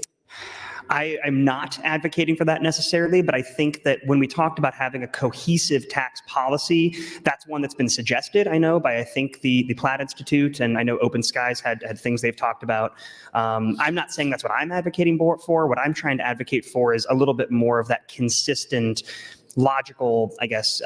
I'm not advocating for that necessarily, but I think that when we talked about having a cohesive tax policy, that's one that's been suggested, I know, by I think the Platt Institute, and I know Open Skies had things they've talked about. I'm not saying that's what I'm advocating for. What I'm trying to advocate for is a little bit more of that consistent, logical, I guess,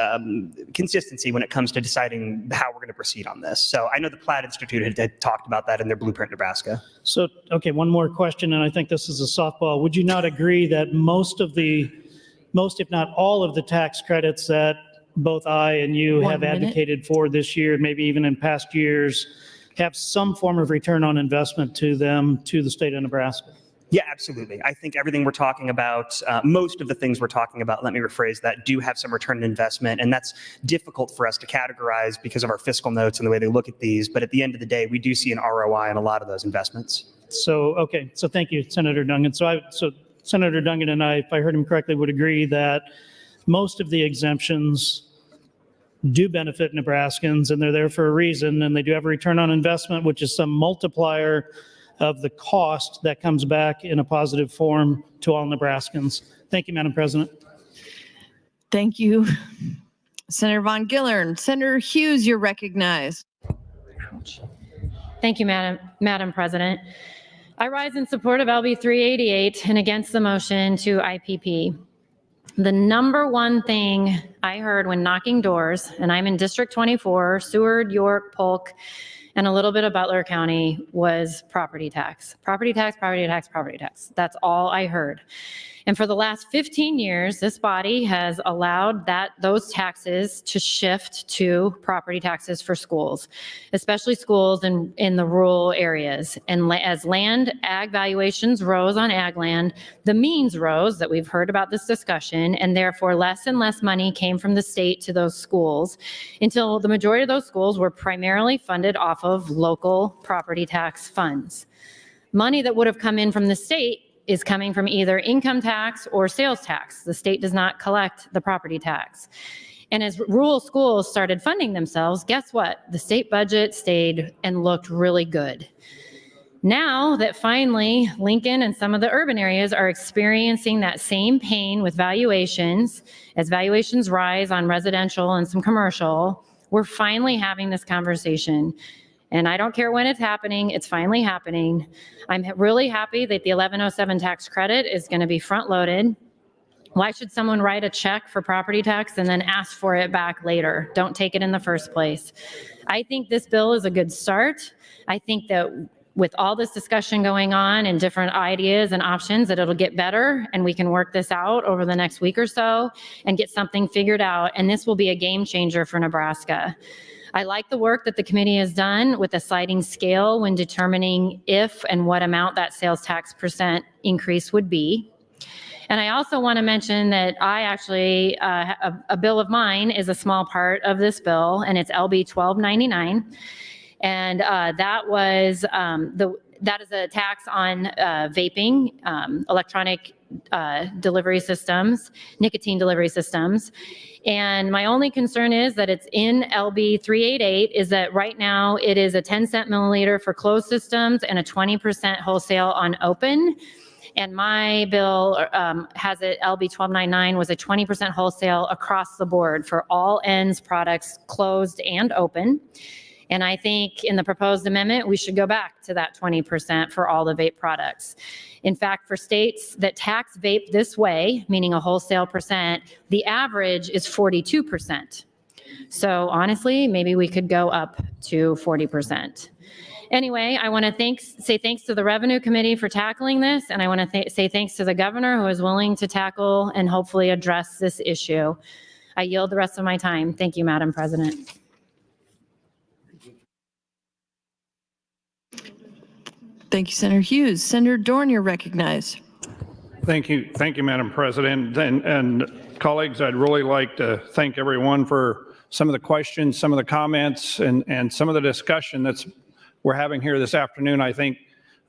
consistency when it comes to deciding how we're going to proceed on this. So I know the Platt Institute had talked about that in their Blueprint Nebraska. So, okay, one more question, and I think this is a softball. Would you not agree that most, if not all of the tax credits that both I and you have advocated for this year, maybe even in past years, have some form of return on investment to them, to the state of Nebraska? Yeah, absolutely. I think everything we're talking about, most of the things we're talking about, let me rephrase that, do have some return on investment. And that's difficult for us to categorize because of our fiscal notes and the way they look at these. But at the end of the day, we do see an ROI on a lot of those investments. So, okay. So thank you, Senator Dungan. So Senator Dungan and I, if I heard him correctly, would agree that most of the exemptions do benefit Nebraskans, and they're there for a reason. And they do have a return on investment, which is some multiplier of the cost that comes back in a positive form to all Nebraskans. Thank you, Madam President. Thank you, Senator Von Gillern. Senator Hughes, you're recognized. Thank you, Madam President. I rise in support of LB 388 and against the motion to IPP. The number one thing I heard when knocking doors, and I'm in District 24, Seward, York, Polk, and a little bit of Butler County, was property tax. Property tax, property tax, property tax. That's all I heard. And for the last 15 years, this body has allowed those taxes to shift to property taxes for schools, especially schools in the rural areas. And as land ag valuations rose on ag land, the means rose, that we've heard about this discussion, and therefore less and less money came from the state to those schools until the majority of those schools were primarily funded off of local property tax funds. Money that would have come in from the state is coming from either income tax or sales tax. The state does not collect the property tax. And as rural schools started funding themselves, guess what? The state budget stayed and looked really good. Now that finally Lincoln and some of the urban areas are experiencing that same pain with valuations, as valuations rise on residential and some commercial, we're finally having this conversation. And I don't care when it's happening, it's finally happening. I'm really happy that the 1107 tax credit is going to be front loaded. Why should someone write a check for property tax and then ask for it back later? Don't take it in the first place. I think this bill is a good start. I think that with all this discussion going on and different ideas and options, that it'll get better and we can work this out over the next week or so and get something figured out. And this will be a game changer for Nebraska. I like the work that the committee has done with the sliding scale when determining if and what amount that sales tax percent increase would be. And I also want to mention that I actually, a bill of mine is a small part of this bill, and it's LB 1299. And that is a tax on vaping, electronic delivery systems, nicotine delivery systems. And my only concern is that it's in LB 388, is that right now it is a 10-cent milliliter for closed systems and a 20% wholesale on open. And my bill has it, LB 1299 was a 20% wholesale across the board for all ends products, closed and open. And I think in the proposed amendment, we should go back to that 20% for all the vape products. In fact, for states that tax vape this way, meaning a wholesale percent, the average is 42%. So honestly, maybe we could go up to 40%. Anyway, I want to say thanks to the Revenue Committee for tackling this, and I want to say thanks to the governor who is willing to tackle and hopefully address this issue. I yield the rest of my time. Thank you, Madam President. Thank you, Senator Hughes. Senator Dorn, you're recognized. Thank you, Madam President. And colleagues, I'd really like to thank everyone for some of the questions, some of the comments, and some of the discussion we're having here this afternoon. I think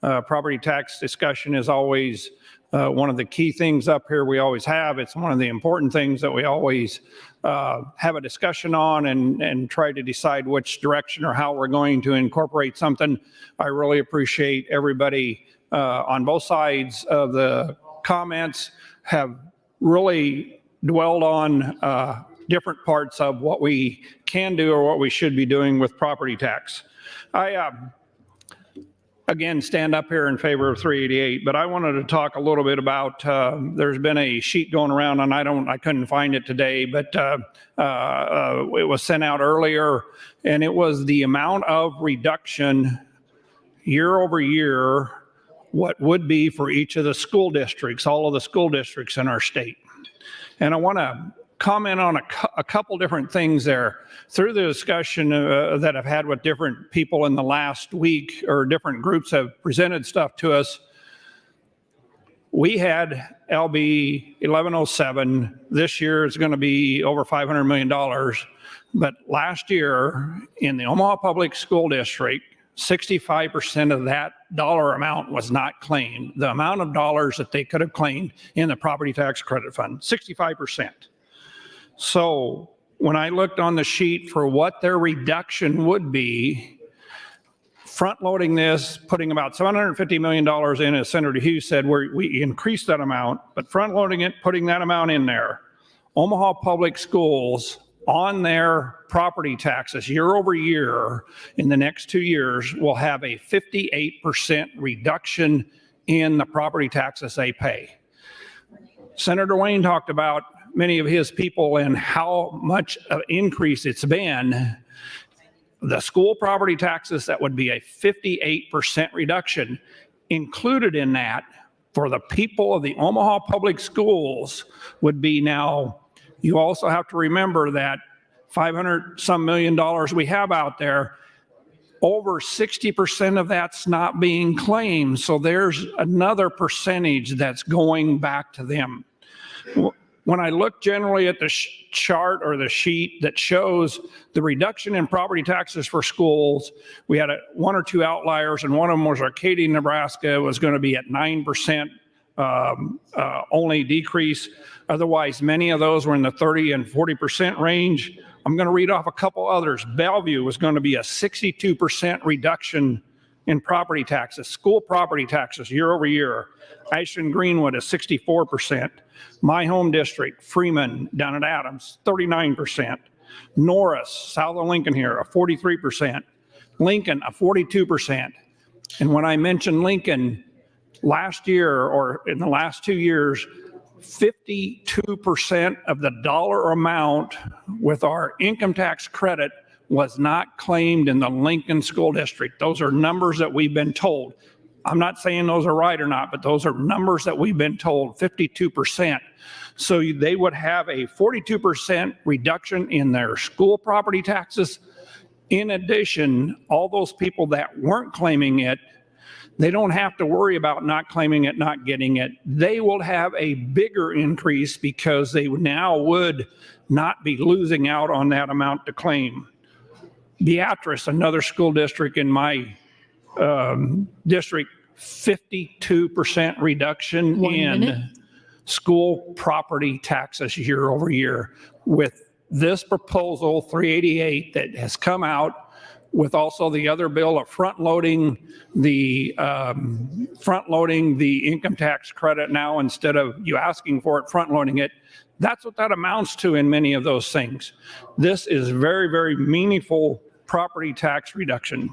property tax discussion is always one of the key things up here we always have. It's one of the important things that we always have a discussion on and try to decide which direction or how we're going to incorporate something. I really appreciate everybody on both sides of the comments have really dwelled on different parts of what we can do or what we should be doing with property tax. I, again, stand up here in favor of 388, but I wanted to talk a little bit about, there's been a sheet going around, and I couldn't find it today, but it was sent out earlier, and it was the amount of reduction year over year, what would be for each of the school districts, all of the school districts in our state. And I want to comment on a couple different things there. Through the discussion that I've had with different people in the last week, or different groups have presented stuff to us, we had LB 1107. This year is going to be over $500 million. But last year in the Omaha Public School District, 65% of that dollar amount was not claimed. The amount of dollars that they could have claimed in the property tax credit fund, 65%. So when I looked on the sheet for what their reduction would be, front loading this, putting about $750 million in, as Senator Hughes said, we increased that amount, but front loading it, putting that amount in there, Omaha Public Schools on their property taxes year over year in the next 2 years will have a 58% reduction in the property taxes they pay. Senator Wayne talked about many of his people and how much of increase it's been. The school property taxes, that would be a 58% reduction. Included in that for the people of the Omaha Public Schools would be now, you also have to remember that $500 some million we have out there, over 60% of that's not being claimed. So there's another percentage that's going back to them. When I look generally at the chart or the sheet that shows the reduction in property taxes for schools, we had one or two outliers, and one of them was Arcadia, Nebraska. It was going to be at 9% only decrease. Otherwise, many of those were in the 30 and 40% range. I'm going to read off a couple others. Bellevue was going to be a 62% reduction in property taxes, school property taxes year over year. Ashland Greenwood is 64%. My home district, Freeman, down at Adams, 39%. Norris, south of Lincoln here, a 43%. Lincoln, a 42%. And when I mentioned Lincoln, last year or in the last 2 years, 52% of the dollar amount with our income tax credit was not claimed in the Lincoln School District. Those are numbers that we've been told. I'm not saying those are right or not, but those are numbers that we've been told, 52%. So they would have a 42% reduction in their school property taxes. In addition, all those people that weren't claiming it, they don't have to worry about not claiming it, not getting it. They will have a bigger increase because they now would not be losing out on that amount to claim. Beatrice, another school district in my district, 52% reduction in school property taxes year over year. With this proposal, 388, that has come out, with also the other bill of front-loading the income tax credit now, instead of you asking for it, front-loading it. That's what that amounts to in many of those things. This is very, very meaningful property tax reduction.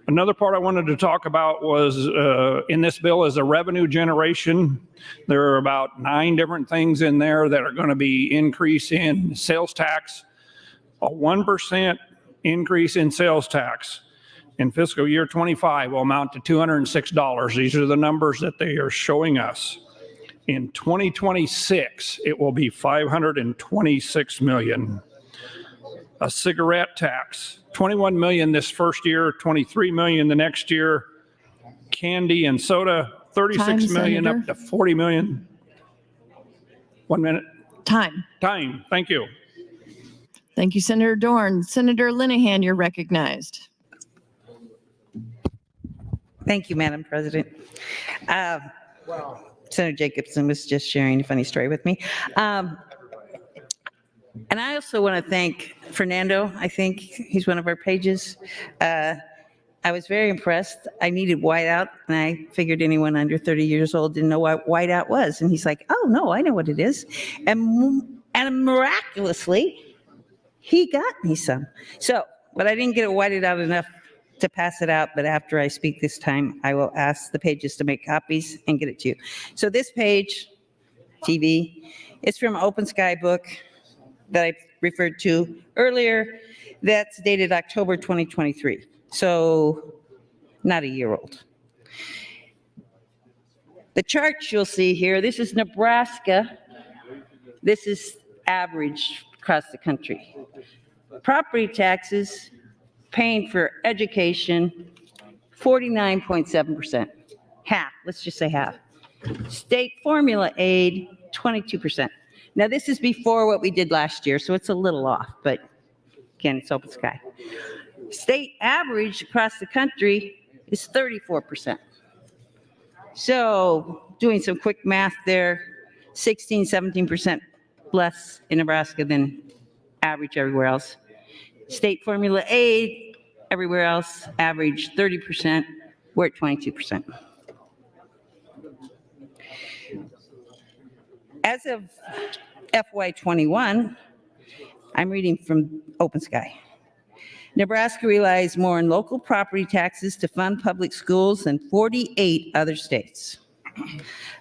Another part I wanted to talk about was in this bill is a revenue generation. There are about 9 different things in there that are going to be increase in sales tax. A 1% increase in sales tax in fiscal year 25 will amount to $206. These are the numbers that they are showing us. In 2026, it will be $526 million. A cigarette tax, 21 million this first year, 23 million the next year. Candy and soda, 36 million up to 40 million. 1 minute. Time. Thank you. Thank you, Senator Dorn. Senator Linehan, you're recognized. Thank you, Madam President. Senator Jacobson was just sharing a funny story with me. And I also want to thank Fernando. I think he's one of our pages. I was very impressed. I needed whiteout, and I figured anyone under 30 years old didn't know what whiteout was. And he's like, oh, no, I know what it is. And miraculously, he got me some. So, but I didn't get it whited out enough to pass it out. But after I speak this time, I will ask the pages to make copies and get it to you. So this page, TV, it's from Open Sky book that I referred to earlier. That's dated October 2023. So not a year old. The charts you'll see here, this is Nebraska. This is average across the country. Property taxes paying for education, 49.7%. Half, let's just say half. State formula aid, 22%. Now, this is before what we did last year, so it's a little off, but again, it's Open Sky. State average across the country is 34%. So doing some quick math there, 16, 17% less in Nebraska than average everywhere else. State formula aid, everywhere else, average 30%, we're at 22%. As of FY21, I'm reading from Open Sky. Nebraska relies more on local property taxes to fund public schools than 48 other states.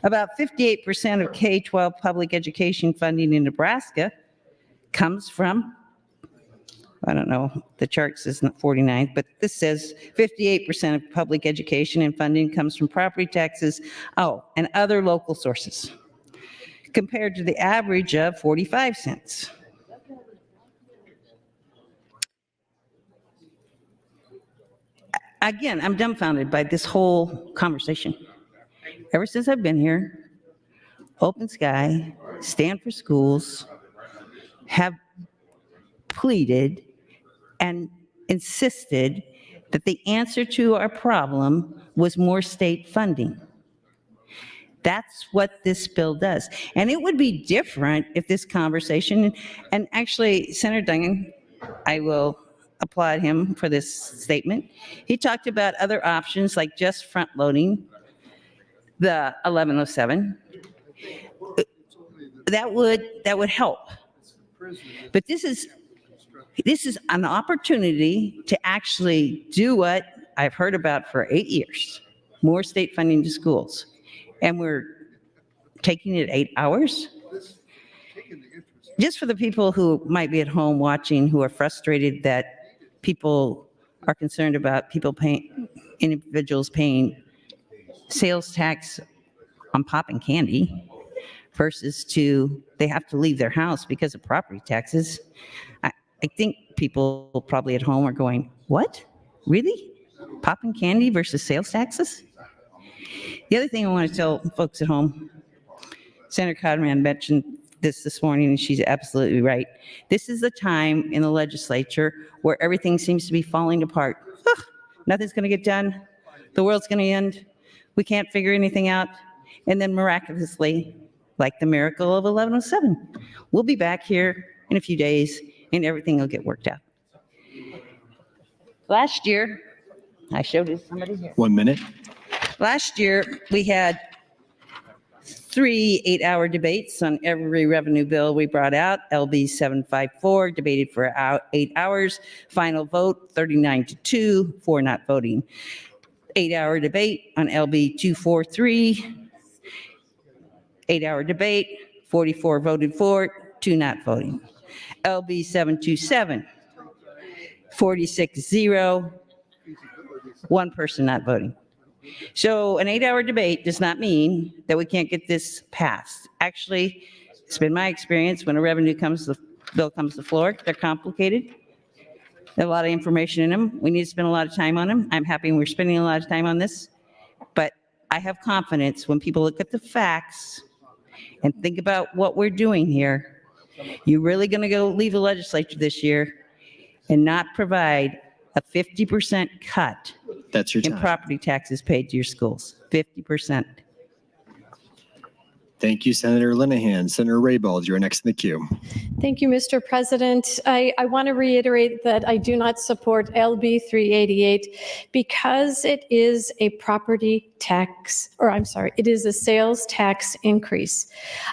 About 58% of K-12 public education funding in Nebraska comes from, I don't know, the chart says 49, but this says 58% of public education and funding comes from property taxes, and other local sources, compared to the average of 45 cents. Again, I'm dumbfounded by this whole conversation. Ever since I've been here, Open Sky, Stand for Schools have pleaded and insisted that the answer to our problem was more state funding. That's what this bill does. And it would be different if this conversation, and actually Senator Duncan, I will applaud him for this statement. He talked about other options like just front loading the 1107. That would help. But this is an opportunity to actually do what I've heard about for 8 years, more state funding to schools. And we're taking it 8 hours? Just for the people who might be at home watching who are frustrated that people are concerned about individuals paying sales tax on pop and candy versus they have to leave their house because of property taxes. I think people probably at home are going, what? Really? Pop and candy versus sales taxes? The other thing I want to tell folks at home, Senator Conrad mentioned this morning, and she's absolutely right. This is the time in the legislature where everything seems to be falling apart. Nothing's going to get done. The world's going to end. We can't figure anything out. And then miraculously, like the miracle of 1107, we'll be back here in a few days and everything will get worked out. Last year, I showed it to somebody here. 1 minute. Last year, we had 3 8-hour debates on every revenue bill we brought out. LB 754 debated for 8 hours. Final vote 39-2 for not voting. 8-hour debate on LB 243. 8-hour debate, 44 voted for, 2 not voting. LB 727, 46-0, 1 person not voting. So an 8-hour debate does not mean that we can't get this passed. Actually, it's been my experience when a bill comes to the floor, they're complicated. There's a lot of information in them. We need to spend a lot of time on them. I'm happy we're spending a lot of time on this, but I have confidence when people look at the facts and think about what we're doing here. You're really going to go leave the legislature this year and not provide a 50% cut in property taxes paid to your schools. 50%. Thank you, Senator Linehan. Senator Raybold, you're next in the queue. Thank you, Mr. President. I want to reiterate that I do not support LB 388 because it is a property tax, or I'm sorry, it is a sales tax increase.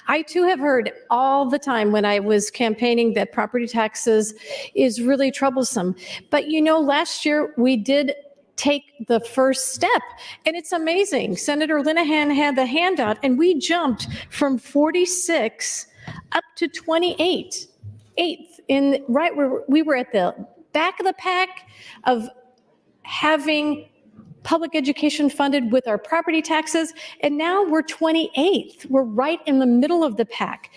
I too have heard all the time when I was campaigning that property taxes is really troublesome. But you know, last year we did take the first step. And it's amazing. Senator Linehan had the handout and we jumped from 46 up to 28, eighth in right where we were at the back of the pack of having public education funded with our property taxes. And now we're 28th. We're right in the middle of the pack.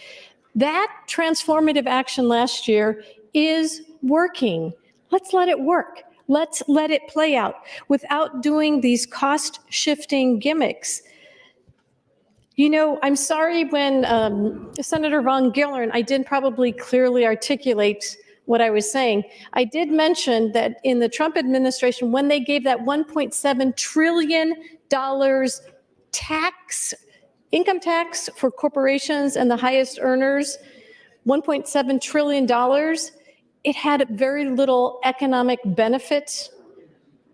That transformative action last year is working. Let's let it work. Let's let it play out without doing these cost shifting gimmicks. You know, I'm sorry when Senator Von Gillern, I didn't probably clearly articulate what I was saying. I did mention that in the Trump administration, when they gave that $1.7 trillion income tax for corporations and the highest earners, $1.7 trillion, it had very little economic benefit,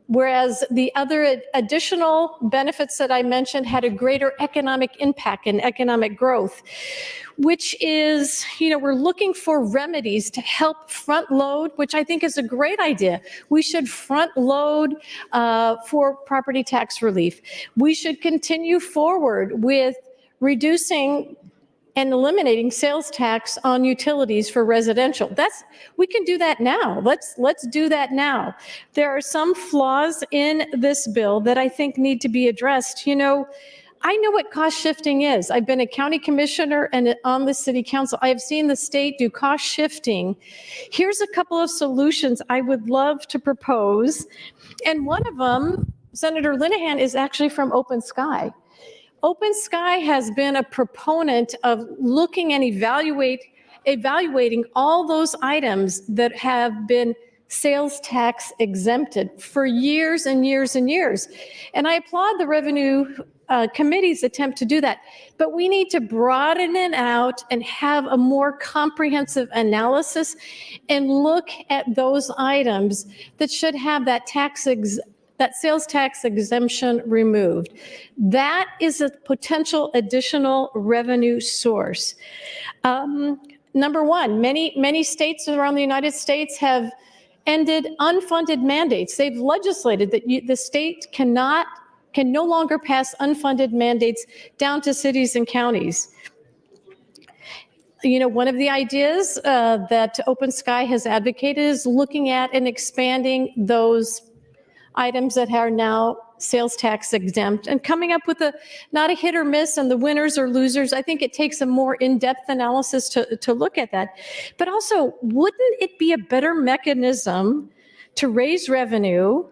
whereas the other additional benefits that I mentioned had a greater economic impact and economic growth, which is, you know, we're looking for remedies to help front load, which I think is a great idea. We should front load for property tax relief. We should continue forward with reducing and eliminating sales tax on utilities for residential. We can do that now. Let's do that now. There are some flaws in this bill that I think need to be addressed. You know, I know what cost shifting is. I've been a county commissioner and on the city council. I have seen the state do cost shifting. Here's a couple of solutions I would love to propose. And one of them, Senator Linehan, is actually from Open Sky. Open Sky has been a proponent of looking and evaluating all those items that have been sales tax exempted for years and years and years. And I applaud the Revenue Committee's attempt to do that. But we need to broaden it out and have a more comprehensive analysis and look at those items that should have that sales tax exemption removed. That is a potential additional revenue source. Number one, many states around the United States have ended unfunded mandates. They've legislated that the state can no longer pass unfunded mandates down to cities and counties. You know, one of the ideas that Open Sky has advocated is looking at and expanding those items that are now sales tax exempt and coming up with not a hit or miss and the winners or losers. I think it takes a more in-depth analysis to look at that. But also, wouldn't it be a better mechanism to raise revenue,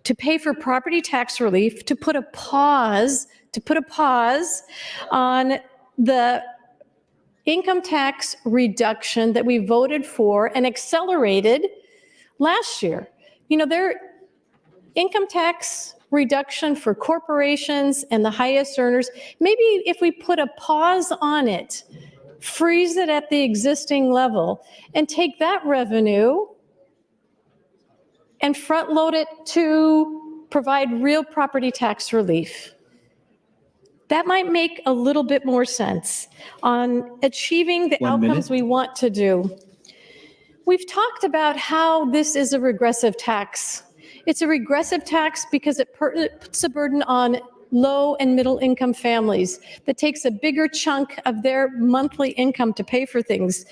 to pay for property tax relief, to put a pause on the income tax reduction that we voted for and accelerated last year? You know, income tax reduction for corporations and the highest earners, maybe if we put a pause on it, freeze it at the existing level, and take that revenue and front load it to provide real property tax relief. that might make a little bit more sense on achieving the 1 minute. outcomes we want to do. We've talked about how this is a regressive tax. It's a regressive tax because it puts a burden on low and middle income families that takes a bigger chunk of their monthly income to pay for things.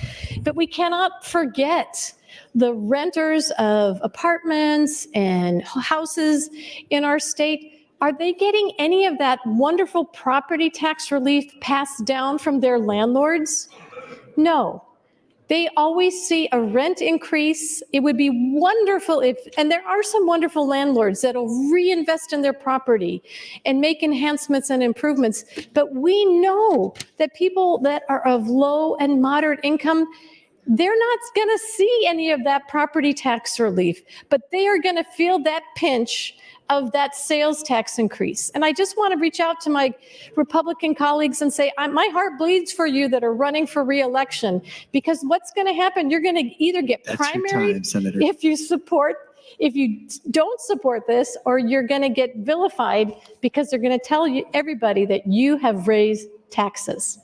But we cannot forget the renters of apartments and houses in our state. Are they getting any of that wonderful property tax relief passed down from their landlords? No. They always see a rent increase. It would be wonderful if, and there are some wonderful landlords that'll reinvest in their property and make enhancements and improvements. But we know that people that are of low and moderate income, they're not going to see any of that property tax relief, but they are going to feel that pinch of that sales tax increase. And I just want to reach out to my Republican colleagues and say, my heart bleeds for you that are running for re-election, because what's going to happen, you're going to either get primaried if you don't support this, or you're going to get vilified because they're going to tell you, everybody, that you have raised taxes.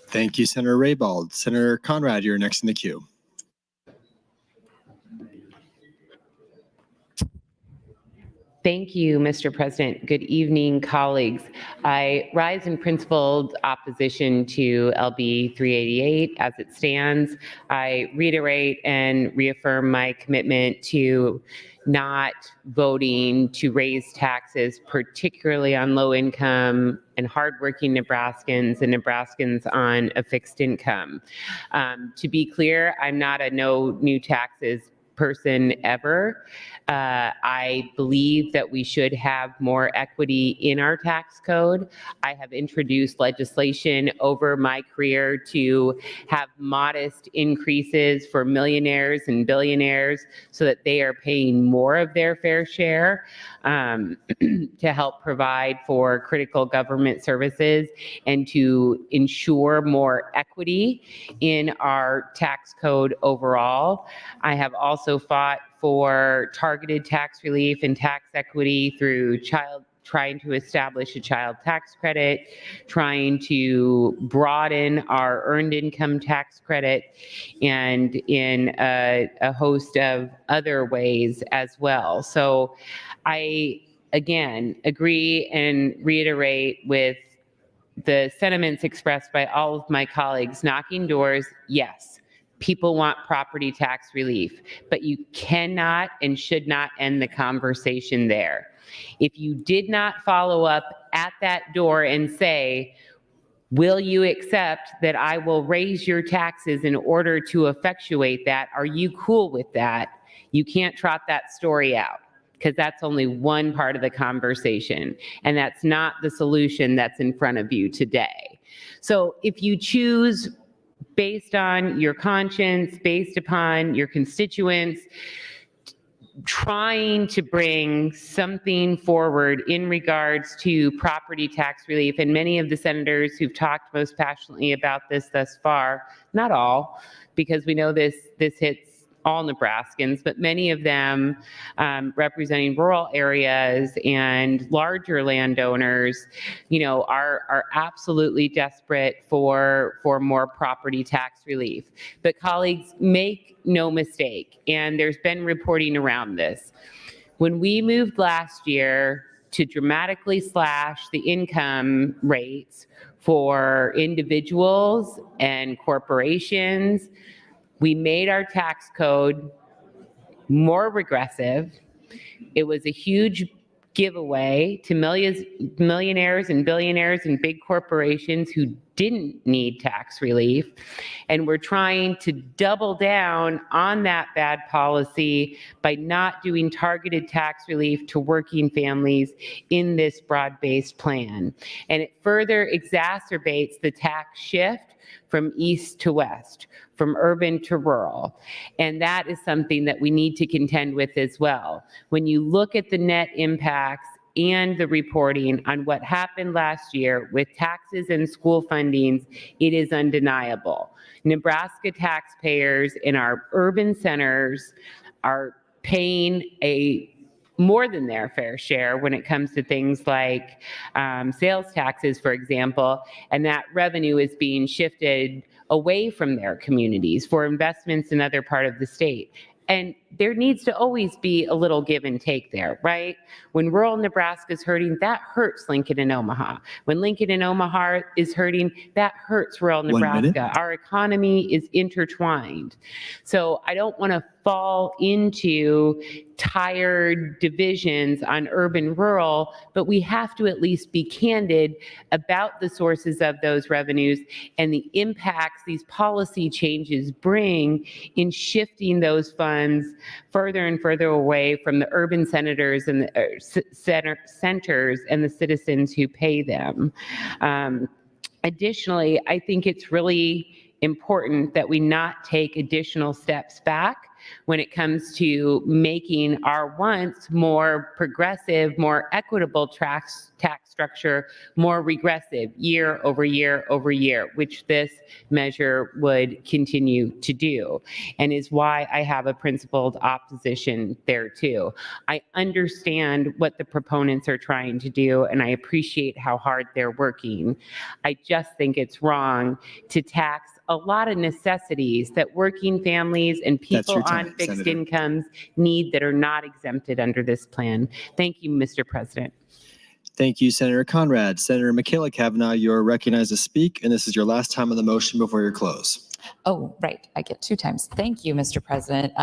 Thank you, Senator Raybold. Senator Conrad, you're next in the queue. Thank you, Mr. President. Good evening, colleagues. I rise in principled opposition to LB 388 as it stands. I reiterate and reaffirm my commitment to not voting to raise taxes, particularly on low income and hardworking Nebraskans and Nebraskans on a fixed income. To be clear, I'm not a no new taxes person ever. I believe that we should have more equity in our tax code. I have introduced legislation over my career to have modest increases for millionaires and billionaires so that they are paying more of their fair share to help provide for critical government services and to ensure more equity in our tax code overall. I have also fought for targeted tax relief and tax equity through trying to establish a child tax credit, trying to broaden our earned income tax credit, and in a host of other ways as well. So I, again, agree and reiterate with the sentiments expressed by all of my colleagues. Knocking doors, yes. People want property tax relief, but you cannot and should not end the conversation there. If you did not follow up at that door and say, will you accept that I will raise your taxes in order to effectuate that? Are you cool with that? You can't trot that story out, because that's only one part of the conversation, and that's not the solution that's in front of you today. So if you choose based on your conscience, based upon your constituents, trying to bring something forward in regards to property tax relief, and many of the senators who've talked most passionately about this thus far, not all, because we know this hits all Nebraskans, but many of them representing rural areas and larger landowners, are absolutely desperate for more property tax relief. But colleagues, make no mistake, and there's been reporting around this. When we moved last year to dramatically slash the income rates for individuals and corporations, we made our tax code more regressive. It was a huge giveaway to millionaires and billionaires and big corporations who didn't need tax relief. And we're trying to double down on that bad policy by not doing targeted tax relief to working families in this broad-based plan. And it further exacerbates the tax shift from east to west, from urban to rural. And that is something that we need to contend with as well. When you look at the net impacts and the reporting on what happened last year with taxes and school fundings, it is undeniable. Nebraska taxpayers in our urban centers are paying a more than their fair share when it comes to things like sales taxes, for example, and that revenue is being shifted away from their communities for investments in other part of the state. And there needs to always be a little give and take there, right? When rural Nebraska is hurting, that hurts Lincoln and Omaha. When Lincoln and Omaha is hurting, that hurts rural 1 minute. Nebraska. Our economy is intertwined. So I don't want to fall into tired divisions on urban rural, but we have to at least be candid about the sources of those revenues and the impacts these policy changes bring in shifting those funds further and further away from the urban senators and the centers and the citizens who pay them. Additionally, I think it's really important that we not take additional steps back when it comes to making our once more progressive, more equitable tax structure more regressive year over year over year, which this measure would continue to do, and is why I have a principled opposition there too. I understand what the proponents are trying to do, and I appreciate how hard they're working. I just think it's wrong to tax a lot of necessities that working families and people on fixed incomes need that are not exempted under this plan. Thank you, Mr. President. Thank you, Senator Conrad. Senator Michaela Kavanaugh, you're recognized to speak, and this is your last time on the motion before your close. Oh, right. I get 2 times. Thank you, Mr. President.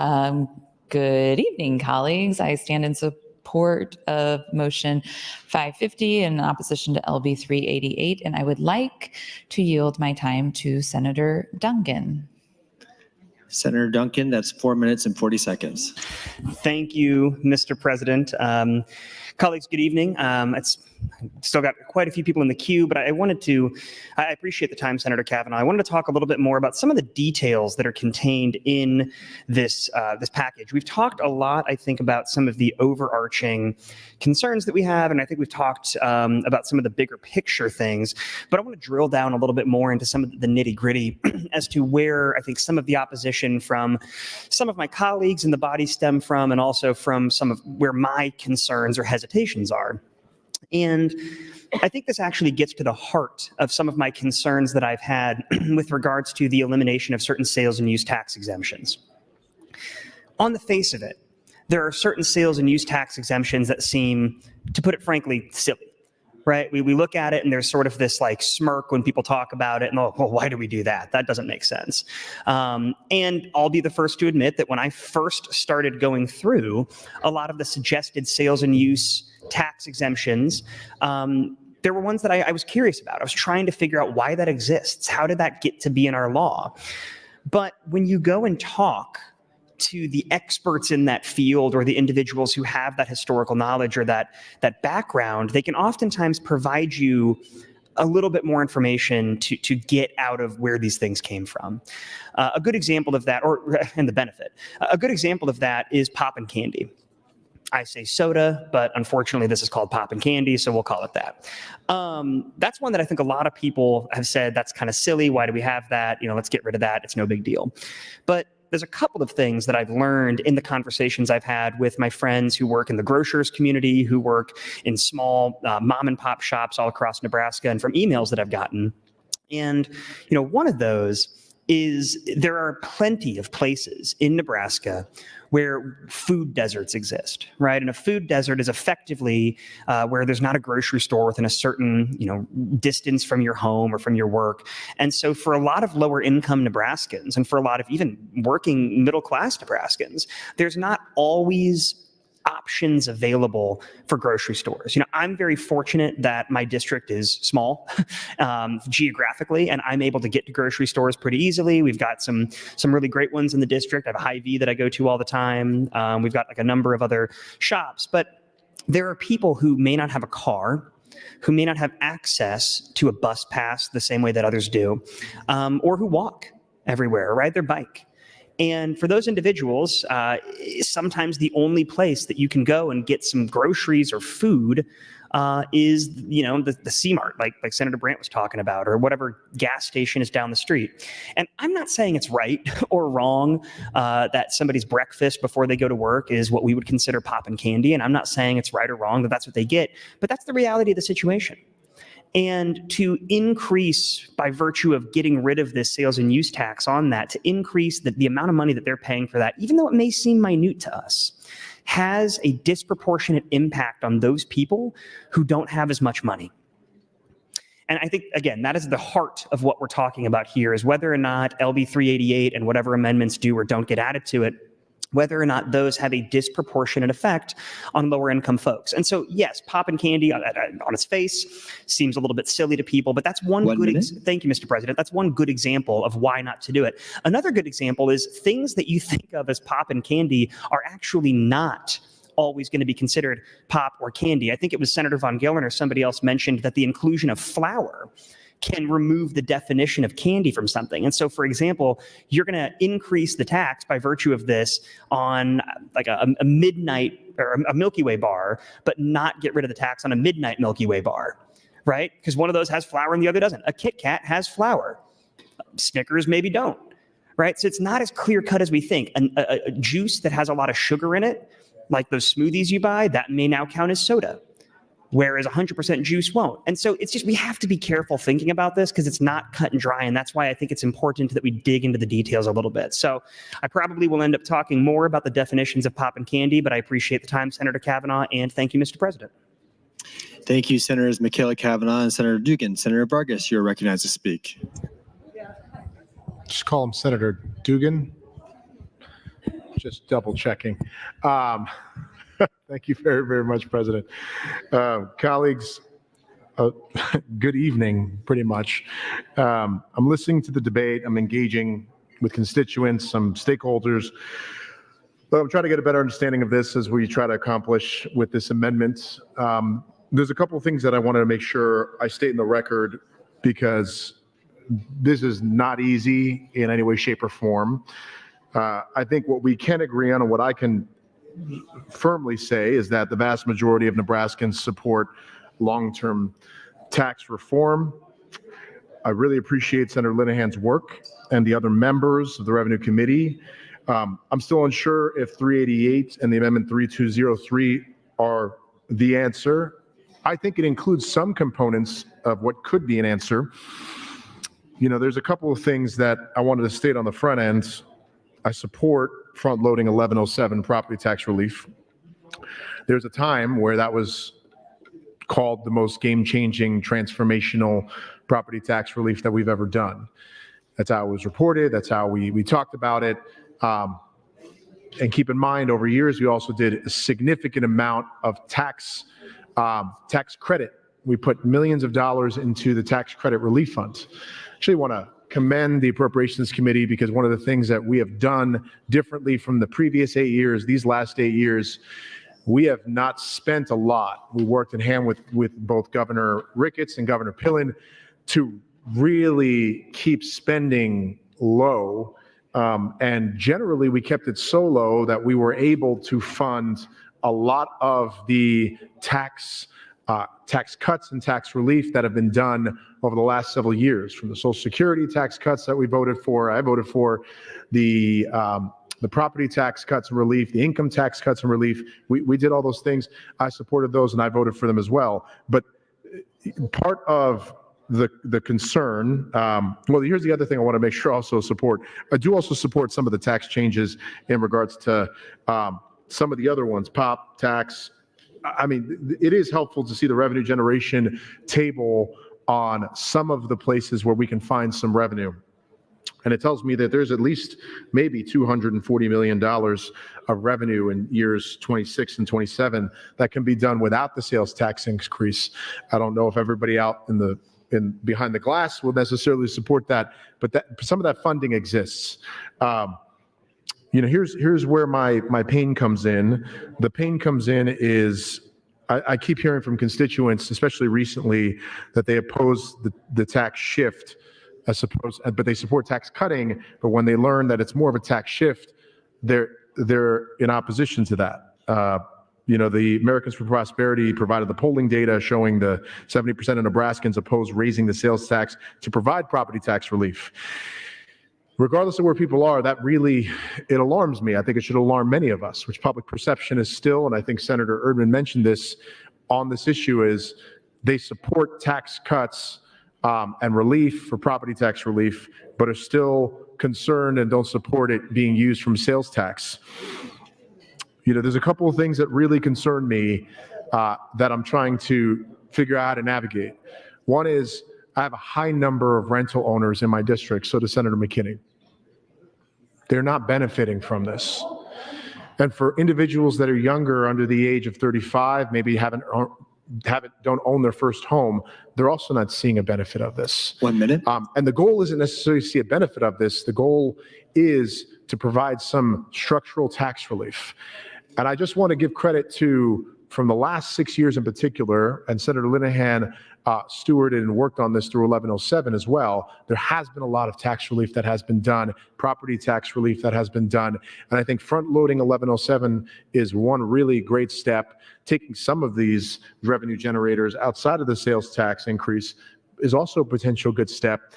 Good evening, colleagues. I stand in support of motion 550 in opposition to LB 388, and I would like to yield my time to Senator Duncan. Senator Duncan, that's 4 minutes and 40 seconds. Thank you, Mr. President. Colleagues, good evening. It's still got quite a few people in the queue, but I appreciate the time, Senator Kavanaugh. I wanted to talk a little bit more about some of the details that are contained in this package. We've talked a lot, I think, about some of the overarching concerns that we have, and I think we've talked about some of the bigger picture things, but I want to drill down a little bit more into some of the nitty-gritty as to where I think some of the opposition from some of my colleagues in the body stem from, and also from some of where my concerns or hesitations are. And I think this actually gets to the heart of some of my concerns that I've had with regards to the elimination of certain sales and use tax exemptions. On the face of it, there are certain sales and use tax exemptions that seem, to put it frankly, silly, right? We look at it and there's sort of this like smirk when people talk about it and, oh, well, why do we do that? That doesn't make sense. And I'll be the first to admit that when I first started going through a lot of the suggested sales and use tax exemptions, there were ones that I was curious about. I was trying to figure out why that exists. How did that get to be in our law? But when you go and talk to the experts in that field or the individuals who have that historical knowledge or that background, they can oftentimes provide you a little bit more information to get out of where these things came from. A good example of that, and the benefit, a good example of that is pop and candy. I say soda, but unfortunately this is called pop and candy, so we'll call it that. That's one that I think a lot of people have said that's kind of silly. Why do we have that? Let's get rid of that. It's no big deal. But there's a couple of things that I've learned in the conversations I've had with my friends who work in the grocers community, who work in small mom and pop shops all across Nebraska, and from emails that I've gotten. And, one of those is there are plenty of places in Nebraska where food deserts exist, right? And a food desert is effectively where there's not a grocery store within a certain, distance from your home or from your work. And so for a lot of lower income Nebraskans, and for a lot of even working middle class Nebraskans, there's not always options available for grocery stores. I'm very fortunate that my district is small geographically, and I'm able to get to grocery stores pretty easily. We've got some really great ones in the district. I have a Hy-Vee that I go to all the time. We've got like a number of other shops, but there are people who may not have a car, who may not have access to a bus pass the same way that others do, or who walk everywhere or ride their bike. And for those individuals, sometimes the only place that you can go and get some groceries or food is, the C-Mart, like Senator Brandt was talking about, or whatever gas station is down the street. And I'm not saying it's right or wrong that somebody's breakfast before they go to work is what we would consider popping candy. And I'm not saying it's right or wrong that that's what they get, but that's the reality of the situation. And to increase, by virtue of getting rid of this sales and use tax on that, to increase the amount of money that they're paying for that, even though it may seem minute to us, has a disproportionate impact on those people who don't have as much money. And I think, again, that is the heart of what we're talking about here, is whether or not LB 388 and whatever amendments do or don't get added to it, whether or not those have a disproportionate effect on lower income folks. And so, yes, popping candy on its face seems a little bit silly to people, but that's one good, thank you, Mr. President. That's one good example of why not to do it. Another good example is things that you think of as popping candy are actually not always going to be considered pop or candy. I think it was Senator Von Gillern or somebody else mentioned that the inclusion of flour can remove the definition of candy from something. And so, for example, you're going to increase the tax by virtue of this on like a midnight or a Milky Way bar, but not get rid of the tax on a midnight Milky Way bar, right? Because one of those has flour and the other doesn't. A Kit Kat has flour. Snickers maybe don't, right? So it's not as clear cut as we think. A juice that has a lot of sugar in it, like those smoothies you buy, that may now count as soda, whereas 100% juice won't. And so it's just, we have to be careful thinking about this because it's not cut and dry. And that's why I think it's important that we dig into the details a little bit. So I probably will end up talking more about the definitions of pop and candy, but I appreciate the time, Senator Kavanaugh, and thank you, Mr. President. Thank you, Senators Michaela Kavanaugh and Senator Dugan. Senator Vargas, you're recognized to speak. Just call him Senator Dugan. Just double checking. Thank you very, very much, President. Colleagues, good evening, pretty much. I'm listening to the debate. I'm engaging with constituents, some stakeholders. But I'm trying to get a better understanding of this as we try to accomplish with this amendment. There's a couple of things that I wanted to make sure I state in the record, because this is not easy in any way, shape, or form. I think what we can agree on, and what I can firmly say, is that the vast majority of Nebraskans support long-term tax reform. I really appreciate Senator Linehan's work and the other members of the Revenue Committee. I'm still unsure if 388 and the Amendment 3203 are the answer. I think it includes some components of what could be an answer. There's a couple of things that I wanted to state on the front end. I support front-loading 1107 property tax relief. There's a time where that was called the most game-changing, transformational property tax relief that we've ever done. That's how it was reported. That's how we talked about it. And keep in mind, over years, we also did a significant amount of tax credit. We put millions of dollars into the tax credit relief fund. Actually want to commend the Appropriations Committee, because one of the things that we have done differently from the previous 8 years, these last 8 years, we have not spent a lot. We worked in hand with both Governor Ricketts and Governor Pillen to really keep spending low. And generally, we kept it so low that we were able to fund a lot of the tax cuts and tax relief that have been done over the last several years, from the Social Security tax cuts that we voted for. I voted for the property tax cuts and relief, the income tax cuts and relief. We did all those things. I supported those and I voted for them as well. But part of the concern, well, here's the other thing I want to make sure I also support. I do also support some of the tax changes in regards to some of the other ones, pop tax. I mean, it is helpful to see the revenue generation table on some of the places where we can find some revenue. And it tells me that there's at least maybe $240 million of revenue in years 26 and 27 that can be done without the sales tax increase. I don't know if everybody out behind the glass will necessarily support that, but some of that funding exists. Here's where my pain comes in. The pain comes in is I keep hearing from constituents, especially recently, that they oppose the tax shift, but they support tax cutting. But when they learn that it's more of a tax shift, they're in opposition to that. The Americans for Prosperity provided the polling data showing the 70% of Nebraskans oppose raising the sales tax to provide property tax relief. Regardless of where people are, it alarms me. I think it should alarm many of us, which public perception is still, and I think Senator Erdman mentioned this on this issue, is they support tax cuts and relief for property tax relief, but are still concerned and don't support it being used from sales tax. There's a couple of things that really concern me that I'm trying to figure out how to navigate. One is I have a high number of rental owners in my district, so does Senator McKinney. They're not benefiting from this. And for individuals that are younger, under the age of 35, maybe don't own their first home, they're also not seeing a benefit of this. 1 minute. And the goal isn't necessarily to see a benefit of this. The goal is to provide some structural tax relief. And I just want to give credit to, from the last 6 years in particular, and Senator Linehan stewarded and worked on this through 1107 as well, there has been a lot of tax relief that has been done, property tax relief that has been done. And I think front-loading 1107 is one really great step. Taking some of these revenue generators outside of the sales tax increase is also a potential good step.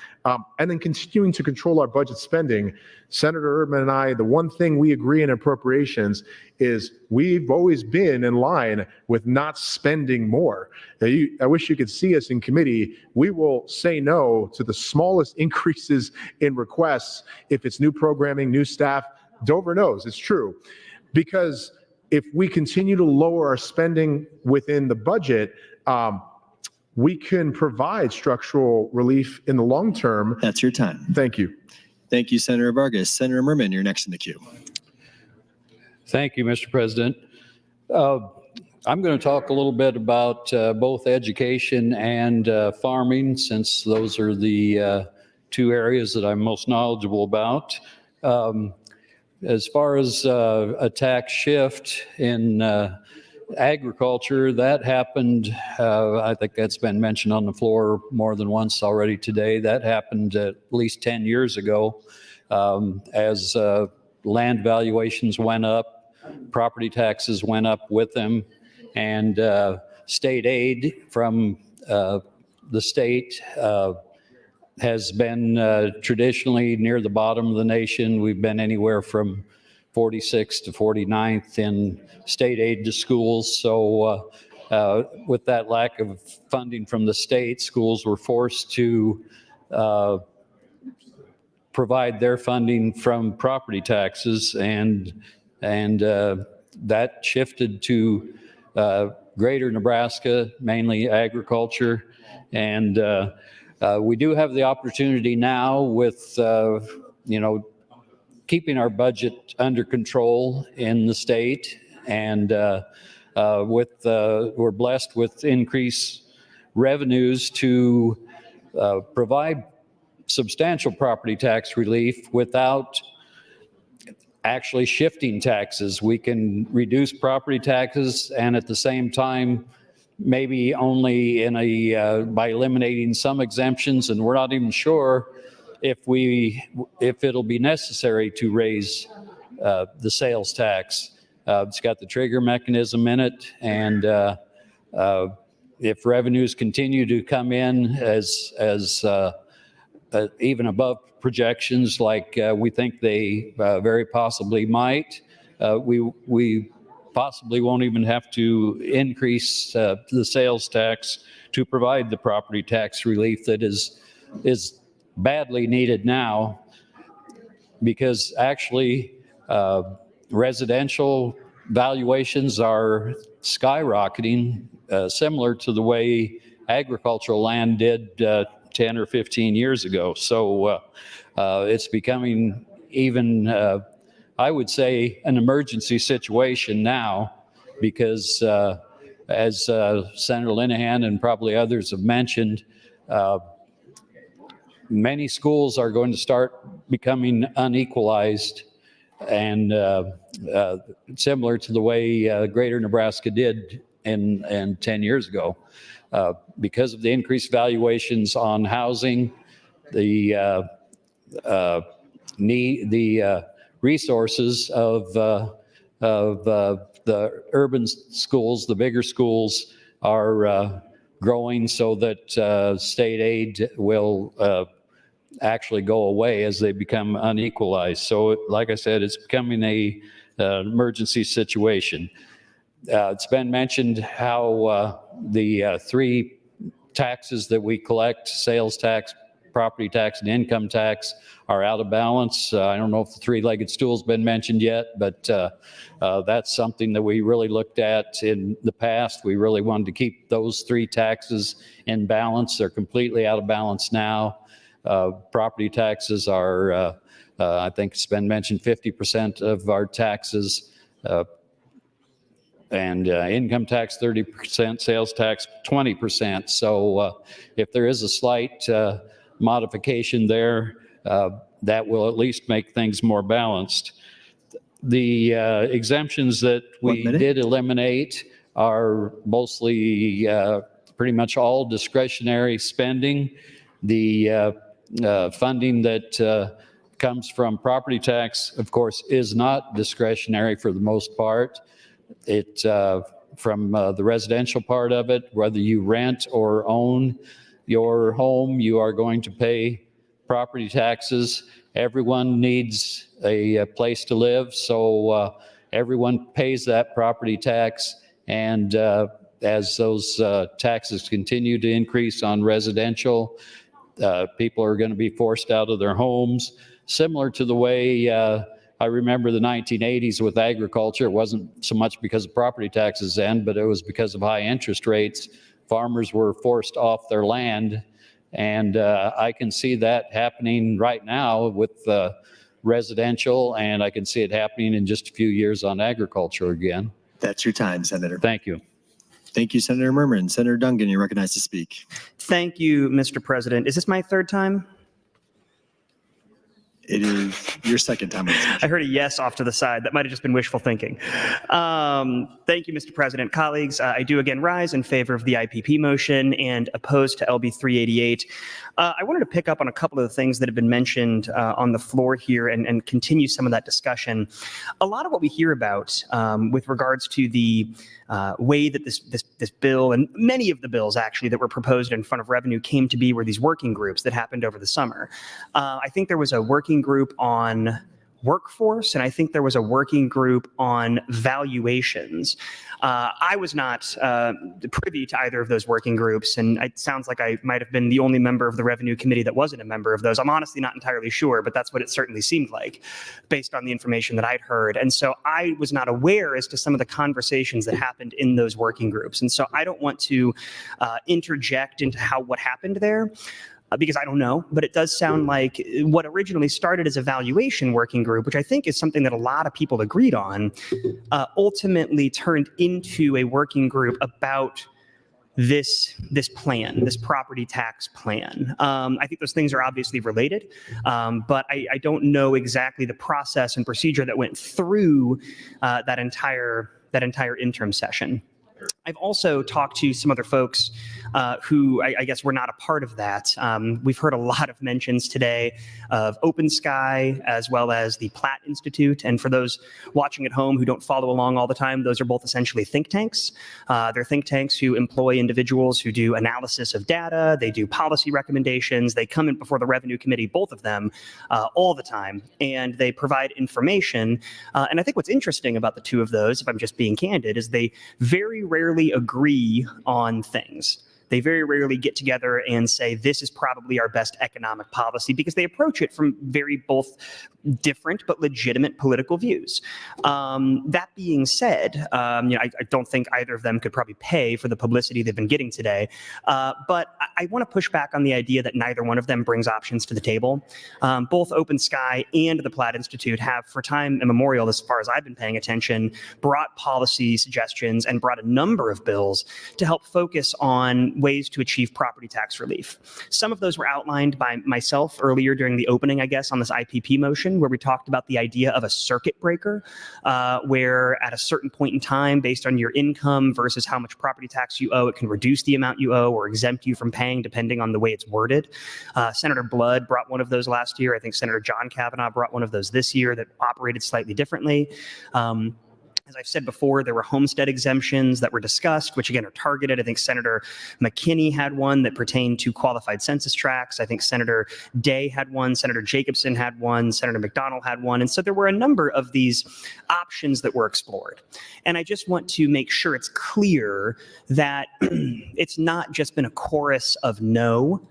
And then continuing to control our budget spending. Senator Erdman and I, the one thing we agree in appropriations is we've always been in line with not spending more. I wish you could see us in committee. We will say no to the smallest increases in requests if it's new programming, new staff. Dover knows it's true. Because if we continue to lower our spending within the budget, we can provide structural relief in the long term. That's your time. Thank you. Thank you, Senator Vargas. Senator Merman, you're next in the queue. Thank you, Mr. President. I'm going to talk a little bit about both education and farming, since those are the two areas that I'm most knowledgeable about. As far as a tax shift in agriculture, that happened, I think that's been mentioned on the floor more than once already today. That happened at least 10 years ago as land valuations went up, property taxes went up with them, and state aid from the state has been traditionally near the bottom of the nation. We've been anywhere from 46th to 49th in state aid to schools. So with that lack of funding from the state, schools were forced to provide their funding from property taxes, and that shifted to greater Nebraska, mainly agriculture. And we do have the opportunity now with, keeping our budget under control in the state, and we're blessed with increased revenues to provide substantial property tax relief without actually shifting taxes. We can reduce property taxes and at the same time maybe only by eliminating some exemptions, and we're not even sure if it'll be necessary to raise the sales tax. It's got the trigger mechanism in it, and if revenues continue to come in as even above projections, like we think they very possibly might, we possibly won't even have to increase the sales tax to provide the property tax relief that is badly needed now, because actually residential valuations are skyrocketing, similar to the way agricultural land did 10 or 15 years ago. So it's becoming even, I would say, an emergency situation now, because as Senator Linehan and probably others have mentioned, many schools are going to start becoming unequalized, and similar to the way greater Nebraska did in 10 years ago. Because of the increased valuations on housing, the resources of of the urban schools, the bigger schools, are growing so that state aid will actually go away as they become unequalized. So like I said, it's becoming a emergency situation. It's been mentioned how the three taxes that we collect, sales tax, property tax, and income tax, are out of balance. I don't know if the three-legged stool's been mentioned yet, but that's something that we really looked at in the past. We really wanted to keep those three taxes in balance. They're completely out of balance now. Property taxes are, I think it's been mentioned, 50% of our taxes, and income tax 30%, sales tax 20%. So if there is a slight modification there, that will at least make things more balanced. The exemptions that we did eliminate are mostly pretty much all discretionary spending. The funding that comes from property tax, of course, is not discretionary for the most part. It from the residential part of it, whether you rent or own your home, you are going to pay property taxes. Everyone needs a place to live, so everyone pays that property tax. And as those taxes continue to increase on residential, people are going to be forced out of their homes, similar to the way I remember the 1980s with agriculture. It wasn't so much because of property taxes then, but it was because of high interest rates. Farmers were forced off their land, and I can see that happening right now with residential, and I can see it happening in just a few years on agriculture again. That's your time, Senator. Thank you. Thank you, Senator Murman. Senator Dungan, you're recognized to speak. Thank you, Mr. President. Is this my third time? It is your second time. I heard a yes off to the side. That might have just been wishful thinking. Thank you, Mr. President. Colleagues, I do again rise in favor of the IPP motion and opposed to LB 388. I wanted to pick up on a couple of the things that have been mentioned on the floor here and continue some of that discussion. A lot of what we hear about with regards to the way that this bill and many of the bills actually that were proposed in front of Revenue came to be were these working groups that happened over the summer. I think there was a working group on workforce, and I think there was a working group on valuations. I was not privy to either of those working groups, and it sounds like I might have been the only member of the Revenue Committee that wasn't a member of those. I'm honestly not entirely sure, but that's what it certainly seemed like based on the information that I'd heard. And so I was not aware as to some of the conversations that happened in those working groups. And so I don't want to interject into what happened there, because I don't know, but it does sound like what originally started as a valuation working group, which I think is something that a lot of people agreed on, ultimately turned into a working group about this plan, this property tax plan. I think those things are obviously related, but I don't know exactly the process and procedure that went through that entire interim session. I've also talked to some other folks who I guess were not a part of that. We've heard a lot of mentions today of Open Sky as well as the Platt Institute. And for those watching at home who don't follow along all the time, those are both essentially think tanks. They're think tanks who employ individuals who do analysis of data. They do policy recommendations. They come in before the Revenue Committee, both of them, all the time, and they provide information. And I think what's interesting about the two of those, if I'm just being candid, is they very rarely agree on things. They very rarely get together and say, this is probably our best economic policy, because they approach it from very both different but legitimate political views. That being said, I don't think either of them could probably pay for the publicity they've been getting today. But I want to push back on the idea that neither one of them brings options to the table. Both Open Sky and the Platt Institute have, for time immemorial, as far as I've been paying attention, brought policy suggestions and brought a number of bills to help focus on ways to achieve property tax relief. Some of those were outlined by myself earlier during the opening, I guess, on this IPP motion, where we talked about the idea of a circuit breaker, where at a certain point in time, based on your income versus how much property tax you owe, it can reduce the amount you owe or exempt you from paying, depending on the way it's worded. Senator Blood brought one of those last year. I think Senator John Kavanaugh brought one of those this year that operated slightly differently. As I've said before, there were homestead exemptions that were discussed, which again are targeted. I think Senator McKinney had one that pertained to qualified census tracts. I think Senator Day had one, Senator Jacobson had one, Senator McDonald had one. And so there were a number of these options that were explored. And I just want to make sure it's clear that it's not just been a chorus of no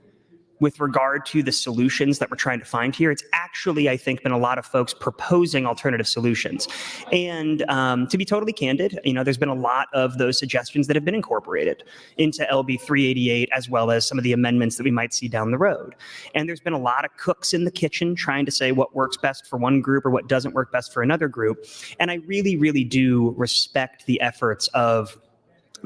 with regard to the solutions that we're trying to find here. It's actually, I think, been a lot of folks proposing alternative solutions. And to be totally candid, there's been a lot of those suggestions that have been incorporated into LB 388, as well as some of the amendments that we might see down the road. And there's been a lot of cooks in the kitchen trying to say what works best for one group or what doesn't work best for another group. And I really, really do respect the efforts of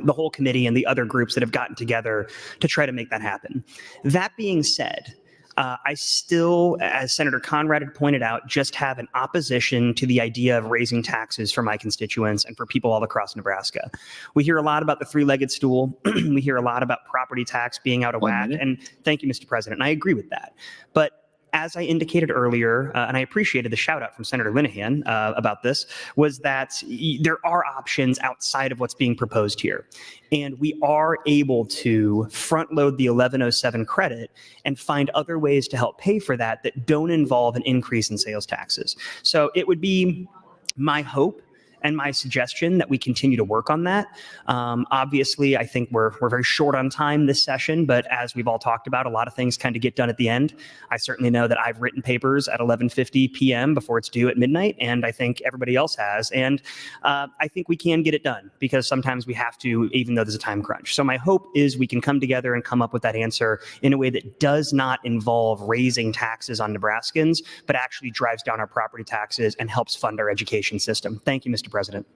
the whole committee and the other groups that have gotten together to try to make that happen. That being said, I still, as Senator Conrad had pointed out, just have an opposition to the idea of raising taxes for my constituents and for people all across Nebraska. We hear a lot about the three-legged stool. We hear a lot about property tax being out of whack. And thank you, Mr. President. And I agree with that. But as I indicated earlier, and I appreciated the shout out from Senator Linehan about this, was that there are options outside of what's being proposed here. And we are able to front load the 1107 credit and find other ways to help pay for that that don't involve an increase in sales taxes. So it would be my hope and my suggestion that we continue to work on that. Obviously, I think we're very short on time this session, but as we've all talked about, a lot of things kind of get done at the end. I certainly know that I've written papers at 11:50 p.m. before it's due at midnight, and I think everybody else has. And I think we can get it done because sometimes we have to, even though there's a time crunch. So my hope is we can come together and come up with that answer in a way that does not involve raising taxes on Nebraskans, but actually drives down our property taxes and helps fund our education system. Thank you, Mr. President.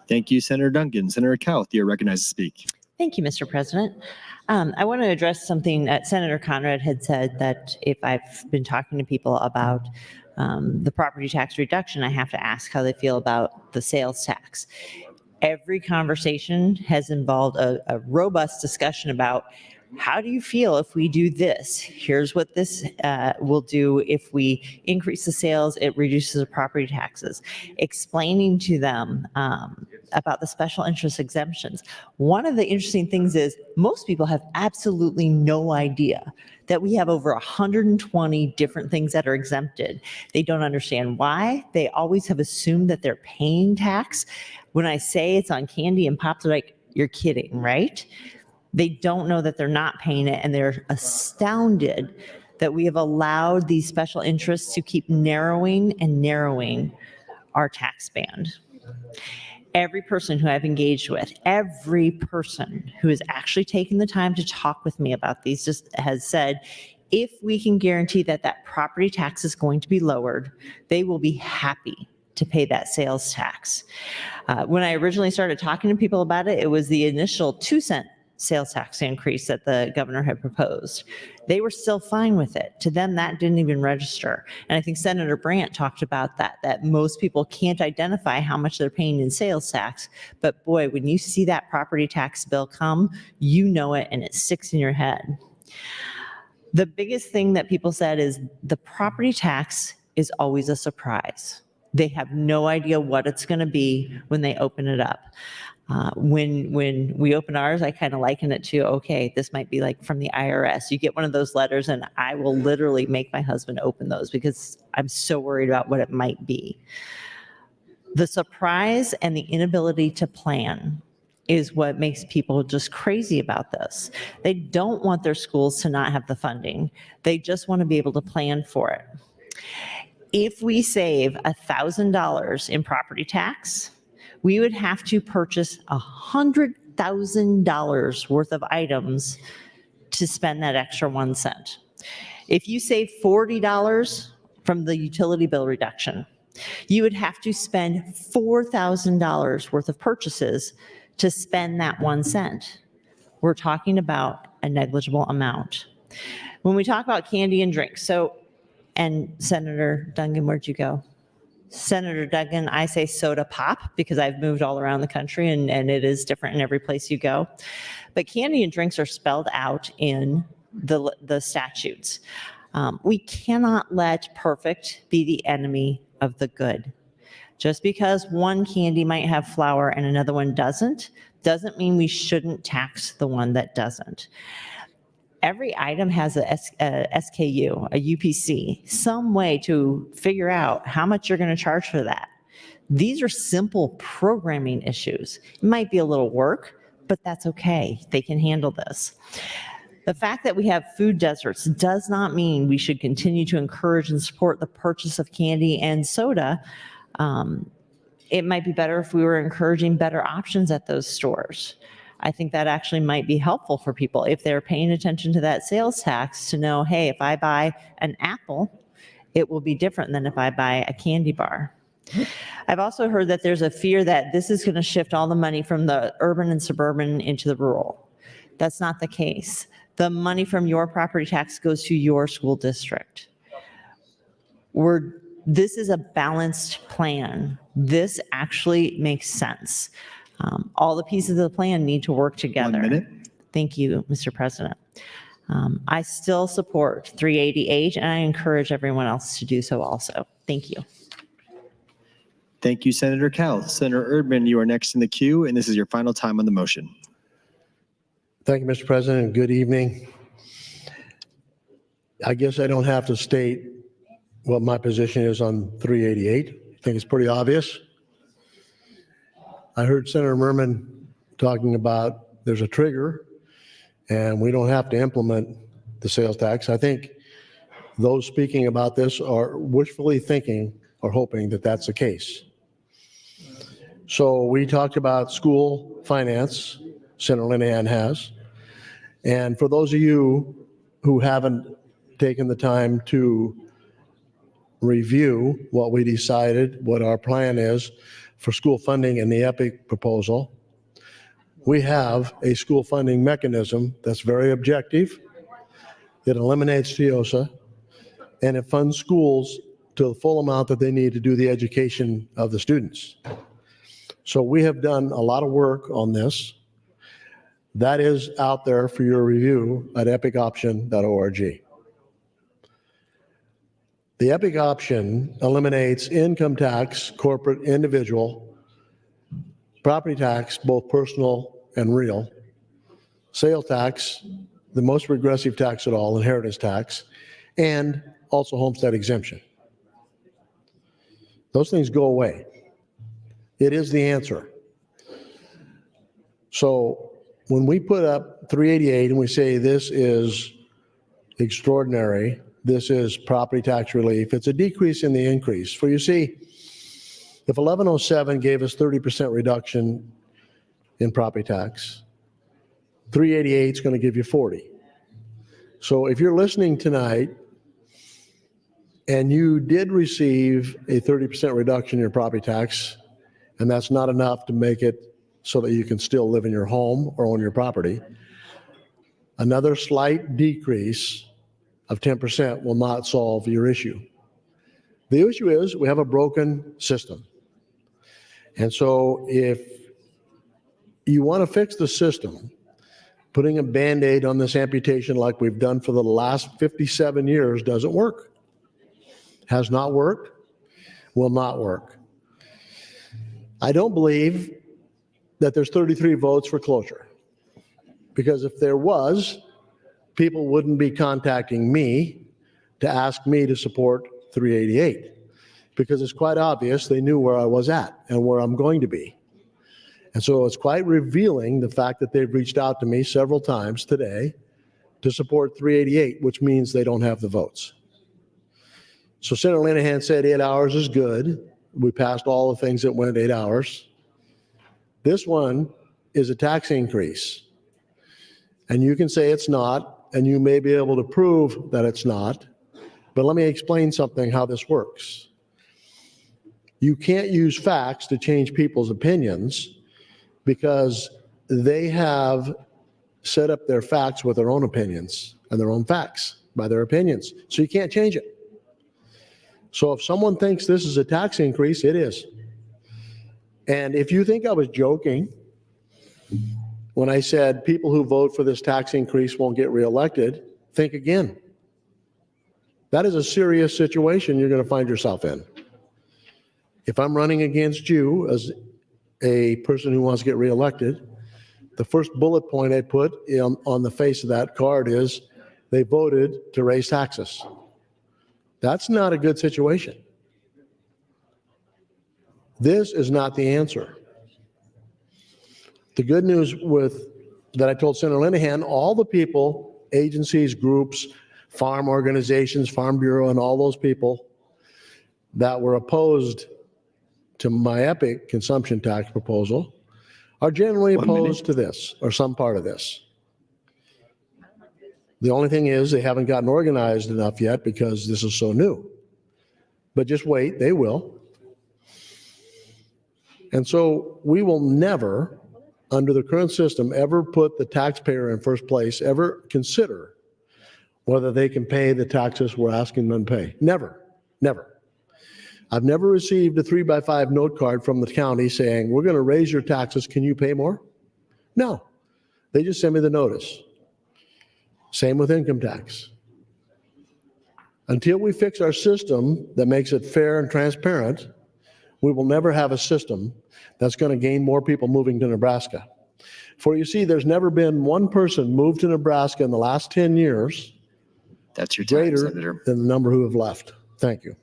Thank you, Senator Duncan. Senator Cowth, you're recognized to speak. Thank you, Mr. President. I want to address something that Senator Conrad had said, that if I've been talking to people about the property tax reduction, I have to ask how they feel about the sales tax. Every conversation has involved a robust discussion about how do you feel if we do this? Here's what this will do if we increase the sales, it reduces the property taxes. Explaining to them about the special interest exemptions. One of the interesting things is most people have absolutely no idea that we have over 120 different things that are exempted. They don't understand why. They always have assumed that they're paying tax. When I say it's on candy and pop, they're like, you're kidding, right? They don't know that they're not paying it, and they're astounded that we have allowed these special interests to keep narrowing and narrowing our tax band. Every person who I've engaged with, every person who has actually taken the time to talk with me about these just has said, if we can guarantee that that property tax is going to be lowered, they will be happy to pay that sales tax. When I originally started talking to people about it, it was the initial 2-cent sales tax increase that the governor had proposed. They were still fine with it. To them, that didn't even register. And I think Senator Brandt talked about that most people can't identify how much they're paying in sales tax. But boy, when you see that property tax bill come, you know it and it sticks in your head. The biggest thing that people said is the property tax is always a surprise. They have no idea what it's going to be when they open it up. When we open ours, I kind of liken it to, okay, this might be like from the IRS. You get one of those letters and I will literally make my husband open those because I'm so worried about what it might be. The surprise and the inability to plan is what makes people just crazy about this. They don't want their schools to not have the funding. They just want to be able to plan for it. If we save $1,000 in property tax, we would have to purchase $100,000 worth of items to spend that extra 1 cent. If you save $40 from the utility bill reduction, you would have to spend $4,000 worth of purchases to spend that 1 cent. We're talking about a negligible amount. When we talk about candy and drinks, and Senator Duncan, where'd you go? Senator Duggan, I say soda pop because I've moved all around the country and it is different in every place you go. But candy and drinks are spelled out in the statutes. We cannot let perfect be the enemy of the good. Just because one candy might have flour and another one doesn't mean we shouldn't tax the one that doesn't. Every item has a SKU, a UPC, some way to figure out how much you're going to charge for that. These are simple programming issues. It might be a little work, but that's okay. They can handle this. The fact that we have food deserts does not mean we should continue to encourage and support the purchase of candy and soda. It might be better if we were encouraging better options at those stores. I think that actually might be helpful for people if they're paying attention to that sales tax to know, hey, if I buy an apple, it will be different than if I buy a candy bar. I've also heard that there's a fear that this is going to shift all the money from the urban and suburban into the rural. That's not the case. The money from your property tax goes to your school district. This is a balanced plan. This actually makes sense. All the pieces of the plan need to work together. 1 minute. Thank you, Mr. President. I still support 388, and I encourage everyone else to do so also. Thank you. Thank you, Senator Cal. Senator Erdman, you are next in the queue, and this is your final time on the motion. Thank you, Mr. President. Good evening. I guess I don't have to state what my position is on 388. I think it's pretty obvious. I heard Senator Merman talking about there's a trigger and we don't have to implement the sales tax. I think those speaking about this are wishfully thinking or hoping that that's the case. So we talked about school finance, Senator Linehan has. And for those of you who haven't taken the time to review what we decided, what our plan is for school funding in the EPIC proposal, we have a school funding mechanism that's very objective. It eliminates TIOSA, and it funds schools to the full amount that they need to do the education of the students. So we have done a lot of work on this. That is out there for your review at epicoption.org. The EPIC option eliminates income tax, corporate, individual, property tax, both personal and real, sales tax, the most regressive tax at all, inheritance tax, and also homestead exemption. Those things go away. It is the answer. So when we put up 388 and we say this is extraordinary, this is property tax relief, it's a decrease in the increase. For you see, if 1107 gave us 30% reduction in property tax, 388 is going to give you 40. So if you're listening tonight and you did receive a 30% reduction in your property tax, and that's not enough to make it so that you can still live in your home or own your property, another slight decrease of 10% will not solve your issue. The issue is we have a broken system. And so if you want to fix the system, putting a Band-Aid on this amputation like we've done for the last 57 years doesn't work. Has not worked, will not work. I don't believe that there's 33 votes for closure, because if there was, people wouldn't be contacting me to ask me to support 388, because it's quite obvious they knew where I was at and where I'm going to be. And so it's quite revealing, the fact that they've reached out to me several times today to support 388, which means they don't have the votes. So Senator Linehan said 8 hours is good. We passed all the things that went 8 hours. This one is a tax increase. And you can say it's not, and you may be able to prove that it's not. But let me explain something, how this works. You can't use facts to change people's opinions, because they have set up their facts with their own opinions and their own facts by their opinions. So you can't change it. So if someone thinks this is a tax increase, it is. And if you think I was joking when I said people who vote for this tax increase won't get reelected, think again. That is a serious situation you're going to find yourself in. If I'm running against you as a person who wants to get reelected, the first bullet point I put on the face of that card is they voted to raise taxes. That's not a good situation. This is not the answer. The good news that I told Senator Linehan, all the people, agencies, groups, farm organizations, Farm Bureau, and all those people that were opposed to my epic consumption tax proposal are generally opposed to this or some part of this. The only thing is they haven't gotten organized enough yet because this is so new. But just wait, they will. And so we will never, under the current system, ever put the taxpayer in first place, ever consider whether they can pay the taxes we're asking them to pay. Never, never. I've never received a 3x5 note card from the county saying, we're going to raise your taxes, can you pay more? No, they just send me the notice. Same with income tax. Until we fix our system that makes it fair and transparent, we will never have a system that's going to gain more people moving to Nebraska. For you see, there's never been one person moved to Nebraska in the last 10 years That's your time, greater Senator. than the number who have left. Thank you.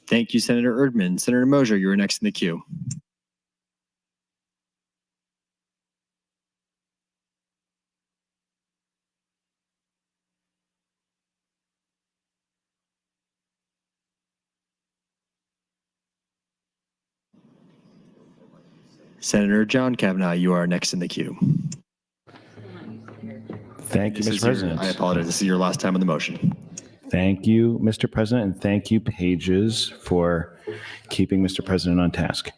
Thank you, Senator Erdman. Senator Mosier, you are next in the queue. Senator John Kavanaugh, you are next in the queue. Thank you, Mr. President. I apologize. This is your last time on the motion. Thank you, Mr. President, and thank you, Pages, for keeping Mr. President on task.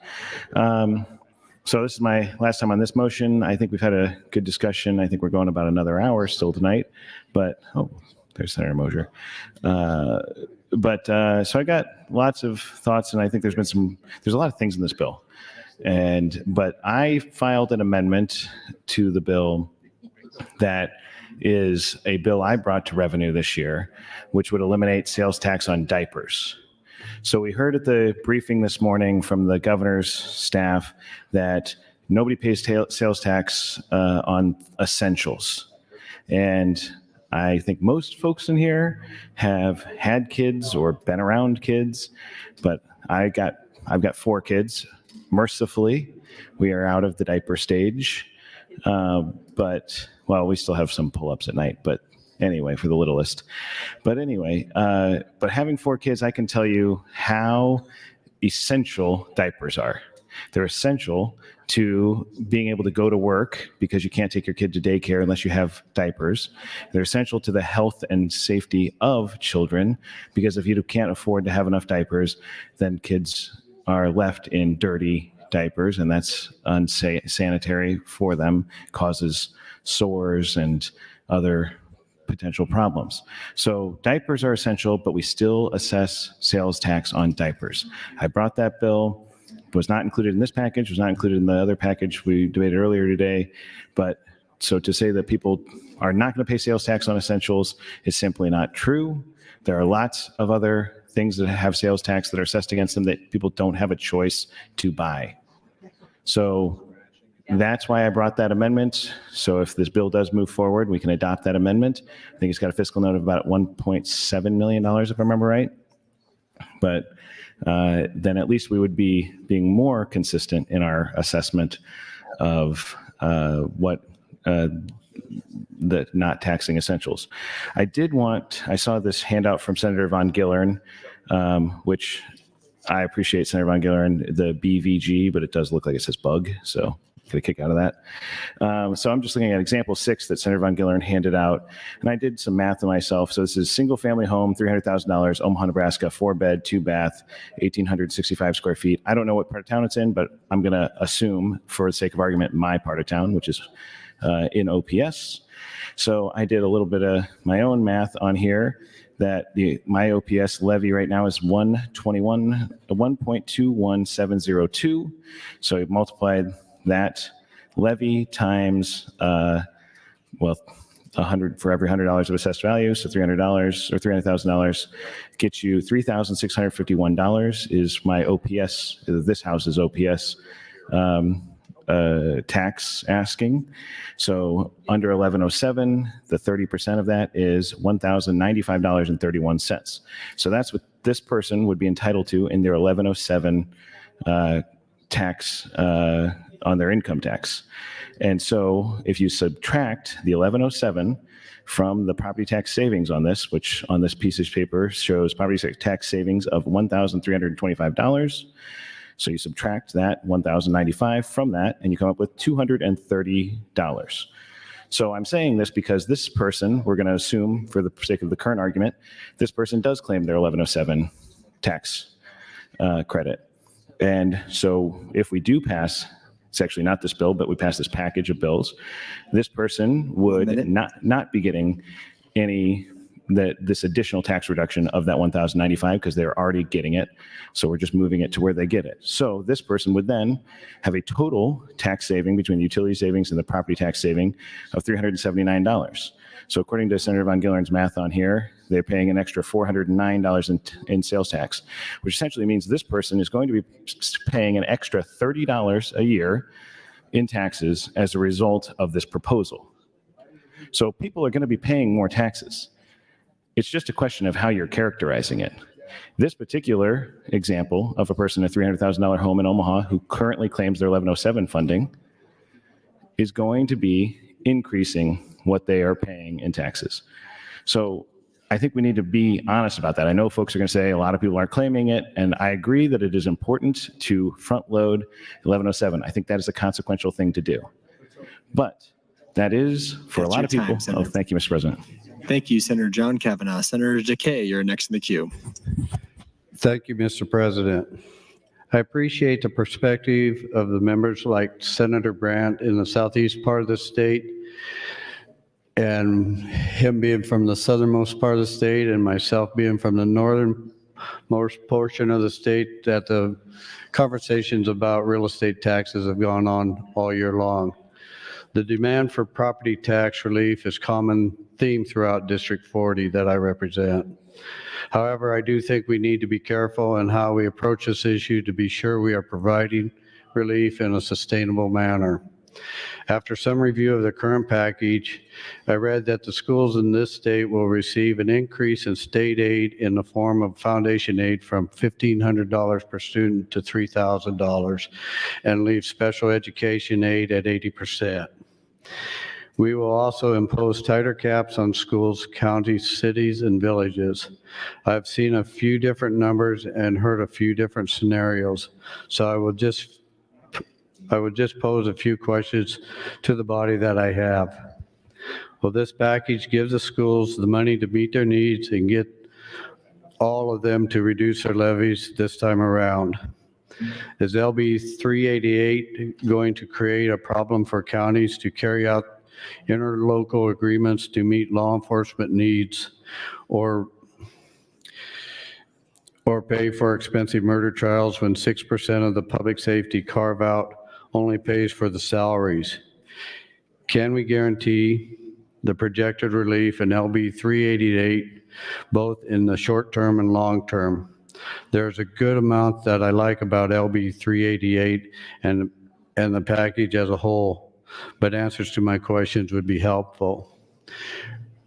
So this is my last time on this motion. I think we've had a good discussion. I think we're going about another hour still tonight, but, oh, there's Senator Mosier. So I got lots of thoughts, and I think there's a lot of things in this bill. But I filed an amendment to the bill that is a bill I brought to revenue this year, which would eliminate sales tax on diapers. So we heard at the briefing this morning from the governor's staff that nobody pays sales tax on essentials. And I think most folks in here have had kids or been around kids, but I've got 4 kids. Mercifully, we are out of the diaper stage. Well, we still have some pull-ups at night, but anyway, for the littlest. But anyway, but having 4 kids, I can tell you how essential diapers are. They're essential to being able to go to work because you can't take your kid to daycare unless you have diapers. They're essential to the health and safety of children because if you can't afford to have enough diapers, then kids are left in dirty diapers, and that's unsanitary for them, causes sores and other potential problems. So diapers are essential, but we still assess sales tax on diapers. I brought that bill, was not included in this package, was not included in the other package we debated earlier today. But so to say that people are not going to pay sales tax on essentials is simply not true. There are lots of other things that have sales tax that are assessed against them that people don't have a choice to buy. So that's why I brought that amendment. So if this bill does move forward, we can adopt that amendment. I think it's got a fiscal note of about $1.7 million, if I remember right. But then at least we would be being more consistent in our assessment of what the not taxing essentials. I saw this handout from Senator Von Gillern, which I appreciate Senator Von Gillern, the BVG, but it does look like it says bug, so get a kick out of that. So I'm just looking at example 6 that Senator Von Gillern handed out, and I did some math to myself. So this is single family home, $300,000, Omaha, Nebraska, 4-bed, 2-bath, 1,865 square feet. I don't know what part of town it's in, but I'm going to assume, for the sake of argument, my part of town, which is in OPS. So I did a little bit of my own math on here that my OPS levy right now is 1.21702. So we've multiplied that levy times, for every $100 of assessed value, so $300 or $300,000 gets you $3,651 is my OPS, this house's OPS tax asking. So under 1107, the 30% of that is $1,095.31. So that's what this person would be entitled to in their 1107 tax on their income tax. And so if you subtract the 1107 from the property tax savings on this, which on this piece of paper shows property tax savings of $1,325. So you subtract that $1,095 from that, and you come up with $230. So I'm saying this because this person, we're going to assume for the sake of the current argument, this person does claim their 1107 tax credit. And so if we do pass, it's actually not this bill, but we pass this package of bills, this person would not be getting this additional tax reduction of that $1,095 because they're already getting it. So we're just moving it to where they get it. So this person would then have a total tax saving between the utility savings and the property tax saving of $379. So according to Senator Von Gillern's math on here, they're paying an extra $409 in sales tax, which essentially means this person is going to be paying an extra $30 a year in taxes as a result of this proposal. So people are going to be paying more taxes. It's just a question of how you're characterizing it. This particular example of a person in a $300,000 home in Omaha who currently claims their 1107 funding is going to be increasing what they are paying in taxes. So I think we need to be honest about that. I know folks are going to say a lot of people aren't claiming it, and I agree that it is important to front load 1107. I think that is a consequential thing to do. But that is, for a lot of people, thank you, Mr. President. Thank you, Senator John Kavanaugh. Senator Decay, you're next in the queue. Thank you, Mr. President. I appreciate the perspective of the members like Senator Brandt in the southeast part of the state, and him being from the southernmost part of the state, and myself being from the northernmost portion of the state, that the conversations about real estate taxes have gone on all year long. The demand for property tax relief is a common theme throughout District 40 that I represent. However, I do think we need to be careful in how we approach this issue to be sure we are providing relief in a sustainable manner. After some review of the current package, I read that the schools in this state will receive an increase in state aid in the form of foundation aid from $1,500 per student to $3,000 and leave special education aid at 80%. We will also impose tighter caps on schools, counties, cities, and villages. I've seen a few different numbers and heard a few different scenarios, so I would just pose a few questions to the body that I have. Will this package give the schools the money to meet their needs and get all of them to reduce their levies this time around? Is LB 388 going to create a problem for counties to carry out interlocal agreements to meet law enforcement needs or pay for expensive murder trials when 6% of the public safety carve-out only pays for the salaries? Can we guarantee the projected relief in LB 388, both in the short term and long term? There's a good amount that I like about LB 388 and the package as a whole, but answers to my questions would be helpful.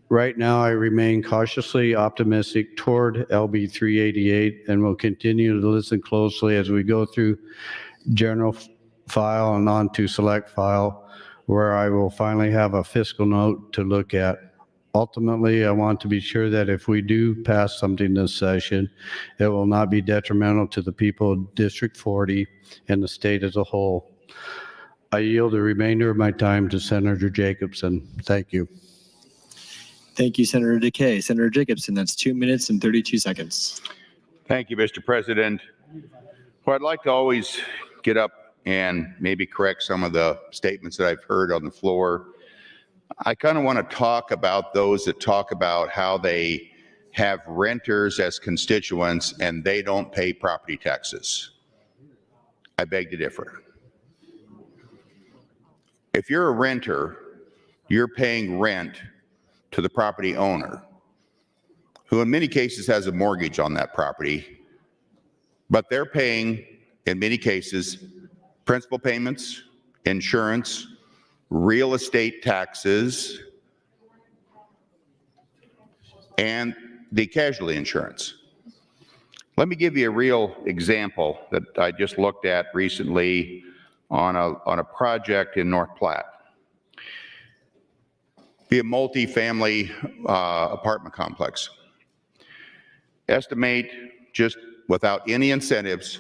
Right now, I remain cautiously optimistic toward LB 388 and will continue to listen closely as we go through general file and on to select file, where I will finally have a fiscal note to look at. Ultimately, I want to be sure that if we do pass something this session, it will not be detrimental to the people of District 40 and the state as a whole. I yield the remainder of my time to Senator Jacobson. Thank you. Thank you, Senator Decay. Senator Jacobson, that's 2 minutes and 32 seconds. Thank you, Mr. President. Well, I'd like to always get up and maybe correct some of the statements that I've heard on the floor. I kind of want to talk about those that talk about how they have renters as constituents and they don't pay property taxes. I beg to differ. If you're a renter, you're paying rent to the property owner, who in many cases has a mortgage on that property, but they're paying, in many cases, principal payments, insurance, real estate taxes, and the casualty insurance. Let me give you a real example that I just looked at recently on a project in North Platte. Be a multi-family apartment complex. Estimate, just without any incentives,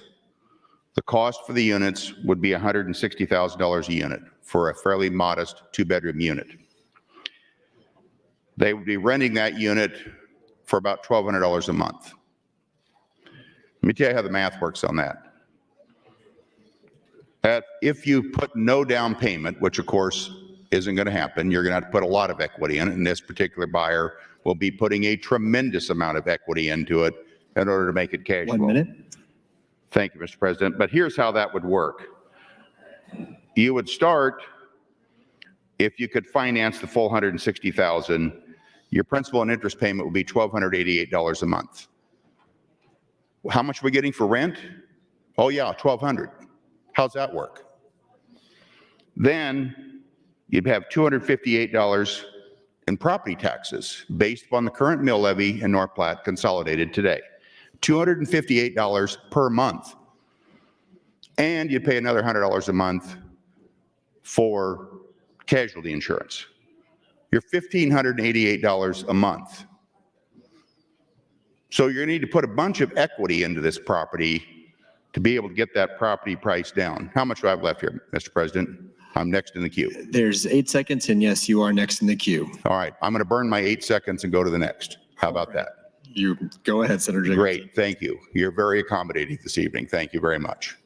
the cost for the units would be $160,000 a unit for a fairly modest 2-bedroom unit. They would be renting that unit for about $1,200 a month. Let me tell you how the math works on that. If you put no down payment, which of course isn't going to happen, you're going to have to put a lot of equity in it, and this particular buyer will be putting a tremendous amount of equity into it in order to make it casual. 1 minute. Thank you, Mr. President. But here's how that would work. You would start, if you could finance the full $160,000, your principal and interest payment would be $1,288 a month. How much are we getting for rent? Oh yeah, $1,200. How's that work? Then you'd have $258 in property taxes based upon the current mill levy in North Platte consolidated today. $258 per month. And you'd pay another $100 a month for casualty insurance. You're $1,588 a month. So you're going to need to put a bunch of equity into this property to be able to get that property price down. How much do I have left here, Mr. President? I'm next in the queue. There's 8 seconds, and yes, you are next in the queue. All right, I'm going to burn my 8 seconds and go to the next. How about that? You go ahead, Senator Jacobson. Great, thank you. You're very accommodating this evening. Thank you very much.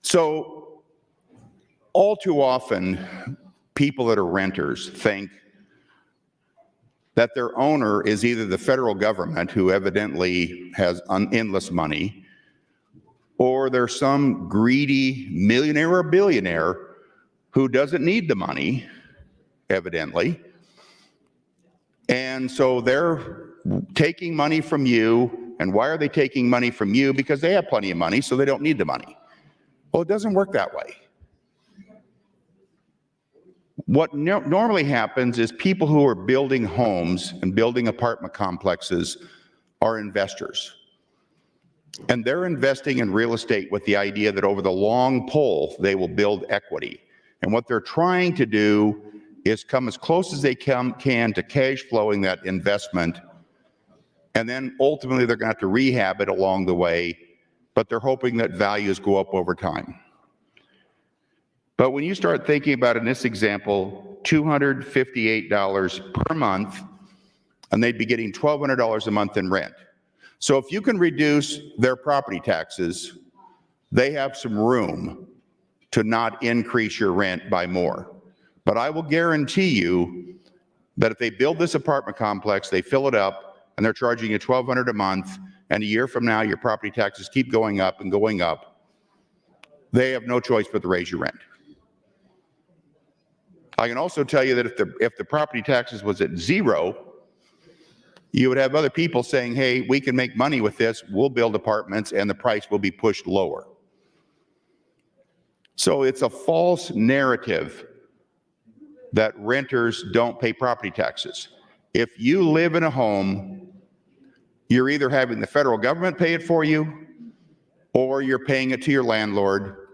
So all too often, people that are renters think that their owner is either the federal government, who evidently has endless money, or there's some greedy millionaire or billionaire who doesn't need the money, evidently. And so they're taking money from you. And why are they taking money from you? Because they have plenty of money, so they don't need the money. Well, it doesn't work that way. What normally happens is people who are building homes and building apartment complexes are investors. And they're investing in real estate with the idea that over the long pull, they will build equity. And what they're trying to do is come as close as they can to cash flowing that investment. And then ultimately, they're going to have to rehab it along the way, but they're hoping that values go up over time. But when you start thinking about, in this example, $258 per month, and they'd be getting $1,200 a month in rent. So if you can reduce their property taxes, they have some room to not increase your rent by more. But I will guarantee you that if they build this apartment complex, they fill it up, and they're charging you $1,200 a month, and a year from now, your property taxes keep going up and going up, they have no choice but to raise your rent. I can also tell you that if the property taxes was at zero, you would have other people saying, hey, we can make money with this, we'll build apartments, and the price will be pushed lower. So it's a false narrative that renters don't pay property taxes. If you live in a home, you're either having the federal government pay it for you, or you're paying it to your landlord,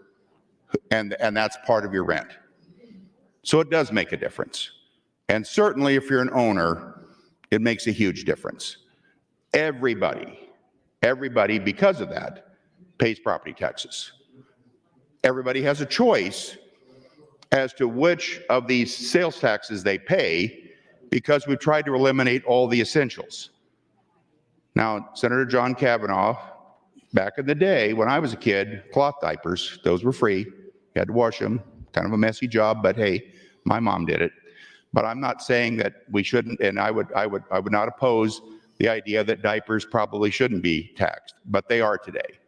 and that's part of your rent. So it does make a difference. And certainly if you're an owner, it makes a huge difference. Everybody, because of that, pays property taxes. Everybody has a choice as to which of these sales taxes they pay, because we've tried to eliminate all the essentials. Now, Senator John Kavanaugh, back in the day when I was a kid, cloth diapers, those were free. You had to wash them. Kind of a messy job, but hey, my mom did it. But I'm not saying that we shouldn't, and I would not oppose the idea that diapers probably shouldn't be taxed, but they are today.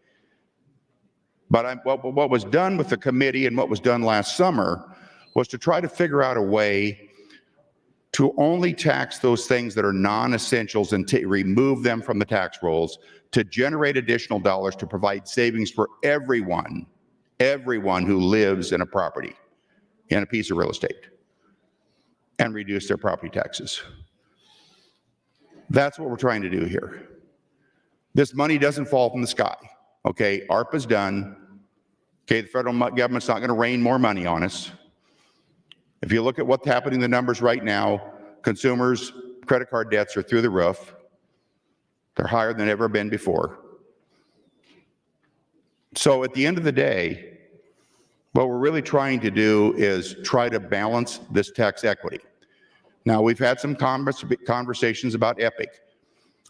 But what was done with the committee and what was done last summer was to try to figure out a way to only tax those things that are non-essentials and to remove them from the tax rolls to generate additional dollars to provide savings for everyone who lives in a property, in a piece of real estate, and reduce their property taxes. That's what we're trying to do here. This money doesn't fall from the sky, okay? ARPA's done. Okay, the federal government's not going to rain more money on us. If you look at what's happening in the numbers right now, consumers' credit card debts are through the roof. They're higher than ever been before. So at the end of the day, what we're really trying to do is try to balance this tax equity. Now, we've had some conversations about EPIC.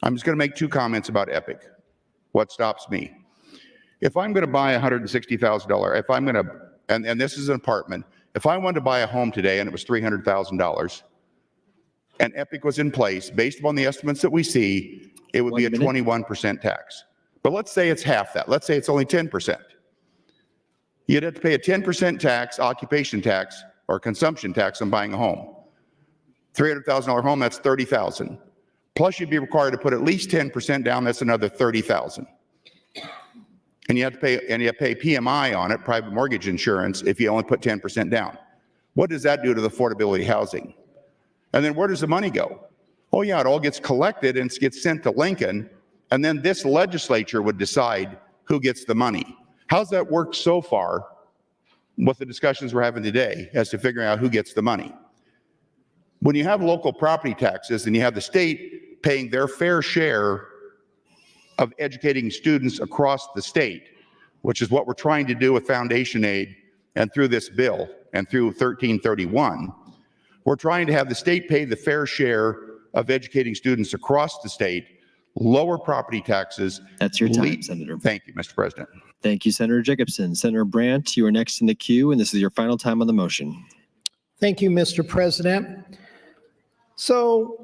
I'm just going to make 2 comments about EPIC. What stops me? If I'm going to buy $160,000, if I'm going to, and this is an apartment, if I wanted to buy a home today and it was $300,000, and EPIC was in place, based upon the estimates that we see, it would be a 21% tax. But let's say it's half that. Let's say it's only 10%. You'd have to pay a 10% tax, occupation tax, or consumption tax on buying a home. $300,000 home, that's $30,000. Plus you'd be required to put at least 10% down, that's another $30,000. And you have to pay PMI on it, private mortgage insurance, if you only put 10% down. What does that do to the affordability housing? And then where does the money go? Oh yeah, it all gets collected and gets sent to Lincoln, and then this legislature would decide who gets the money. How's that worked so far with the discussions we're having today as to figuring out who gets the money? When you have local property taxes and you have the state paying their fair share of educating students across the state, which is what we're trying to do with foundation aid and through this bill and through 1331, we're trying to have the state pay the fair share of educating students across the state, lower property taxes. That's your time, Senator. Thank you, Mr. President. Thank you, Senator Jacobson. Senator Brandt, you are next in the queue, and this is your final time on the motion. Thank you, Mr. President. So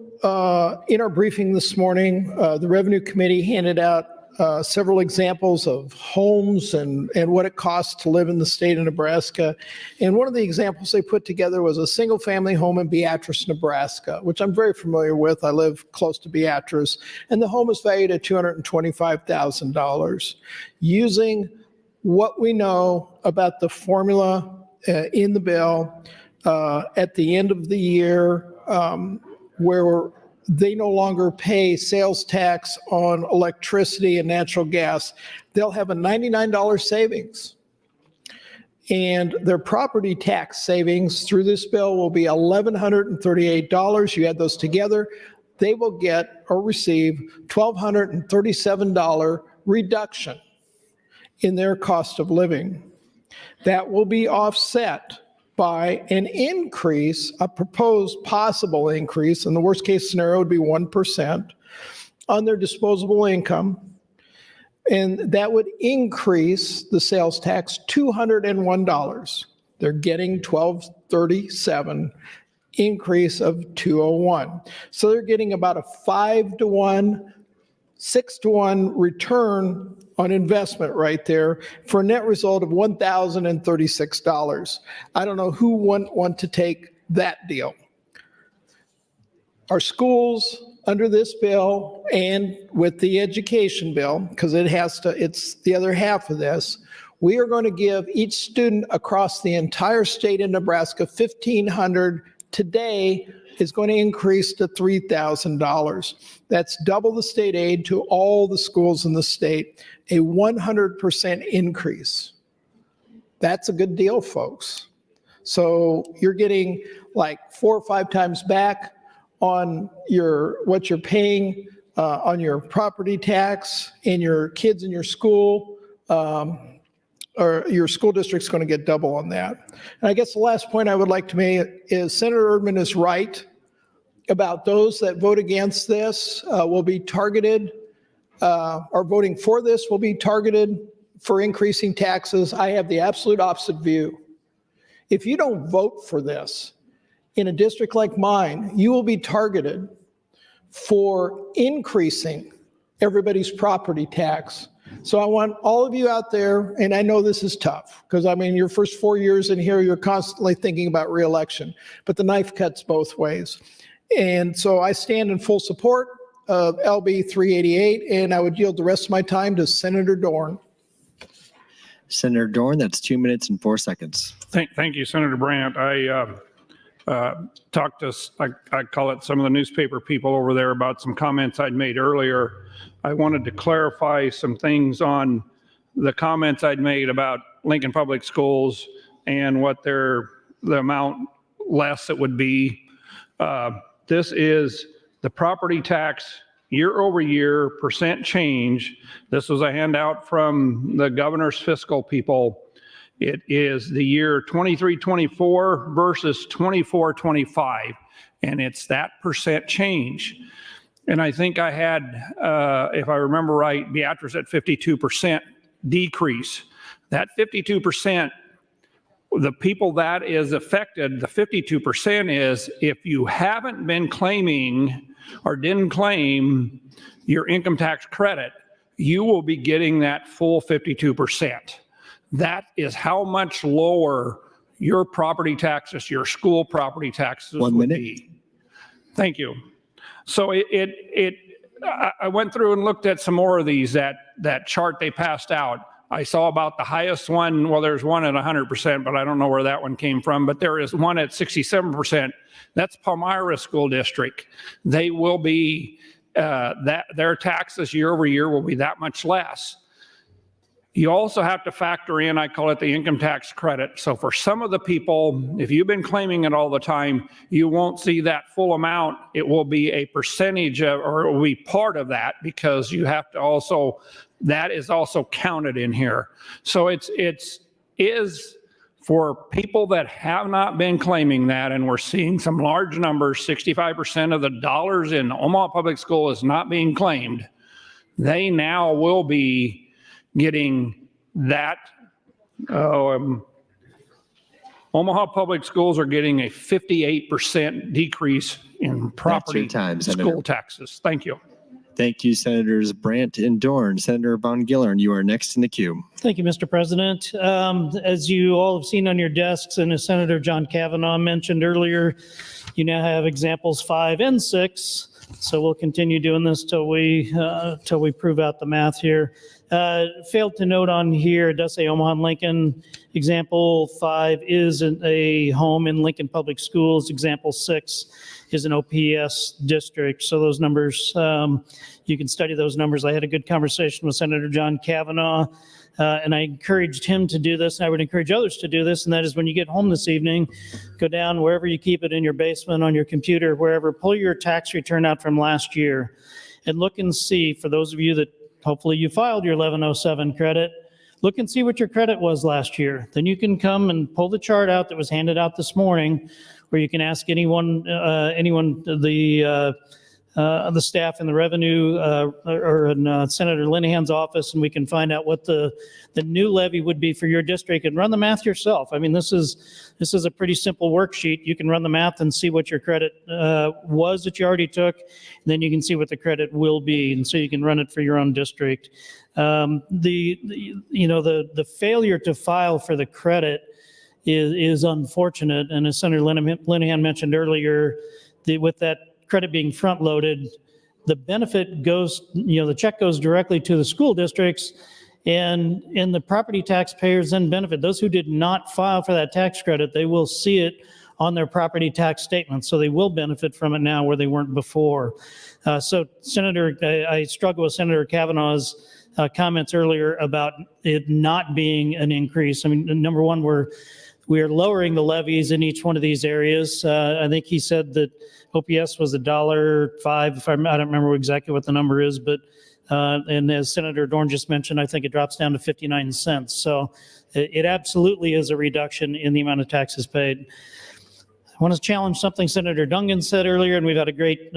in our briefing this morning, the Revenue Committee handed out several examples of homes and what it costs to live in the state of Nebraska. And one of the examples they put together was a single-family home in Beatrice, Nebraska, which I'm very familiar with. I live close to Beatrice, and the home is valued at $225,000. Using what we know about the formula in the bill, at the end of the year, where they no longer pay sales tax on electricity and natural gas, they'll have a $99 savings. And their property tax savings through this bill will be $1,138. You add those together, they will get or receive $1,237 reduction in their cost of living. That will be offset by an increase, a proposed possible increase, and the worst case scenario would be 1% on their disposable income. And that would increase the sales tax $201. They're getting $1,237, increase of $201. So they're getting about a 5-to-1, 6-to-1 return on investment right there for a net result of $1,036. I don't know who wouldn't want to take that deal. Our schools under this bill and with the education bill, because it's the other half of this, we are going to give each student across the entire state of Nebraska $1,500. Today is going to increase to $3,000. That's double the state aid to all the schools in the state, a 100% increase. That's a good deal, folks. So you're getting like 4 or 5 times back on what you're paying on your property tax, and your kids in your school, or your school district's going to get double on that. And I guess the last point I would like to make is Senator Erdman is right about those that vote against this will be targeted, or voting for this will be targeted for increasing taxes. I have the absolute opposite view. If you don't vote for this in a district like mine, you will be targeted for increasing everybody's property tax So I want all of you out there, and I know this is tough, because I mean, your first 4 years in here, you're constantly thinking about reelection, but the knife cuts both ways. And so I stand in full support of LB 388, and I would yield the rest of my time to Senator Dorn. Senator Dorn, that's 2 minutes and 4 seconds. Thank you, Senator Brandt. I talked to, I call it some of the newspaper people over there about some comments I'd made earlier. I wanted to clarify some things on the comments I'd made about Lincoln Public Schools and what the amount less it would be. This is the property tax year over year percent change. This was a handout from the governor's fiscal people. It is the year 23-24 versus 24-25, and it's that percent change. And I think I had, if I remember right, Beatrice at 52% decrease. That 52%, the people that is affected, the 52% is if you haven't been claiming or didn't claim your income tax credit, you will be getting that full 52%. That is how much lower your property taxes, your school property taxes would be. Thank you. So I went through and looked at some more of these, that chart they passed out. I saw about the highest one. Well, there's one at 100%, but I don't know where that one came from. But there is one at 67%. That's Palmyra School District. They will be, their taxes year over year will be that much less. You also have to factor in, I call it the income tax credit. So for some of the people, if you've been claiming it all the time, you won't see that full amount. It will be a percentage of, or it will be part of that, because you have to also, that is also counted in here. So it is for people that have not been claiming that, and we're seeing some large numbers, 65% of the dollars in Omaha Public School is not being claimed. They now will be getting that. Omaha Public Schools are getting a 58% decrease in property school taxes. Thank you. Thank you, Senators Brandt and Dorn. Senator Von Gillern, you are next in the queue. Thank you, Mr. President. As you all have seen on your desks, and as Senator John Kavanaugh mentioned earlier, you now have examples 5 and 6. So we'll continue doing this till we prove out the math here. Failed to note on here, it does say Omaha and Lincoln. Example 5 is a home in Lincoln Public Schools. Example 6 is an OPS district. So those numbers, you can study those numbers. I had a good conversation with Senator John Kavanaugh, and I encouraged him to do this, and I would encourage others to do this, and that is when you get home this evening, go down wherever you keep it, in your basement, on your computer, wherever, pull your tax return out from last year and look and see, for those of you that hopefully you filed your 1107 credit, look and see what your credit was last year. Then you can come and pull the chart out that was handed out this morning, where you can ask anyone, the staff in the revenue or in Senator Linehan's office, and we can find out what the new levy would be for your district and run the math yourself. I mean, this is a pretty simple worksheet. You can run the math and see what your credit was that you already took, and then you can see what the credit will be, and so you can run it for your own district. The failure to file for the credit is unfortunate, and as Senator Linehan mentioned earlier, with that credit being front loaded, the benefit goes, the check goes directly to the school districts, and the property taxpayers then benefit. Those who did not file for that tax credit, they will see it on their property tax statement, so they will benefit from it now where they weren't before. So Senator, I struggle with Senator Kavanaugh's comments earlier about it not being an increase. I mean, number one, we are lowering the levies in each one of these areas. I think he said that OPS was $1.05. I don't remember exactly what the number is, but and as Senator Dorn just mentioned, I think it drops down to 59 cents. So it absolutely is a reduction in the amount of taxes paid. I want to challenge something Senator Dungan said earlier, and we've had a great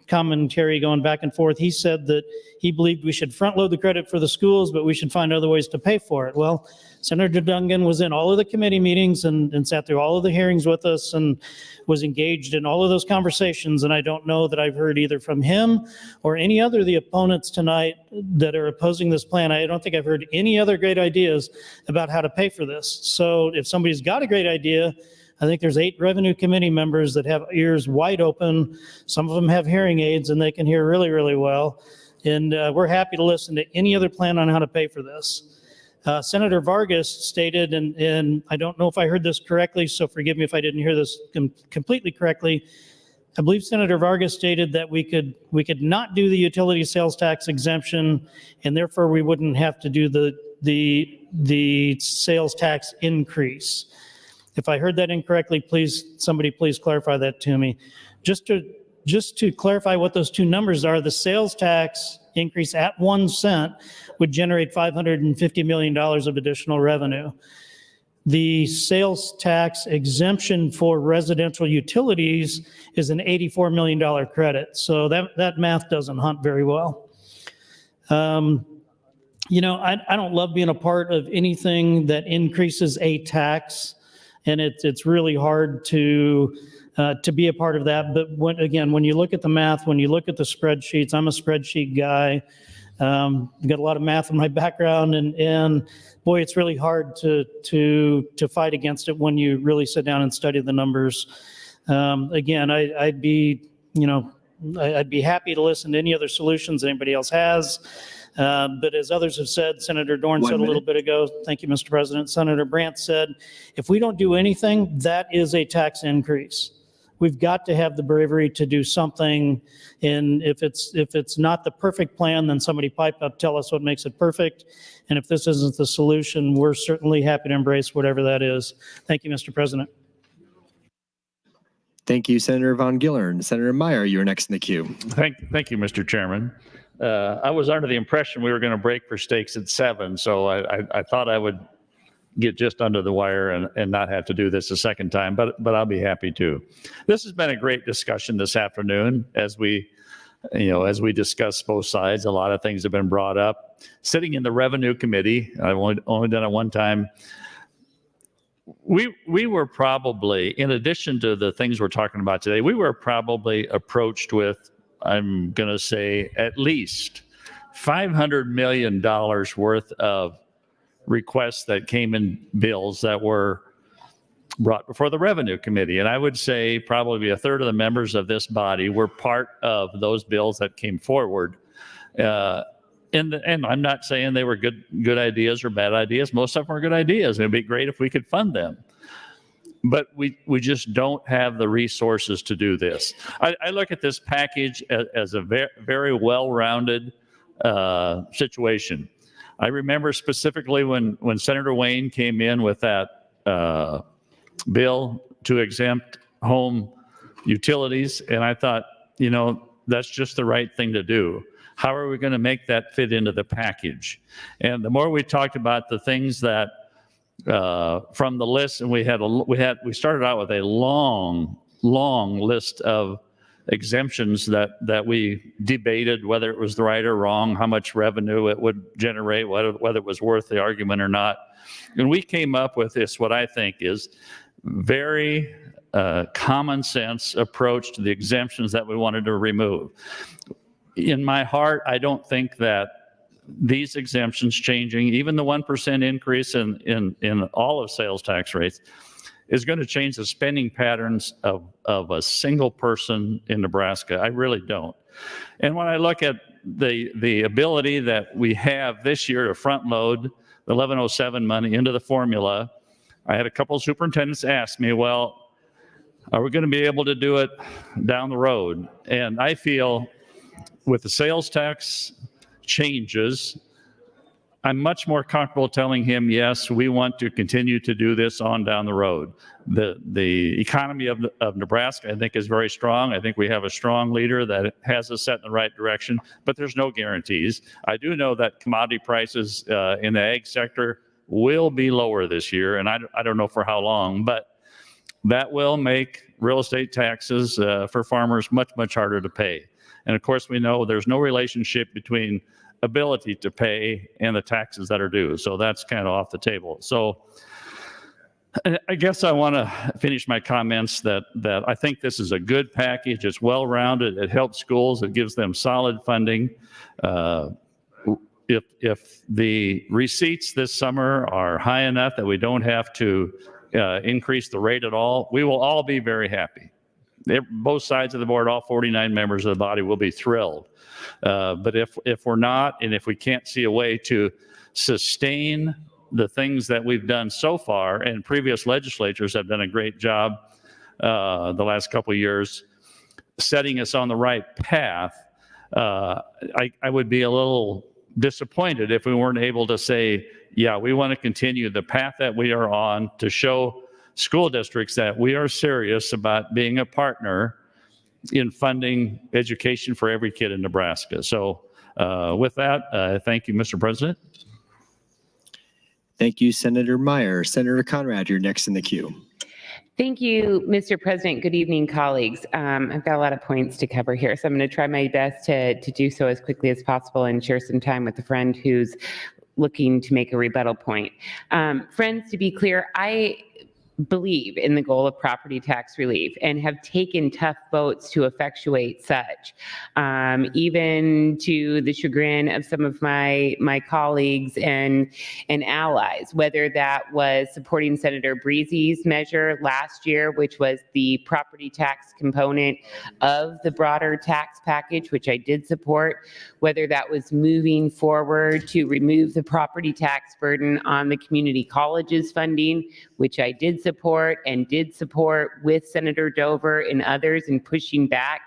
commentary going back and forth. He said that he believed we should front load the credit for the schools, but we should find other ways to pay for it. Well, Senator Dungan was in all of the committee meetings and sat through all of the hearings with us and was engaged in all of those conversations. And I don't know that I've heard either from him or any other of the opponents tonight that are opposing this plan. I don't think I've heard any other great ideas about how to pay for this. So if somebody's got a great idea, I think there's 8 revenue committee members that have ears wide open. Some of them have hearing aids and they can hear really, really well. And we're happy to listen to any other plan on how to pay for this. Senator Vargas stated, and I don't know if I heard this correctly, so forgive me if I didn't hear this completely correctly. I believe Senator Vargas stated that we could not do the utility sales tax exemption, and therefore we wouldn't have to do the sales tax increase. If I heard that incorrectly, somebody please clarify that to me. Just to clarify what those two numbers are, the sales tax increase at 1 cent would generate $550 million of additional revenue. The sales tax exemption for residential utilities is an $84 million credit. So that math doesn't hunt very well. You know, I don't love being a part of anything that increases a tax, and it's really hard to be a part of that. But when you look at the math, when you look at the spreadsheets, I'm a spreadsheet guy. I've got a lot of math in my background, and boy, it's really hard to fight against it when you really sit down and study the numbers. Again, I'd be happy to listen to any other solutions anybody else has. But as others have said, Senator Dorn said a little bit ago, thank you, Mr. President, Senator Brandt said, if we don't do anything, that is a tax increase. We've got to have the bravery to do something. And if it's not the perfect plan, then somebody pipe up, tell us what makes it perfect. And if this isn't the solution, we're certainly happy to embrace whatever that is. Thank you, Mr. President. Thank you, Senator Von Gillern. Senator Meyer, you're next in the queue. Thank you, Mr. Chairman. I was under the impression we were going to break for steaks at 7, so I thought I would get just under the wire and not have to do this a second time, but I'll be happy to. This has been a great discussion this afternoon as we discuss both sides. A lot of things have been brought up. Sitting in the Revenue Committee, I've only done it one time. We were probably, in addition to the things we're talking about today, we were probably approached with, I'm going to say, at least $500 million worth of requests that came in bills that were brought before the Revenue Committee. And I would say probably a third of the members of this body were part of those bills that came forward. And I'm not saying they were good ideas or bad ideas. Most of them are good ideas. It'd be great if we could fund them. But we just don't have the resources to do this. I look at this package as a very, very well-rounded situation. I remember specifically when Senator Wayne came in with that bill to exempt home utilities, and I thought, that's just the right thing to do. How are we going to make that fit into the package? And the more we talked about the things that from the list, and we started out with a long list of exemptions that we debated whether it was right or wrong, how much revenue it would generate, whether it was worth the argument or not. And we came up with this, what I think is very common sense approach to the exemptions that we wanted to remove. In my heart, I don't think that these exemptions changing, even the 1% increase in all of sales tax rates, is going to change the spending patterns of a single person in Nebraska. I really don't. And when I look at the ability that we have this year to front load the 1107 money into the formula, I had a couple of superintendents ask me, well, are we going to be able to do it down the road? And I feel with the sales tax changes, I'm much more comfortable telling him, yes, we want to continue to do this on down the road. The economy of Nebraska, I think, is very strong. I think we have a strong leader that has us set in the right direction, but there's no guarantees. I do know that commodity prices in the ag sector will be lower this year, and I don't know for how long, but that will make real estate taxes for farmers much, much harder to pay. And of course, we know there's no relationship between ability to pay and the taxes that are due. So that's kind of off the table. So I guess I want to finish my comments that I think this is a good package. It's well-rounded. It helps schools. It gives them solid funding. If the receipts this summer are high enough that we don't have to increase the rate at all, we will all be very happy. Both sides of the board, all 49 members of the body will be thrilled. But if we're not, and if we can't see a way to sustain the things that we've done so far, and previous legislatures have done a great job the last couple of years setting us on the right path, I would be a little disappointed if we weren't able to say, yeah, we want to continue the path that we are on to show school districts that we are serious about being a partner in funding education for every kid in Nebraska. So with that, thank you, Mr. President. Thank you, Senator Meyer. Senator Conrad, you're next in the queue. Thank you, Mr. President. Good evening, colleagues. I've got a lot of points to cover here, so I'm going to try my best to do so as quickly as possible and share some time with a friend who's looking to make a rebuttal point. Friends, to be clear, I believe in the goal of property tax relief and have taken tough votes to effectuate such, even to the chagrin of some of my colleagues and allies, whether that was supporting Senator Breezy's measure last year, which was the property tax component of the broader tax package, which I did support, whether that was moving forward to remove the property tax burden on the community colleges funding, which I did support with Senator Dover and others in pushing back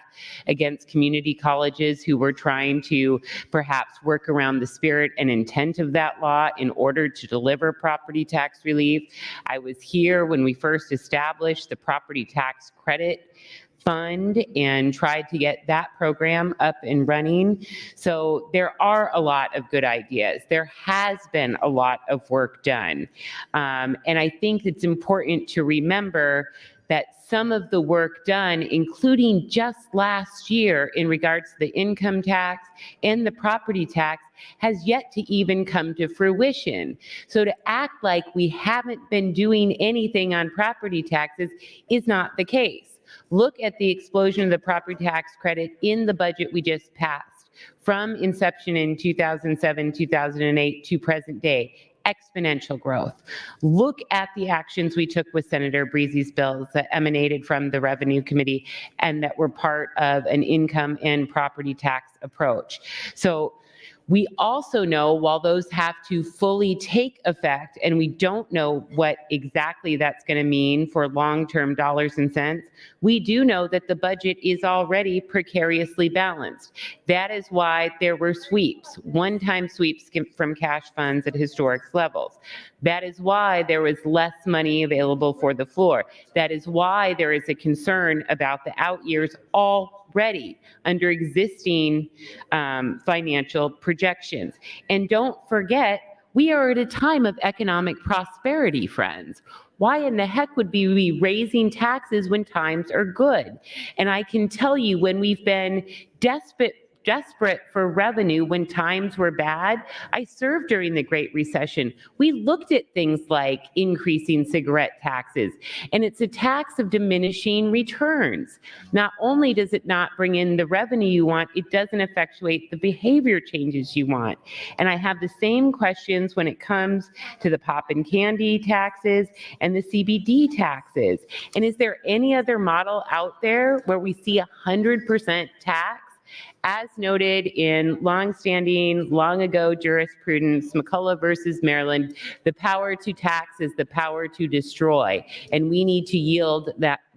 against community colleges who were trying to perhaps work around the spirit and intent of that law in order to deliver property tax relief. I was here when we first established the property tax credit fund and tried to get that program up and running. So there are a lot of good ideas. There has been a lot of work done. And I think it's important to remember that some of the work done, including just last year in regards to the income tax and the property tax, has yet to even come to fruition. So to act like we haven't been doing anything on property taxes is not the case. Look at the explosion of the property tax credit in the budget we just passed. From inception in 2007, 2008 to present day, exponential growth. Look at the actions we took with Senator Breezy's bills that emanated from the Revenue Committee and that were part of an income and property tax approach. So we also know while those have to fully take effect, and we don't know what exactly that's going to mean for long-term dollars and cents, we do know that the budget is already precariously balanced. That is why there were sweeps, one-time sweeps from cash funds at historic levels. That is why there was less money available for the floor. That is why there is a concern about the out years already under existing financial projections. And don't forget, we are at a time of economic prosperity, friends. Why in the heck would we be raising taxes when times are good? And I can tell you, when we've been desperate for revenue when times were bad. I served during the Great Recession. We looked at things like increasing cigarette taxes, and it's a tax of diminishing returns. Not only does it not bring in the revenue you want, it doesn't effectuate the behavior changes you want. And I have the same questions when it comes to the pop and candy taxes and the CBD taxes. And is there any other model out there where we see 100% tax? As noted in longstanding, long ago jurisprudence, McCullough versus Maryland, the power to tax is the power to destroy, and we need to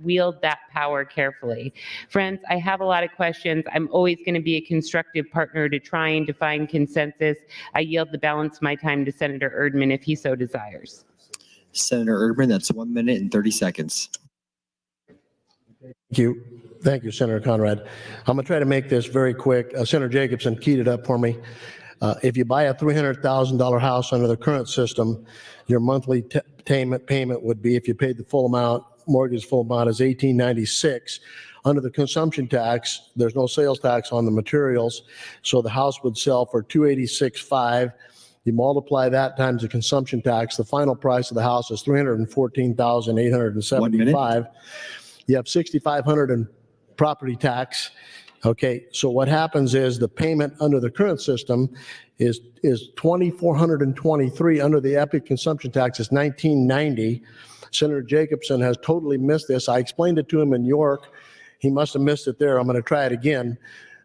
wield that power carefully. Friends, I have a lot of questions. I'm always going to be a constructive partner to trying to find consensus. I yield the balance of my time to Senator Erdman if he so desires. Senator Erdman, that's 1 minute and 30 seconds. Thank you. Thank you, Senator Conrad. I'm going to try to make this very quick. Senator Jacobson keyed it up for me. If you buy a $300,000 house under the current system, your monthly payment would be, if you paid the full amount, mortgage full amount is $1,896. Under the consumption tax, there's no sales tax on the materials, so the house would sell for $286,500. You multiply that times the consumption tax, the final price of the house is $314,875. You have $6,500 in property tax. Okay, so what happens is the payment under the current system is $2,423. Under the EPIC consumption tax is $1,990. Senator Jacobson has totally missed this. I explained it to him in York. He must have missed it there. I'm going to try it again.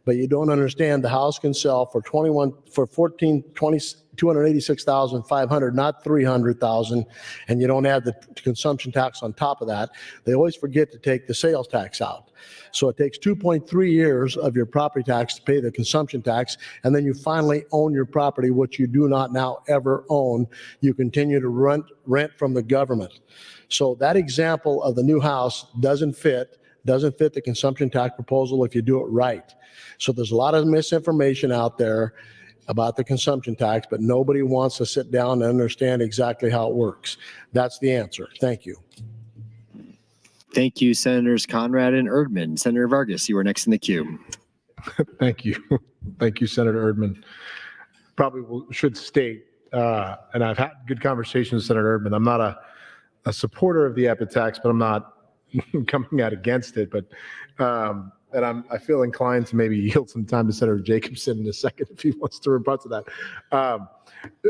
But you don't understand, the house can sell for $286,500, not $300,000, and you don't add the consumption tax on top of that. They always forget to take the sales tax out. So it takes 2.3 years of your property tax to pay the consumption tax, and then you finally own your property, which you do not now ever own. You continue to rent from the government. So that example of the new house doesn't fit the consumption tax proposal if you do it right. So there's a lot of misinformation out there about the consumption tax, but nobody wants to sit down and understand exactly how it works. That's the answer. Thank you. Thank you, Senators Conrad and Erdman. Senator Vargas, you are next in the queue. Thank you. Thank you, Senator Erdman. Should state, and I've had good conversations with Senator Erdman, I'm not a supporter of the EPIC tax, but I'm not coming out against it. But and I feel inclined to maybe yield some time to Senator Jacobson in a second if he wants to rebut to that.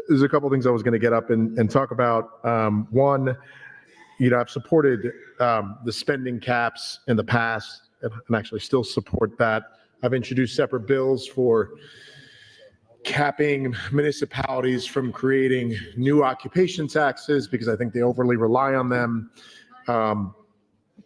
There's a couple of things I was going to get up and talk about. One, I've supported the spending caps in the past and actually still support that. I've introduced separate bills for capping municipalities from creating new occupation taxes because I think they overly rely on them.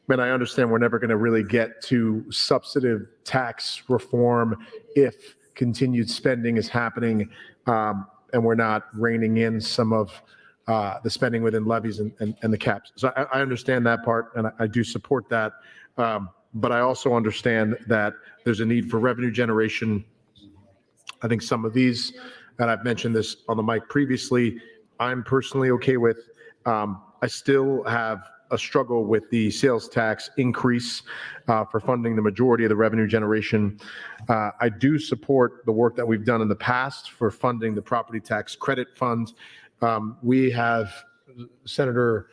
And I understand we're never going to really get to substantive tax reform if continued spending is happening and we're not reining in some of the spending within levies and the caps. So I understand that part, and I do support that. But I also understand that there's a need for revenue generation. I think some of these, and I've mentioned this on the mic previously, I'm personally okay with. I still have a struggle with the sales tax increase for funding the majority of the revenue generation. I do support the work that we've done in the past for funding the property tax credit fund. We have Senator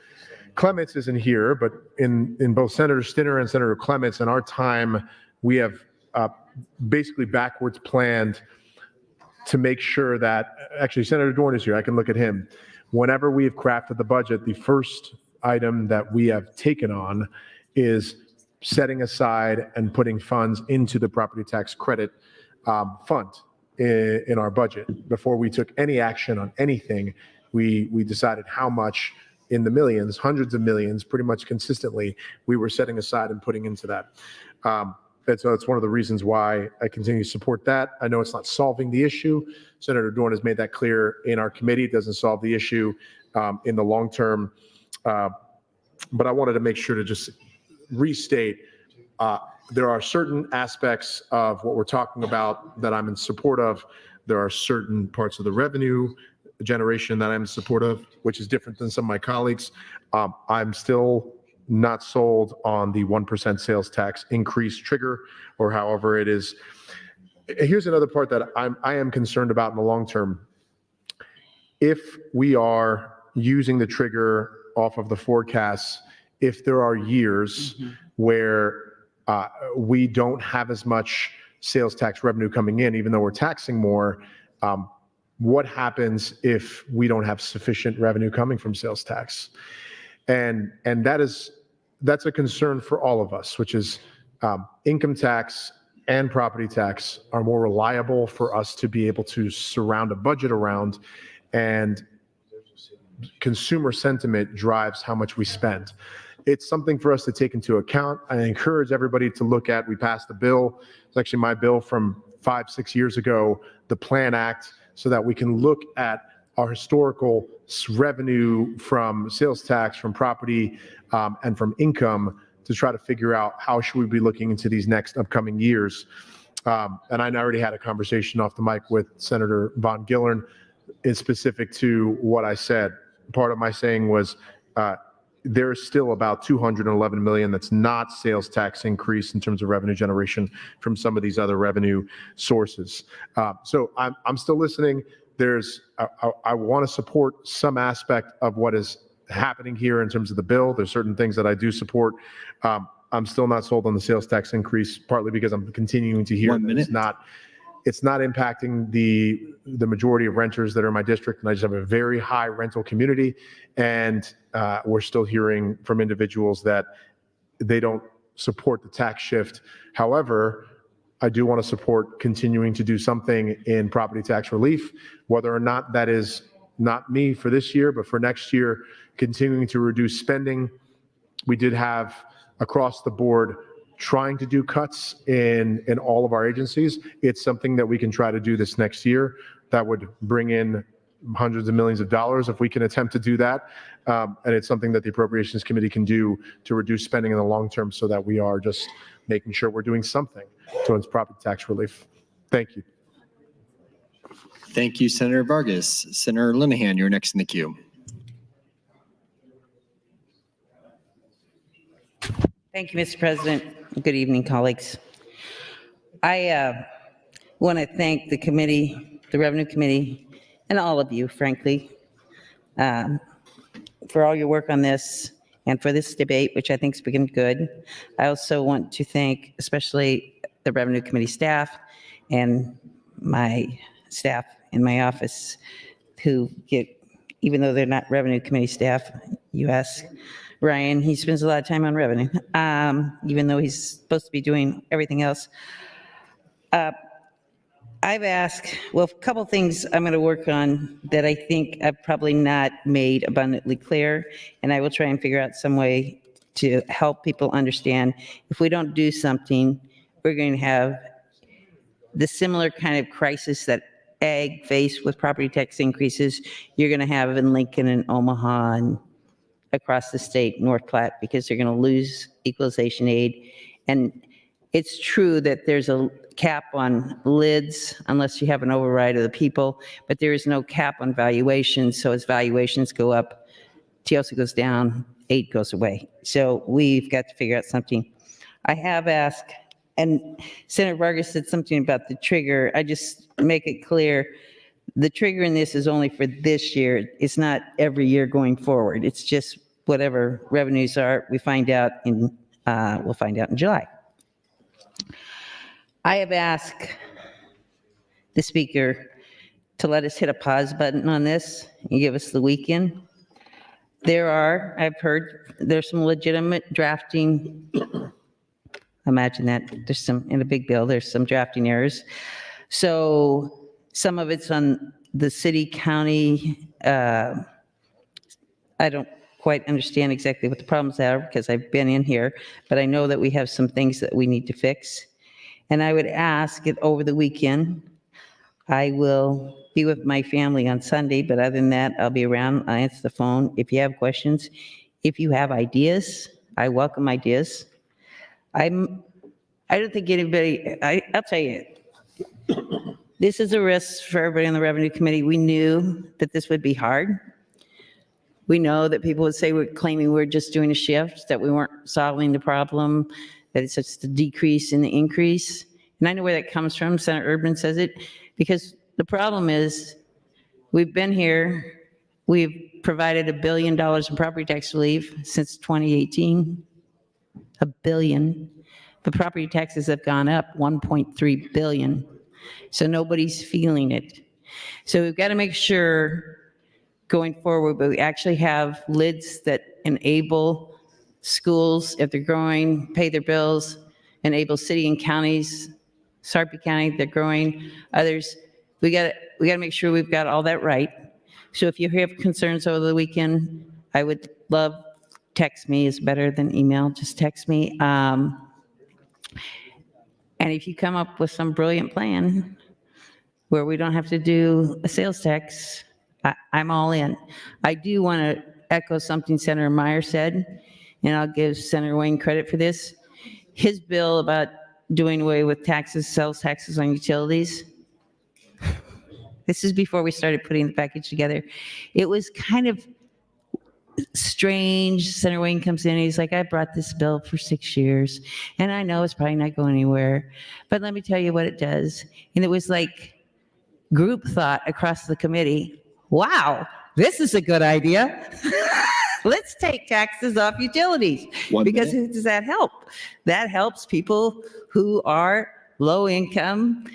Clements isn't here, but in both Senator Stinner and Senator Clements in our time, we have basically backwards planned to make sure that, actually Senator Dorn is here, I can look at him. Whenever we have crafted the budget, the first item that we have taken on is setting aside and putting funds into the property tax credit fund in our budget. Before we took any action on anything, we decided how much in the millions, hundreds of millions, pretty much consistently, we were setting aside and putting into that. And so it's one of the reasons why I continue to support that. I know it's not solving the issue. Senator Dorn has made that clear in our committee. It doesn't solve the issue in the long term. But I wanted to make sure to just restate, there are certain aspects of what we're talking about that I'm in support of. There are certain parts of the revenue generation that I'm in support of, which is different than some of my colleagues. I'm still not sold on the 1% sales tax increase trigger or however it is. Here's another part that I am concerned about in the long term. If we are using the trigger off of the forecasts, if there are years where we don't have as much sales tax revenue coming in, even though we're taxing more, what happens if we don't have sufficient revenue coming from sales tax? And that's a concern for all of us, which is income tax and property tax are more reliable for us to be able to surround a budget around, and consumer sentiment drives how much we spend. It's something for us to take into account. I encourage everybody to look at, we passed a bill, it's actually my bill from 5-6 years ago, the Plan Act, so that we can look at our historical revenue from sales tax, from property, and from income to try to figure out how should we be looking into these next upcoming years. And I already had a conversation off the mic with Senator Von Gillern in specific to what I said. Part of my saying was, there's still about 211 million that's not sales tax increase in terms of revenue generation from some of these other revenue sources. So I'm still listening. I want to support some aspect of what is happening here in terms of the bill. There's certain things that I do support. I'm still not sold on the sales tax increase, partly because I'm continuing to hear that it's not impacting the majority of renters that are in my district, and I just have a very high rental community, and we're still hearing from individuals that they don't support the tax shift. However, I do want to support continuing to do something in property tax relief, whether or not that is not me for this year, but for next year, continuing to reduce spending. We did have across the board trying to do cuts in all of our agencies. It's something that we can try to do this next year that would bring in hundreds of millions of dollars if we can attempt to do that. And it's something that the Appropriations Committee can do to reduce spending in the long term so that we are just making sure we're doing something towards property tax relief. Thank you. Thank you, Senator Vargas. Senator Linehan, you're next in the queue. Thank you, Mr. President. Good evening, colleagues. I want to thank the committee, the Revenue Committee, and all of you, frankly, for all your work on this and for this debate, which I think has been good. I also want to thank especially the Revenue Committee staff and my staff in my office who get, even though they're not Revenue Committee staff, you ask Ryan, he spends a lot of time on revenue, even though he's supposed to be doing everything else. I've asked, well, a couple things I'm going to work on that I think I've probably not made abundantly clear, and I will try and figure out some way to help people understand. If we don't do something, we're going to have the similar kind of crisis that ag faced with property tax increases, you're going to have in Lincoln and Omaha and across the state, North Platte, because they're going to lose equalization aid. And it's true that there's a cap on lids unless you have an override of the people, but there is no cap on valuations. So as valuations go up, TLC goes down, aid goes away. So we've got to figure out something. I have asked, and Senator Vargas said something about the trigger. I just make it clear, the trigger in this is only for this year. It's not every year going forward. It's just whatever revenues are, we'll find out in July. I have asked the speaker to let us hit a pause button on this and give us the weekend. I've heard, there's some legitimate drafting. Imagine that there's some, in a big bill, there's some drafting errors. So some of it's on the city, county. I don't quite understand exactly what the problems are because I've been in here, but I know that we have some things that we need to fix. And I would ask it over the weekend. I will be with my family on Sunday, but other than that, I'll be around. I'll answer the phone if you have questions. If you have ideas, I welcome ideas. I don't think anybody, I'll tell you, this is a risk for everybody on the Revenue Committee. We knew that this would be hard. We know that people would say we're claiming we're just doing a shift, that we weren't solving the problem, that it's just a decrease in the increase. And I know where that comes from. Senator Urban says it, because the problem is we've been here, we've provided $1 billion in property tax relief since 2018, $1 billion. The property taxes have gone up 1.3 billion. So nobody's feeling it. So we've got to make sure going forward, but we actually have lids that enable schools, if they're growing, pay their bills, enable city and counties, Sarpy County, they're growing, others. We got to make sure we've got all that right. So if you have concerns over the weekend, I would love, text me is better than email, just text me. And if you come up with some brilliant plan where we don't have to do a sales tax, I'm all in. I do want to echo something Senator Meyer said, and I'll give Senator Wayne credit for this. His bill about doing away with taxes, sales taxes on utilities, this is before we started putting the package together. It was kind of, strange. Senator Wayne comes in, he's like, I brought this bill for 6 years, and I know it's probably not going anywhere, but let me tell you what it does. And it was like group thought across the committee. Wow, this is a good idea. Let's take taxes off utilities. Because who does that help? That helps people who are low income,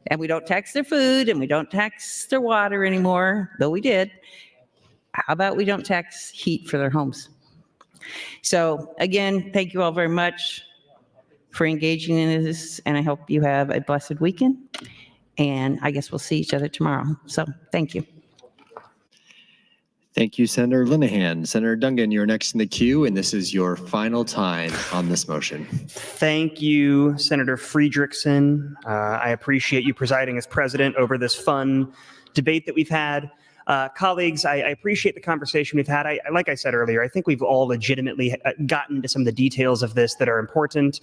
and we don't tax their food and we don't tax their water anymore, though we did. How about we don't tax heat for their homes? So again, thank you all very much for engaging in this, and I hope you have a blessed weekend. And I guess we'll see each other tomorrow. So thank you. Thank you, Senator Linehan. Senator Dungan, you're next in the queue, and this is your final time on this motion. Thank you, Senator Friedrichsen. I appreciate you presiding as president over this fun debate that we've had. Colleagues, I appreciate the conversation we've had. Like I said earlier, I think we've all legitimately gotten to some of the details of this that are important.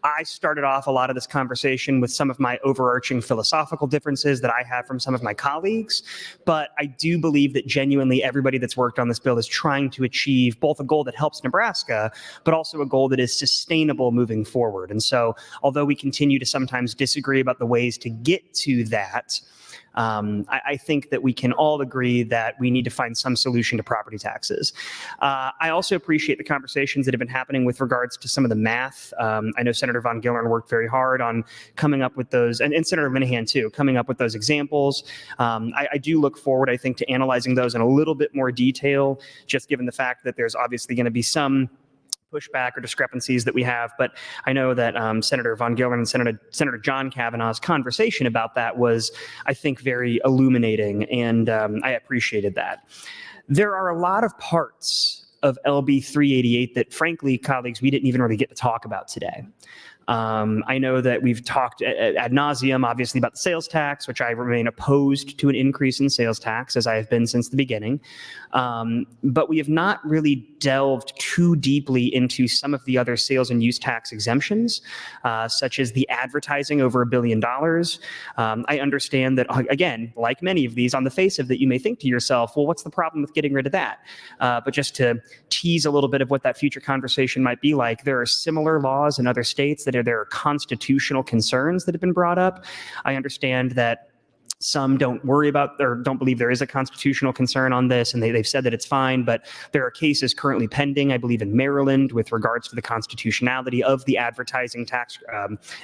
I started off a lot of this conversation with some of my overarching philosophical differences that I have from some of my colleagues, but I do believe that genuinely everybody that's worked on this bill is trying to achieve both a goal that helps Nebraska, but also a goal that is sustainable moving forward. And so, although we continue to sometimes disagree about the ways to get to that, I think that we can all agree that we need to find some solution to property taxes. I also appreciate the conversations that have been happening with regards to some of the math. I know Senator Von Gillern worked very hard on coming up with those, and Senator Linehan too, coming up with those examples. I do look forward, I think, to analyzing those in a little bit more detail, just given the fact that there's obviously going to be some pushback or discrepancies that we have. But I know that Senator Von Gillern and Senator John Kavanaugh's conversation about that was, I think, very illuminating, and I appreciated that. There are a lot of parts of LB 388 that, frankly, colleagues, we didn't even really get to talk about today. I know that we've talked ad nauseum, obviously, about the sales tax, which I remain opposed to an increase in sales tax, as I have been since the beginning. But we have not really delved too deeply into some of the other sales and use tax exemptions, such as the advertising over $1 billion. I understand that, again, like many of these, on the face of that, you may think to yourself, well, what's the problem with getting rid of that? But just to tease a little bit of what that future conversation might be like, there are similar laws in other states that there are constitutional concerns that have been brought up. I understand that some don't worry about or don't believe there is a constitutional concern on this, and they've said that it's fine, but there are cases currently pending, I believe, in Maryland with regards to the constitutionality of the advertising tax,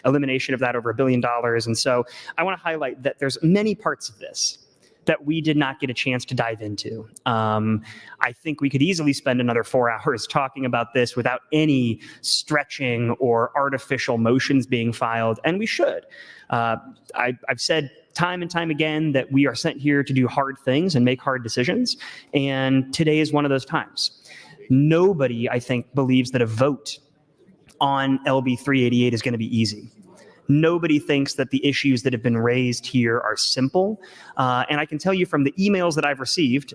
elimination of that over $1 billion. And so I want to highlight that there's many parts of this that we did not get a chance to dive into. I think we could easily spend another 4 hours talking about this without any stretching or artificial motions being filed, and we should. I've said time and time again that we are sent here to do hard things and make hard decisions, and today is one of those times. Nobody, I think, believes that a vote on LB 388 is going to be easy. Nobody thinks that the issues that have been raised here are simple. And I can tell you from the emails that I've received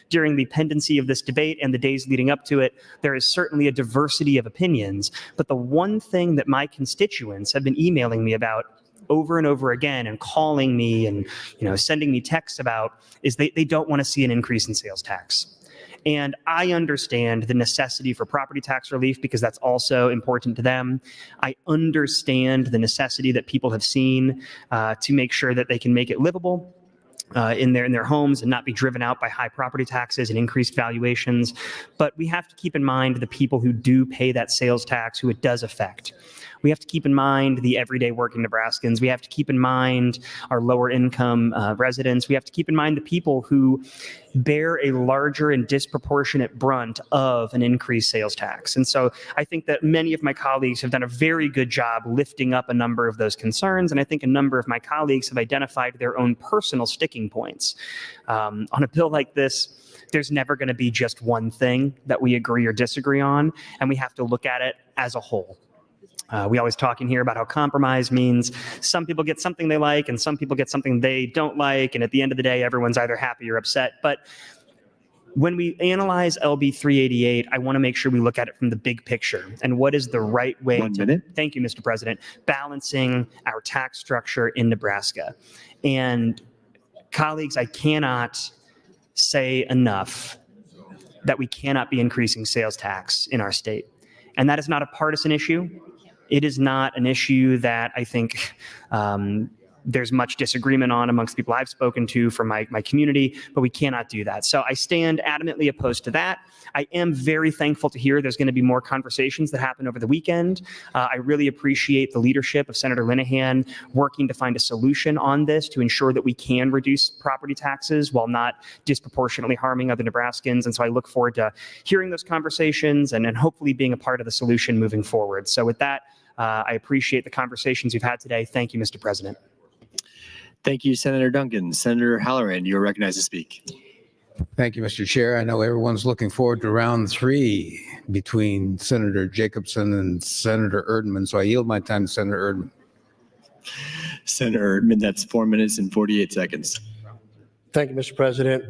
during the pendency of this debate and the days leading up to it, there is certainly a diversity of opinions. But the one thing that my constituents have been emailing me about over and over again and calling me and sending me texts about is they don't want to see an increase in sales tax. And I understand the necessity for property tax relief because that's also important to them. I understand the necessity that people have seen to make sure that they can make it livable in their homes and not be driven out by high property taxes and increased valuations. But we have to keep in mind the people who do pay that sales tax, who it does affect. We have to keep in mind the everyday working Nebraskans. We have to keep in mind our lower income residents. We have to keep in mind the people who bear a larger and disproportionate brunt of an increased sales tax. And so I think that many of my colleagues have done a very good job lifting up a number of those concerns. And I think a number of my colleagues have identified their own personal sticking points. On a bill like this, there's never going to be just one thing that we agree or disagree on, and we have to look at it as a whole. We always talk in here about how compromise means some people get something they like and some people get something they don't like. And at the end of the day, everyone's either happy or upset. But when we analyze LB 388, I want to make sure we look at it from the big picture and what is the right way thank you, Mr. President, balancing our tax structure in Nebraska. And colleagues, I cannot say enough that we cannot be increasing sales tax in our state. And that is not a partisan issue. It is not an issue that I think there's much disagreement on amongst people I've spoken to from my community, but we cannot do that. So I stand adamantly opposed to that. I am very thankful to hear there's going to be more conversations that happen over the weekend. I really appreciate the leadership of Senator Linehan working to find a solution on this to ensure that we can reduce property taxes while not disproportionately harming other Nebraskans. And so I look forward to hearing those conversations and hopefully being a part of the solution moving forward. So with that, I appreciate the conversations we've had today. Thank you, Mr. President. Thank you, Senator Duncan. Senator Halloran, you are recognized to speak. Thank you, Mr. Chair. I know everyone's looking forward to round 3 between Senator Jacobson and Senator Erdman, so I yield my time to Senator Erdman. Senator Erdman, that's 4 minutes and 48 seconds. Thank you, Mr. President.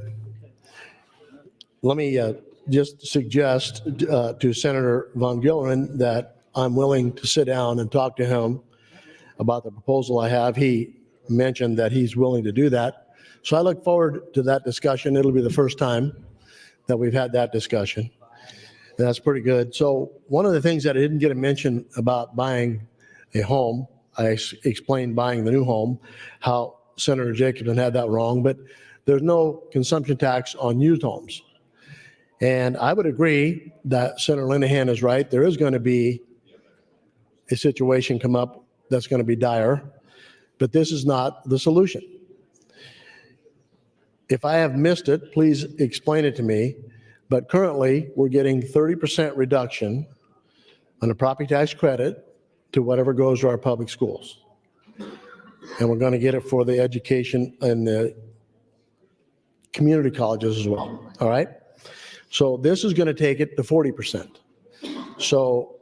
Let me just suggest to Senator Von Gilleren that I'm willing to sit down and talk to him about the proposal I have. He mentioned that he's willing to do that. So I look forward to that discussion. It'll be the first time that we've had that discussion. And that's pretty good. So one of the things that I didn't get a mention about buying a home, I explained buying the new home, how Senator Jacobson had that wrong, but there's no consumption tax on used homes. And I would agree that Senator Linehan is right. There is going to be a situation come up that's going to be dire, but this is not the solution. If I have missed it, please explain it to me. But currently, we're getting 30% reduction on the property tax credit to whatever goes to our public schools. And we're going to get it for the education and the community colleges as well. All right? So this is going to take it to 40%. So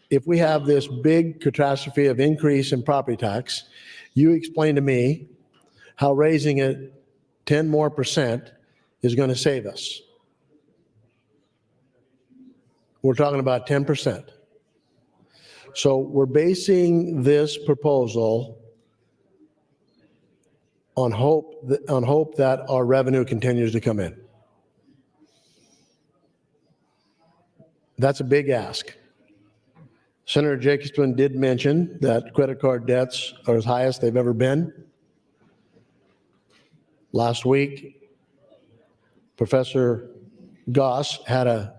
if we have this big catastrophe of increase in property tax, you explain to me how raising it 10% more is going to save us. We're talking about 10%. So we're basing this proposal on hope that our revenue continues to come in. That's a big ask. Senator Jacobson did mention that credit card debts are as high as they've ever been. Last week, Professor Goss had a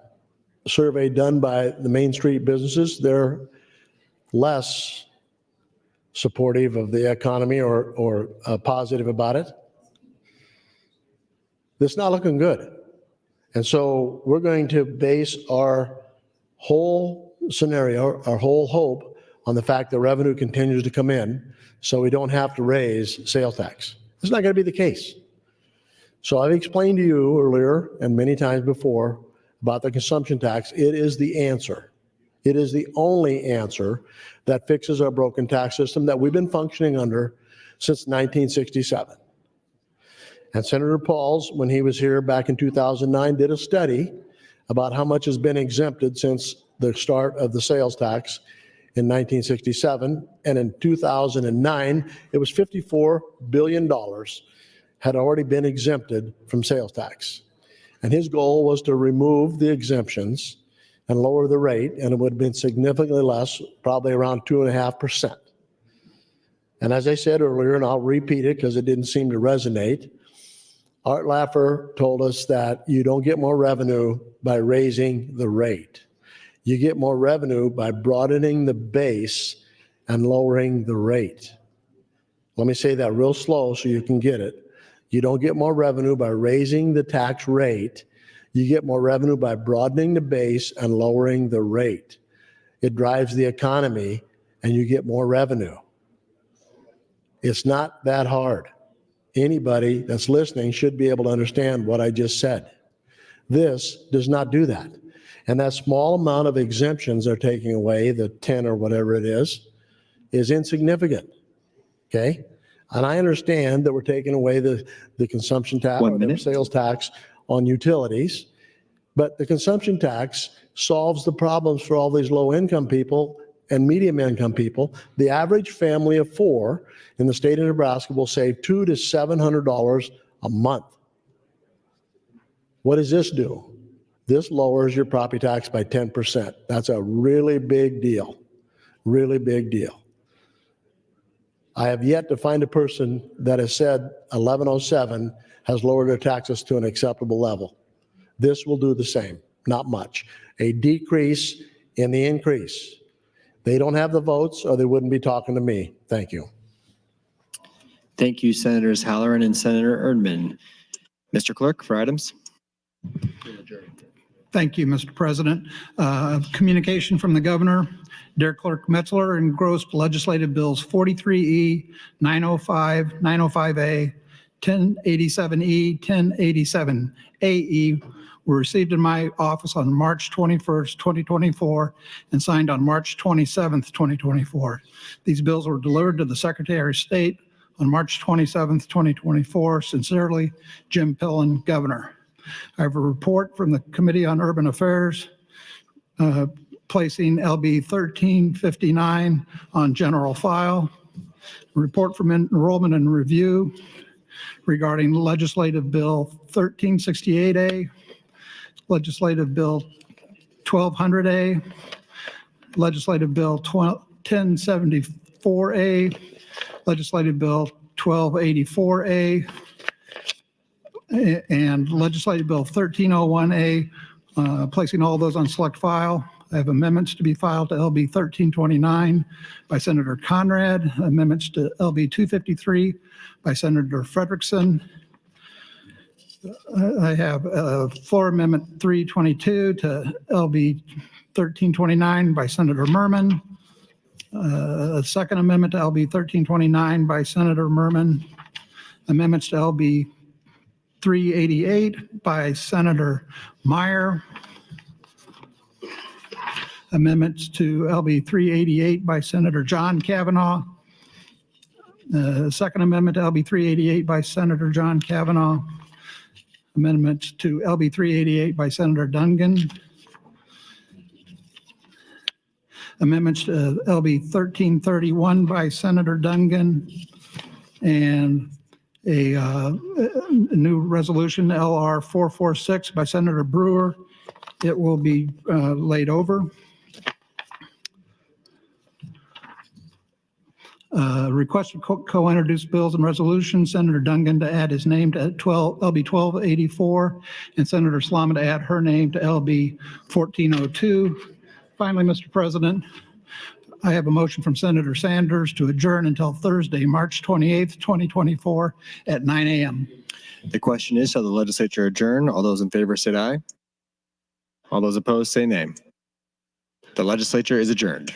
survey done by the Main Street businesses. They're less supportive of the economy or positive about it. It's not looking good. And so we're going to base our whole scenario, our whole hope on the fact that revenue continues to come in so we don't have to raise sales tax. It's not going to be the case. So I've explained to you earlier and many times before about the consumption tax. It is the answer. It is the only answer that fixes our broken tax system that we've been functioning under since 1967. And Senator Pauls, when he was here back in 2009, did a study about how much has been exempted since the start of the sales tax in 1967. And in 2009, it was $54 billion had already been exempted from sales tax. And his goal was to remove the exemptions and lower the rate, and it would have been significantly less, probably around 2.5%. And as I said earlier, and I'll repeat it because it didn't seem to resonate, Art Laffer told us that you don't get more revenue by raising the rate. You get more revenue by broadening the base and lowering the rate. Let me say that real slow so you can get it. You don't get more revenue by raising the tax rate. You get more revenue by broadening the base and lowering the rate. It drives the economy and you get more revenue. It's not that hard. Anybody that's listening should be able to understand what I just said. This does not do that. And that small amount of exemptions they're taking away, the 10 or whatever it is insignificant. Okay? And I understand that we're taking away the consumption tax or the sales tax on utilities, but the consumption tax solves the problems for all these low-income people and medium-income people. The average family of 4 in the state of Nebraska will save $200 to $700 a month. What does this do? This lowers your property tax by 10%. That's a really big deal, really big deal. I have yet to find a person that has said 1107 has lowered their taxes to an acceptable level. This will do the same, not much. A decrease in the increase. They don't have the votes or they wouldn't be talking to me. Thank you. Thank you, Senators Halloran and Senator Erdman. Mr. Clerk, for items. Thank you, Mr. President. Communication from the governor. Dear Clerk Metzler, engrossed legislative bills 43E, 905, 905A, 1087E, 1087AE were received in my office on March 21st, 2024, and signed on March 27th, 2024. These bills were delivered to the Secretary of State on March 27th, 2024. Sincerely, Jim Pillen, Governor. I have a report from the Committee on Urban Affairs placing LB 1359 on general file. A report from Enrollment and Review regarding Legislative Bill 1368A, Legislative Bill 1200A, Legislative Bill 1074A, Legislative Bill 1284A, and Legislative Bill 1301A, placing all those on select file. I have amendments to be filed to LB 1329 by Senator Conrad, amendments to LB 253 by Senator Frederickson. I have floor amendment 322 to LB 1329 by Senator Merman. A second amendment to LB 1329 by Senator Merman. Amendments to LB 388 by Senator Meyer. Amendments to LB 388 by Senator John Kavanaugh. Second amendment to LB 388 by Senator John Kavanaugh. Amendments to LB 388 by Senator Dungan. Amendments to LB 1331 by Senator Dungan. And a new resolution, LR 446 by Senator Brewer. It will be laid over. Requested co-introduced bills and resolutions, Senator Dungan to add his name to LB 1284 and Senator Slama to add her name to LB 1402. Finally, Mr. President, I have a motion from Senator Sanders to adjourn until Thursday, March 28th, 2024 at 9 a.m. The question is, shall the legislature adjourn? All those in favor say aye. All those opposed say nay. The legislature is adjourned.